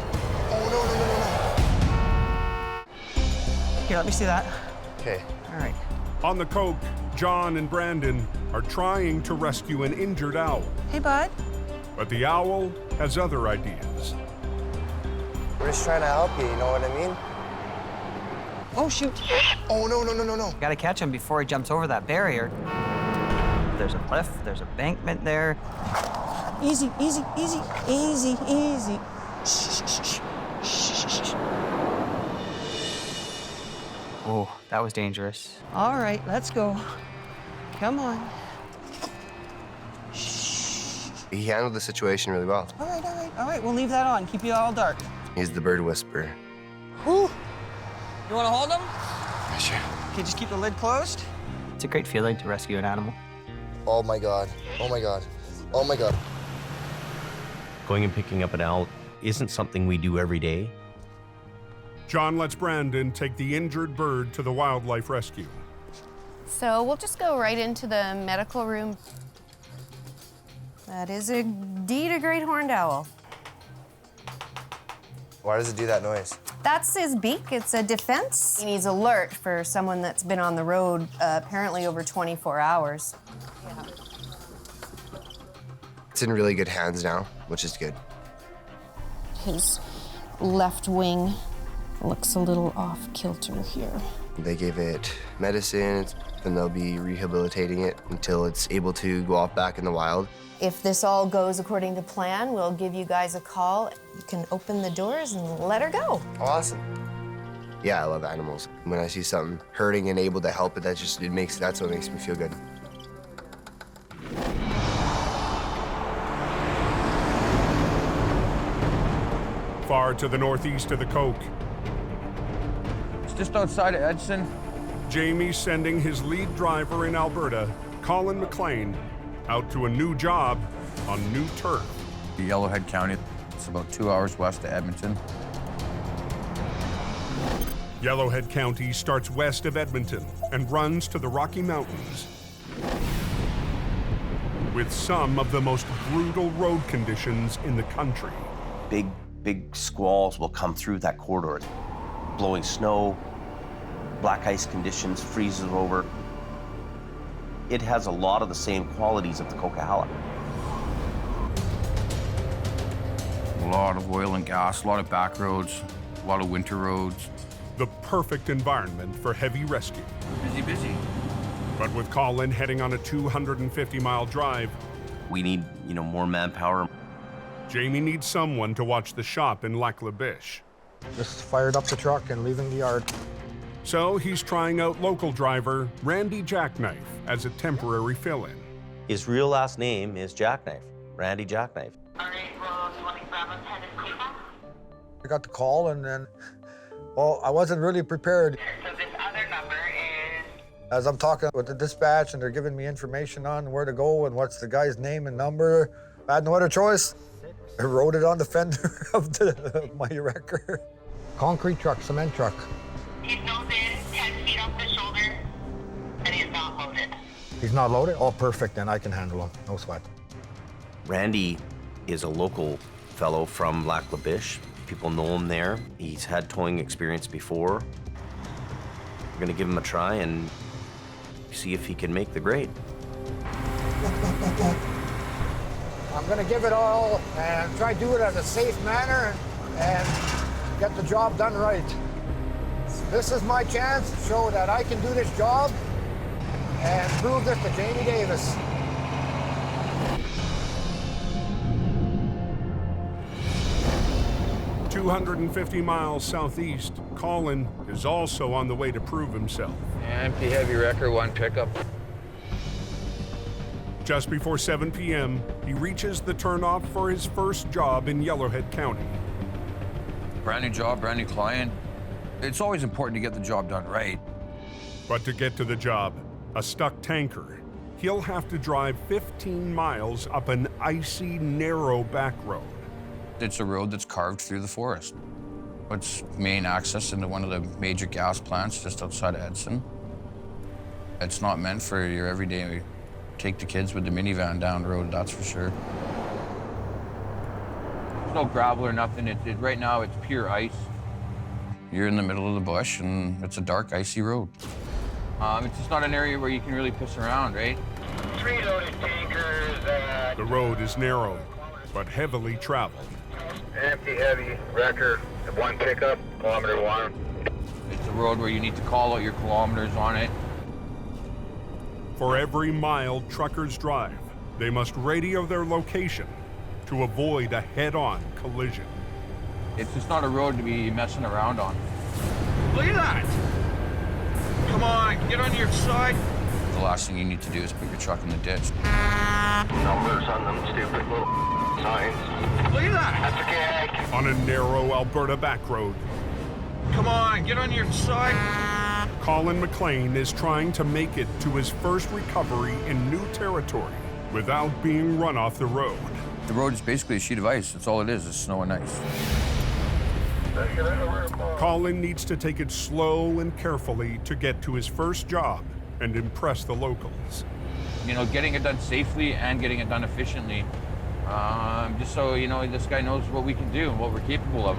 Here, let me see that. Okay. All right. On the coke, John and Brandon are trying to rescue an injured owl. Hey, bud. But the owl has other ideas. We're just trying to help you, you know what I mean? Oh, shoot. Oh, no. Gotta catch him before he jumps over that barrier. There's a cliff, there's a embankment there. Easy, easy, easy, easy, easy. Shh, shh, shh, shh, shh. Oh, that was dangerous. All right, let's go. Come on. He handled the situation really well. All right, we'll leave that on. Keep you all dark. He's the bird whisperer. Whew. You wanna hold him? Sure. Okay, just keep the lid closed. It's a great feeling to rescue an animal. Oh my God. Oh my God. Oh my God. Going and picking up an owl isn't something we do every day. John lets Brandon take the injured bird to the wildlife rescue. So we'll just go right into the medical room. That is indeed a great horned owl. Why does it do that noise? That's his beak. It's a defense. He needs alert for someone that's been on the road apparently over 24 hours. Yeah. It's in really good hands now, which is good. His left wing looks a little off kilter here. They gave it medicine, and they'll be rehabilitating it until it's able to go off back in the wild. If this all goes according to plan, we'll give you guys a call. You can open the doors and let her go. Awesome. Yeah, I love animals. When I see something hurting and able to help it, that's what makes me feel good. Far to the northeast of the coke, It's just outside of Edson. Jamie's sending his lead driver in Alberta, Colin McLean, out to a new job on new turf. Yellowhead County, it's about 2 hours west of Edmonton. Yellowhead County starts west of Edmonton and runs to the Rocky Mountains. With some of the most brutal road conditions in the country. Big squalls will come through that corridor. Blowing snow, black ice conditions, freezes over. It has a lot of the same qualities of the Coquihalla. A lot of oil and gas, a lot of back roads, a lot of winter roads. The perfect environment for heavy rescue. Busy. But with Colin heading on a 250-mile drive, we need, more manpower. Jamie needs someone to watch the shop in Lac La Biche. Just fired up the truck and leaving the yard. So he's trying out local driver Randy Jackknife as a temporary fill-in. His real last name is Jackknife, Randy Jackknife. I got the call and then, I wasn't really prepared. So this other number is... As I'm talking with the dispatch and they're giving me information on where to go and what's the guy's name and number, I had no other choice. I wrote it on the fender of my wrecker. Concrete truck, cement truck. He's nose in, 10 feet off the shoulder, and he's not loaded. He's not loaded? Oh, perfect, then I can handle him, no sweat. Randy is a local fellow from Lac La Biche. People know him there. He's had towing experience before. We're gonna give him a try and see if he can make the grade. I'm gonna give it all and try to do it in a safe manner and get the job done right. This is my chance to show that I can do this job and prove this to Jamie Davis. "250 miles southeast, Colin is also on the way to prove himself. Empty heavy wrecker, one pickup. Just before 7 p.m., he reaches the turnoff for his first job in Yellowhead County. Brand new job, brand new client. It's always important to get the job done right. But to get to the job, a stuck tanker, he'll have to drive 15 miles up an icy, narrow back road. It's a road that's carved through the forest. It's main access into one of the major gas plants just outside of Edson. It's not meant for your everyday take the kids with the minivan down the road, that's for sure. There's no gravel or nothing. Right now, it's pure ice. You're in the middle of the bush, and it's a dark, icy road. It's just not an area where you can really piss around, right? 3 loaded tankers. The road is narrow, but heavily traveled. Empty, heavy, wrecker, 1 pickup, kilometer 1. It's a road where you need to call out your kilometers on it. For every mile truckers drive, they must radio their location to avoid a head-on collision. It's just not a road to be messing around on. Look at that! Come on, get on your side. The last thing you need to do is put your truck in the ditch. Numbers on them stupid little signs. Look at that! That's okay. On a narrow Alberta back road, Come on, get on your side. Colin McLean is trying to make it to his first recovery in new territory without being run off the road. The road is basically a sheet of ice. That's all it is snow and ice. Colin needs to take it slow and carefully to get to his first job and impress the locals. You know, getting it done safely and getting it done efficiently. Just so, you know, this guy knows what we can do and what we're capable of.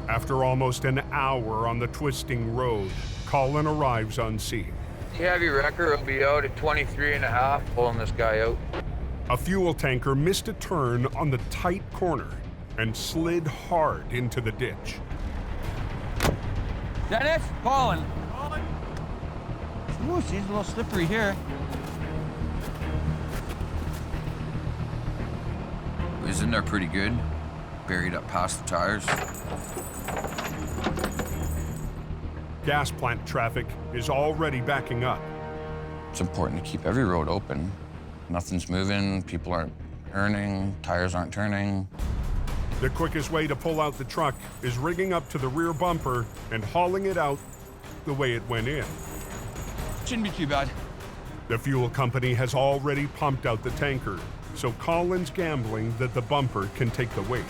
After almost an hour on the twisting road, Colin arrives on scene. The heavy wrecker will be out at 23.5, pulling this guy out. A fuel tanker missed a turn on the tight corner and slid hard into the ditch. Dennis, Colin. Ooh, she's a little slippery here. It was in there pretty good, buried up past the tires. Gas plant traffic is already backing up. It's important to keep every road open. Nothing's moving, people aren't earning, tires aren't turning. The quickest way to pull out the truck is rigging up to the rear bumper and hauling it out the way it went in. Shouldn't be too bad. The fuel company has already pumped out the tanker, so Colin's gambling that the bumper can take the weight.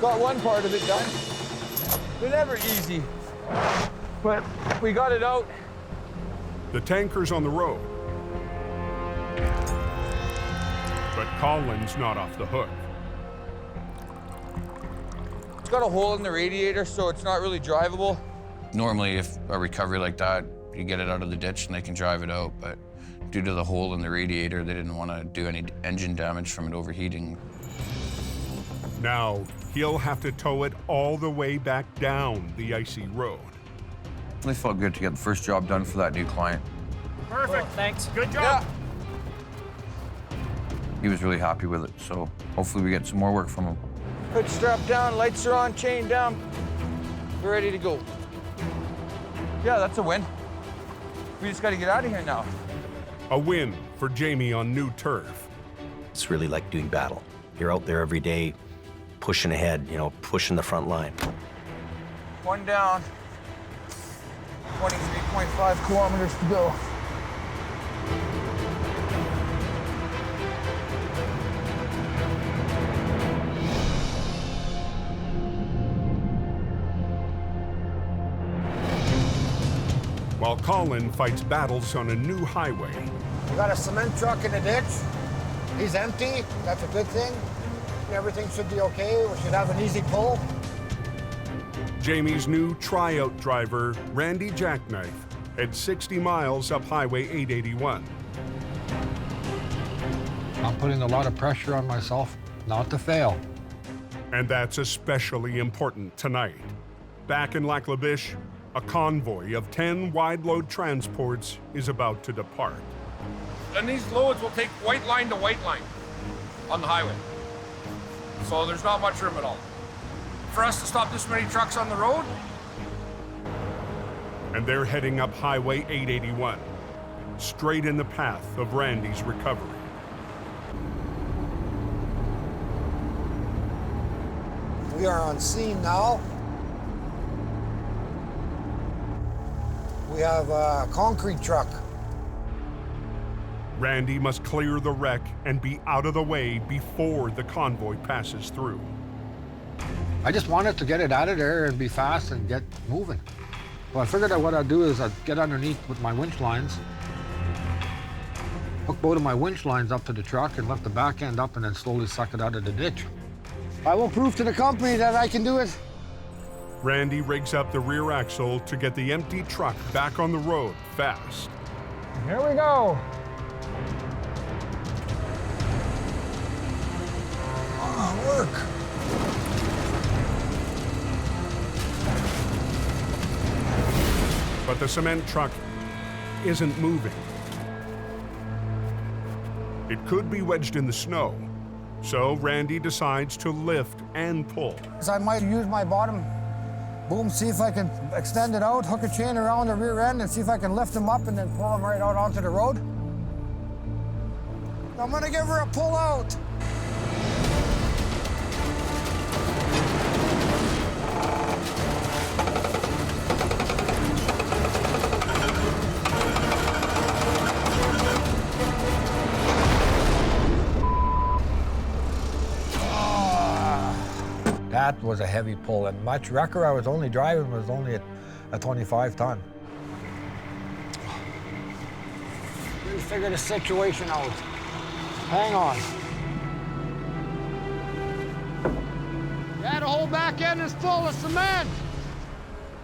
Got one part of it done. They're never easy, but we got it out. The tanker's on the road, but Colin's not off the hook. It's got a hole in the radiator, so it's not really drivable. Normally, if a recovery like that, you get it out of the ditch and they can drive it out, but due to the hole in the radiator, they didn't want to do any engine damage from it overheating. Now, he'll have to tow it all the way back down the icy road. It felt good to get the first job done for that new client. Perfect. Cool, thanks. Good job. He was really happy with it, so hopefully we get some more work from him. Hood strapped down, lights are on, chain down. We're ready to go. Yeah, that's a win. We just got to get out of here now. A win for Jamie on new turf. It's really like doing battle. You're out there every day, pushing ahead, you know, pushing the front line. One down. 23.5 kilometers to go. While Colin fights battles on a new highway. We got a cement truck in the ditch. He's empty. That's a good thing. Everything should be okay. We should have an easy pull. Jamie's new tryout driver, Randy Jackknife, heads 60 miles up Highway 881. I'm putting a lot of pressure on myself not to fail. And that's especially important tonight. Back in Lac La Biche, a convoy of 10 wide-load transports is about to depart. And these loads will take white line to white line on the highway. So there's not much room at all. For us to stop this many trucks on the road. And they're heading up Highway 881, straight in the path of Randy's recovery. We are on scene now. We have a concrete truck. Randy must clear the wreck and be out of the way before the convoy passes through. I just wanted to get it out of there and be fast and get moving. So I figured that what I'd do is I'd get underneath with my winch lines, hook both of my winch lines up to the truck and lift the back end up and then slowly suck it out of the ditch. I will prove to the company that I can do it. Randy rigs up the rear axle to get the empty truck back on the road fast. Here we go. Work. But the cement truck isn't moving. It could be wedged in the snow, so Randy decides to lift and pull. So I might use my bottom boom, see if I can extend it out, hook a chain around the rear end and see if I can lift them up and then pull them right out onto the road. I'm gonna give her a pull out. That was a heavy pull, and my wrecker I was only driving was only a 25 ton. Let me figure the situation out. Hang on. Yeah, the whole back end is full of cement.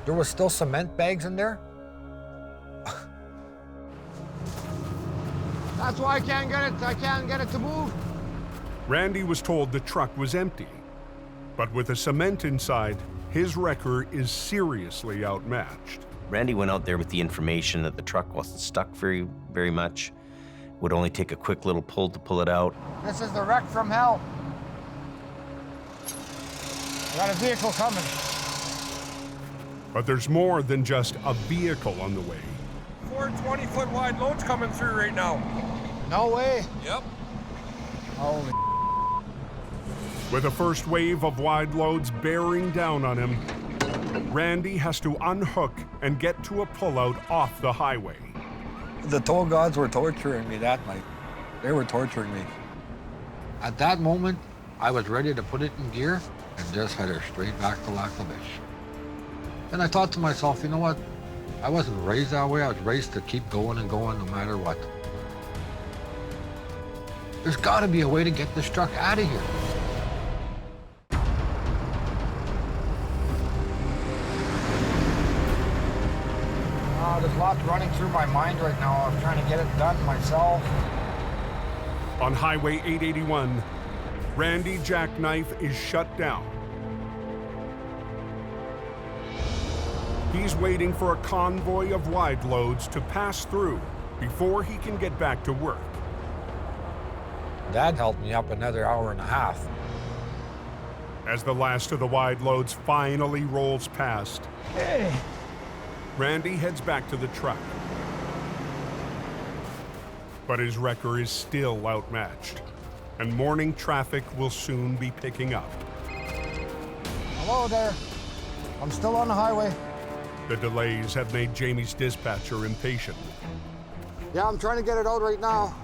There was still cement bags in there? That's why I can't get it to move. Randy was told the truck was empty. But with the cement inside, his wrecker is seriously outmatched. Randy went out there with the information that the truck wasn't stuck very much. Would only take a quick little pull to pull it out. This is the wreck from hell. I got a vehicle coming. But there's more than just a vehicle on the way. 4 20-foot wide loads coming through right now. No way. Yep. Holy. With a first wave of wide loads bearing down on him, Randy has to unhook and get to a pullout off the highway. The toll gods were torturing me that night. They were torturing me. At that moment, I was ready to put it in gear and just head her straight back to Laklavish. And I thought to myself, you know what? I wasn't raised that way. I was raised to keep going and going no matter what. There's got to be a way to get this truck out of here. There's lots running through my mind right now. I'm trying to get it done myself. On Highway 881, Randy Jackknife is shut down. He's waiting for a convoy of wide loads to pass through before he can get back to work. That helped me up another hour and a half. As the last of the wide loads finally rolls past, Hey. Randy heads back to the truck. But his wrecker is still outmatched, and morning traffic will soon be picking up. Hello there. I'm still on the highway. The delays have made Jamie's dispatcher impatient. Yeah, I'm trying to get it out right now.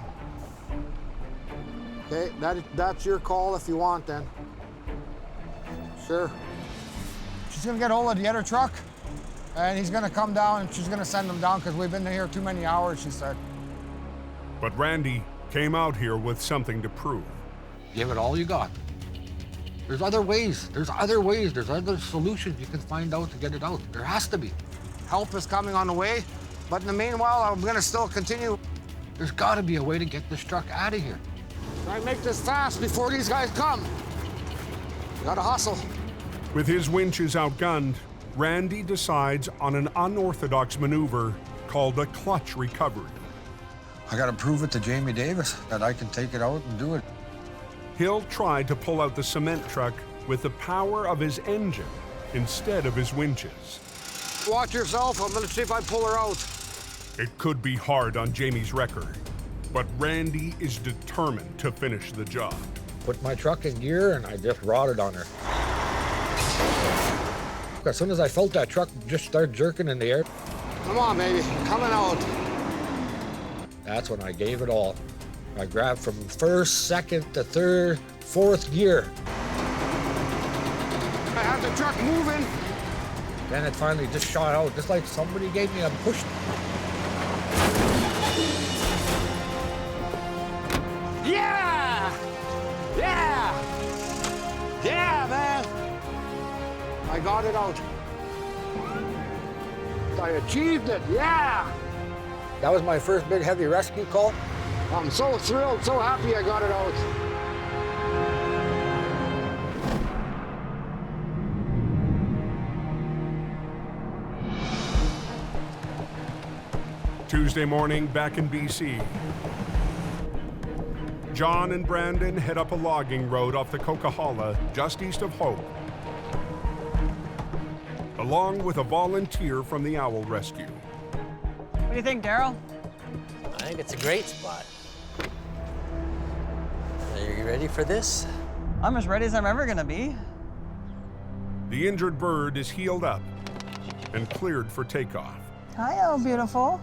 Okay, that's your call if you want then. Sure. She's gonna get hold of the other truck, and he's gonna come down and she's gonna send him down because we've been here too many hours, she said. But Randy came out here with something to prove. Give it all you got. There's other ways. There's other ways. There's other solutions you can find out to get it out. There has to be. Help is coming on the way, but in the meanwhile, I'm gonna still continue. There's gotta be a way to get this truck out of here. Try and make this fast before these guys come. Gotta hustle. With his winches outgunned, Randy decides on an unorthodox maneuver called a clutch recovery. I gotta prove it to Jamie Davis that I can take it out and do it. He'll try to pull out the cement truck with the power of his engine instead of his winches. Watch yourself. I'm gonna see if I pull her out. It could be hard on Jamie's wrecker, but Randy is determined to finish the job. Put my truck in gear and I just rotted on her. As soon as I felt that truck just start jerking in the air. Come on, baby, coming out. That's when I gave it all. I grabbed from first, second to third, fourth gear. I have the truck moving. Then it finally just shot out, just like somebody gave me a push. Yeah! Yeah! Yeah, man! I got it out. I achieved it, yeah! That was my first big heavy rescue call. I'm so thrilled, so happy I got it out. Tuesday morning back in BC. John and Brandon head up a logging road off the Coquihalla just east of Hope, along with a volunteer from the Owl Rescue. What do you think, Daryl? I think it's a great spot. Are you ready for this? I'm as ready as I'm ever gonna be. The injured bird is healed up and cleared for takeoff. Hi, oh beautiful.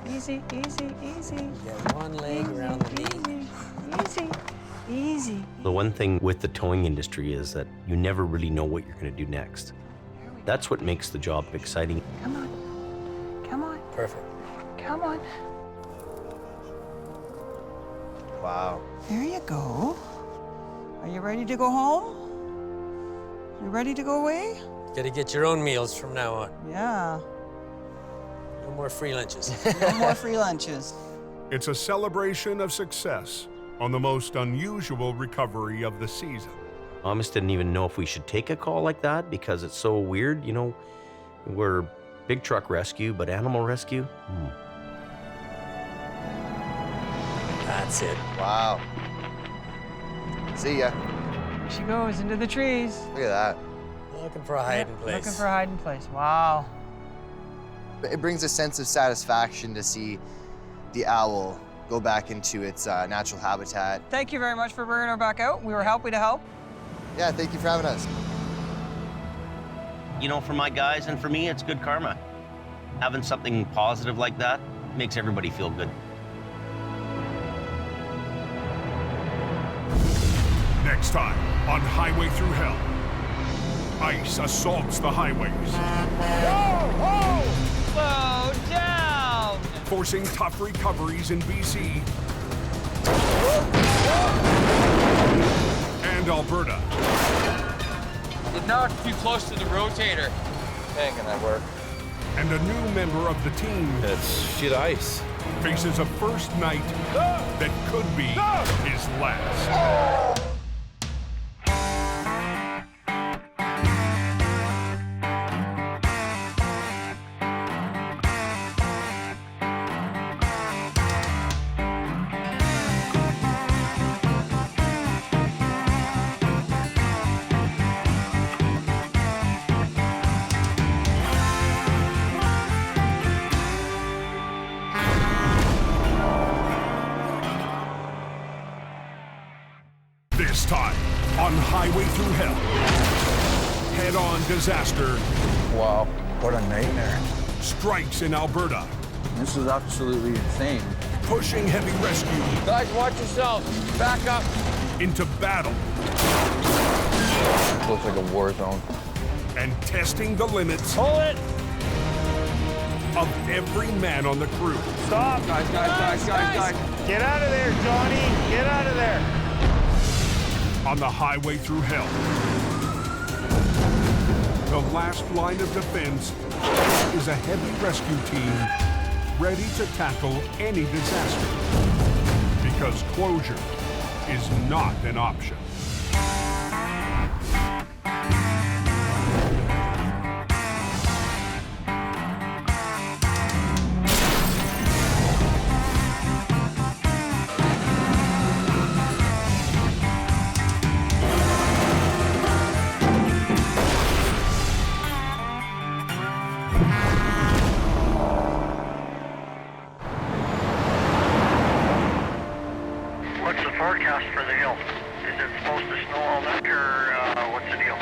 Easy, easy, easy. You got one leg around the knee. Easy, easy. The one thing with the towing industry is that you never really know what you're going to do next. That's what makes the job exciting. Come on. Come on. Perfect. Come on. Wow. There you go. Are you ready to go home? You ready to go away? You gotta get your own meals from now on. Yeah. No more free lunches. No more free lunches. It's a celebration of success on the most unusual recovery of the season. Thomas didn't even know if we should take a call like that because it's so weird. You know, we're big truck rescue, but animal rescue? That's it. Wow. See ya. Here she goes into the trees. Look at that. Looking for a hiding place. Looking for a hiding place. Wow. It brings a sense of satisfaction to see the owl go back into its natural habitat. Thank you very much for bringing her back out. We were happy to help. Yeah, thank you for having us. You know, for my guys and for me, it's good karma. Having something positive like that makes everybody feel good. Next time on Highway Thru Hell, ice assaults the highways. Slow down! Forcing tough recoveries in BC and Alberta. It knocked too close to the rotator. Ain't gonna work. And a new member of the team It's shit ice. faces a first night that could be his last. This time on Highway Thru Hell, head-on disaster. Wow, what a nightmare. Strikes in Alberta. This is absolutely insane. Pushing heavy rescue Guys, watch yourselves. Back up. into battle. Looks like a war zone. And testing the limits Pull it. of every man on the crew. Stop. Guys. Get out of there, Johnny. Get out of there. On the Highway Thru Hell, the last line of defense is a heavy rescue team ready to tackle any disaster, because closure is not an option. What's the forecast for the hill? Is it supposed to snow all night, or what's the deal?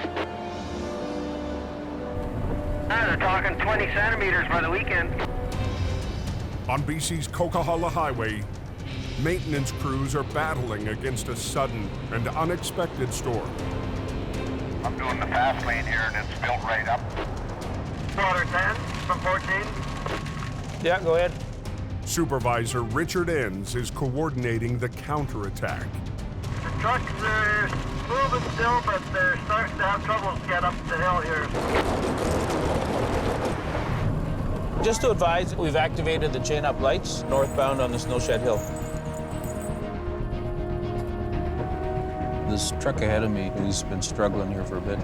They're talking 20 centimeters by the weekend. On BC's Coquihalla Highway, maintenance crews are battling against a sudden and unexpected storm. I'm doing the fast lane here and it's built right up. Quarter 10 from 14. Yeah, go ahead. Supervisor Richard Enns is coordinating the counterattack. The trucks are moving still, but they're starting to have trouble to get up the hill here. Just to advise, we've activated the chain-up lights northbound on the Snowshed Hill. This truck ahead of me, he's been struggling here for a bit.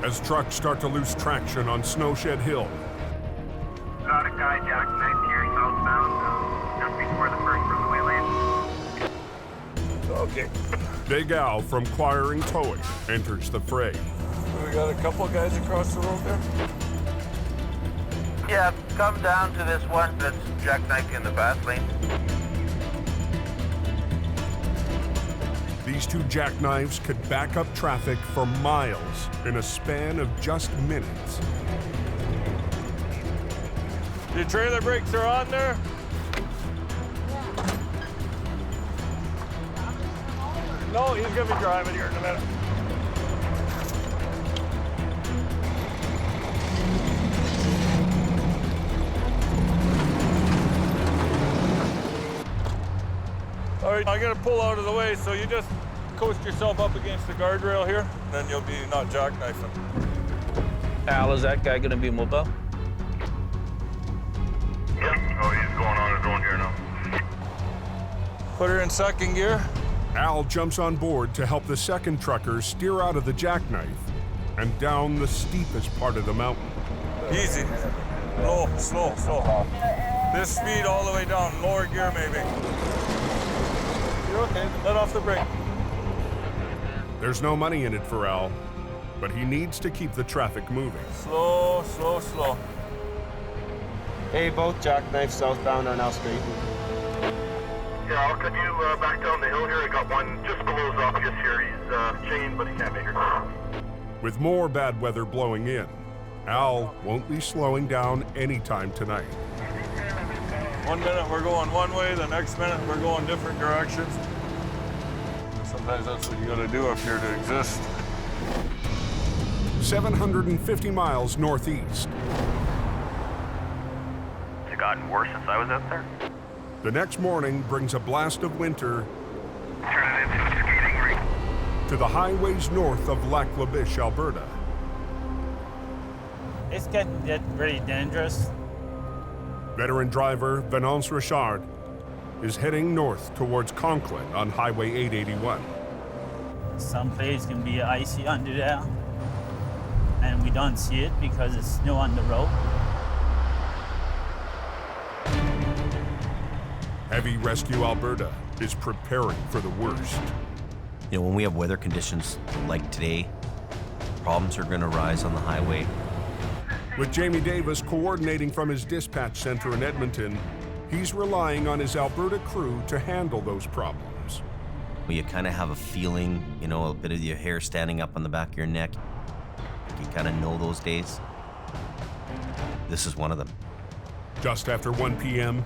As trucks start to lose traction on Snowshed Hill, Got a guy jackknifed here southbound, just before the first breakaway lane. Okay. Big Al from Quiring Towing enters the fray. We got a couple of guys across the road there. Yeah, come down to this one that's jackknifed in the fast lane. These two jackknives could back up traffic for miles in a span of just minutes. Your trailer brakes are on there? No, he's gonna be driving here in a minute. All right, I'm gonna pull out of the way, so you just coast yourself up against the guardrail here, and then you'll be not jackknifing. Al, is that guy gonna be mobile? Yep, oh, he's going on his own here now. Put her in second gear. Al jumps on board to help the second trucker steer out of the jackknife and down the steepest part of the mountain. Easy. No, slow, slow. This speed all the way down, lower gear maybe. You're okay, let off the brake. There's no money in it for Al, but he needs to keep the traffic moving. Slow, slow, slow. Hey, both jackknives southbound are now straight. Yeah, Al, could you back down the hill here? I got one just below Zoppius here. He's chained, but he can't make it. With more bad weather blowing in, Al won't be slowing down anytime tonight. 1 minute we're going one way, the next minute we're going different directions. Sometimes that's what you gotta do up here to exist. 750 miles northeast. It's gotten worse since I was out there. The next morning brings a blast of winter Turn it into a skating rink. to the highways north of Lac La Biche, Alberta. It's getting really dangerous. Veteran driver Venance Richard is heading north towards Conklin on Highway 881. Some place can be icy under there, and we don't see it because there's snow on the road. Heavy Rescue Alberta is preparing for the worst. You know, when we have weather conditions like today, problems are going to rise on the highway. With Jamie Davis coordinating from his dispatch center in Edmonton, he's relying on his Alberta crew to handle those problems. You kind of have a feeling, you know, a bit of your hair standing up on the back of your neck. You kind of know those days. This is one of them. Just after 1 p.m.,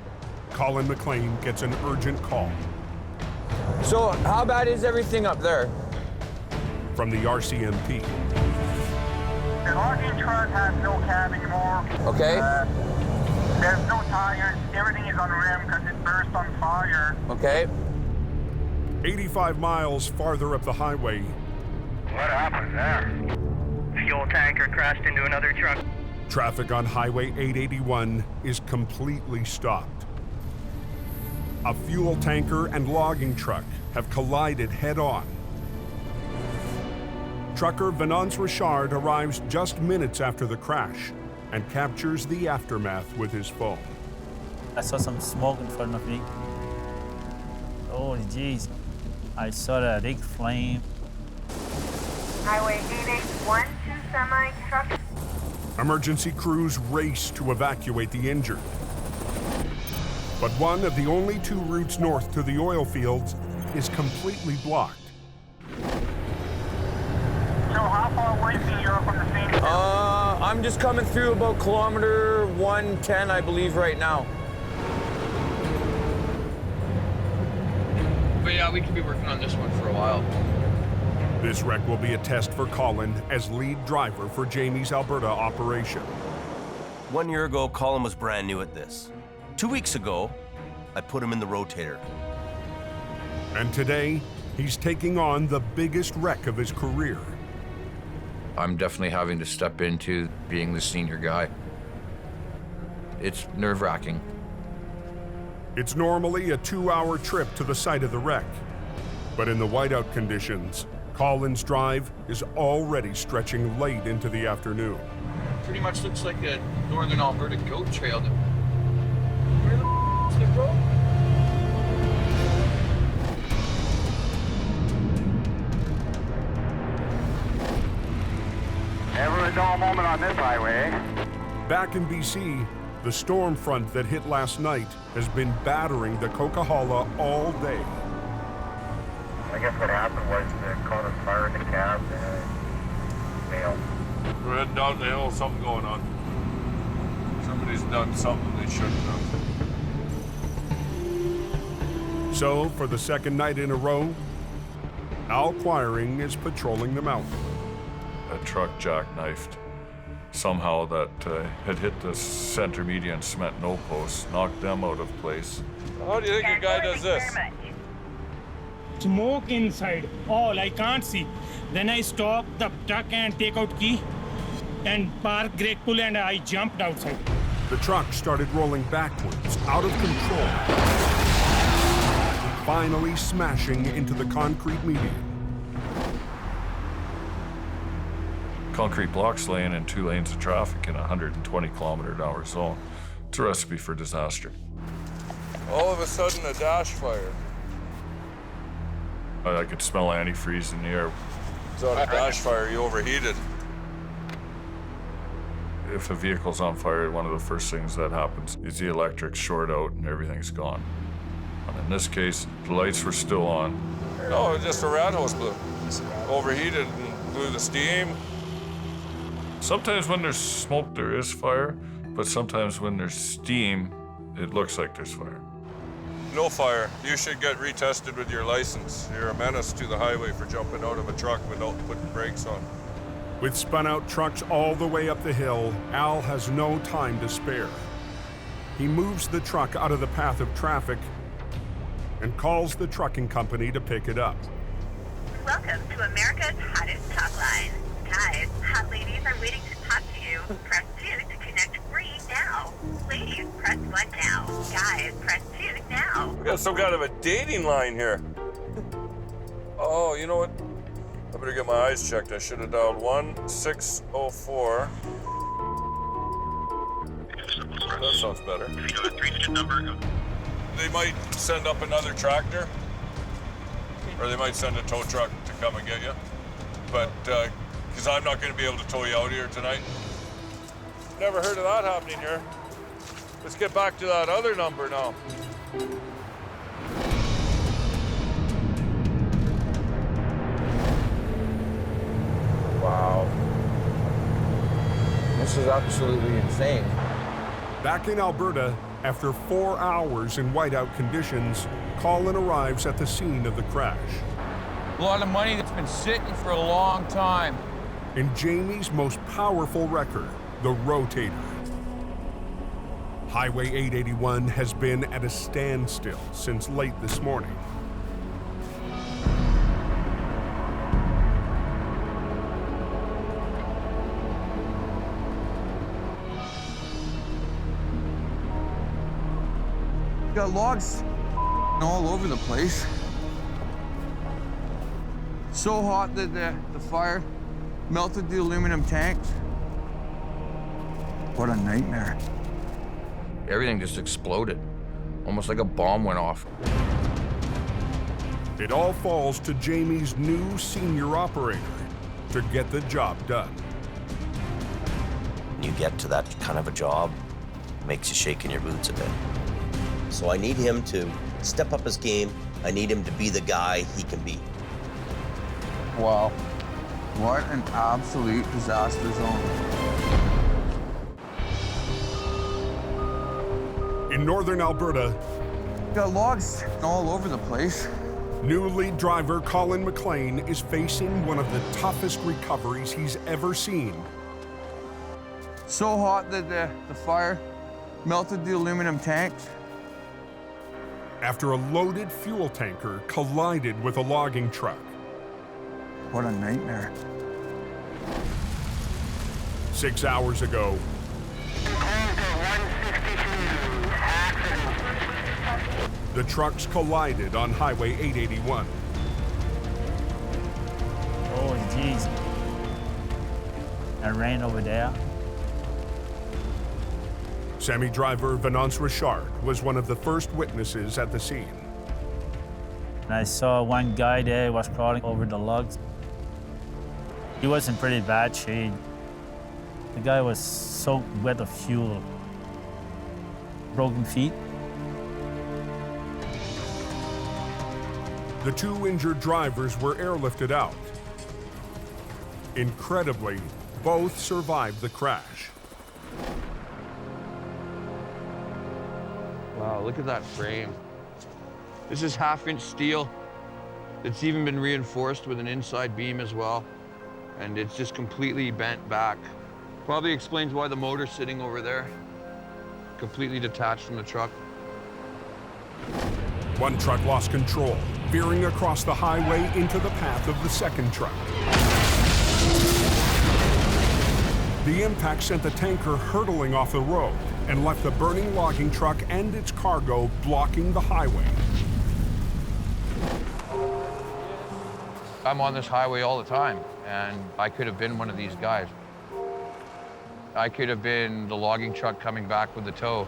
Colin McLean gets an urgent call. So, how bad is everything up there? From the RCMP. The logging truck has no cab anymore. Okay. There's no tires. Everything is on rim because it burst on fire. Okay. 85 miles farther up the highway, What happened there? Fuel tanker crashed into another truck. traffic on Highway 881 is completely stopped. A fuel tanker and logging truck have collided head-on. Trucker Venance Richard arrives just minutes after the crash and captures the aftermath with his phone. I saw some smoke in front of me. Holy jeez. I saw that big flame. Highway 881, 2 semi-trucks. Emergency crews race to evacuate the injured. But one of the only 2 routes north to the oil fields is completely blocked. So how far away from you from the scene? I'm just coming through about kilometer 110, I believe, right now. But yeah, we could be working on this one for a while. This wreck will be a test for Colin as lead driver for Jamie's Alberta operation. 1 year ago, Colin was brand new at this. 2 weeks ago, I put him in the rotator. And today, he's taking on the biggest wreck of his career. I'm definitely having to step into being the senior guy. It's nerve-wracking. It's normally a 2-hour trip to the site of the wreck. But in the whiteout conditions, Colin's drive is already stretching late into the afternoon. Pretty much looks like a northern Alberta goat trail. Where the is the road? Never a dull moment on this highway. Back in BC, the storm front that hit last night has been battering the Coquihalla all day. I guess what happened was the caught on fire in the cab and failed. We're heading down the hill, something going on. Somebody's done something they shouldn't have. So, for the second night in a row, Al Quiring is patrolling the mountain. A truck jackknifed. Somehow that had hit the center median cement no post, knocked them out of place. How do you think a guy does this? Smoke inside, all I can't see. Then I stop the truck and take out key and park grateful and I jumped outside. The truck started rolling backwards, out of control, finally smashing into the concrete median. Concrete blocks laying in 2 lanes of traffic in a 120 km/h zone. It's a recipe for disaster. All of a sudden, a dash fire. I could smell antifreeze in the air. It's on a dash fire, you overheated. If a vehicle's on fire, one of the first things that happens is the electrics short out and everything's gone. And in this case, the lights were still on. No, just a rat hose blew. Overheated and blew the steam. Sometimes when there's smoke, there is fire, but sometimes when there's steam, it looks like there's fire. No fire. You should get retested with your license. You're a menace to the highway for jumping out of a truck without putting brakes on. With spun-out trucks all the way up the hill, Al has no time to spare. He moves the truck out of the path of traffic and calls the trucking company to pick it up. Welcome to America's hottest talk line. Guys, hot ladies are waiting to talk to you. Press 2 to connect free now. Ladies, press 1 now. Guys, press 2 now. We got some kind of a dating line here. Oh, you know what? I better get my eyes checked. I should have dialed 1604. That sounds better. They might send up another tractor, or they might send a tow truck to come and get you. But, because I'm not going to be able to tow you out here tonight. Never heard of that happening here. Let's get back to that other number now. Wow. This is absolutely insane. Back in Alberta, after 4 hours in whiteout conditions, Colin arrives at the scene of the crash. A lot of money that's been sitting for a long time. In Jamie's most powerful record, the rotator. Highway 881 has been at a standstill since late this morning. Got logs all over the place. So hot that the fire melted the aluminum tanks. What a nightmare. Everything just exploded, almost like a bomb went off. It all falls to Jamie's new senior operator to get the job done. When you get to that kind of a job, it makes you shake in your boots a bit. So I need him to step up his game. I need him to be the guy he can be. Wow. What an absolute disaster zone. In northern Alberta, got logs all over the place. New lead driver Colin McLean is facing one of the toughest recoveries he's ever seen. So hot that the fire melted the aluminum tanks. After a loaded fuel tanker collided with a logging truck. What a nightmare. 6 hours ago, the trucks collided on Highway 881. Oh, jeez. I ran over there. Semi-driver Venance Richard was one of the first witnesses at the scene. And I saw one guy there was crawling over the logs. He was in pretty bad shape. The guy was soaked wet of fuel. Broken feet. The two injured drivers were airlifted out. Incredibly, both survived the crash. Wow, look at that frame. This is 1/2-inch steel. It's even been reinforced with an inside beam as well. And it's just completely bent back. Probably explains why the motor's sitting over there, completely detached from the truck. One truck lost control, veering across the highway into the path of the second truck. The impact sent the tanker hurtling off the road and left the burning logging truck and its cargo blocking the highway. I'm on this highway all the time, and I could have been one of these guys. I could have been the logging truck coming back with the tow.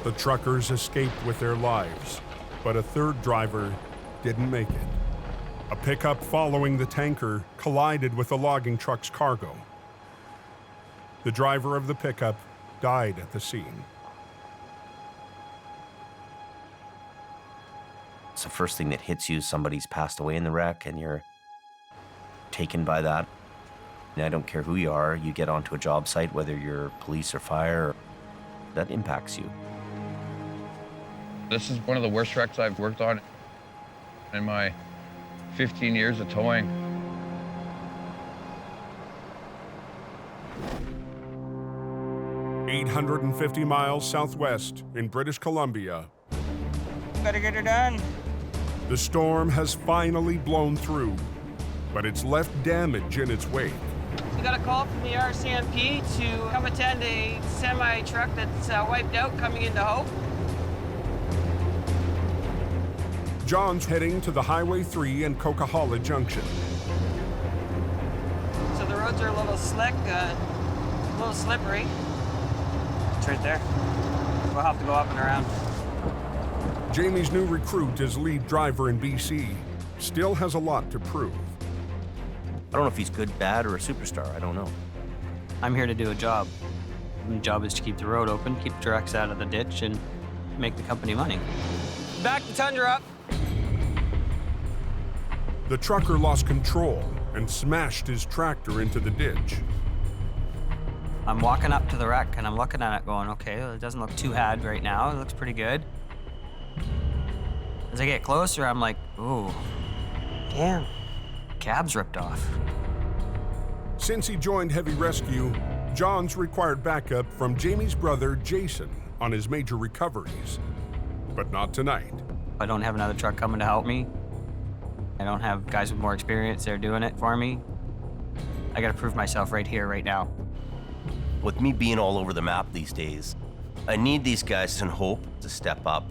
The truckers escaped with their lives, but a third driver didn't make it. A pickup following the tanker collided with the logging truck's cargo. The driver of the pickup died at the scene. It's the first thing that hits you. Somebody's passed away in the wreck and you're taken by that. And I don't care who you are, you get onto a job site, whether you're police or fire, that impacts you. This is one of the worst wrecks I've worked on in my 15 years of towing. "850 miles southwest in British Columbia. Gotta get her done. The storm has finally blown through, but it's left damage in its wake. We got a call from the RCMP to come attend a semi-truck that's wiped out coming into Hope. John's heading to the Highway 3 and Coquihalla Junction. So the roads are a little slick, a little slippery. It's right there. We'll have to go up and around. Jamie's new recruit as lead driver in BC still has a lot to prove. I don't know if he's good, bad, or a superstar. I don't know. I'm here to do a job. My job is to keep the road open, keep trucks out of the ditch, and make the company money. Back the Tundra up. The trucker lost control and smashed his tractor into the ditch. I'm walking up to the wreck, and I'm looking at it going, okay, well, it doesn't look too bad right now. It looks pretty good. As I get closer, I'm like, ooh, damn, cab's ripped off. Since he joined Heavy Rescue, John's required backup from Jamie's brother, Jason, on his major recoveries. But not tonight. I don't have another truck coming to help me. I don't have guys with more experience there doing it for me. I gotta prove myself right here, right now. With me being all over the map these days, I need these guys in Hope to step up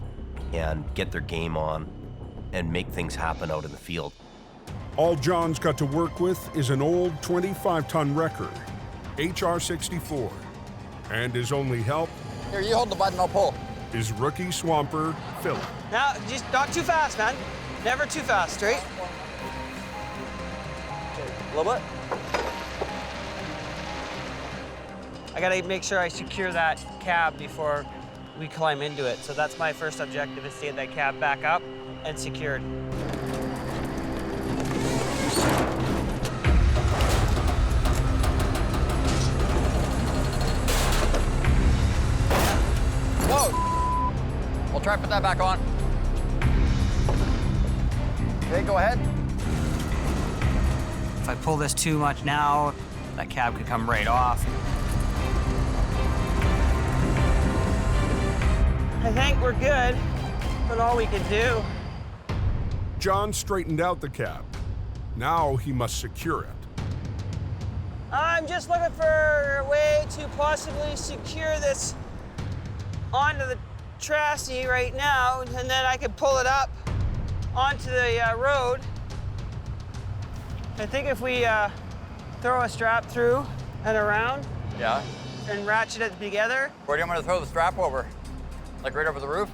and get their game on and make things happen out in the field. All John's got to work with is an old 25-ton wrecker, HR-64. And his only help? Here, you hold the button, I'll pull. Is rookie swamper, Philip. Now, just not too fast, man. Never too fast, straight. A little bit. I gotta make sure I secure that cab before we climb into it. So that's my first objective, is to get that cab back up and secured. Whoa! We'll try to put that back on. Okay, go ahead. If I pull this too much now, that cab could come right off. I think we're good, but all we could do. John straightened out the cab. Now he must secure it. I'm just looking for a way to possibly secure this onto the chassis right now, and then I can pull it up onto the road. I think if we throw a strap through and around, Yeah. and ratchet it together. Where do you want me to throw the strap over? Like right over the roof?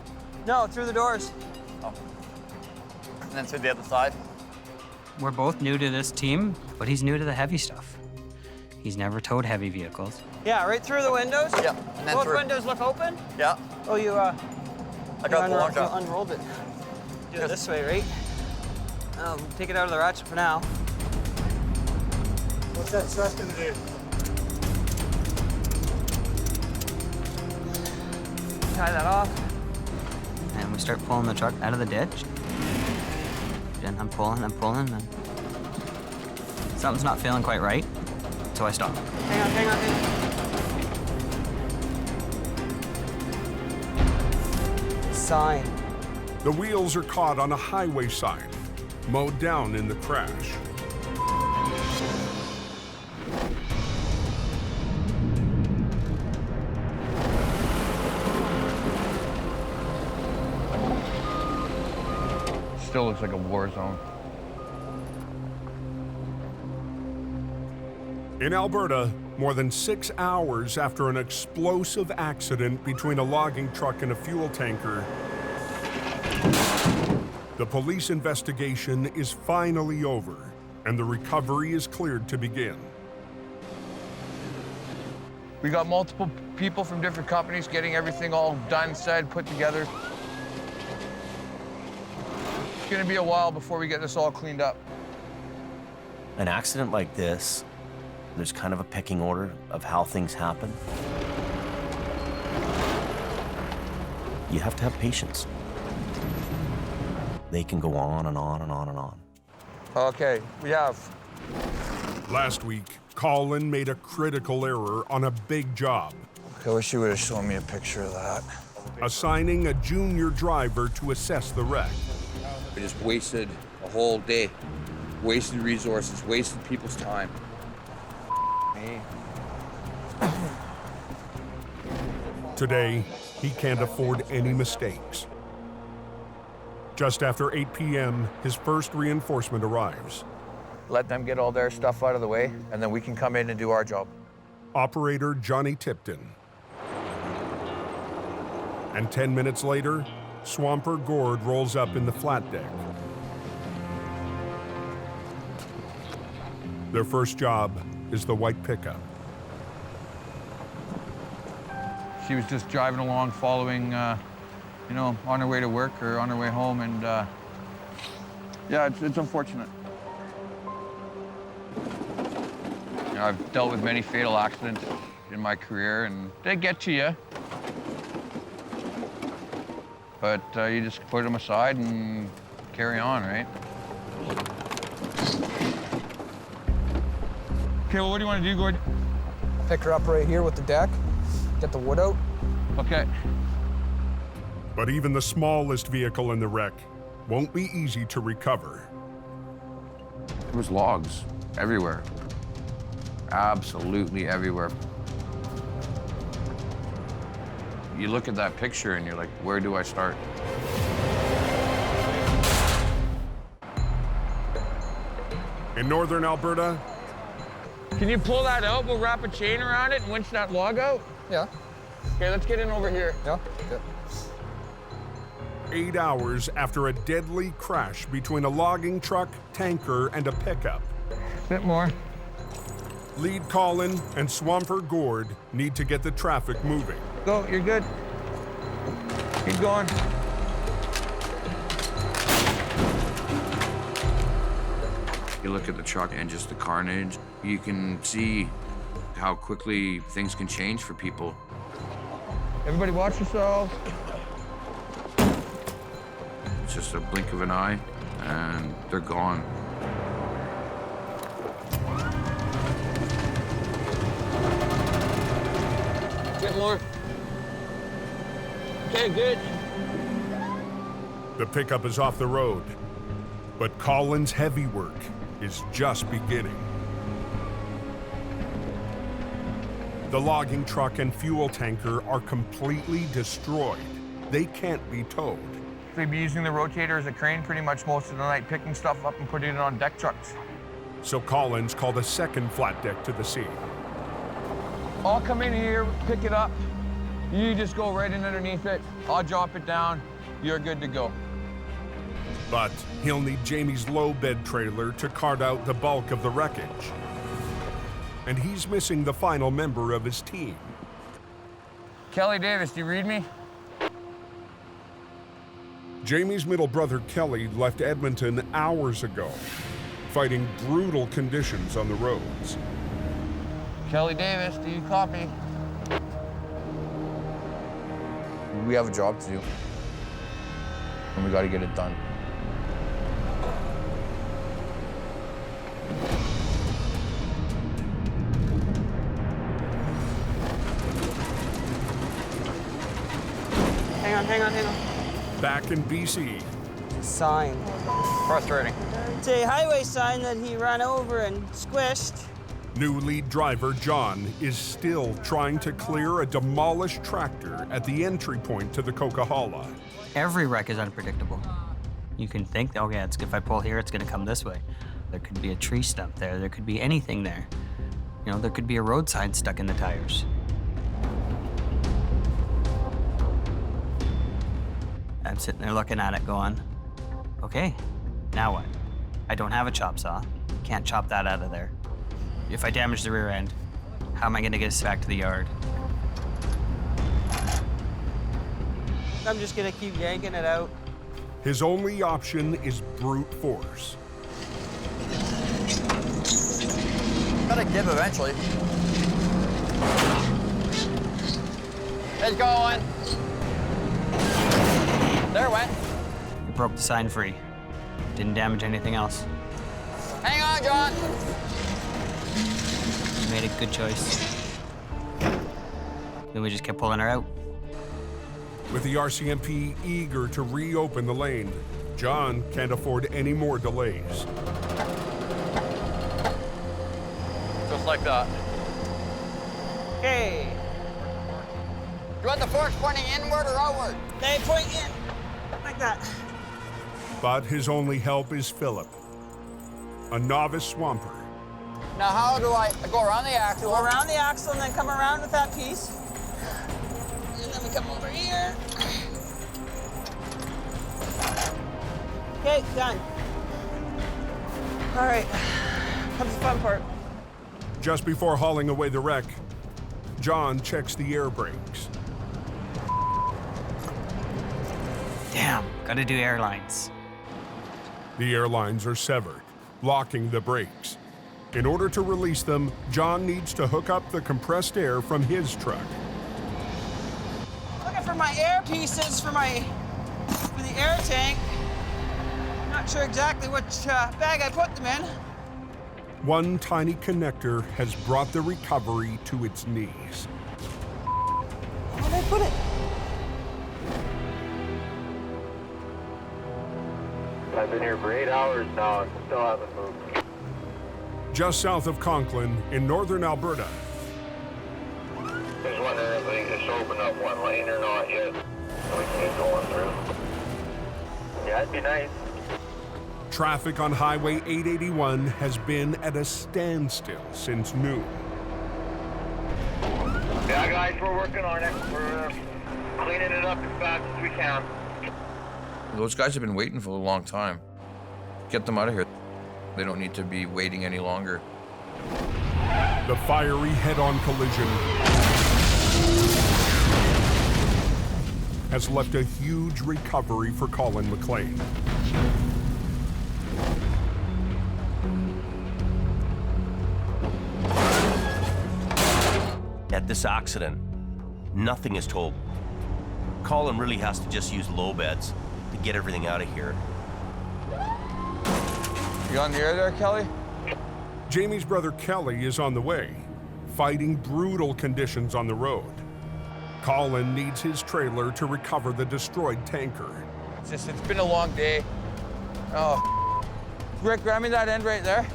No, through the doors. Oh. And then through the other side? We're both new to this team, but he's new to the heavy stuff. He's never towed heavy vehicles. Yeah, right through the windows? Yeah, and then Both through. windows look open? Yeah. Oh, you, I got the long you job. unrolled it. Do it this way, right? Take it out of the ratchet for now. What's that stress gonna do? Tie that off. And we start pulling the truck out of the ditch. Then I'm pulling, and something's not feeling quite right, so I stop. Hang on. Sign. The wheels are caught on a highway sign, mowed down in the crash. Still looks like a war zone. In Alberta, more than 6 hours after an explosive accident between a logging truck and a fuel tanker, the police investigation is finally over, and the recovery is cleared to begin. We got multiple people from different companies getting everything all done, said, put together. It's gonna be a while before we get this all cleaned up. An accident like this, there's kind of a pecking order of how things happen. You have to have patience. They can go on and on and on and on. Okay, we have. Last week, Colin made a critical error on a big job. I wish you would have shown me a picture of that. Assigning a junior driver to assess the wreck. We just wasted a whole day. Wasted resources, wasted people's time. Me. Today, he can't afford any mistakes. Just after 8 p.m., his first reinforcement arrives. Let them get all their stuff out of the way, and then we can come in and do our job. Operator Johnny Tipton. And 10 minutes later, Swamper Gord rolls up in the flat deck. Their first job is the white pickup. She was just driving along, following, you know, on her way to work or on her way home, and yeah, it's unfortunate. You know, I've dealt with many fatal accidents in my career, and they get to you. But you just put them aside and carry on, right? Okay, well, what do you want to do, Gord? Pick her up right here with the deck, get the wood out. Okay. But even the smallest vehicle in the wreck won't be easy to recover. There was logs everywhere. Absolutely everywhere. You look at that picture and you're like, where do I start? In northern Alberta, Can you pull that out? We'll wrap a chain around it and winch that log out? Yeah. Okay, let's get in over here. Yeah, good. 8 hours after a deadly crash between a logging truck, tanker, and a pickup. Bit more. Lead Colin and Swamper Gord need to get the traffic moving. Go, you're good. Keep going. You look at the truck and just the carnage, you can see how quickly things can change for people. Everybody watch yourselves. It's just a blink of an eye, and they're gone. Get more. Okay, good. The pickup is off the road, but Colin's heavy work is just beginning. The logging truck and fuel tanker are completely destroyed. They can't be towed. They'd be using the rotator as a crane pretty much most of the night, picking stuff up and putting it on deck trucks. So Collins called a second flat deck to the scene. I'll come in here, pick it up. You just go right in underneath it. I'll drop it down. You're good to go. But he'll need Jamie's low bed trailer to cart out the bulk of the wreckage. And he's missing the final member of his team. Kelly Davis, do you read me? Jamie's middle brother Kelly left Edmonton hours ago, fighting brutal conditions on the roads. Kelly Davis, do you copy? We have a job to do, and we got to get it done. Hang on. Back in BC. Sign. Frustrating. It's a highway sign that he ran over and squished. New lead driver John is still trying to clear a demolished tractor at the entry point to the Coquihalla. Every wreck is unpredictable. You can think, okay, if I pull here, it's gonna come this way. There could be a tree stump there. There could be anything there. You know, there could be a road sign stuck in the tires. I'm sitting there looking at it going, okay, now what? I don't have a chop saw. Can't chop that out of there. If I damage the rear end, how am I gonna get us back to the yard? I'm just gonna keep yanking it out. His only option is brute force. Gotta give eventually. It's going. There it went. It broke the sign free. Didn't damage anything else. Hang on, John. You made a good choice. Then we just kept pulling her out. With the RCMP eager to reopen the lane, John can't afford any more delays. Just like that. Okay. Do you want the forks pointing inward or outward? They point in. Like that. But his only help is Philip, a novice swamper. Now how do I go around the axle? Go around the axle and then come around with that piece. And then we come over here. Okay, done. All right, comes the fun part. Just before hauling away the wreck, John checks the air brakes. Damn, gotta do airlines. The airlines are severed, locking the brakes. In order to release them, John needs to hook up the compressed air from his truck. Looking for my air pieces for the air tank. Not sure exactly which bag I put them in. One tiny connector has brought the recovery to its knees. Where'd I put it? I've been here for 8 hours now and still haven't moved. Just south of Conklin, in northern Alberta. Just wondering if they just open up one lane or not yet, so we can get going through. Yeah, it'd be nice. Traffic on Highway 881 has been at a standstill since noon. Yeah, guys, we're working on it. We're cleaning it up as fast as we can. Those guys have been waiting for a long time. Get them out of here. They don't need to be waiting any longer. The fiery head-on collision has left a huge recovery for Colin McLean. At this accident, nothing is told. Colin really has to just use low beds. to get everything out of here. You on the air there, Kelly? Jamie's brother Kelly is on the way, fighting brutal conditions on the road. Colin needs his trailer to recover the destroyed tanker. It's been a long day. Oh, Rick, grab me that end right there.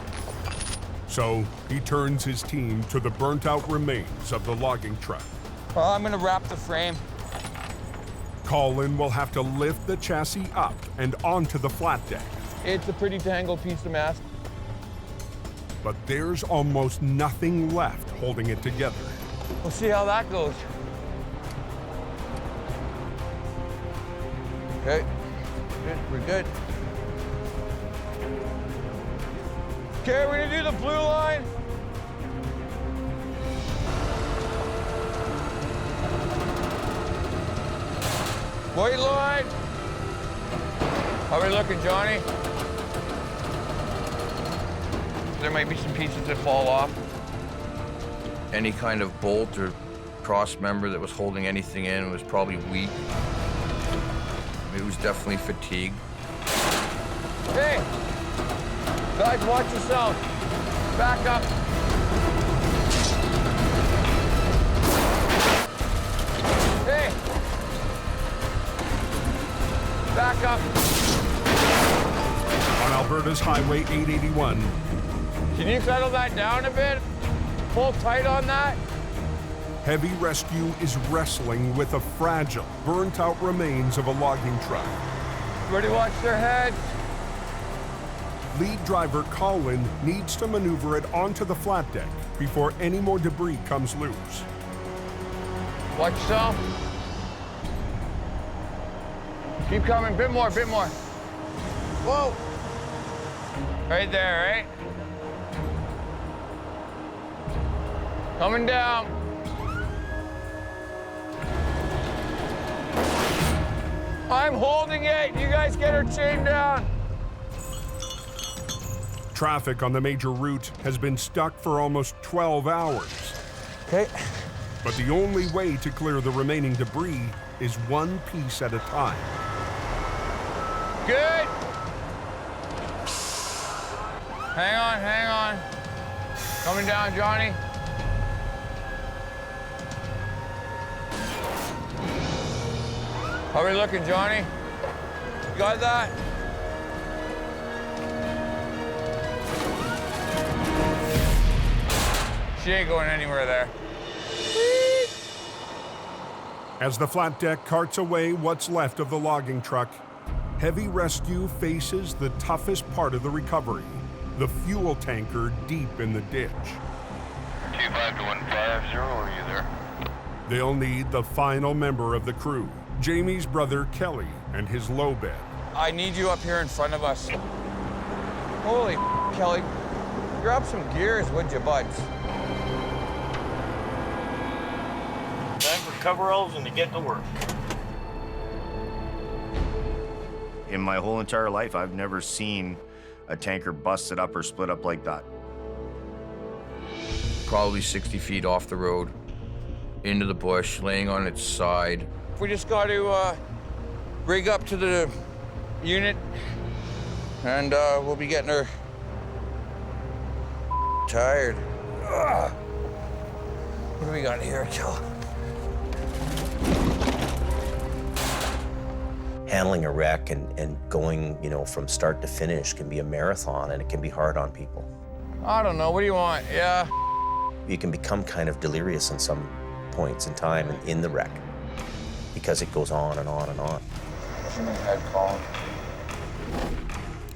So he turns his team to the burnt-out remains of the logging truck. Well, I'm gonna wrap the frame. Colin will have to lift the chassis up and onto the flat deck. It's a pretty tangled piece of mess. But there's almost nothing left holding it together. We'll see how that goes. Okay, good, we're good. Okay, we're gonna do the blue line. White line. How are we looking, Johnny? There might be some pieces that fall off. Any kind of bolt or cross member that was holding anything in was probably weak. It was definitely fatigued. Hey! Guys, watch yourself. Back up. Hey! Back up. On Alberta's Highway 881. Can you settle that down a bit? Pull tight on that. Heavy rescue is wrestling with the fragile, burnt-out remains of a logging truck. Everybody watch their heads. Lead driver Colin needs to maneuver it onto the flat deck before any more debris comes loose. Watch yourself. Keep coming, bit more, bit more. Whoa. Right there, right? Coming down. I'm holding it. You guys get her chain down. Traffic on the major route has been stuck for almost 12 hours. Okay. But the only way to clear the remaining debris is one piece at a time. Good. Hang on, hang on. Coming down, Johnny. How are we looking, Johnny? You got that? She ain't going anywhere there. As the flat deck carts away what's left of the logging truck, heavy rescue faces the toughest part of the recovery, the fuel tanker deep in the ditch. 25 to 150, are you there? They'll need the final member of the crew, Jamie's brother Kelly and his low bed. I need you up here in front of us. Holy Kelly, grab some gears, would you, buds? Time for coveralls and to get to work. In my whole entire life, I've never seen a tanker busted up or split up like that. Probably 60 feet off the road, into the bush, laying on its side. We just got to rig up to the unit, and we'll be getting her tired. Ugh. What do we got here, Kel? Handling a wreck and going, from start to finish can be a marathon, and it can be hard on people. I don't know. What do you want? Yeah. You can become kind of delirious in some points in time in the wreck because it goes on and on and on.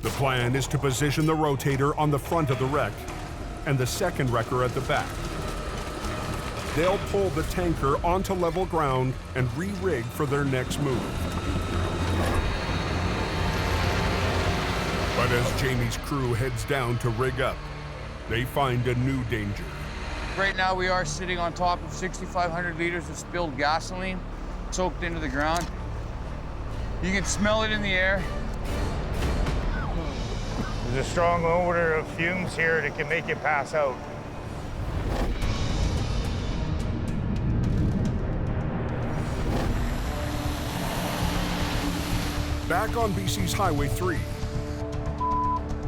The plan is to position the rotator on the front of the wreck and the second wrecker at the back. They'll pull the tanker onto level ground and re-rig for their next move. But as Jamie's crew heads down to rig up, they find a new danger. Right now we are sitting on top of 6,500 liters of spilled gasoline, soaked into the ground. You can smell it in the air. There's a strong odor of fumes here that can make you pass out. Back on BC's Highway 3,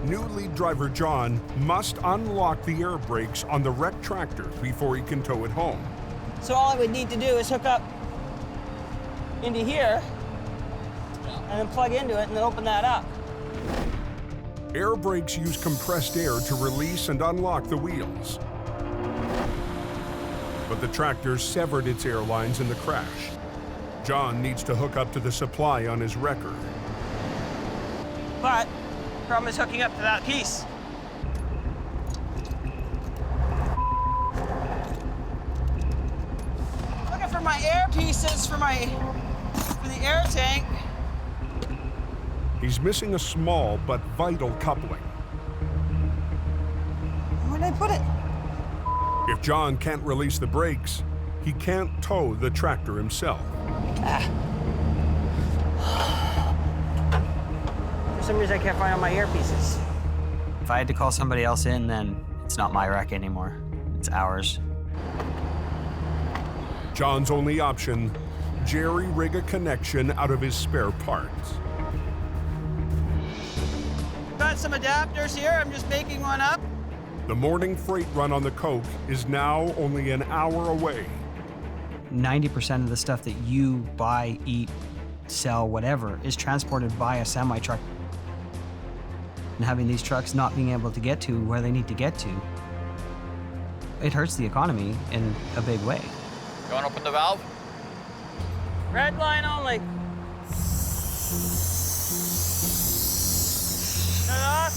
new lead driver John must unlock the air brakes on the wrecked tractor before he can tow it home. So all I would need to do is hook up into here and then plug into it and then open that up. Air brakes use compressed air to release and unlock the wheels. But the tractor severed its air lines in the crash. John needs to hook up to the supply on his wrecker. But the problem is hooking up to that piece. Looking for my air pieces for the air tank. He's missing a small but vital coupling. Where'd I put it? If John can't release the brakes, he can't tow the tractor himself. For some reason, I can't find all my air pieces. If I had to call somebody else in, then it's not my wreck anymore. It's ours. John's only option, jerry-rig a connection out of his spare parts. Got some adapters here. I'm just making one up. The morning freight run on the Coke is now only an hour away. 90% of the stuff that you buy, eat, sell, whatever, is transported by a semi-truck. And having these trucks not being able to get to where they need to get to, it hurts the economy in a big way. You want to open the valve? Red line only. Shut off.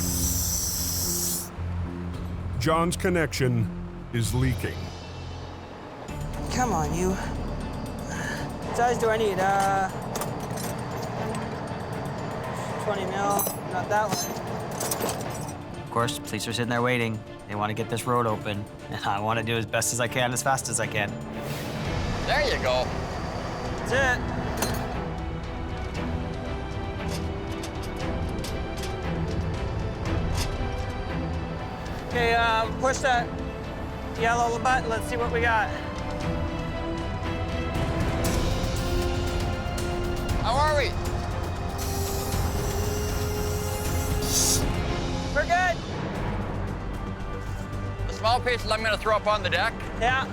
John's connection is leaking. Come on, you. What size do I need? 20 mil. Not that one. Of course, police are sitting there waiting. They want to get this road open, and I want to do as best as I can, as fast as I can. There you go. That's it. Okay, push that yellow button. Let's see what we got. How are we? We're good. The small pieces I'm gonna throw up on the deck. Yeah.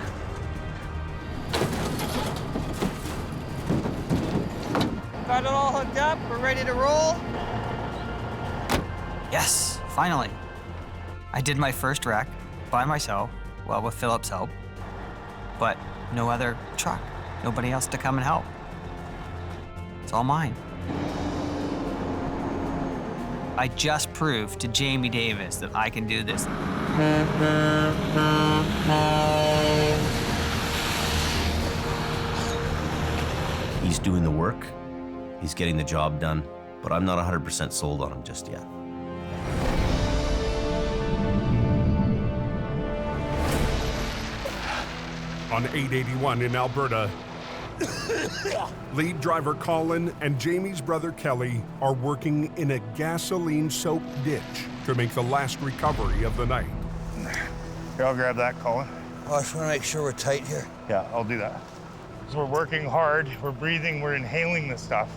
Got it all hooked up. We're ready to roll. Yes, finally. I did my first wreck by myself, well, with Philip's help, but no other truck, nobody else to come and help. It's all mine. I just proved to Jamie Davis that I can do this. He's doing the work, he's getting the job done, but I'm not 100% sold on him just yet. On 881 in Alberta, lead driver Colin and Jamie's brother Kelly are working in a gasoline-soaked ditch to make the last recovery of the night. Here, I'll grab that, Colin. Oh, I just want to make sure we're tight here. Yeah, I'll do that. So we're working hard, we're breathing, we're inhaling the stuff.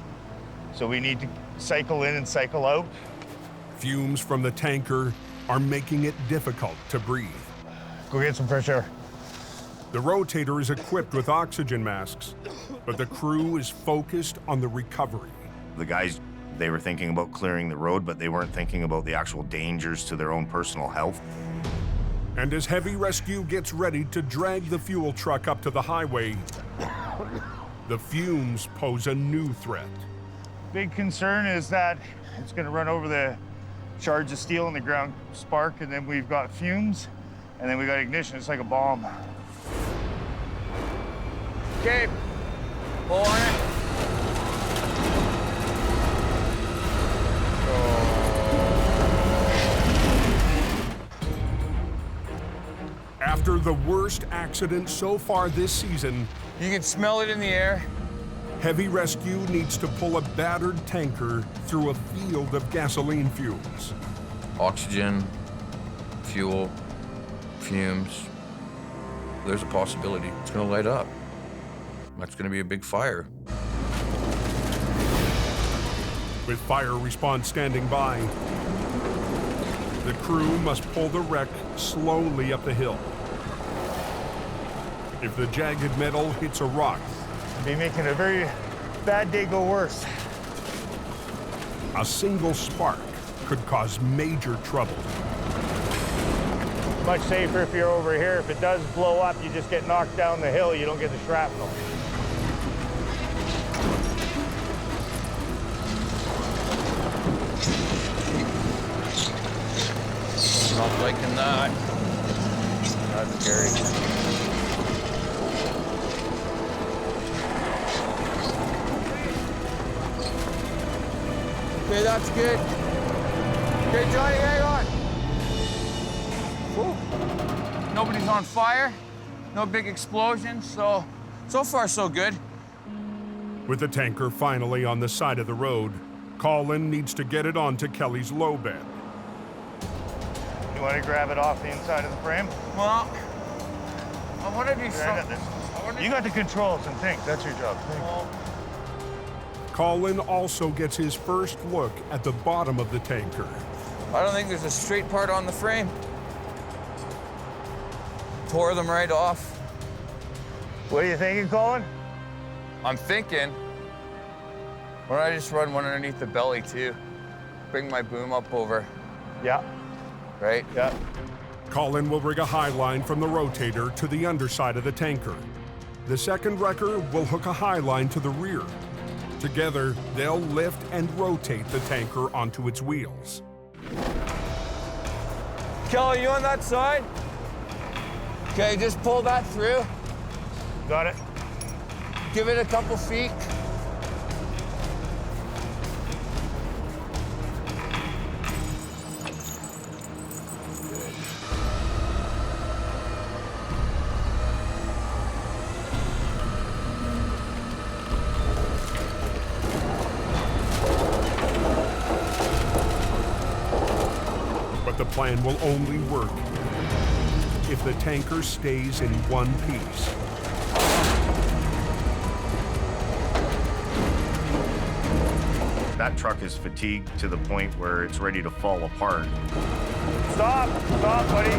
So we need to cycle in and cycle out. Fumes from the tanker are making it difficult to breathe. Go get some fresh air. The rotator is equipped with oxygen masks, but the crew is focused on the recovery. The guys, they were thinking about clearing the road, but they weren't thinking about the actual dangers to their own personal health. And as heavy rescue gets ready to drag the fuel truck up to the highway, the fumes pose a new threat. Big concern is that it's going to run over the shards of steel in the ground, spark, and then we've got fumes, and then we got ignition. It's like a bomb. Okay, pull on it. After the worst accident so far this season, you can smell it in the air. Heavy rescue needs to pull a battered tanker through a field of gasoline fumes. Oxygen, fuel, fumes. There's a possibility it's gonna light up. That's gonna be a big fire. With fire response standing by, the crew must pull the wreck slowly up the hill. If the jagged metal hits a rock, Be making a very bad day go worse. a single spark could cause major trouble. Much safer if you're over here. If it does blow up, you just get knocked down the hill. You don't get the shrapnel. Not liking that. That's scary. Okay, that's good. Okay, Johnny, hang on. Whew. Nobody's on fire. No big explosions, so far so good. With the tanker finally on the side of the road, Colin needs to get it onto Kelly's low bed. You want to grab it off the inside of the frame? Well, I want to be You got the controls and think. That's your job. Colin also gets his first look at the bottom of the tanker. I don't think there's a straight part on the frame. Tore them right off. What are you thinking, Colin? I'm thinking, why don't I just run one underneath the belly too? Bring my boom up over. Yeah. Right? Yeah. Colin will rig a high line from the rotator to the underside of the tanker. The second wrecker will hook a high line to the rear. Together, they'll lift and rotate the tanker onto its wheels. Kelly, you on that side? Okay, just pull that through. Got it. Give it a couple feet. But the plan will only work if the tanker stays in one piece. That truck is fatigued to the point where it's ready to fall apart. Stop! Stop, buddy!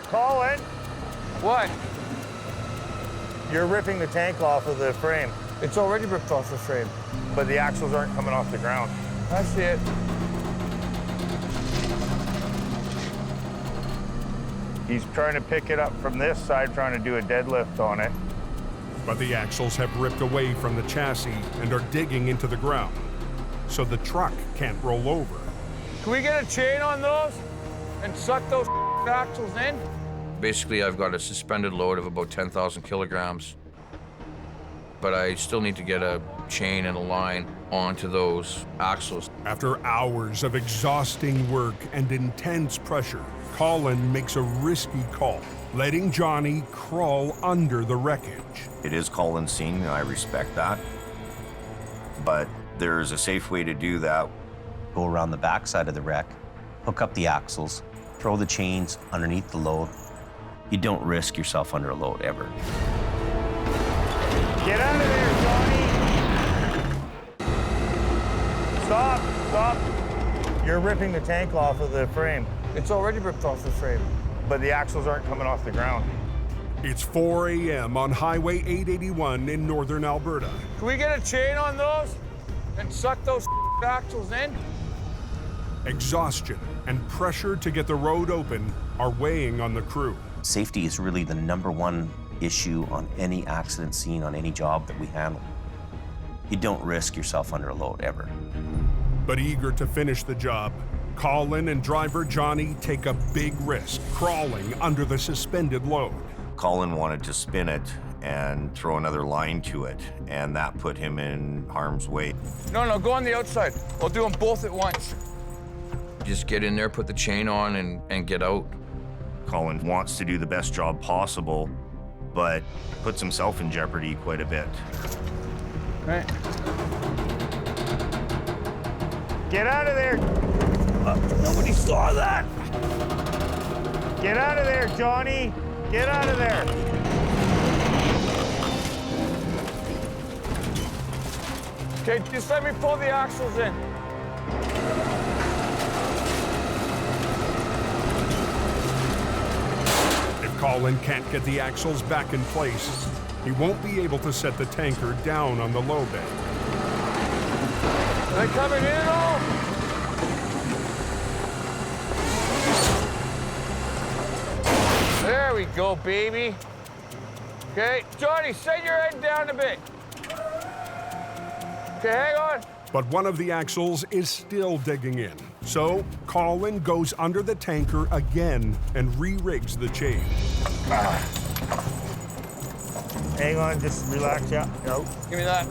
Colin! What? You're ripping the tank off of the frame. It's already ripped off the frame. But the axles aren't coming off the ground. I see it. He's trying to pick it up from this side, trying to do a deadlift on it. But the axles have ripped away from the chassis and are digging into the ground, so the truck can't roll over. Can we get a chain on those and suck those axles in? Basically, I've got a suspended load of about 10,000 kilograms, but I still need to get a chain and a line onto those axles. After hours of exhausting work and intense pressure, Colin makes a risky call, letting Johnny crawl under the wreckage. It is Colin's scene, and I respect that. But there's a safe way to do that. Go around the backside of the wreck, hook up the axles, throw the chains underneath the load. You don't risk yourself under a load ever. Get out of there, Johnny! Stop! Stop! You're ripping the tank off of the frame. It's already ripped off the frame. But the axles aren't coming off the ground. It's 4 a.m. on Highway 881 in northern Alberta. Can we get a chain on those and suck those axles in? Exhaustion and pressure to get the road open are weighing on the crew. Safety is really the #1 issue on any accident scene, on any job that we handle. You don't risk yourself under a load ever. But eager to finish the job, Colin and driver Johnny take a big risk, crawling under the suspended load. Colin wanted to spin it and throw another line to it, and that put him in harm's way. No, go on the outside. We'll do them both at once. Just get in there, put the chain on, and get out. Colin wants to do the best job possible, but puts himself in jeopardy quite a bit. Right. Get out of there! Nobody saw that! Get out of there, Johnny! Get out of there! Okay, just let me pull the axles in. If Colin can't get the axles back in place, he won't be able to set the tanker down on the low bed. Are they coming in at all? There we go, baby. Okay, Johnny, set your head down a bit. Okay, hang on. But one of the axles is still digging in. So Colin goes under the tanker again and re-rigs the chain. Hang on, just relax, yeah. No. Give me that.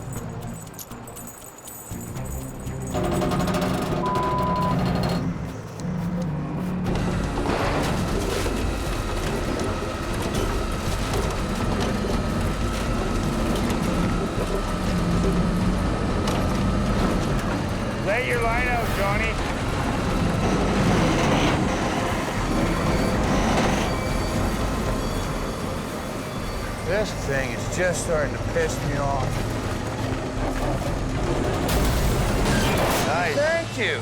Let your line out, Johnny. This thing is just starting to piss me off. Nice. Thank you.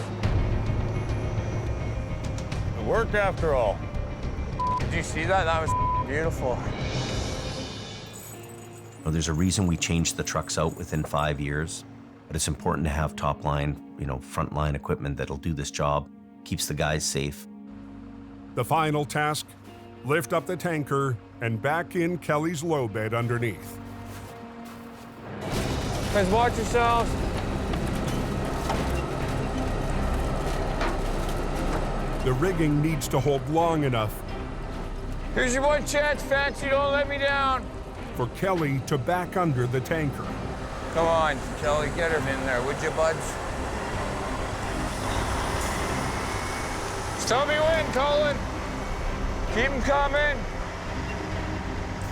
It worked after all. Did you see that? That was beautiful. Well, there's a reason we changed the trucks out within 5 years, but it's important to have top line, front line equipment that'll do this job, keeps the guys safe. The final task, lift up the tanker and back in Kelly's low bed underneath. Guys, watch yourselves. The rigging needs to hold long enough Here's your one chance, Fancy, don't let me down. for Kelly to back under the tanker. Come on, Kelly, get him in there, would you, buds? Just tell me when, Colin. Keep him coming.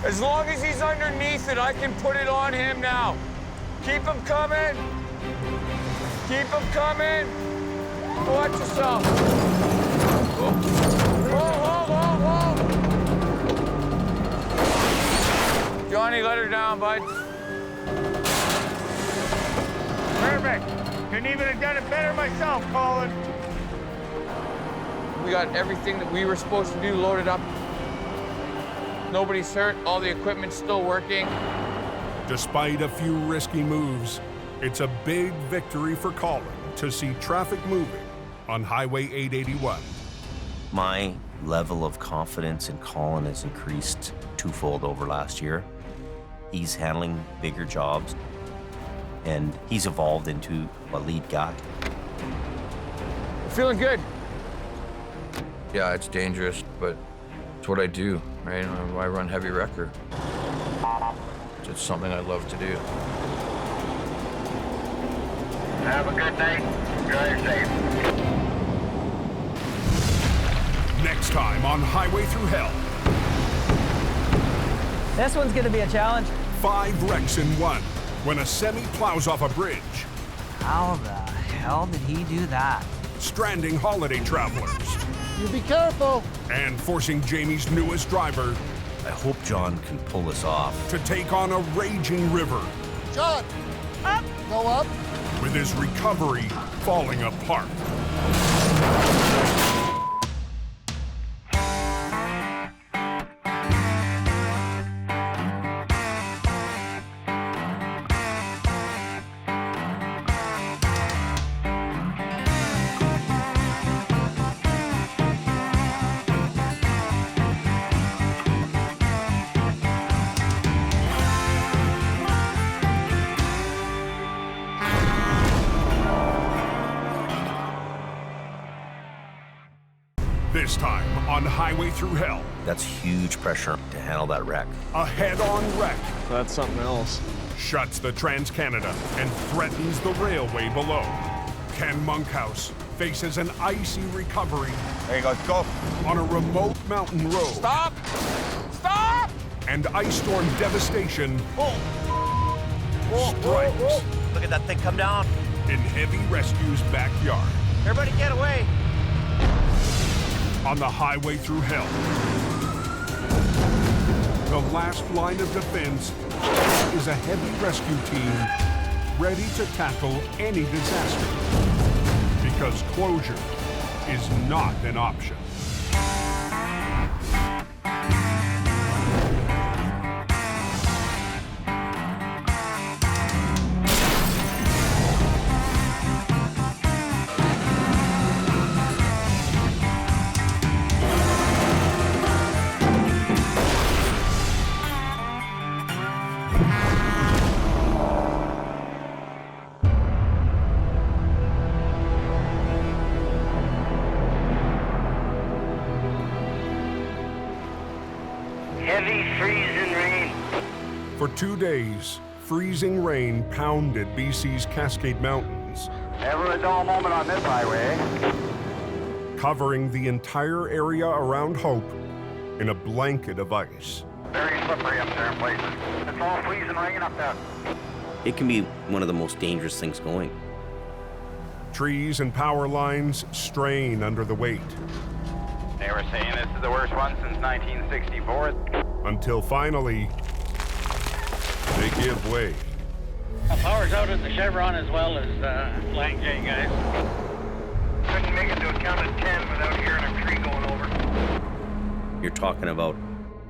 As long as he's underneath it, I can put it on him now. Keep him coming. Keep him coming. Watch yourself. Whoa, whoa, whoa, whoa. Johnny, let her down, bud. Perfect. Couldn't even have done it better myself, Colin. We got everything that we were supposed to do loaded up. Nobody's hurt. All the equipment's still working. Despite a few risky moves, it's a big victory for Colin to see traffic moving on Highway 881. My level of confidence in Colin has increased twofold over last year. He's handling bigger jobs, and he's evolved into a lead guy. Feeling good. Yeah, it's dangerous, but it's what I do, right? I run heavy wrecker. It's something I love to do. Have a good night. Drive safe. Next time on Highway Thru Hell. This one's gonna be a challenge. 5 wrecks in one when a semi plows off a bridge. How the hell did he do that? Stranding holiday travelers. You be careful. And forcing Jamie's newest driver I hope John can pull this off. to take on a raging river John, Up. go up. with his recovery falling apart. This time on Highway Thru Hell, That's huge pressure to handle that wreck. a head-on wreck That's something else. shuts the Trans-Canada and threatens the railway below. Ken Monkhouse faces an icy recovery There you go, go. on a remote mountain road. Stop! Stop! And ice storm devastation strikes Look at that thing come down. in Heavy Rescue's backyard. Everybody get away. On the Highway Thru Hell, the last line of defense is a heavy rescue team ready to tackle any disaster. Because closure is not an option. Heavy freezing rain. For 2 days, freezing rain pounded BC's Cascade Mountains, Never a dull moment on this highway. covering the entire area around Hope in a blanket of ice. Very slippery up there in places. It's all freezing rain up there. It can be one of the most dangerous things going. Trees and power lines strain under the weight. They were saying this is the worst one since 1964. Until finally, they give way. Power's out at the Chevron as well as Banijay, guys. Couldn't make it to a count of 10 without hearing a tree going over. You're talking about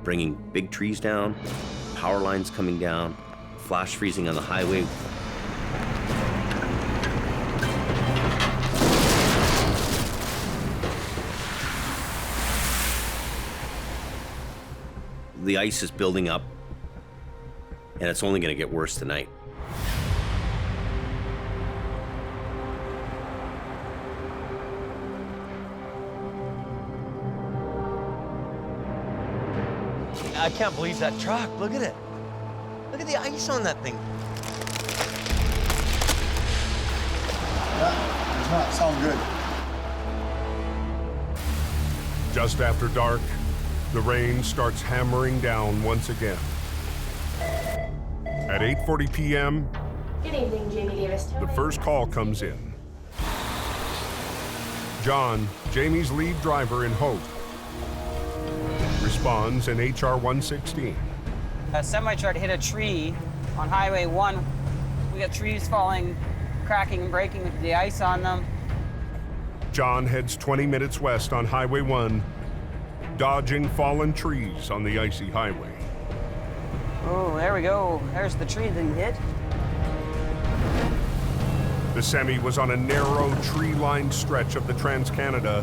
bringing big trees down, power lines coming down, flash freezing on the highway. The ice is building up, and it's only going to get worse tonight. I can't believe that truck. Look at it. Look at the ice on that thing. That does not sound good. Just after dark, the rain starts hammering down once again. At 8:40 p.m., Good evening, Jamie Davis. the first call comes in. John, Jamie's lead driver in Hope, responds in HR 116. A semi-truck hit a tree on Highway 1. We got trees falling, cracking and breaking with the ice on them. John heads 20 minutes west on Highway 1, dodging fallen trees on the icy highway. Oh, there we go. There's the tree that he hit. The semi was on a narrow, tree-lined stretch of the Trans-Canada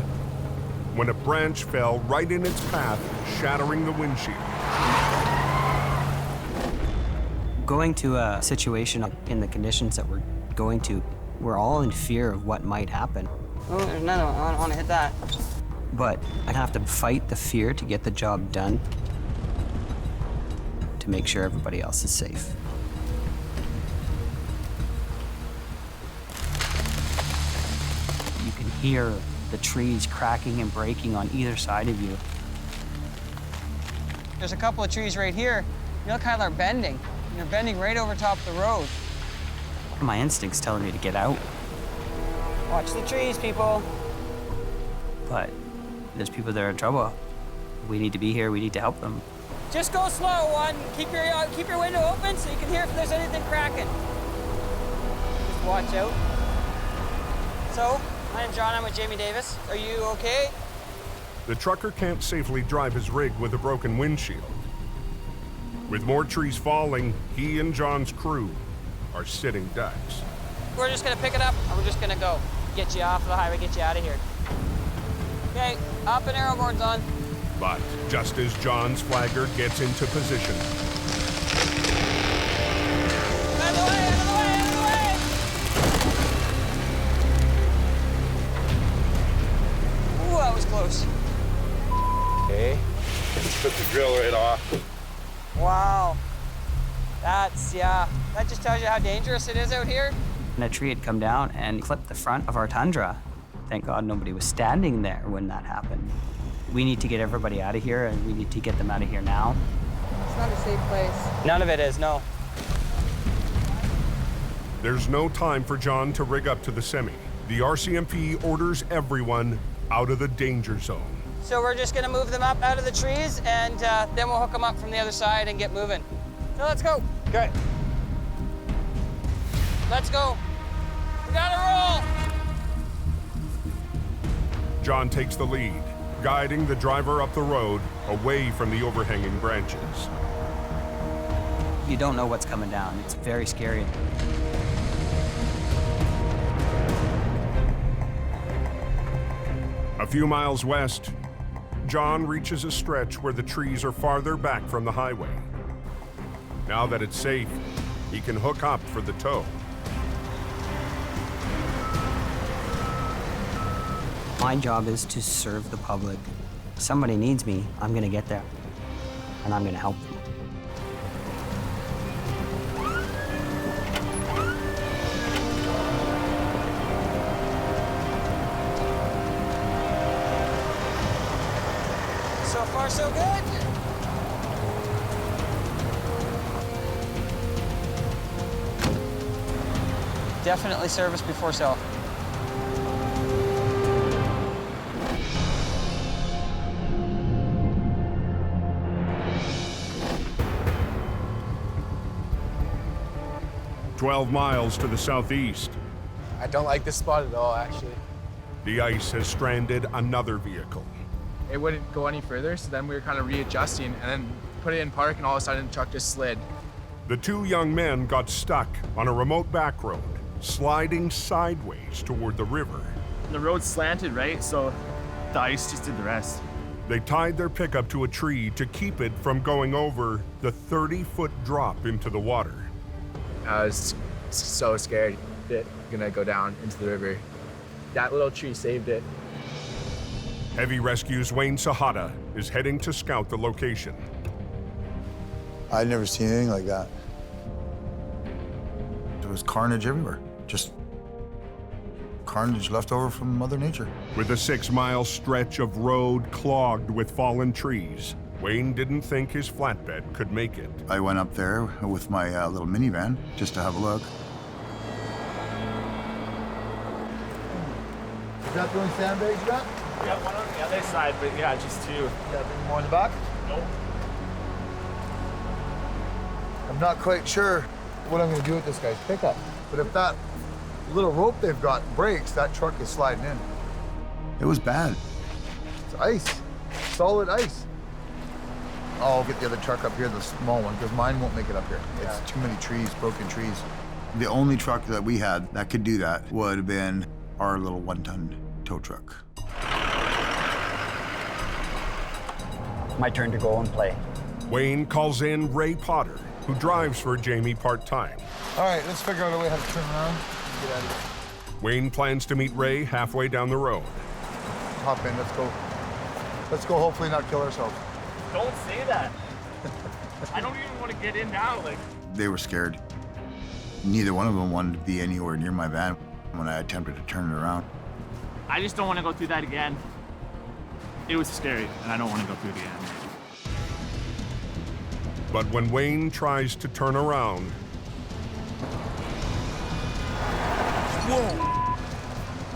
when a branch fell right in its path, shattering the windshield. Going to a situation in the conditions that we're going to, we're all in fear of what might happen. Oh, there's another one. I don't want to hit that. But I have to fight the fear to get the job done to make sure everybody else is safe. You can hear the trees cracking and breaking on either side of you. There's a couple of trees right here. You look how they're bending. They're bending right over top of the road. My instinct's telling me to get out, Watch the trees, people. but there's people that are in trouble. We need to be here, we need to help them. Just go slow, one. Keep your window open so you can hear if there's anything cracking. Just watch out. So, my name's John, I'm with Jamie Davis. Are you okay? The trucker can't safely drive his rig with a broken windshield. With more trees falling, he and John's crew are sitting ducks. We're just gonna pick it up and we're just gonna go. Get you off the highway, get you out of here. Okay, up and arrow board's on. But just as John's flagger gets into position, Out of the way, out of the way, out of the way! Ooh, that was close. Okay. Just took the drill right off. Wow. That just tells you how dangerous it is out here. And a tree had come down and clipped the front of our Tundra. Thank God nobody was standing there when that happened. We need to get everybody out of here, and we need to get them out of here now. It's not a safe place. None of it is, no. there's no time for John to rig up to the semi. The RCMP orders everyone out of the danger zone. So we're just gonna move them up out of the trees, and then we'll hook them up from the other side and get moving. So let's go. Okay. Let's go. We gotta roll. John takes the lead, guiding the driver up the road away from the overhanging branches. You don't know what's coming down. It's very scary. A few miles west, John reaches a stretch where the trees are farther back from the highway. Now that it's safe, he can hook up for the tow. My job is to serve the public. If somebody needs me, I'm gonna get there, and I'm gonna help them. So far, so good. Definitely service before sell. "12 miles to the southeast, I don't like this spot at all, actually. the ice has stranded another vehicle. It wouldn't go any further, so then we were kind of readjusting and then put it in park, and all of a sudden the truck just slid. The two young men got stuck on a remote back road, sliding sideways toward the river. The road's slanted, right? So the ice just did the rest. They tied their pickup to a tree to keep it from going over the 30-foot drop into the water. I was so scared that gonna go down into the river. That little tree saved it. Heavy Rescue's Wayne Sahata is heading to scout the location. I'd never seen anything like that. There was carnage everywhere. Just carnage left over from Mother Nature. With a 6-mile stretch of road clogged with fallen trees, Wayne didn't think his flatbed could make it. I went up there with my little minivan just to have a look. Is that the only sandbags you got? Yeah, one on the other side, but yeah, just two. You got any more in the back? Nope. I'm not quite sure what I'm gonna do with this guy's pickup. But if that little rope they've got breaks, that truck is sliding in. It was bad. It's ice, solid ice. I'll get the other truck up here, the small one, because mine won't make it up here. It's too many trees, broken trees. The only truck that we had that could do that would have been our little 1-ton tow truck. My turn to go and play. Wayne calls in Ray Potter, who drives for Jamie part-time. All right, let's figure out a way how to turn around and get out of here. Wayne plans to meet Ray halfway down the road. Hop in, let's go. Let's go, hopefully not kill ourselves. Don't say that. I don't even want to get in now. Like, They were scared. Neither one of them wanted to be anywhere near my van when I attempted to turn it around. I just don't want to go through that again. It was scary, and I don't want to go through it again. But when Wayne tries to turn around,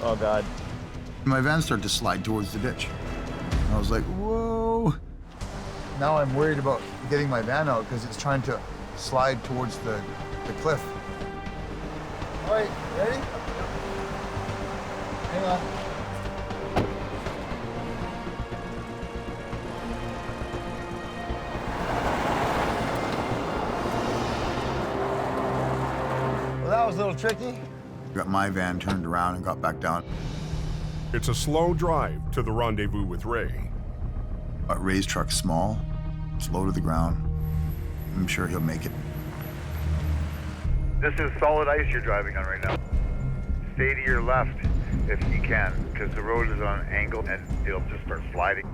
Oh, God. My van started to slide towards the ditch. I was like, whoa. Now I'm worried about getting my van out because it's trying to slide towards the cliff. All right, ready? Hang on. Well, that was a little tricky. Got my van turned around and got back down. it's a slow drive to the rendezvous with Ray. But Ray's truck's small, it's low to the ground. I'm sure he'll make it. This is solid ice you're driving on right now. Stay to your left if you can, because the road is on an angle and it'll just start sliding.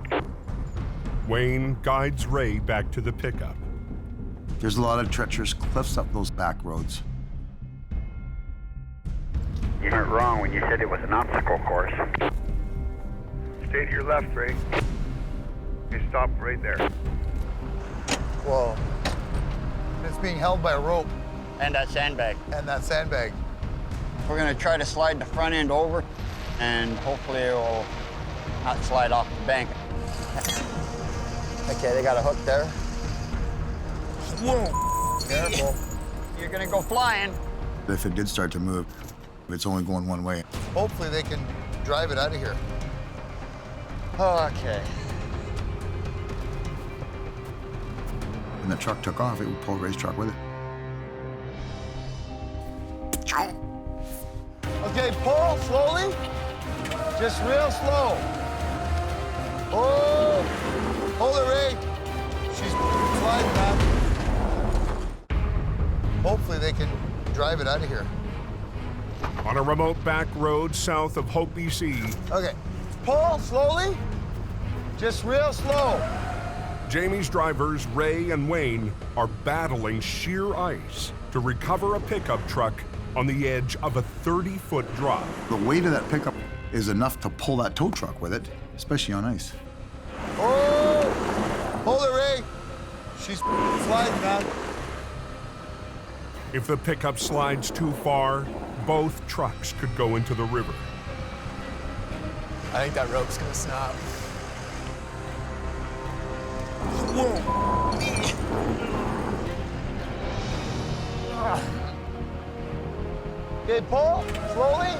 Wayne guides Ray back to the pickup. There's a lot of treacherous cliffs up those back roads. You weren't wrong when you said it was an obstacle course. Stay to your left, Ray. You stop right there. Whoa. It's being held by a rope. And that sandbag. And that sandbag. We're gonna try to slide the front end over, and hopefully it will not slide off the bank. Okay, they got a hook there. Whoa. Careful. You're gonna go flying. If it did start to move, it's only going one way. Hopefully they can drive it out of here. Okay. When the truck took off, it would pull Ray's truck with it. Okay, pull slowly. Just real slow. Oh, hold it, Ray. She's sliding, man. Hopefully they can drive it out of here. On a remote back road south of Hope, BC. Okay, pull slowly. Just real slow. Jamie's drivers, Ray and Wayne, are battling sheer ice to recover a pickup truck on the edge of a 30-foot drop. The weight of that pickup is enough to pull that tow truck with it, especially on ice. Oh! Hold it, Ray. She's sliding, man. If the pickup slides too far, both trucks could go into the river. I think that rope's gonna snap. Okay, pull slowly.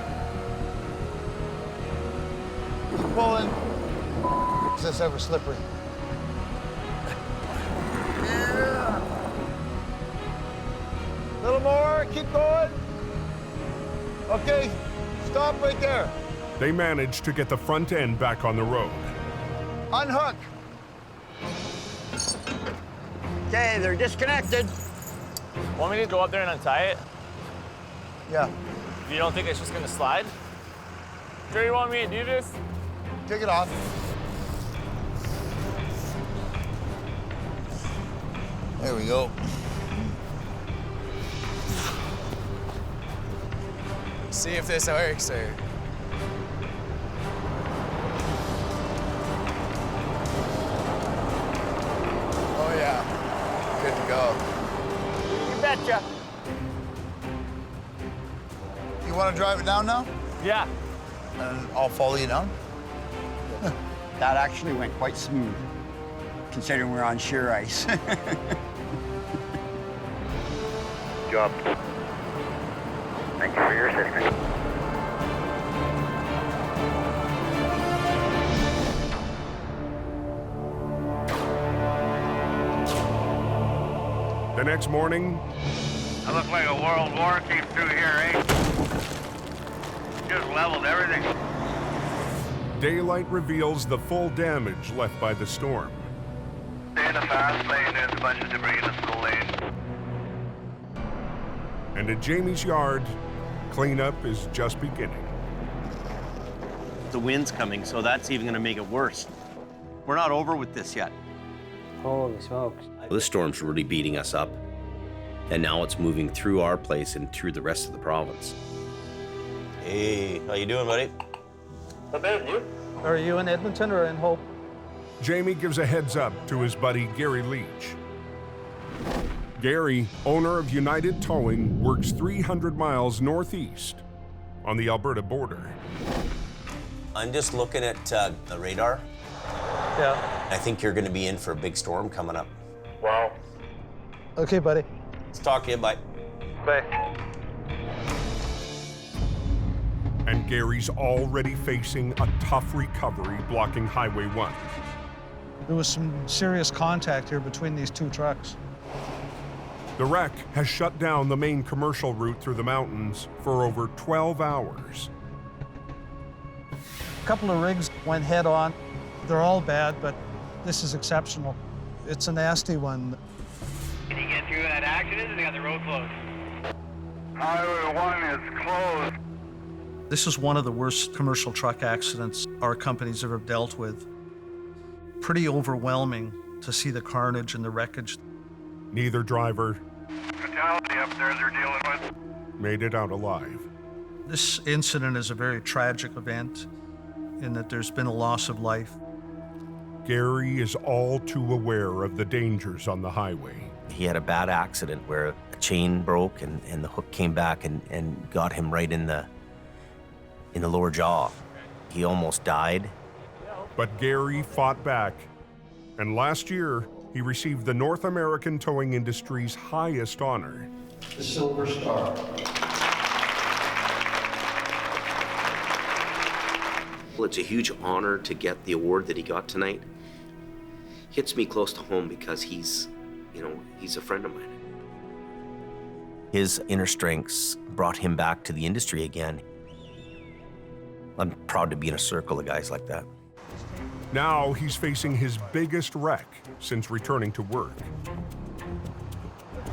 Keep pulling. Is this ever slippery? A little more, keep going. Okay, stop right there. They managed to get the front end back on the road. Unhook. Okay, they're disconnected. Want me to go up there and untie it? Yeah. You don't think it's just gonna slide? Sure you want me to do this? Take it off. There we go. See if this works or... Oh yeah, good to go. You betcha. You want to drive it down now? Yeah. And I'll follow you down. That actually went quite smooth, considering we're on sheer ice. Job. Thank you for your assistance. The next morning, That looks like a world war came through here, eh? Just leveled everything. daylight reveals the full damage left by the storm. Stay in the fast lane, there's a bunch of debris in the slow lane. And at Jamie's yard, cleanup is just beginning. The wind's coming, so that's even gonna make it worse. We're not over with this yet. Holy smokes. This storm's really beating us up. And now it's moving through our place and through the rest of the province. Hey, how you doing, buddy? Not bad, you? Are you in Edmonton or in Hope? Jamie gives a heads up to his buddy Gary Leach. Gary, owner of United Towing, works 300 miles northeast on the Alberta border. I'm just looking at the radar. Yeah. I think you're gonna be in for a big storm coming up. Wow. Okay, buddy. Let's talk to you, bye. Bye. And Gary's already facing a tough recovery blocking Highway 1. There was some serious contact here between these two trucks. The wreck has shut down the main commercial route through the mountains for over 12 hours. A couple of rigs went head on. They're all bad, but this is exceptional. It's a nasty one. Can you get through that accident? They got the road closed. Highway 1 is closed. This is one of the worst commercial truck accidents our company's ever dealt with. Pretty overwhelming to see the carnage and the wreckage. Neither driver Fatality up there they're dealing with. made it out alive. This incident is a very tragic event in that there's been a loss of life. Gary is all too aware of the dangers on the highway. He had a bad accident where a chain broke and the hook came back and got him right in the lower jaw. He almost died. But Gary fought back, and last year, he received the North American towing industry's highest honor. The Silver Star. Well, it's a huge honor to get the award that he got tonight. Hits me close to home because he's a friend of mine. His inner strengths brought him back to the industry again. I'm proud to be in a circle of guys like that. Now he's facing his biggest wreck since returning to work.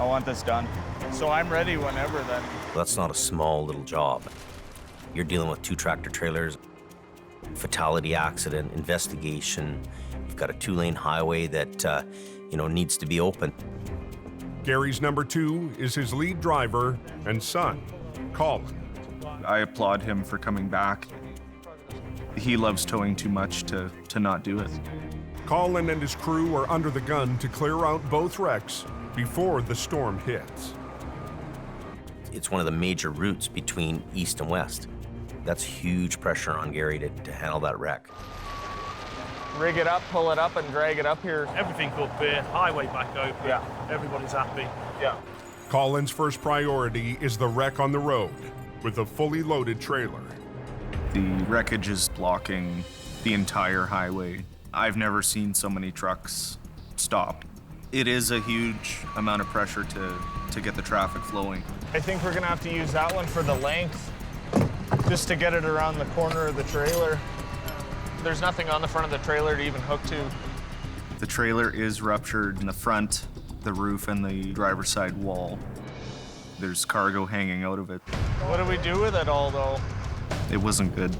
I want this done. So I'm ready whenever then. That's not a small little job. You're dealing with 2 tractor trailers, fatality accident, investigation. You've got a 2-lane highway that, needs to be open. Gary's number 2 is his lead driver and son, Colin. I applaud him for coming back. He loves towing too much to not do it. Colin and his crew are under the gun to clear out both wrecks before the storm hits. It's one of the major routes between east and west. That's huge pressure on Gary to handle that wreck. Rig it up, pull it up, and drag it up here. Everything up there, highway back open. Yeah. Everybody's happy. Yeah. Colin's first priority is the wreck on the road with a fully loaded trailer. The wreckage is blocking the entire highway. I've never seen so many trucks stop. It is a huge amount of pressure to get the traffic flowing. I think we're gonna have to use that one for the length, just to get it around the corner of the trailer. There's nothing on the front of the trailer to even hook to. The trailer is ruptured in the front, the roof, and the driver's side wall. There's cargo hanging out of it. What do we do with it all, though? It wasn't good.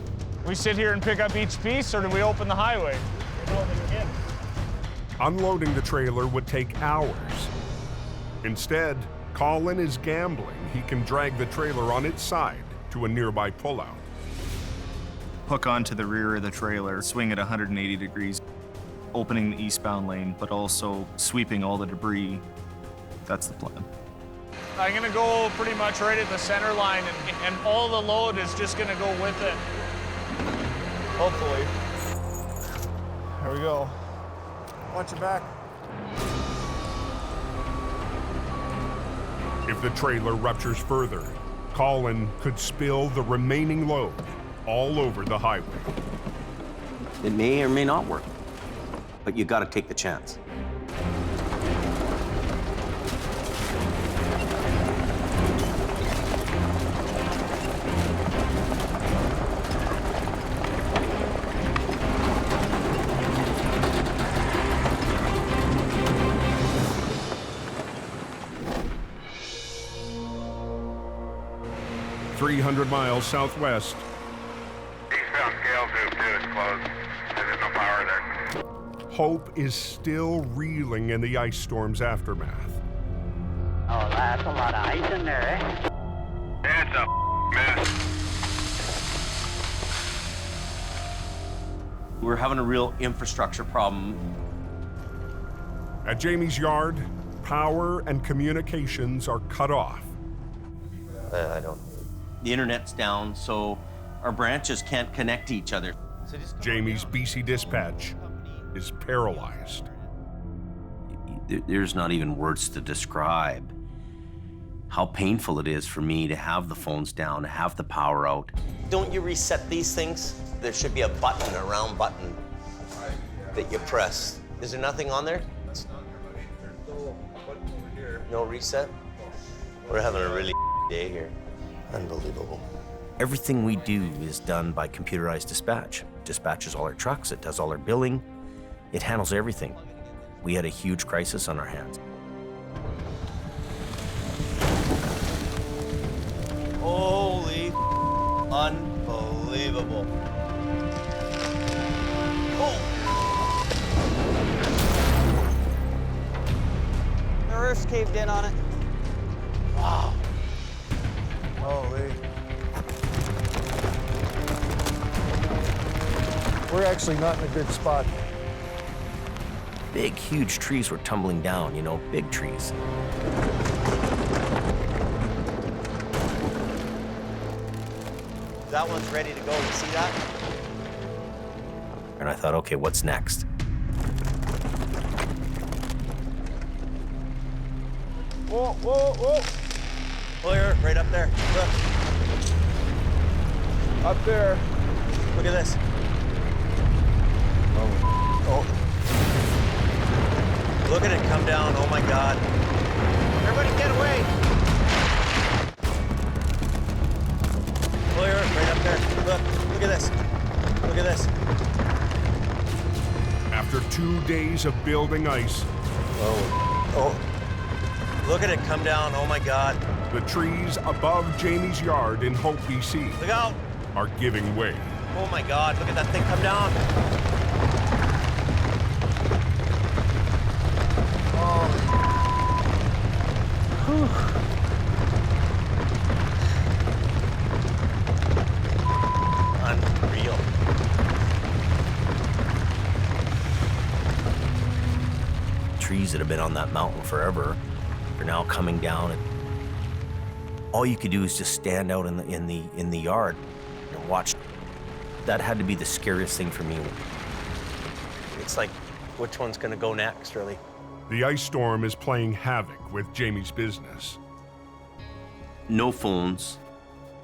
We sit here and pick up each piece, or do we open the highway? Unloading the trailer would take hours. Instead, Colin is gambling he can drag the trailer on its side to a nearby pullout. Hook onto the rear of the trailer, swing at 180 degrees, opening the eastbound lane, but also sweeping all the debris. That's the plan. I'm gonna go pretty much right at the center line, and all the load is just gonna go with it. Hopefully. Here we go. Watch your back. If the trailer ruptures further, Colin could spill the remaining load all over the highway. It may or may not work, but you gotta take the chance. .300 miles southwest, Eastbound scale tube 2 is closed. There's no power there. Hope is still reeling in the ice storm's aftermath. Oh, that's a lot of ice in there, eh? It's a mess. We're having a real infrastructure problem. At Jamie's yard, power and communications are cut off. The internet's down, so our branches can't connect to each other. Jamie's BC dispatch is paralyzed. There's not even words to describe how painful it is for me to have the phones down, to have the power out. Don't you reset these things? There should be a button, a round button that you press. Is there nothing on there? No reset? We're having a really day here. Unbelievable. Everything we do is done by computerized dispatch. Dispatches all our trucks, it does all our billing, it handles everything. We had a huge crisis on our hands. Holy unbelievable. Oh! The roof's caved in on it. Wow. Holy. We're actually not in a good spot. Big, huge trees were tumbling down, big trees. That one's ready to go, you see that? And I thought, okay, what's next? Whoa, whoa, whoa. Clear, right up there. Look. Up there. Look at this. Oh. Look at it come down. Oh my God. Everybody get away. Clear, right up there. Look at this. Look at this. After 2 days of building ice, Oh. Look at it come down. Oh my God. the trees above Jamie's yard in Hope, BC Look out. are giving way. Oh my God. Look at that thing come down. Unreal. Trees that have been on that mountain forever are now coming down, and all you could do is just stand out in the yard and watch. That had to be the scariest thing for me. It's like, which one's gonna go next, really? The ice storm is playing havoc with Jamie's business. No phones,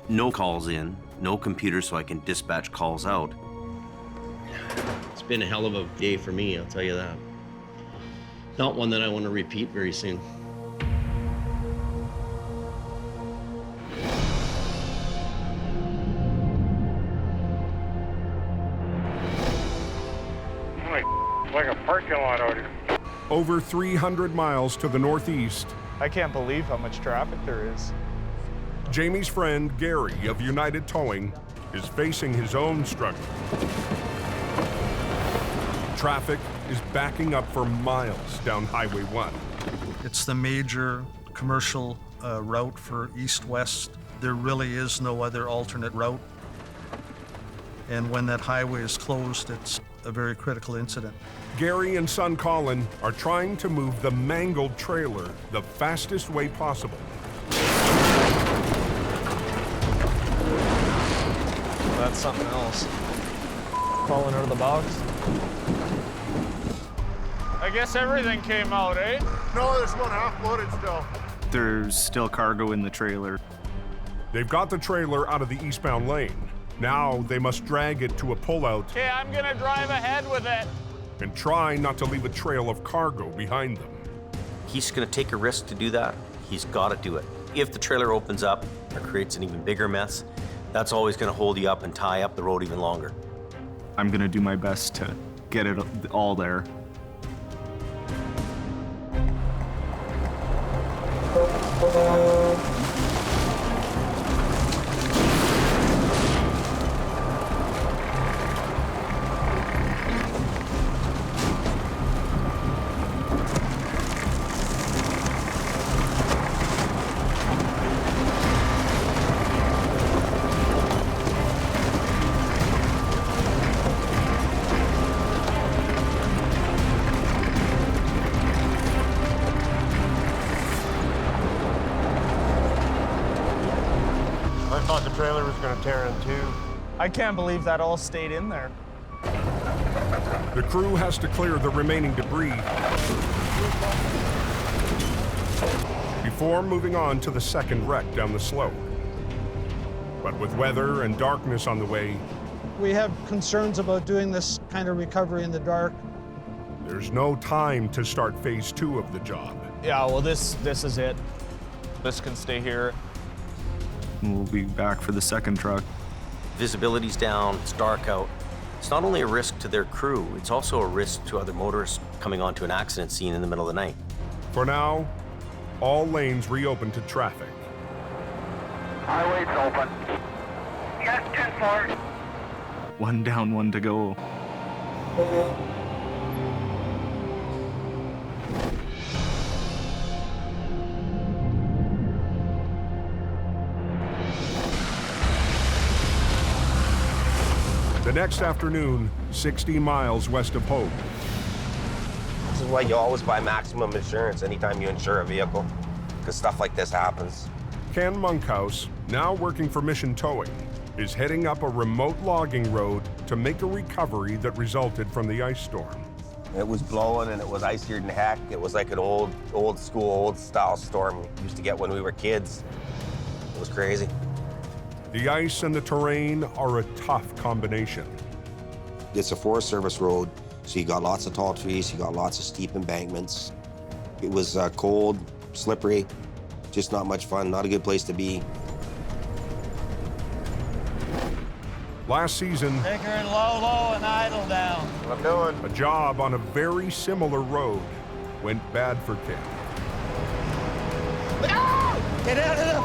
no calls in, no computer so I can dispatch calls out. It's been a hell of a day for me, I'll tell you that. Not one that I want to repeat very soon. Like a parking lot out here. Over 300 miles to the northeast, I can't believe how much traffic there is. Jamie's friend Gary of United Towing is facing his own struggle. Traffic is backing up for miles down Highway 1. It's the major commercial route for east-west. There really is no other alternate route. And when that highway is closed, it's a very critical incident. Gary and son Colin are trying to move the mangled trailer the fastest way possible. That's something else. Falling out of the box. I guess everything came out, eh? No, there's one half loaded still. There's still cargo in the trailer. They've got the trailer out of the eastbound lane. Now they must drag it to a pullout Okay, I'm gonna drive ahead with it. and try not to leave a trail of cargo behind them. He's going to take a risk to do that. He's got to do it. If the trailer opens up or creates an even bigger mess, that's always going to hold you up and tie up the road even longer. I'm gonna do my best to get it all there. I thought the trailer was going to tear in two. I can't believe that all stayed in there. The crew has to clear the remaining debris before moving on to the second wreck down the slope. But with weather and darkness on the way, We have concerns about doing this kind of recovery in the dark. there's no time to start phase 2 of the job. Yeah, well, this is it. This can stay here. We'll be back for the second truck. Visibility's down, it's dark out. It's not only a risk to their crew, it's also a risk to other motorists coming onto an accident scene in the middle of the night. For now, all lanes reopen to traffic. Highway's open. Yes, 10-4. One down, one to go. The next afternoon, 60 miles west of Hope, This is why you always buy maximum insurance anytime you insure a vehicle, because stuff like this happens. Ken Monkhouse, now working for Mission Towing, is heading up a remote logging road to make a recovery that resulted from the ice storm. It was blowing and it was icier than heck. It was like an old school, old style storm we used to get when we were kids. It was crazy. The ice and the terrain are a tough combination. It's a Forest Service road. So you got lots of tall trees, you got lots of steep embankments. It was cold, slippery, just not much fun, not a good place to be. Last season, Take her in low, low, and idle down. What I'm doing. a job on a very similar road went bad for Ken. Get out of the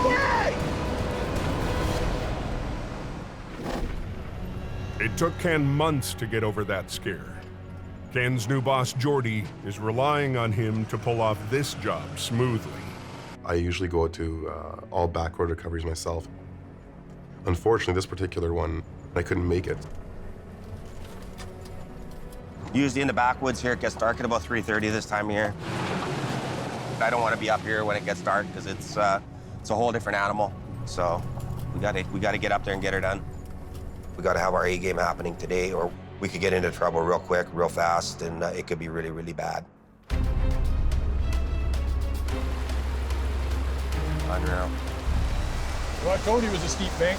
way! It took Ken months to get over that scare. Ken's new boss, Jordy, is relying on him to pull off this job smoothly. I usually go to all back road recoveries myself. Unfortunately, this particular one, I couldn't make it. Usually in the backwoods here, it gets dark at about 3:30 this time of year. I don't want to be up here when it gets dark because it's a whole different animal. So we gotta get up there and get her done. We gotta have our A game happening today, or we could get into trouble real quick, real fast, and it could be really, really bad. Unreal. Well, I told you it was a steep bank.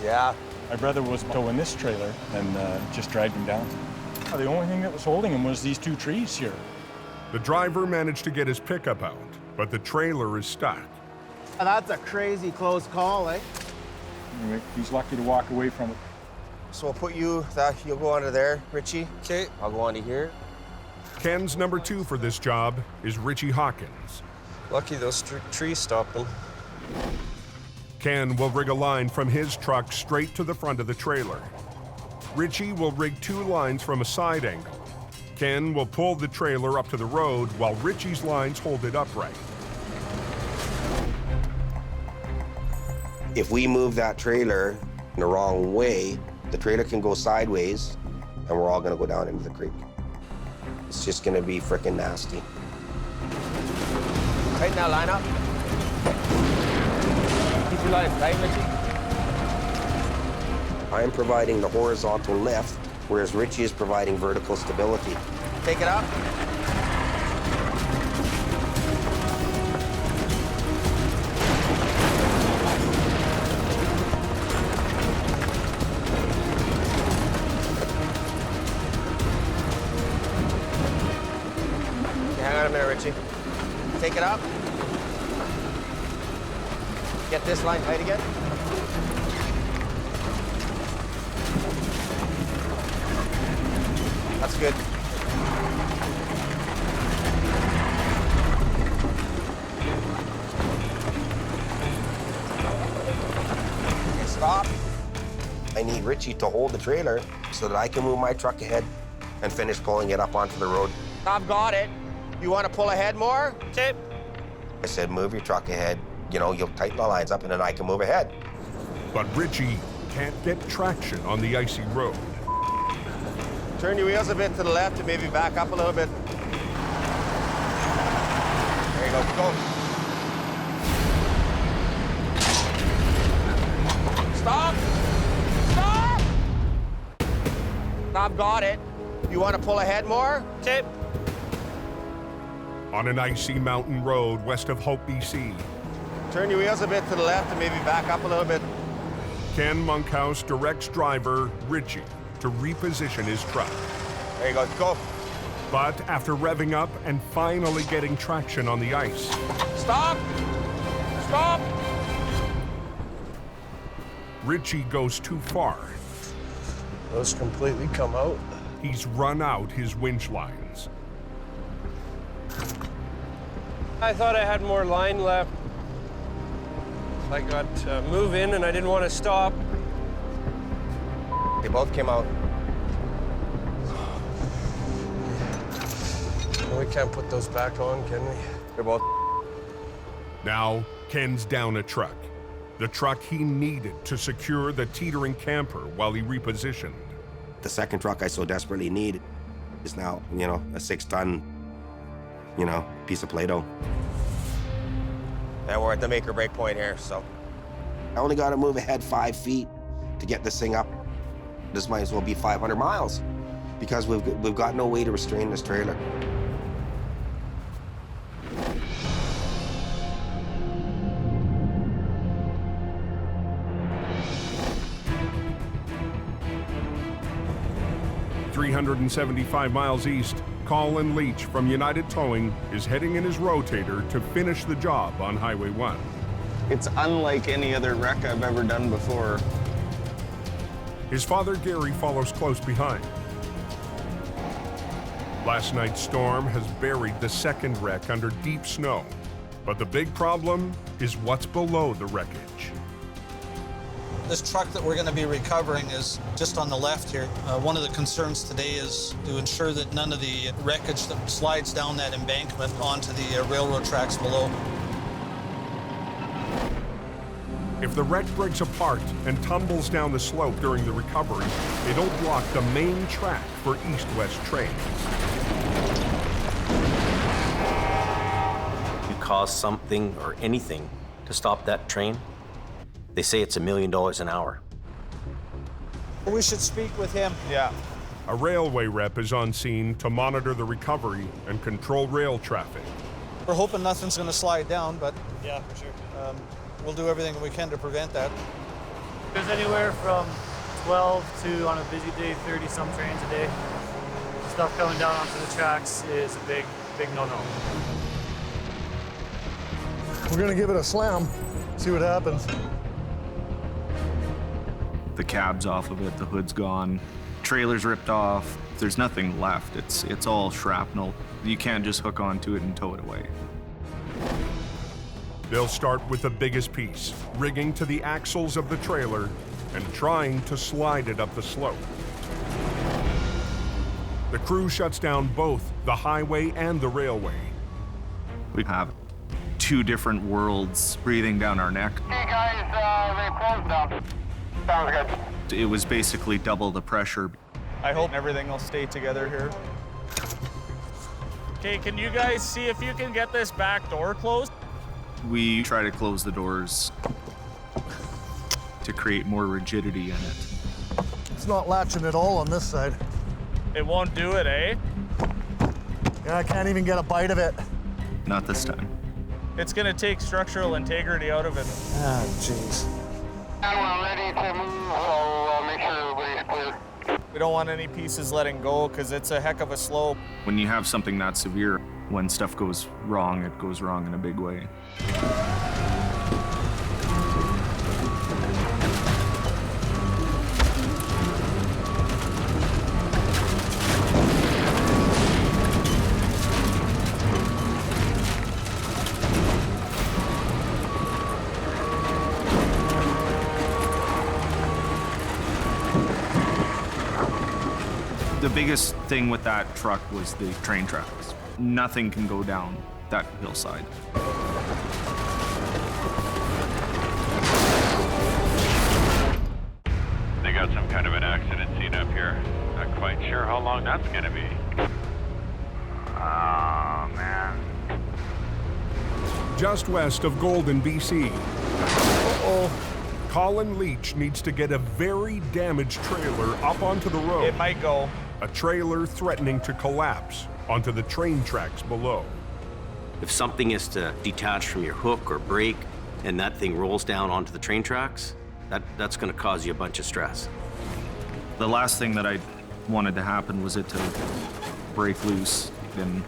Yeah. My brother was towing this trailer and just dragged him down. The only thing that was holding him was these two trees here. The driver managed to get his pickup out, but the trailer is stuck. That's a crazy close call, eh? Anyway, he's lucky to walk away from it. So we'll put you'll go onto there, Richie. Okay. I'll go onto here. Ken's number 2 for this job is Richie Hawkins. Lucky those trees stopped them. Ken will rig a line from his truck straight to the front of the trailer. Richie will rig 2 lines from a side angle. Ken will pull the trailer up to the road while Richie's lines hold it upright. If we move that trailer in the wrong way, the trailer can go sideways and we're all gonna go down into the creek. It's just gonna be frickin' nasty. Tighten that line up. Keep your line tight, Richie. I am providing the horizontal lift, whereas Richie is providing vertical stability. Take it up. Hang on a minute, Richie. Take it up. Get this line tight again. That's good. Okay, stop. I need Richie to hold the trailer so that I can move my truck ahead and finish pulling it up onto the road. I've got it. You want to pull ahead more? Okay. I said, move your truck ahead. You know, you'll tighten the lines up and then I can move ahead. But Richie can't get traction on the icy road. Turn your wheels a bit to the left and maybe back up a little bit. There you go. Go. Stop! Stop! I've got it. You want to pull ahead more? Okay. On an icy mountain road west of Hope, BC. Turn your wheels a bit to the left and maybe back up a little bit. Ken Monkhouse directs driver Richie to reposition his truck. There you go. Go. But after revving up and finally getting traction on the ice. Stop! Stop! Richie goes too far. Those completely come out. He's run out his winch lines. I thought I had more line left. I got move in and I didn't want to stop. They both came out. We can't put those back on, can we? They're both. Now, Ken's down a truck. The truck he needed to secure the teetering camper while he repositioned. The second truck I so desperately need is now, you know, a 6-ton, you know, piece of Play-Doh. And we're at the make or break point here, so. I only got to move ahead 5 feet to get this thing up. This might as well be 500 miles because we've got no way to restrain this trailer. 375 miles east, Colin Leach from United Towing is heading in his rotator to finish the job on Highway 1. It's unlike any other wreck I've ever done before. His father, Gary, follows close behind. Last night's storm has buried the second wreck under deep snow. But the big problem is what's below the wreckage. This truck that we're going to be recovering is just on the left here. One of the concerns today is to ensure that none of the wreckage that slides down that embankment onto the railroad tracks below. If the wreck breaks apart and tumbles down the slope during the recovery, it'll block the main track for east-west trains. You cause something or anything to stop that train, they say it's $1 million an hour. We should speak with him. Yeah. A railway rep is on scene to monitor the recovery and control rail traffic. We're hoping nothing's going to slide down, but Yeah, for sure. we'll do everything we can to prevent that. There's anywhere from 12 to, on a busy day, 30-some trains a day. Stuff coming down onto the tracks is a big no-no. We're gonna give it a slam, see what happens. The cab's off of it, the hood's gone, trailer's ripped off. There's nothing left. It's all shrapnel. You can't just hook onto it and tow it away. They'll start with the biggest piece, rigging to the axles of the trailer and trying to slide it up the slope. The crew shuts down both the highway and the railway. We have two different worlds breathing down our neck. Hey guys, they closed down. Sounds good. It was basically double the pressure. I hope everything will stay together here. Okay, can you guys see if you can get this back door closed? We try to close the doors to create more rigidity in it. It's not latching at all on this side. It won't do it, eh? Yeah, I can't even get a bite of it. Not this time. It's gonna take structural integrity out of it. Ah, jeez. And we're ready to move, so make sure everybody's clear. We don't want any pieces letting go because it's a heck of a slope. When you have something that severe, when stuff goes wrong, it goes wrong in a big way. The biggest thing with that truck was the train tracks. Nothing can go down that hillside. They got some kind of an accident scene up here. Not quite sure how long that's gonna be. Oh, man. Just west of Golden, BC. Colin Leach needs to get a very damaged trailer up onto the road. It might go. A trailer threatening to collapse onto the train tracks below. If something is to detach from your hook or brake and that thing rolls down onto the train tracks, that's going to cause you a bunch of stress. The last thing that I wanted to happen was it to break loose and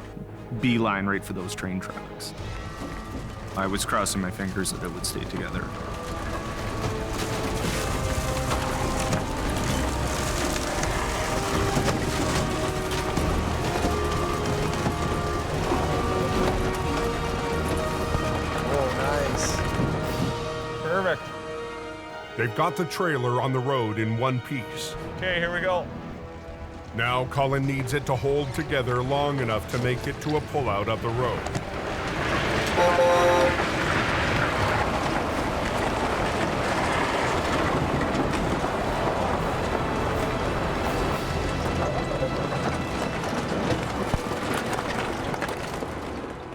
beeline right for those train tracks. I was crossing my fingers that it would stay together. Perfect. They've got the trailer on the road in one piece. Okay, here we go. Now Colin needs it to hold together long enough to make it to a pullout of the road.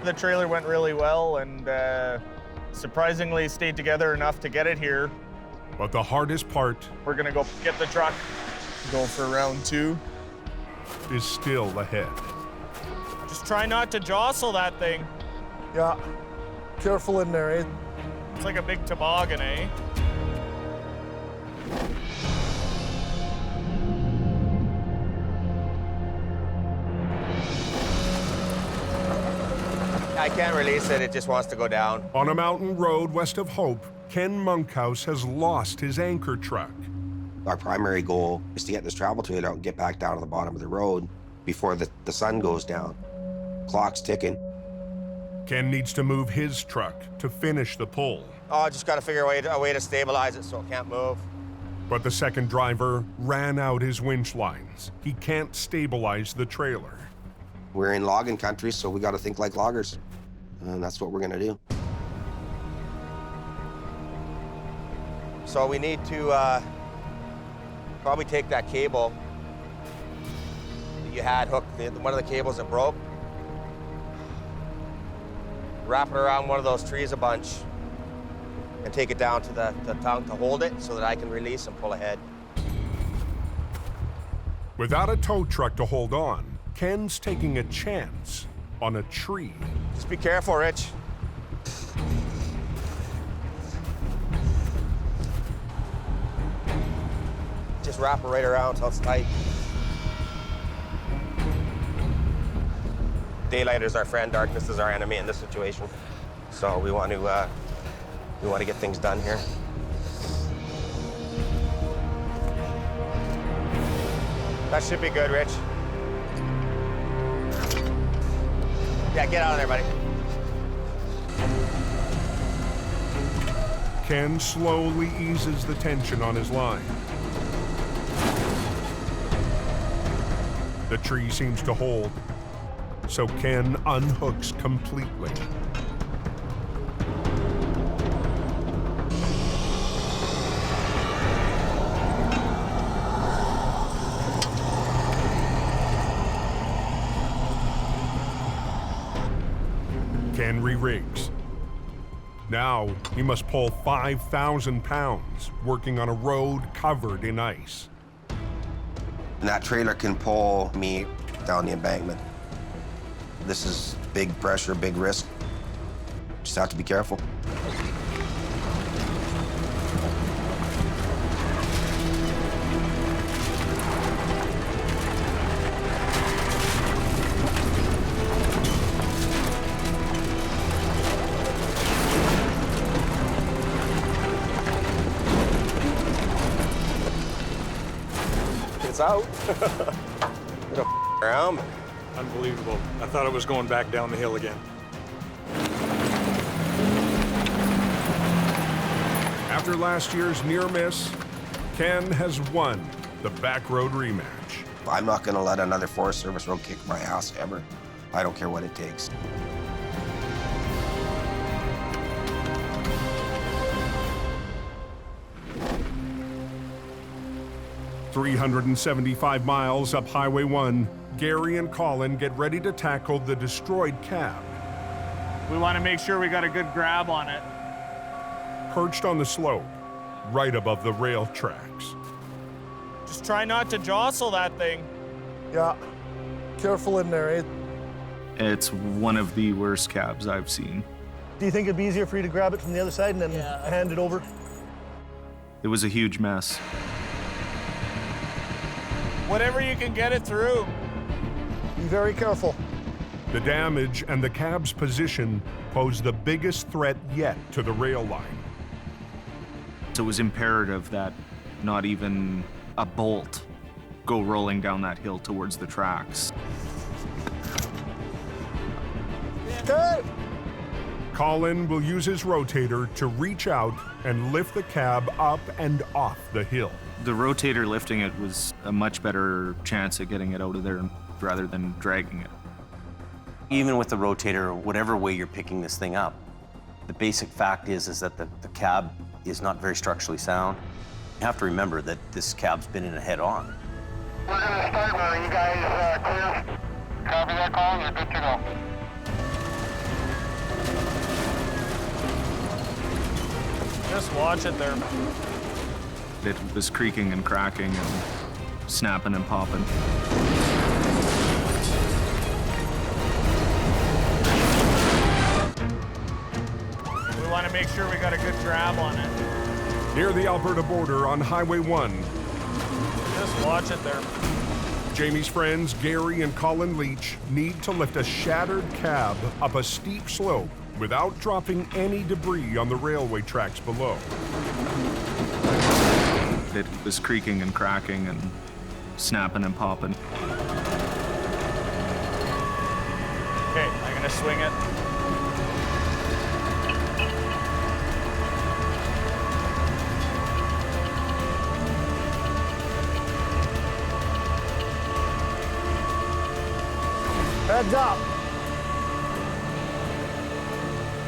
The trailer went really well and surprisingly stayed together enough to get it here. But the hardest part We're gonna go get the truck, go for round 2. is still ahead. Just try not to jostle that thing. Yeah, careful in there, eh? It's like a big toboggan, eh? I can't release it. It just wants to go down. On a mountain road west of Hope, Ken Monkhouse has lost his anchor truck. Our primary goal is to get this travel trailer out and get back down to the bottom of the road before the sun goes down. Clock's ticking. Ken needs to move his truck to finish the pull. Oh, I just got to figure a way to stabilize it so it can't move. But the second driver ran out his winch lines. He can't stabilize the trailer. We're in logging country, so we got to think like loggers. And that's what we're going to do. So we need to probably take that cable that you had hooked, one of the cables that broke, wrap it around one of those trees a bunch, and take it down to the tongue to hold it so that I can release and pull ahead. Without a tow truck to hold on, Ken's taking a chance on a tree. Just be careful, Rich. Just wrap it right around till it's tight. Daylight is our friend, darkness is our enemy in this situation. So we want to get things done here. That should be good, Rich. Yeah, get out of there, buddy. Ken slowly eases the tension on his line. The tree seems to hold, so Ken unhooks completely. Ken re-rigs. Now he must pull 5,000 pounds, working on a road covered in ice. And that trailer can pull me down the embankment. This is big pressure, big risk. Just have to be careful. It's out. Around. Unbelievable. I thought it was going back down the hill again. After last year's near miss, Ken has won the back road rematch. I'm not going to let another Forest Service road kick my ass ever. I don't care what it takes. "375 miles up Highway 1, Gary and Colin get ready to tackle the destroyed cab. We want to make sure we got a good grab on it. Perched on the slope, right above the rail tracks. Just try not to jostle that thing. Yeah, careful in there, eh? It's one of the worst cabs I've seen. Do you think it'd be easier for you to grab it from the other side and then hand it over? It was a huge mess. Whatever you can get it through. Be very careful. The damage and the cab's position pose the biggest threat yet to the rail line. So it was imperative that not even a bolt go rolling down that hill towards the tracks. Okay. Colin will use his rotator to reach out and lift the cab up and off the hill. The rotator lifting it was a much better chance at getting it out of there rather than dragging it. Even with the rotator, whatever way you're picking this thing up, the basic fact is that the cab is not very structurally sound. You have to remember that this cab's been in a head-on. We're gonna start now. You guys clear? Copy that call. You're good to go. Just watch it there. It was creaking and cracking and snapping and popping. We want to make sure we got a good grab on it. Near the Alberta border on Highway 1, Just watch it there. Jamie's friends, Gary and Colin Leach, need to lift a shattered cab up a steep slope without dropping any debris on the railway tracks below. It was creaking and cracking and snapping and popping. Okay, I'm gonna swing it. Heads up.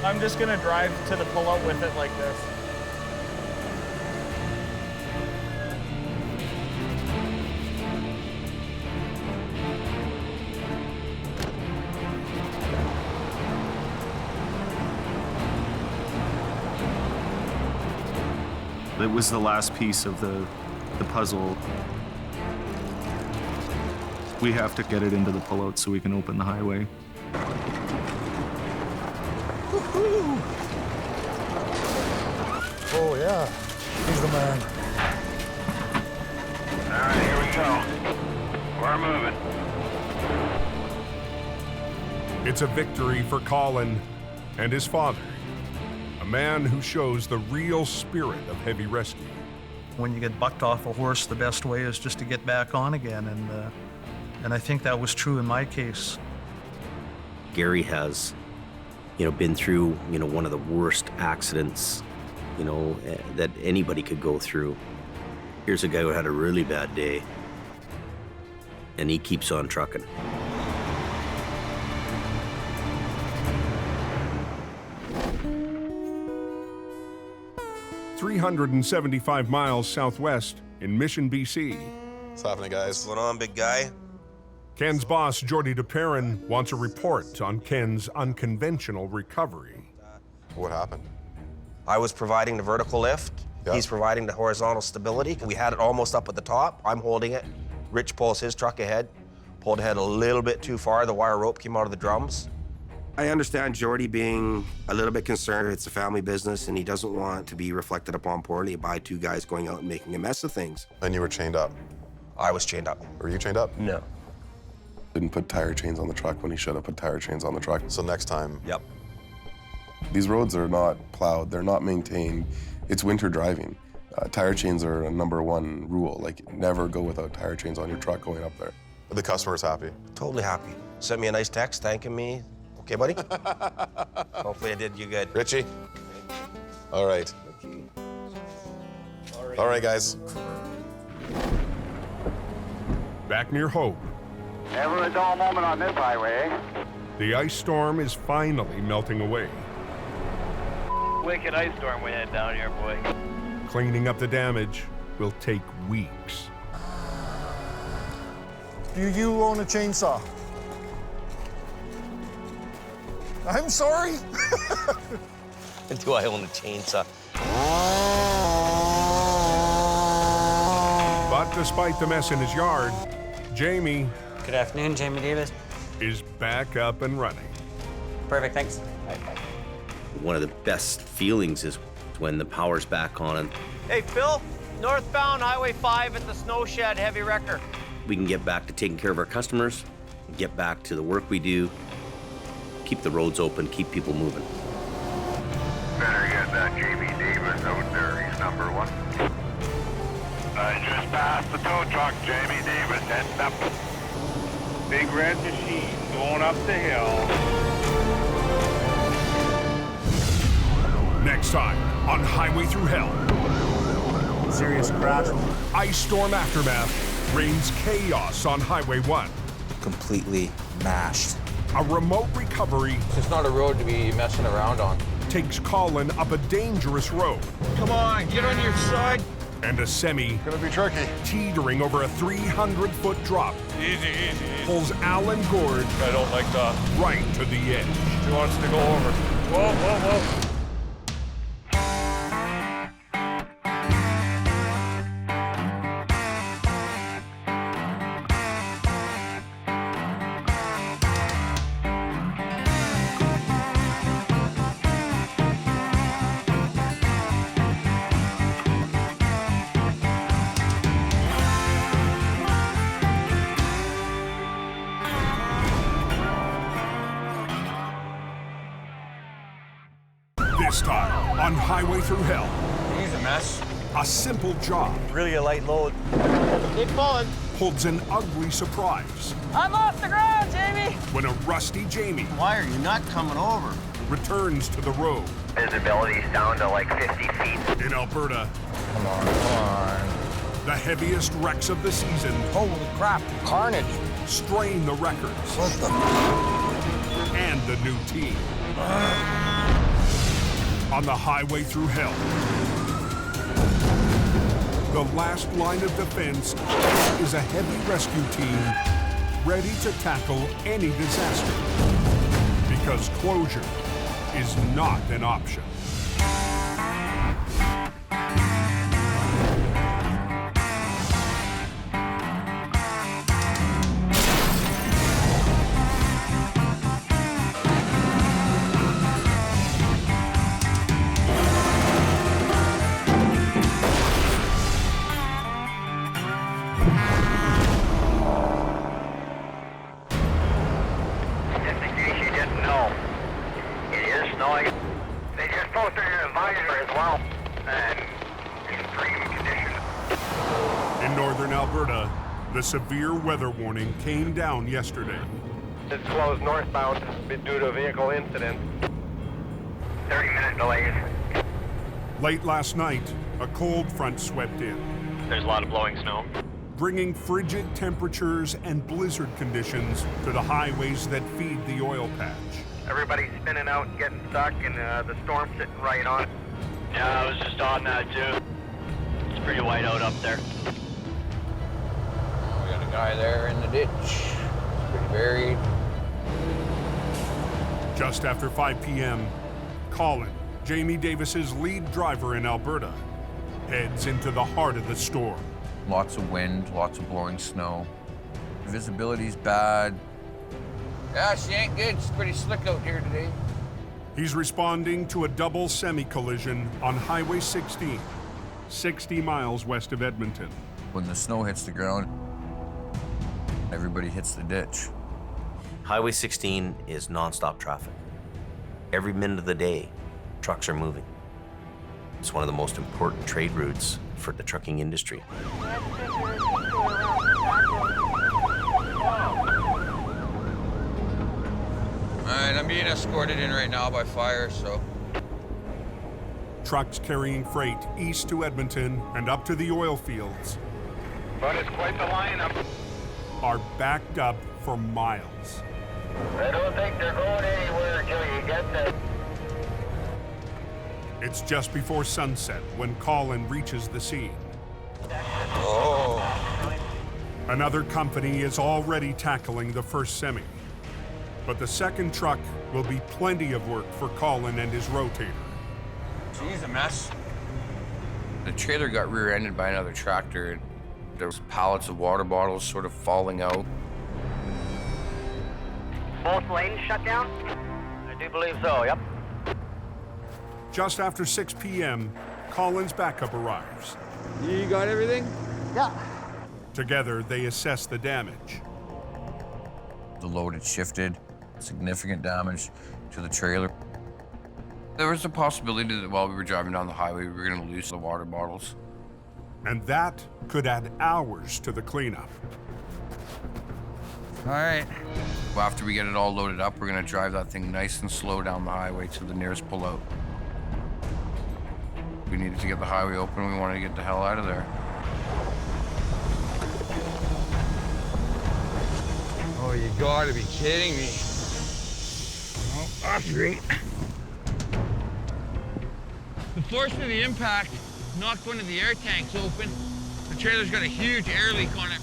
I'm just gonna drive to the pullout with it like this. It was the last piece of the puzzle. We have to get it into the pullout so we can open the highway. Woo-hoo. Oh yeah, he's the man. All right, here we go. We're moving. It's a victory for Colin and his father, a man who shows the real spirit of heavy rescue. When you get bucked off a horse, the best way is just to get back on again, and I think that was true in my case. Gary has, been through, one of the worst accidents, that anybody could go through. Here's a guy who had a really bad day, and he keeps on trucking. .375 miles southwest in Mission, BC. What's happening, guys? What's going on, big guy? Ken's boss, Jordy DePerrin, wants a report on Ken's unconventional recovery. What happened? I was providing the vertical lift. Yeah. He's providing the horizontal stability. We had it almost up at the top. I'm holding it. Rich pulls his truck ahead, pulled ahead a little bit too far. The wire rope came out of the drums. I understand Jordy being a little bit concerned. It's a family business, and he doesn't want to be reflected upon poorly by two guys going out and making a mess of things. And you were chained up? I was chained up. Were you chained up? No. Didn't put tire chains on the truck when he should have put tire chains on the truck. So next time. Yep. These roads are not plowed, they're not maintained. It's winter driving. Tire chains are a number 1 rule. Like, never go without tire chains on your truck going up there. The customer's happy. Totally happy. Sent me a nice text thanking me. Okay, buddy? Hopefully I did you good. Richie? All right. All right, guys. Back near Hope, Never a dull moment on this highway. the ice storm is finally melting away. Wicked ice storm we had down here, boy. Cleaning up the damage will take weeks. Do you own a chainsaw? I'm sorry. Do I own a chainsaw? But despite the mess in his yard, Jamie Good afternoon, Jamie Davis. is back up and running. Perfect, thanks. One of the best feelings is when the power's back on and Hey, Phil, northbound Highway 5 at the snow shed, heavy wrecker. we can get back to taking care of our customers, get back to the work we do, keep the roads open, keep people moving. Better get that J.B. Davis out there. He's number 1. I just passed the tow truck, Jamie Davis, heading up. Big red machine going up the hill. Next time on Highway Thru Hell. Serious crash. Ice storm aftermath reigns chaos on Highway 1. Completely mashed. A remote recovery It's not a road to be messing around on. takes Colin up a dangerous road. Come on, get on your side. And a semi, Gonna be tricky. teetering over a 300-foot drop, Easy, easy, easy. pulls Alan Gord I don't like that. right to the edge. He wants to go over. Whoa, whoa, whoa. This time, on Highway Thru Hell, He's a mess. a simple job Really a light load. Keep pulling. holds an ugly surprise I'm off the ground, Jamie! when a rusty Jamie Why are you not coming over? returns to the road. Visibility's down to like 50 feet. In Alberta, Come on. the heaviest wrecks of the season Holy crap. Carnage. strain the records. What the? And the new team. On the Highway Thru Hell, the last line of defense is a heavy rescue team ready to tackle any disaster. Because closure is not an option. Just in case you didn't know, it is snowing. They just posted an advisory as well. And extreme conditions. In northern Alberta, the severe weather warning came down yesterday. It's closed northbound due to a vehicle incident. 30-minute delays. Late last night, a cold front swept in, There's a lot of blowing snow. bringing frigid temperatures and blizzard conditions to the highways that feed the oil patch. Everybody's spinning out and getting stuck, and the storm's sitting right on it. Yeah, I was just on that too. It's pretty white out up there. We got a guy there in the ditch. Pretty buried. Just after 5 p.m., Colin, Jamie Davis's lead driver in Alberta, heads into the heart of the storm. Lots of wind, lots of blowing snow. Visibility's bad. Yeah, she ain't good. She's pretty slick out here today. He's responding to a double semi-collision on Highway 16, 60 miles west of Edmonton. When the snow hits the ground, everybody hits the ditch. Highway 16 is nonstop traffic. Every minute of the day, trucks are moving. It's one of the most important trade routes for the trucking industry. All right, I'm being escorted in right now by fire, so. Trucks carrying freight east to Edmonton and up to the oil fields But it's quite the lineup. are backed up for miles. I don't think they're going anywhere until you get there. It's just before sunset when Colin reaches the scene. Oh. Another company is already tackling the first semi. But the second truck will be plenty of work for Colin and his rotator. She's a mess. The trailer got rear-ended by another tractor, and there was pallets of water bottles sort of falling out. Both lanes shut down? I do believe so, yep. Just after 6 p.m., Colin's backup arrives. You got everything? Yeah. Together, they assess the damage. The load had shifted, significant damage to the trailer. There was a possibility that while we were driving down the highway, we were going to lose the water bottles. And that could add hours to the cleanup. All right. After we get it all loaded up, we're going to drive that thing nice and slow down the highway to the nearest pullout. We needed to get the highway open. We wanted to get the hell out of there. Oh, you gotta be kidding me. Oh, that's great. The force of the impact knocked one of the air tanks open. The trailer's got a huge air leak on it.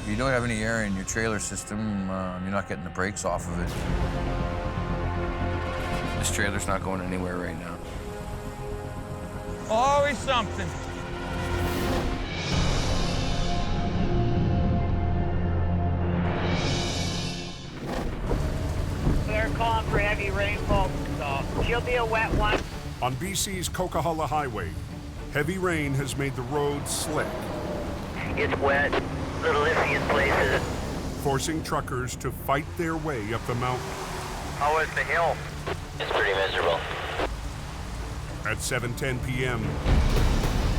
If you don't have any air in your trailer system, you're not getting the brakes off of it. This trailer's not going anywhere right now. Always something. They're calling for heavy rainfall, so she'll be a wet one. On BC's Coquihalla Highway, heavy rain has made the roads slick, It's wet, little iffy in places. forcing truckers to fight their way up the mountain. How is the hill? It's pretty miserable. At 7:10 p.m.,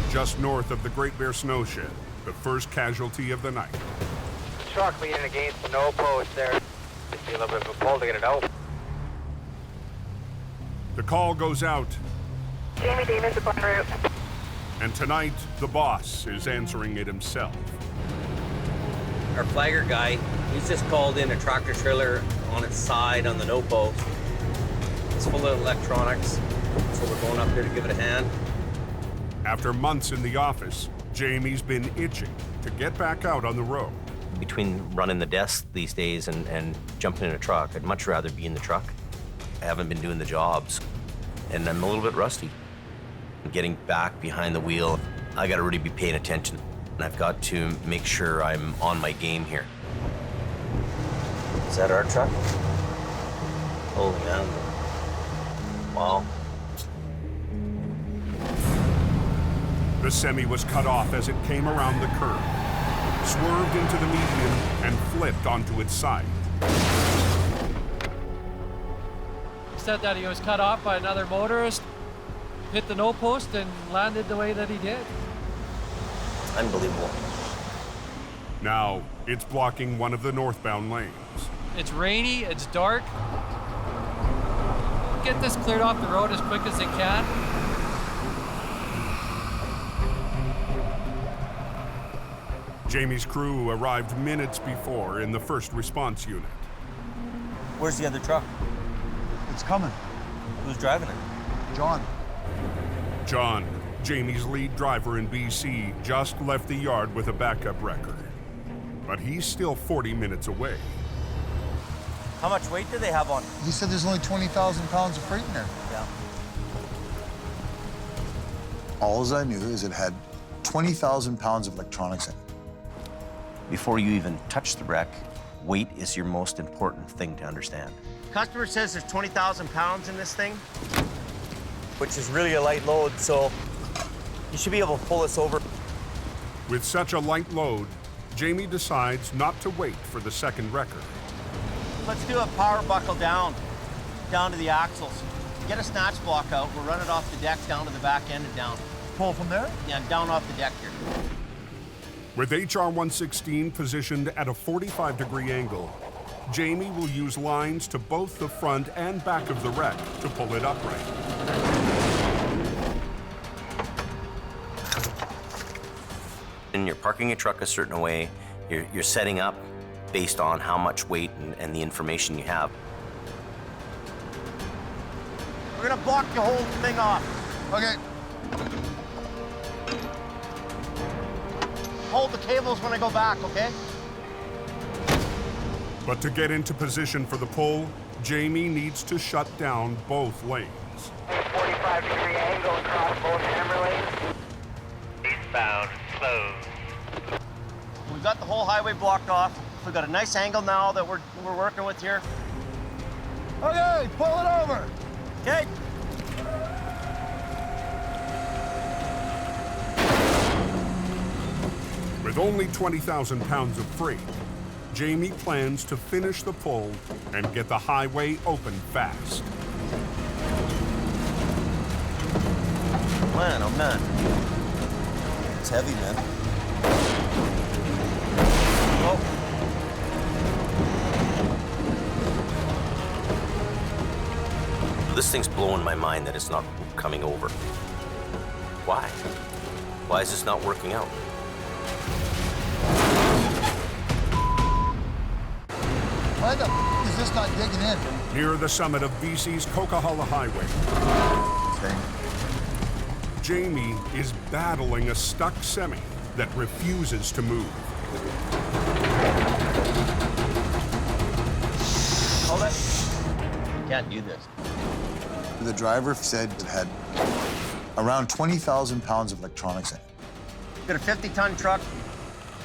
just north of the Great Bear Snowshed, the first casualty of the night. Truck leaning against the no post there. Just be a little bit of a pull to get it out. The call goes out, Jamie Davis, on route. and tonight the boss is answering it himself. Our flagger guy, he's just called in a tractor trailer on its side on the no post. It's full of electronics, so we're going up there to give it a hand. After months in the office, Jamie's been itching to get back out on the road. Between running the desk these days and jumping in a truck, I'd much rather be in the truck. I haven't been doing the jobs, and I'm a little bit rusty. Getting back behind the wheel, I gotta really be paying attention, and I've got to make sure I'm on my game here. Is that our truck? Holy man. Wow. The semi was cut off as it came around the curve, swerved into the median, and flipped onto its side. He said that he was cut off by another motorist, hit the no post, and landed the way that he did. Unbelievable. Now, it's blocking one of the northbound lanes. It's rainy, it's dark. Get this cleared off the road as quick as they can. Jamie's crew arrived minutes before in the first response unit. Where's the other truck? It's coming. Who's driving it? John. John, Jamie's lead driver in BC, just left the yard with a backup wrecker. But he's still 40 minutes away. How much weight do they have on it? He said there's only 20,000 pounds of freight in there. Yeah. All I knew is it had 20,000 pounds of electronics in it. Before you even touch the wreck, weight is your most important thing to understand. Customer says there's 20,000 pounds in this thing, which is really a light load, so you should be able to pull this over. With such a light load, Jamie decides not to wait for the second wrecker. Let's do a power buckle down to the axles. Get a snatch block out, we'll run it off the deck down to the back end and down. Pull from there? Yeah, down off the deck here. With HR 116 positioned at a 45-degree angle, Jamie will use lines to both the front and back of the wreck to pull it upright. And you're parking your truck a certain way, you're setting up based on how much weight and the information you have. We're gonna block the whole thing off. Okay. Hold the cables when I go back, okay? But to get into position for the pull, Jamie needs to shut down both lanes. 45-degree angle across both hammer lanes. Eastbound, closed. We've got the whole highway blocked off. We've got a nice angle now that we're working with here. Okay, pull it over. Okay. With only 20,000 pounds of freight, Jamie plans to finish the pull and get the highway open fast. Man, oh man. It's heavy, man. Oh. This thing's blowing my mind that it's not coming over. Why? Why is this not working out? Why the f is this not digging in? Near the summit of BC's Coquihalla Highway, Jamie is battling a stuck semi that refuses to move. Hold it. You can't do this. The driver said it had around 20,000 pounds of electronics in it. Got a 50-ton truck.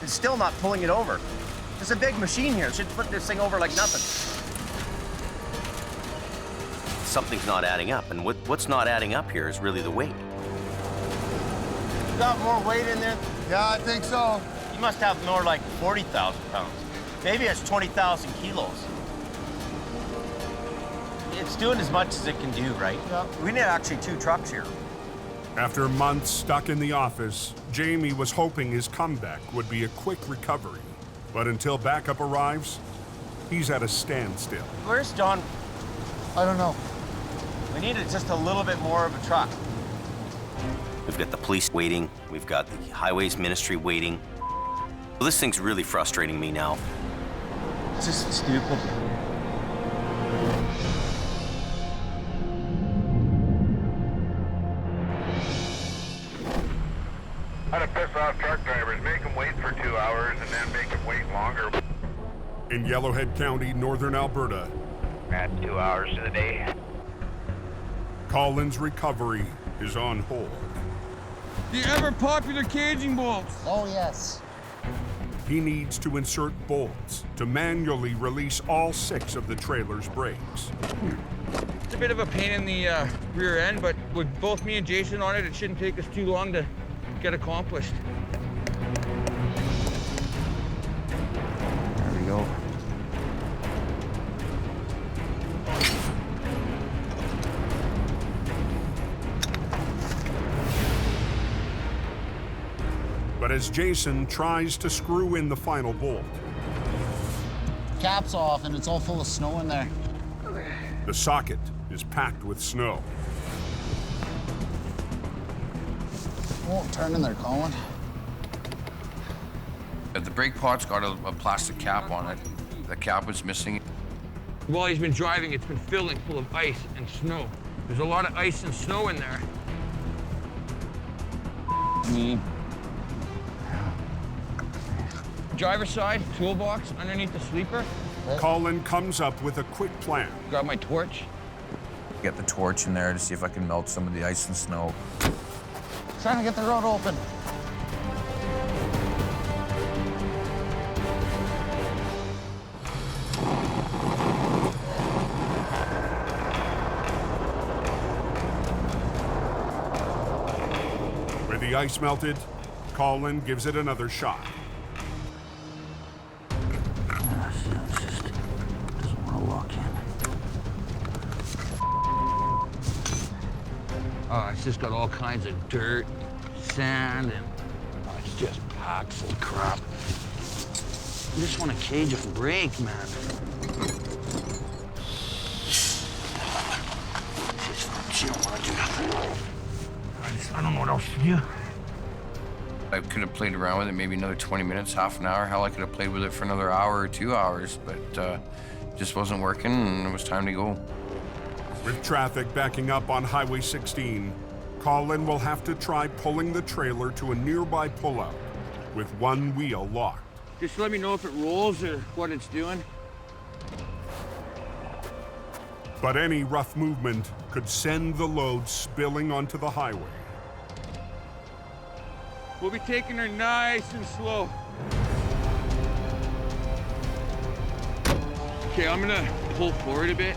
It's still not pulling it over. There's a big machine here. It should put this thing over like nothing. Something's not adding up, and what's not adding up here is really the weight. You got more weight in there? Yeah, I think so. You must have more like 40,000 pounds. Maybe it's 20,000 kilos. It's doing as much as it can do, right? Yeah. We need actually 2 trucks here. After months stuck in the office, Jamie was hoping his comeback would be a quick recovery. But until backup arrives, he's at a standstill. Where's John? I don't know. We needed just a little bit more of a truck. We've got the police waiting. We've got the highways ministry waiting. Well, this thing's really frustrating me now. It's just stupid. How to piss off truck drivers, make them wait for 2 hours and then make them wait longer. In Yellowhead County, northern Alberta, Add 2 hours to the day. Colin's recovery is on hold. The ever-popular caging bolts. Oh, yes. He needs to insert bolts to manually release all 6 of the trailer's brakes. It's a bit of a pain in the rear end, but with both me and Jason on it, it shouldn't take us too long to get accomplished. There we go. But as Jason tries to screw in the final bolt, Cap's off and it's all full of snow in there. the socket is packed with snow. Won't turn in there, Colin. The brake pot's got a plastic cap on it. The cap was missing. While he's been driving, it's been filling full of ice and snow. There's a lot of ice and snow in there. Driver's side, toolbox underneath the sleeper. Colin comes up with a quick plan. Grab my torch. Get the torch in there to see if I can melt some of the ice and snow. Trying to get the road open. With the ice melted, Colin gives it another shot. Oh, it's just got all kinds of dirt, sand, and it's just packed full of crap. You just want to cage a brake, man. I don't know what else to do. I could have played around with it maybe another 20 minutes, half an hour. Hell, I could have played with it for another hour or 2 hours, but just wasn't working, and it was time to go. With traffic backing up on Highway 16, Colin will have to try pulling the trailer to a nearby pullout with one wheel locked. Just let me know if it rolls or what it's doing. But any rough movement could send the load spilling onto the highway. We'll be taking her nice and slow. Okay, I'm gonna pull forward a bit.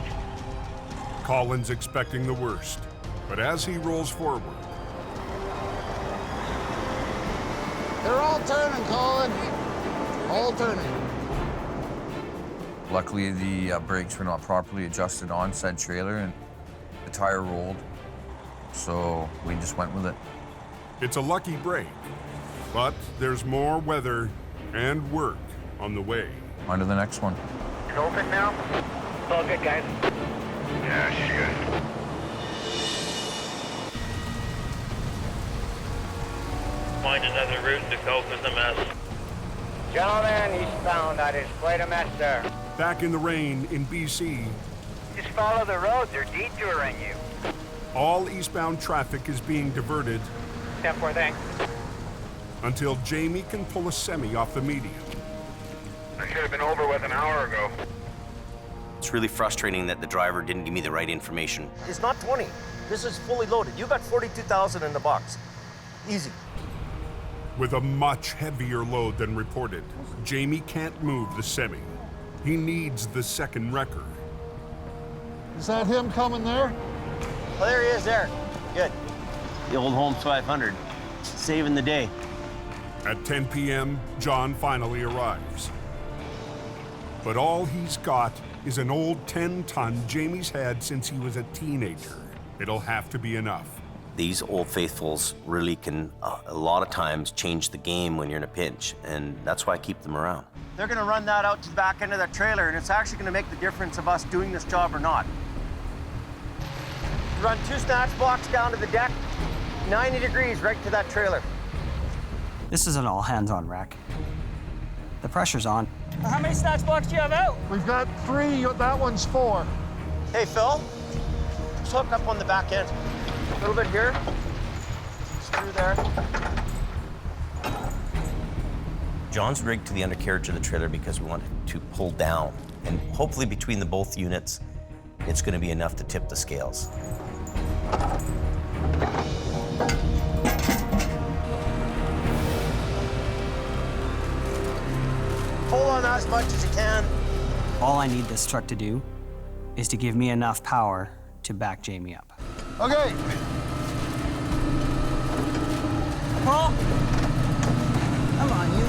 Colin's expecting the worst, but as he rolls forward, They're all turning, Colin. All turning. Luckily, the brakes were not properly adjusted on said trailer, and the tire rolled, so we just went with it. it's a lucky break, but there's more weather and work on the way. On to the next one. It's open now? It's all good, guys. Yeah, shit. Find another route to cope with the mess. Gentlemen, eastbound, that is quite a mess there. Back in the rain in BC, Just follow the road, they're detouring you. all eastbound traffic is being diverted 10-4, thanks. until Jamie can pull a semi off the median. I should have been over with an hour ago. It's really frustrating that the driver didn't give me the right information. It's not 20. This is fully loaded. You got 42,000 in the box. Easy. With a much heavier load than reported, Jamie can't move the semi. He needs the second wrecker. Is that him coming there? Oh, there he is there. Good. The old Holmes 500. Saving the day. At 10 p.m., John finally arrives. But all he's got is an old 10-ton Jamie's had since he was a teenager. It'll have to be enough. These Old Faithfuls really can, a lot of times, change the game when you're in a pinch, and that's why I keep them around. They're gonna run that out to the back end of that trailer, and it's actually gonna make the difference of us doing this job or not. Run 2 snatch blocks down to the deck, 90 degrees right to that trailer. This is an all-hands-on wreck. The pressure's on. How many snatch blocks do you have out? We've got 3, that one's 4. Hey, Phil, just hook up on the back end. A little bit here, screw there. John's rigged to the undercarriage of the trailer because we want it to pull down, and hopefully between the both units, it's going to be enough to tip the scales. Pull on that as much as you can. All I need this truck to do is to give me enough power to back Jamie up. Okay. Paul! Come on, you.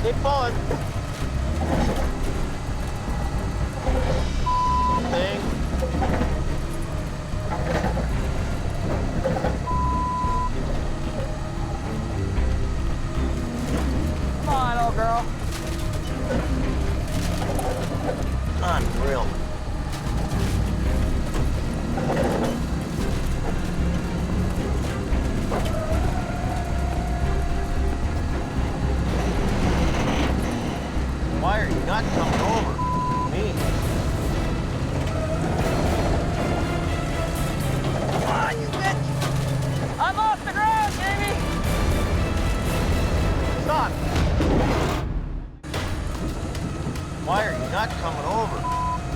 Keep pulling. Thing. Come on, old girl. Unreal. Why are you not coming over? Me. Come on, you bitch! I'm off the ground, Jamie! Stop! Why are you not coming over?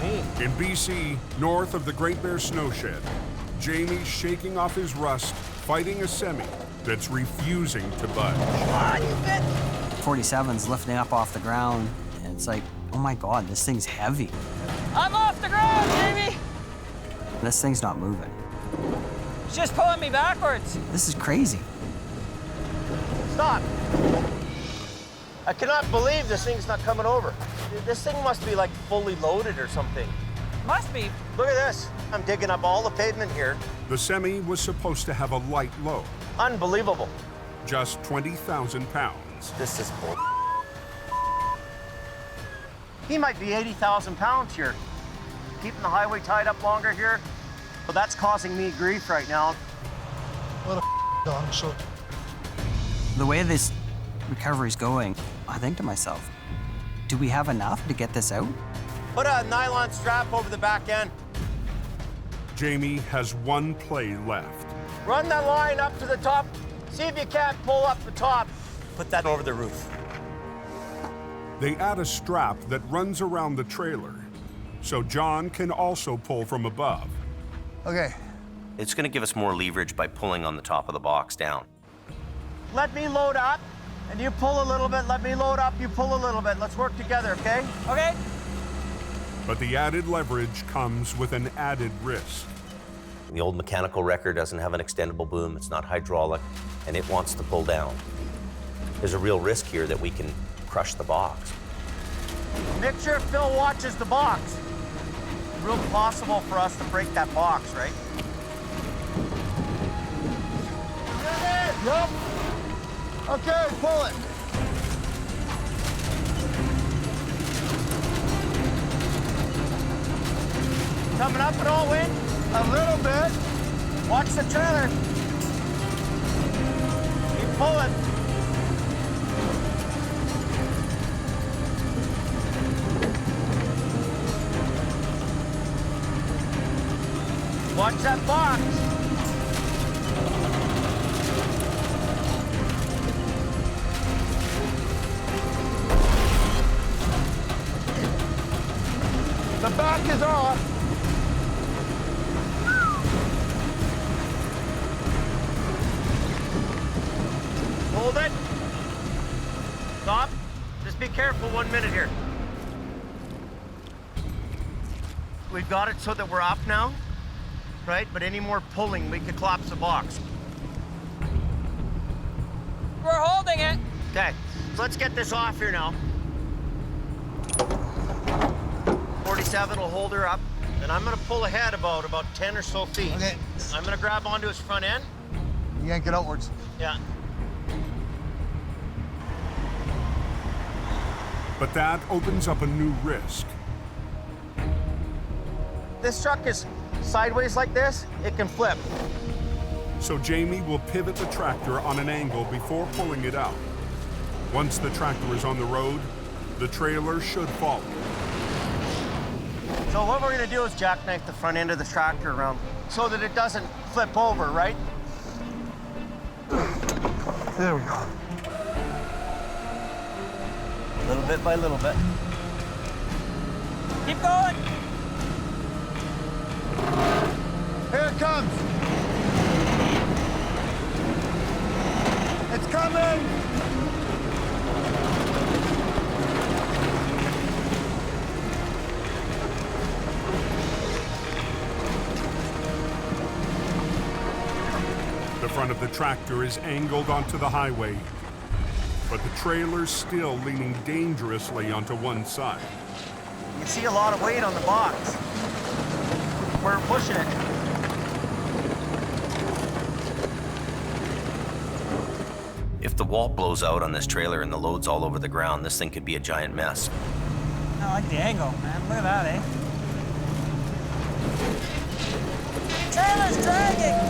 Me. In BC, north of the Great Bear Snowshed, Jamie's shaking off his rust, fighting a semi that's refusing to budge. Come on, you bitch! 47's lifting up off the ground, and it's like, oh my God, this thing's heavy. I'm off the ground, Jamie! This thing's not moving. It's just pulling me backwards. This is crazy. Stop! I cannot believe this thing's not coming over. This thing must be like fully loaded or something. Must be. Look at this. I'm digging up all the pavement here. The semi was supposed to have a light load, Unbelievable. just 20,000 pounds. This is bull. He might be 80,000 pounds here. Keeping the highway tied up longer here. Well, that's causing me grief right now. What a dog shit. The way this recovery's going, I think to myself, do we have enough to get this out? Put a nylon strap over the back end. Jamie has one play left. Run that line up to the top. See if you can't pull up the top. Put that over the roof. They add a strap that runs around the trailer, so John can also pull from above. Okay. It's going to give us more leverage by pulling on the top of the box down. Let me load up, and you pull a little bit. Let me load up, you pull a little bit. Let's work together, okay? Okay. But the added leverage comes with an added risk. The old mechanical wrecker doesn't have an extendable boom, it's not hydraulic, and it wants to pull down. There's a real risk here that we can crush the box. Make sure Phil watches the box. Real possible for us to break that box, right? Yep. Okay, pull it. Coming up at all, Wayne? A little bit. Watch the trailer. Keep pulling. Watch that box. The back is off. Hold it. Stop. Just be careful 1 minute here. We've got it so that we're up now, right? But any more pulling, we could collapse the box. We're holding it. Okay, so let's get this off here now. 47 will hold her up, and I'm gonna pull ahead about 10 or so feet. Okay. I'm gonna grab onto his front end. You yank it outwards. Yeah. But that opens up a new risk. This truck is sideways like this, it can flip. So Jamie will pivot the tractor on an angle before pulling it out. Once the tractor is on the road, the trailer should follow. So what we're gonna do is jackknife the front end of the tractor around so that it doesn't flip over, right? There we go. Little bit by little bit. Keep going. Here it comes. It's coming. The front of the tractor is angled onto the highway, but the trailer's still leaning dangerously onto one side. You can see a lot of weight on the box. We're pushing it. If the wall blows out on this trailer and the load's all over the ground, this thing could be a giant mess. I like the angle, man. Look at that, eh? Trailer's dragging.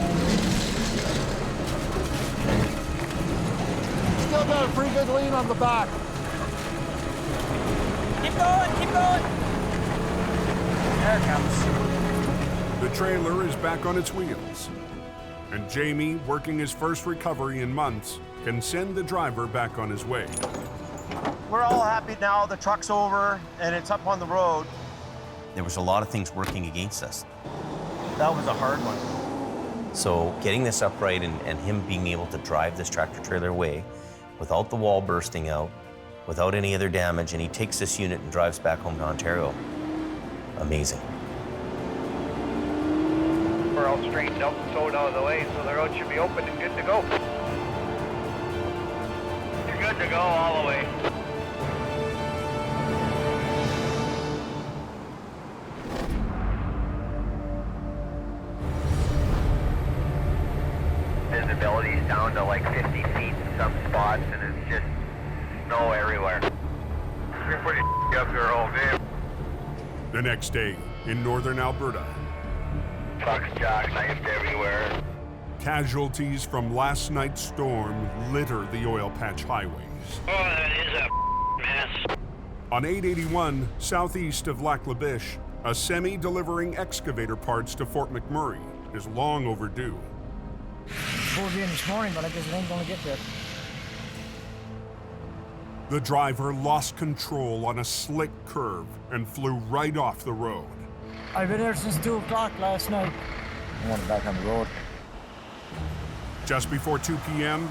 Still got a pretty good lean on the back. Keep going. Keep going. There it comes. The trailer is back on its wheels, and Jamie, working his first recovery in months, can send the driver back on his way. We're all happy now. The truck's over and it's up on the road. There was a lot of things working against us. That was a hard one. So getting this upright and him being able to drive this tractor trailer away without the wall bursting out, without any other damage, and he takes this unit and drives back home to Ontario. Amazing. We're all straightened up and sewed out of the way, so the road should be open and good to go. You're good to go all the way. Visibility's down to like 50 feet in some spots, and it's just snow everywhere. You're putting up there all day. The next day, in northern Alberta, Trucks jackknifed everywhere. casualties from last night's storm litter the oil patch highways. Oh, that is a mess. On 881, southeast of Lac La Biche, a semi delivering excavator parts to Fort McMurray is long overdue. Pulled in this morning, but I guess it ain't gonna get there. The driver lost control on a slick curve and flew right off the road. I've been here since 2 o'clock last night. I want it back on the road. Just before 2 p.m.,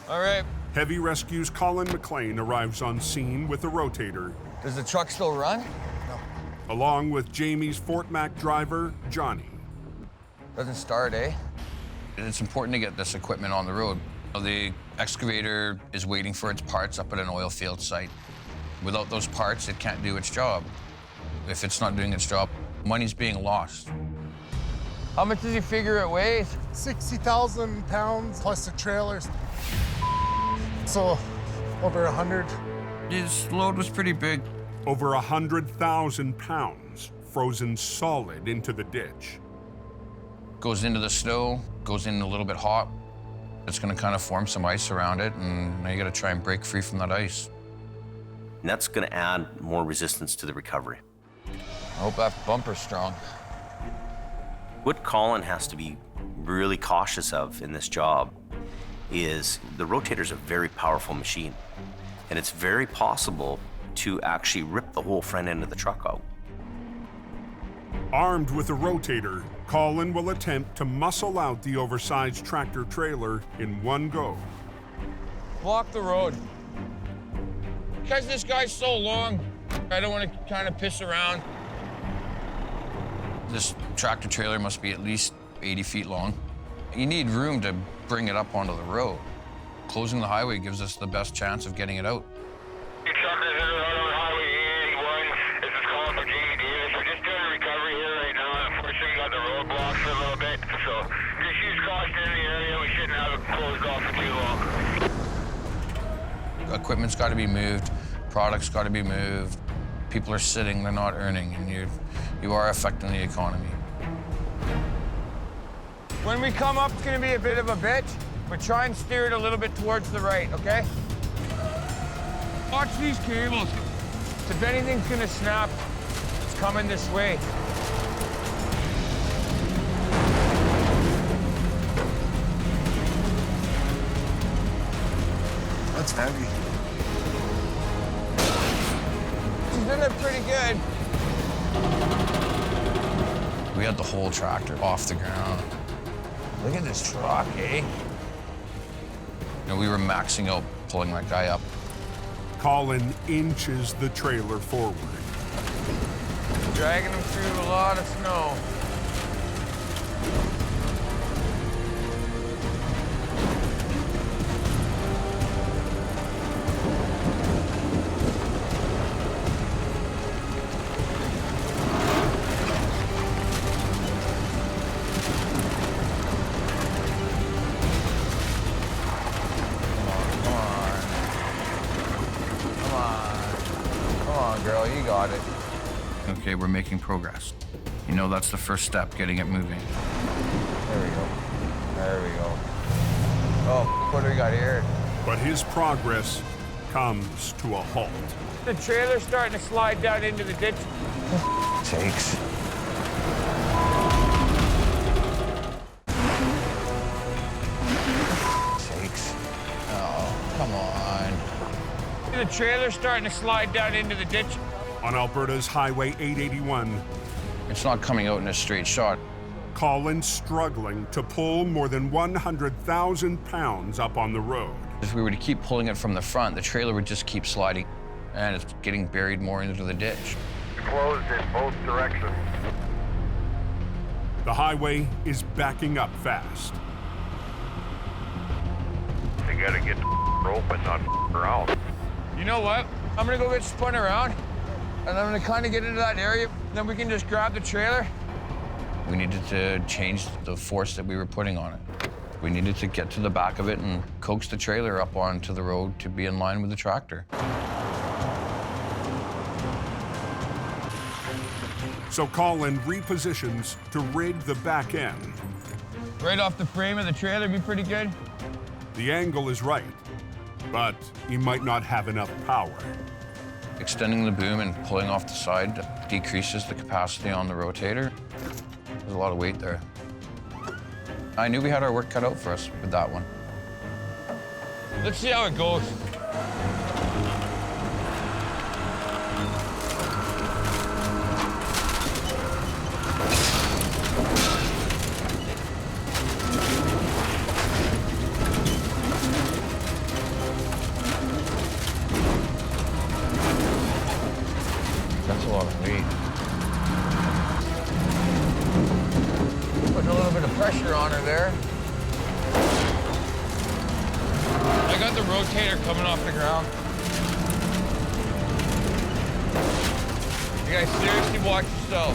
All right. Heavy Rescue's Colin McLean arrives on scene with a rotator, Does the truck still run? along with Jamie's Fort Mac driver, Johnny. Doesn't start, eh? It's important to get this equipment on the road. The excavator is waiting for its parts up at an oil field site. Without those parts, it can't do its job. If it's not doing its job, money's being lost. How much does he figure it weighs? 60,000 pounds plus the trailers. So over 100. His load was pretty big. Over 100,000 pounds frozen solid into the ditch. Goes into the snow, goes in a little bit hot. It's gonna kind of form some ice around it, and now you gotta try and break free from that ice. And that's gonna add more resistance to the recovery. I hope that bumper's strong. What Colin has to be really cautious of in this job is the rotator's a very powerful machine, and it's very possible to actually rip the whole front end of the truck out. Armed with a rotator, Colin will attempt to muscle out the oversized tractor trailer in one go. Block the road. Because this guy's so long, I don't want to kind of piss around. This tractor trailer must be at least 80 feet long. You need room to bring it up onto the road. Closing the highway gives us the best chance of getting it out. Your truckers are out on Highway 81. This is calling for JD. We're just doing a recovery here right now. Unfortunately, got the roadblocks for a little bit, so just use caution in the area. We shouldn't have it closed off for too long. Equipment's got to be moved, products got to be moved. People are sitting, they're not earning, and you are affecting the economy. When we come up, it's gonna be a bit of a bitch, but try and steer it a little bit towards the right, okay? Watch these cables. If anything's gonna snap, it's coming this way. That's heavy. She's doing it pretty good. We had the whole tractor off the ground. Look at this truck, eh? You know, we were maxing out pulling that guy up. Colin inches the trailer forward. Dragging him through a lot of snow. Girl, you got it. Okay, we're making progress. You know, that's the first step, getting it moving. There we go. There we go. Oh, what do we got here? But his progress comes to a halt. The trailer's starting to slide down into the ditch. Takes. Takes. Oh, come on. The trailer's starting to slide down into the ditch. On Alberta's Highway 881, It's not coming out in a straight shot. Colin's struggling to pull more than 100,000 pounds up on the road. If we were to keep pulling it from the front, the trailer would just keep sliding, and it's getting buried more into the ditch. Closed in both directions. The highway is backing up fast. They gotta get the rope and not around. You know what? I'm gonna go get spun around, and I'm gonna kind of get into that area. Then we can just grab the trailer. We needed to change the force that we were putting on it. We needed to get to the back of it and coax the trailer up onto the road to be in line with the tractor. So Colin repositions to rig the back end. Right off the frame of the trailer, be pretty good. The angle is right, but he might not have enough power. Extending the boom and pulling off the side decreases the capacity on the rotator. There's a lot of weight there. I knew we had our work cut out for us with that one. Let's see how it goes. That's a lot of weight. Putting a little bit of pressure on her there. I got the rotator coming off the ground. You guys seriously watch yourself.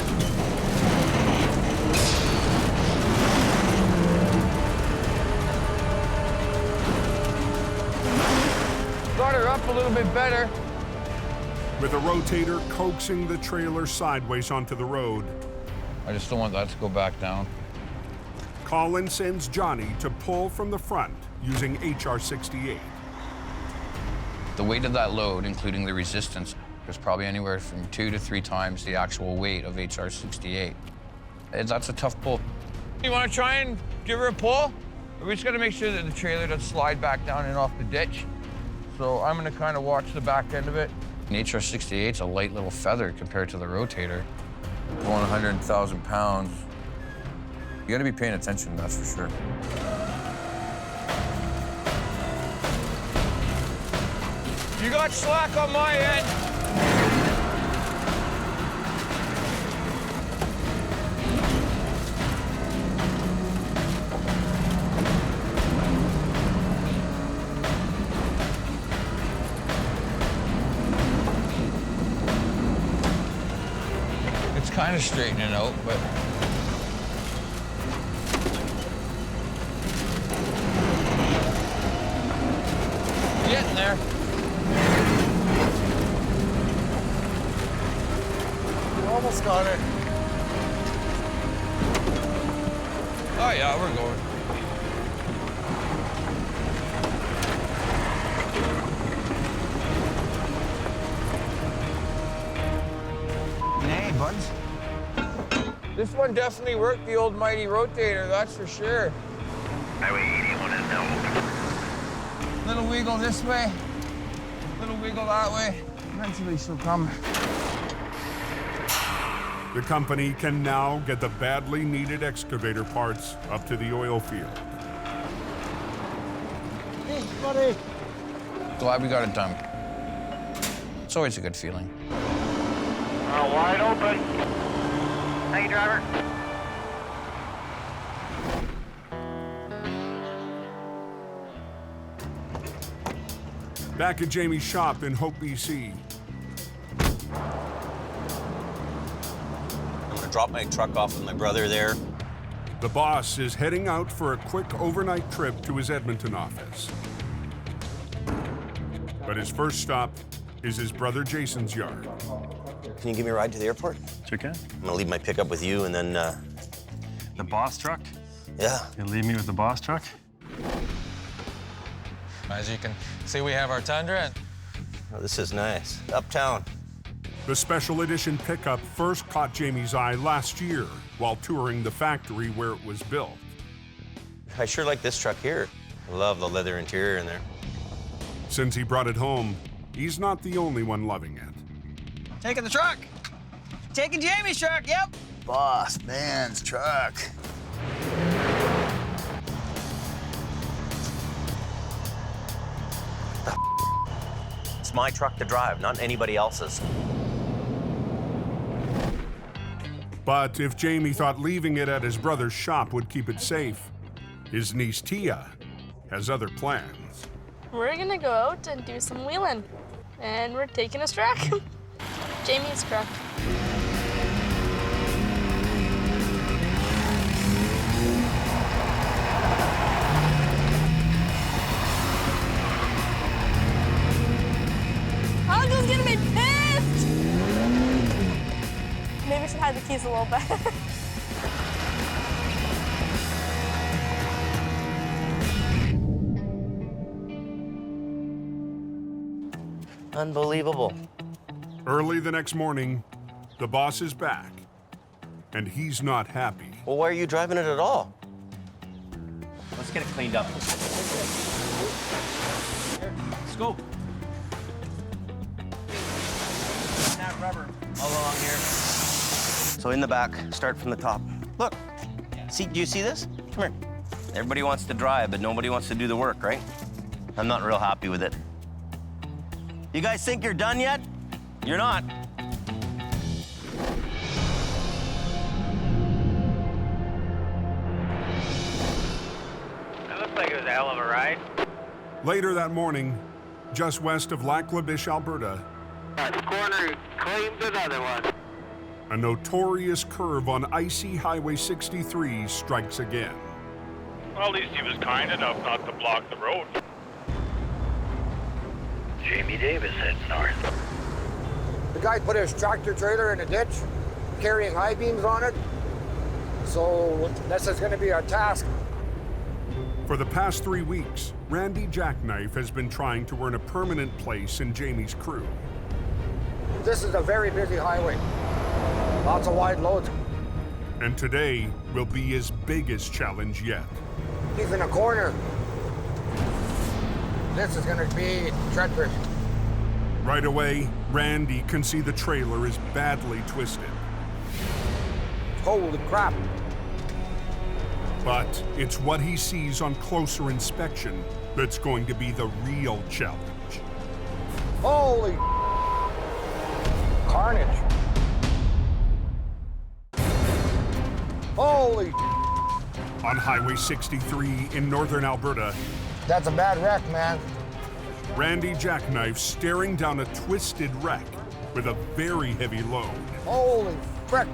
Got her up a little bit better. With a rotator coaxing the trailer sideways onto the road, I just don't want that to go back down. Colin sends Johnny to pull from the front using HR-68. The weight of that load, including the resistance, was probably anywhere from 2 to 3 times the actual weight of HR-68. That's a tough pull. You want to try and give her a pull? We just got to make sure that the trailer doesn't slide back down and off the ditch. So I'm going to kind of watch the back end of it. An HR-68's a light little feather compared to the rotator. Going 100,000 pounds. You got to be paying attention, that's for sure. You got slack on my end. It's kind of straightening out, but getting there. You almost got it. Oh yeah, we're going. Hey, buds. This one definitely worked, the old mighty rotator, that's for sure. Highway 81 is now open. Little wiggle this way, little wiggle that way. Eventually she'll come. The company can now get the badly needed excavator parts up to the oil field. Hey, buddy. Glad we got it done. It's always a good feeling. Wide open. Thank you, driver. Back at Jamie's shop in Hope, BC. I'm gonna drop my truck off with my brother there. The boss is heading out for a quick overnight trip to his Edmonton office. But his first stop is his brother Jason's yard. Can you give me a ride to the airport? Sure can. I'm gonna leave my pickup with you and then, The boss truck? yeah. You leave me with the boss truck? As you can see, we have our Tundra. Oh, this is nice. Uptown. The special edition pickup first caught Jamie's eye last year while touring the factory where it was built. I sure like this truck here. I love the leather interior in there. Since he brought it home, he's not the only one loving it. Taking the truck. Taking Jamie's truck, yep. Boss man's truck. It's my truck to drive, not anybody else's. But if Jamie thought leaving it at his brother's shop would keep it safe, his niece Tia has other plans. We're gonna go out and do some wheeling. And we're taking his truck. Jamie's truck. Uncle's gonna be pissed! Maybe we should hide the keys a little bit. Unbelievable. Early the next morning, the boss is back, and he's not happy. Well, why are you driving it at all? Let's get it cleaned up. Let's go. That rubber all along here. So in the back, start from the top. Look, see, do you see this? Come here. Everybody wants to drive, but nobody wants to do the work, right? I'm not real happy with it. You guys think you're done yet? You're not. That looks like it was a hell of a ride. Later that morning, just west of Lac La Biche, Alberta, That corner claimed another one. a notorious curve on icy Highway 63 strikes again. Well, at least he was kind enough not to block the road. Jamie Davis heads north. The guy put his tractor trailer in a ditch, carrying high beams on it. So this is going to be our task. For the past 3 weeks, Randy Jackknife has been trying to earn a permanent place in Jamie's crew. This is a very busy highway. Lots of wide loads. And today will be his biggest challenge yet. He's in a corner. This is going to be treacherous. Right away, Randy can see the trailer is badly twisted. Holy crap. But it's what he sees on closer inspection that's going to be the real challenge. Holy carnage. Holy. On Highway 63 in northern Alberta, That's a bad wreck, man. Randy Jackknife staring down a twisted wreck with a very heavy load. Holy Frick!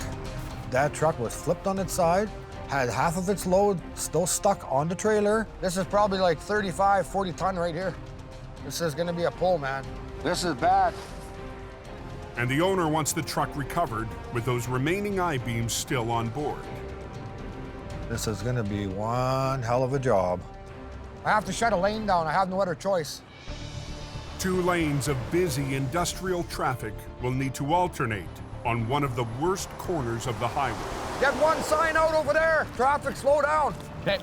That truck was flipped on its side, had half of its load still stuck on the trailer. This is probably like 35, 40 ton right here. This is gonna be a pull, man. This is bad. And the owner wants the truck recovered with those remaining I-beams still on board. This is gonna be one hell of a job. I have to shut a lane down. I have no other choice. 2 lanes of busy industrial traffic will need to alternate on one of the worst corners of the highway. Get one sign out over there. Traffic, slow down. Okay.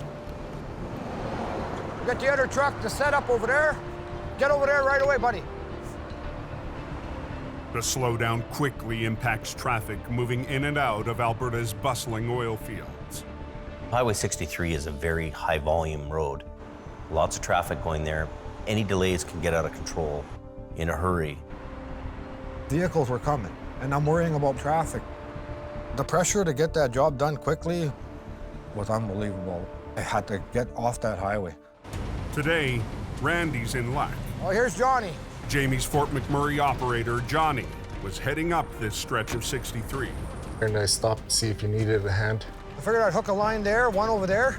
Get the other truck to set up over there. Get over there right away, buddy. The slowdown quickly impacts traffic moving in and out of Alberta's bustling oil fields. Highway 63 is a very high volume road. Lots of traffic going there. Any delays can get out of control in a hurry. Vehicles were coming, and I'm worrying about traffic. The pressure to get that job done quickly was unbelievable. I had to get off that highway. Today, Randy's in luck. Oh, here's Johnny. Jamie's Fort McMurray operator, Johnny, was heading up this stretch of 63. And I stopped to see if you needed a hand. I figured I'd hook a line there, one over there.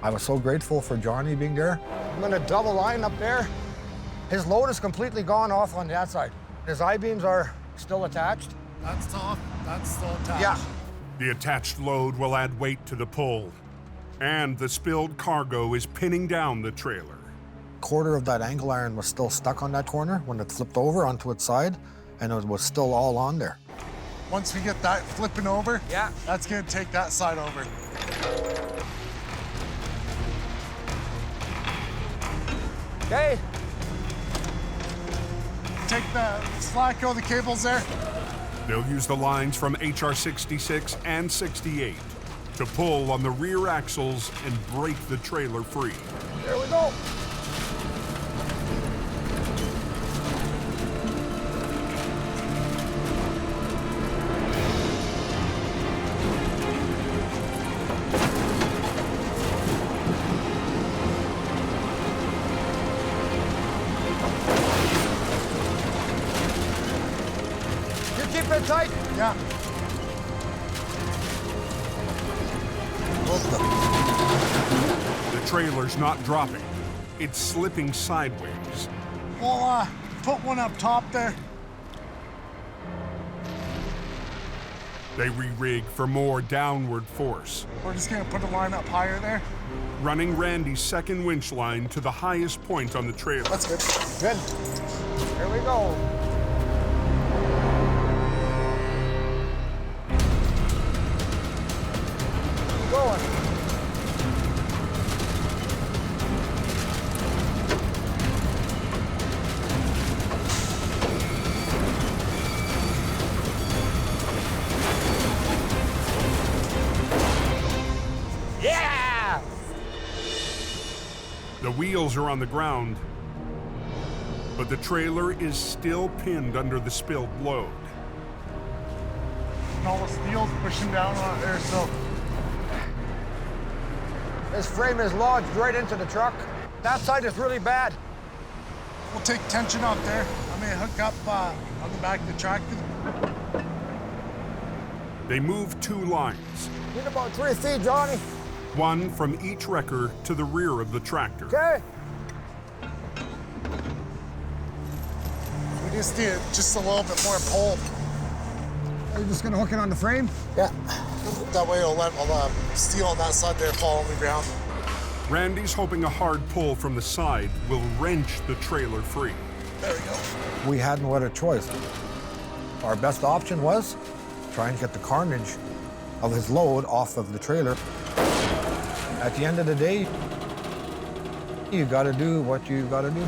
I was so grateful for Johnny being there. I'm gonna double line up there. His load is completely gone off on that side. His I-beams are still attached. That's tough. That's still attached. Yeah. The attached load will add weight to the pull, and the spilled cargo is pinning down the trailer. Quarter of that angle iron was still stuck on that corner when it flipped over onto its side, and it was still all on there. Once we get that flipping over, yeah, that's gonna take that side over. Okay. Take the slack out of the cables there. They'll use the lines from HR 66 and 68 to pull on the rear axles and break the trailer free. There we go. Keep it tight. Yeah. The trailer's not dropping. It's slipping sideways. We'll put one up top there. They re-rig for more downward force. We're just gonna put a line up higher there. Running Randy's second winch line to the highest point on the trailer. That's good. Good. Here we go. Going. Yeah! The wheels are on the ground, but the trailer is still pinned under the spilled load. And all the steel's pushing down on it there, so. This frame is lodged right into the truck. That side is really bad. We'll take tension off there. I may hook up on the back of the tractor. They move 2 lines. Need about 3 feet, Johnny. One from each wrecker to the rear of the tractor. Okay. We just need just a little bit more pull. Are you just gonna hook it on the frame? Yeah. That way it'll let steel on that side there fall on the ground. Randy's hoping a hard pull from the side will wrench the trailer free. There we go. We had no other choice. Our best option was trying to get the carnage of his load off of the trailer. At the end of the day, you gotta do what you gotta do.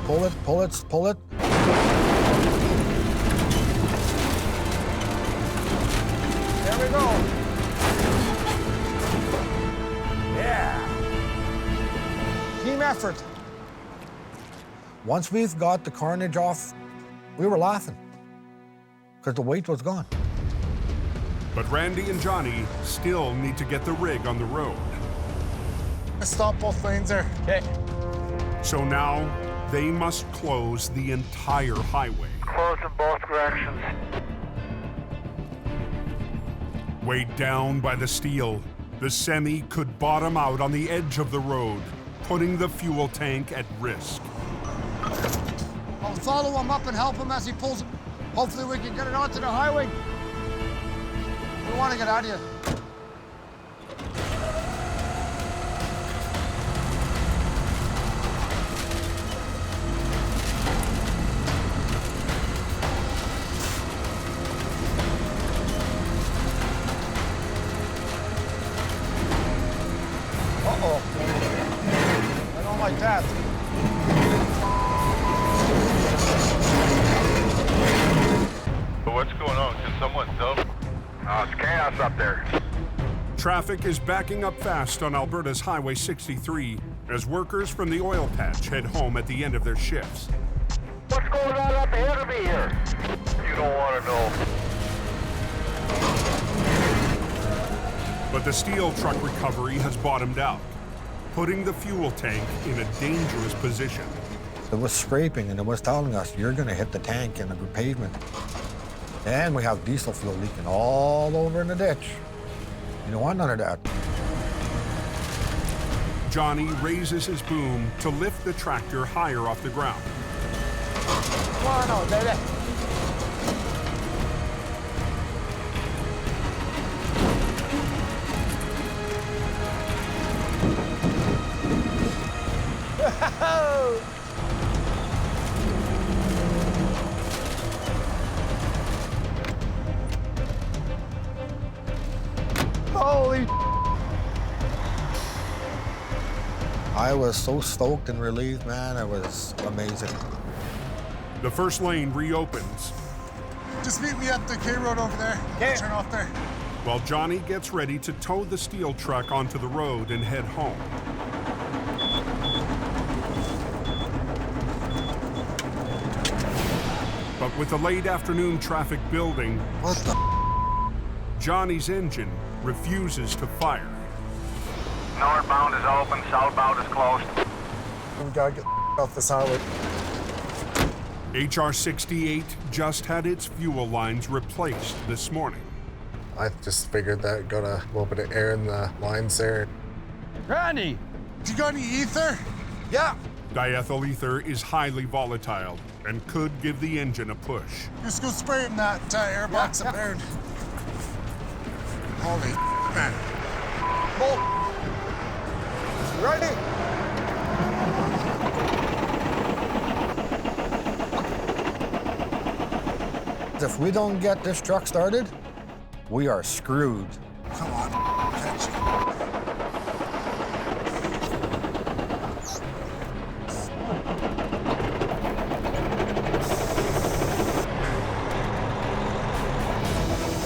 Pull it, pull it, pull it. There we go. Yeah. Team effort. Once we've got the carnage off We were laughing because the weight was gone. But Randy and Johnny still need to get the rig on the road. Stop both lanes there. Okay. So now they must close the entire highway. Close in both directions. Weighed down by the steel, the semi could bottom out on the edge of the road, putting the fuel tank at risk. I'll follow him up and help him as he pulls. Hopefully we can get it onto the highway. We want to get out of here. Uh-oh. I don't like that. But what's going on? Can someone tell? It's chaos up there. Traffic is backing up fast on Alberta's Highway 63 as workers from the oil patch head home at the end of their shifts. What's going on up ahead of me here? You don't want to know. But the steel truck recovery has bottomed out, putting the fuel tank in a dangerous position. It was scraping and it was telling us, you're gonna hit the tank in the pavement. And we have diesel fuel leaking all over in the ditch. You don't want none of that. Johnny raises his boom to lift the tractor higher off the ground. Come on out, baby. Holy! I was so stoked and relieved, man. It was amazing. The first lane reopens Just meet me at the K road over there. Turn off there. while Johnny gets ready to tow the steel truck onto the road and head home. But with the late afternoon traffic building, what the? Johnny's engine refuses to fire. Northbound is open, southbound is closed. We gotta get off this highway. HR 68 just had its fuel lines replaced this morning. I just figured that got a little bit of air in the lines there. Randy! You got any ether? Yeah. Diethyl ether is highly volatile and could give the engine a push. Just go spray it in that airbox up there. Holy man. Bolt. Ready? If we don't get this truck started, we are screwed. Come on, catch it.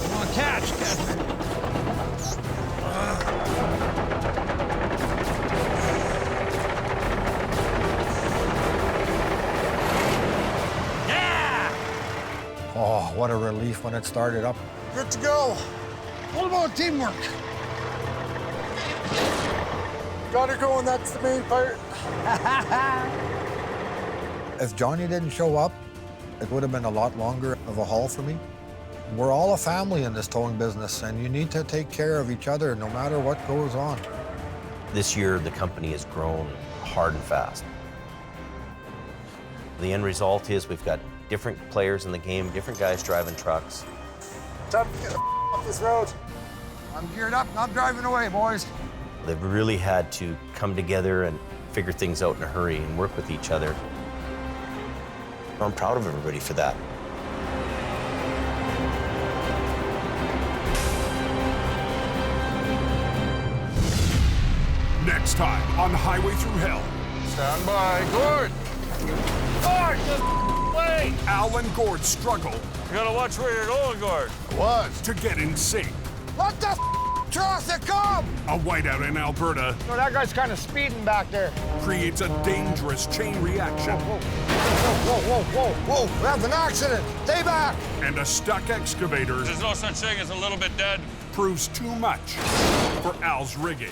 Come on, catch. Oh, what a relief when it started up. Good to go. What about teamwork? Got her going, that's the main part. If Johnny didn't show up, it would have been a lot longer of a haul for me. We're all a family in this towing business, and you need to take care of each other no matter what goes on. This year, the company has grown hard and fast. The end result is we've got different players in the game, different guys driving trucks. Time to get off this road. I'm geared up and I'm driving away, boys. They've really had to come together and figure things out in a hurry and work with each other. I'm proud of everybody for that. Next time on Highway Thru Hell. Stand by, Gord. Gord, just wait! Al and Gord struggle. You gotta watch where you're going, Gord. What? To get in sync. What the traffic, come! A whiteout in Alberta No, that guy's kind of speeding back there. creates a dangerous chain reaction. Whoa, whoa, whoa, whoa, we have an accident. Stay back. And a stuck excavator There's no such thing as a little bit dead. proves too much for Al's rigging.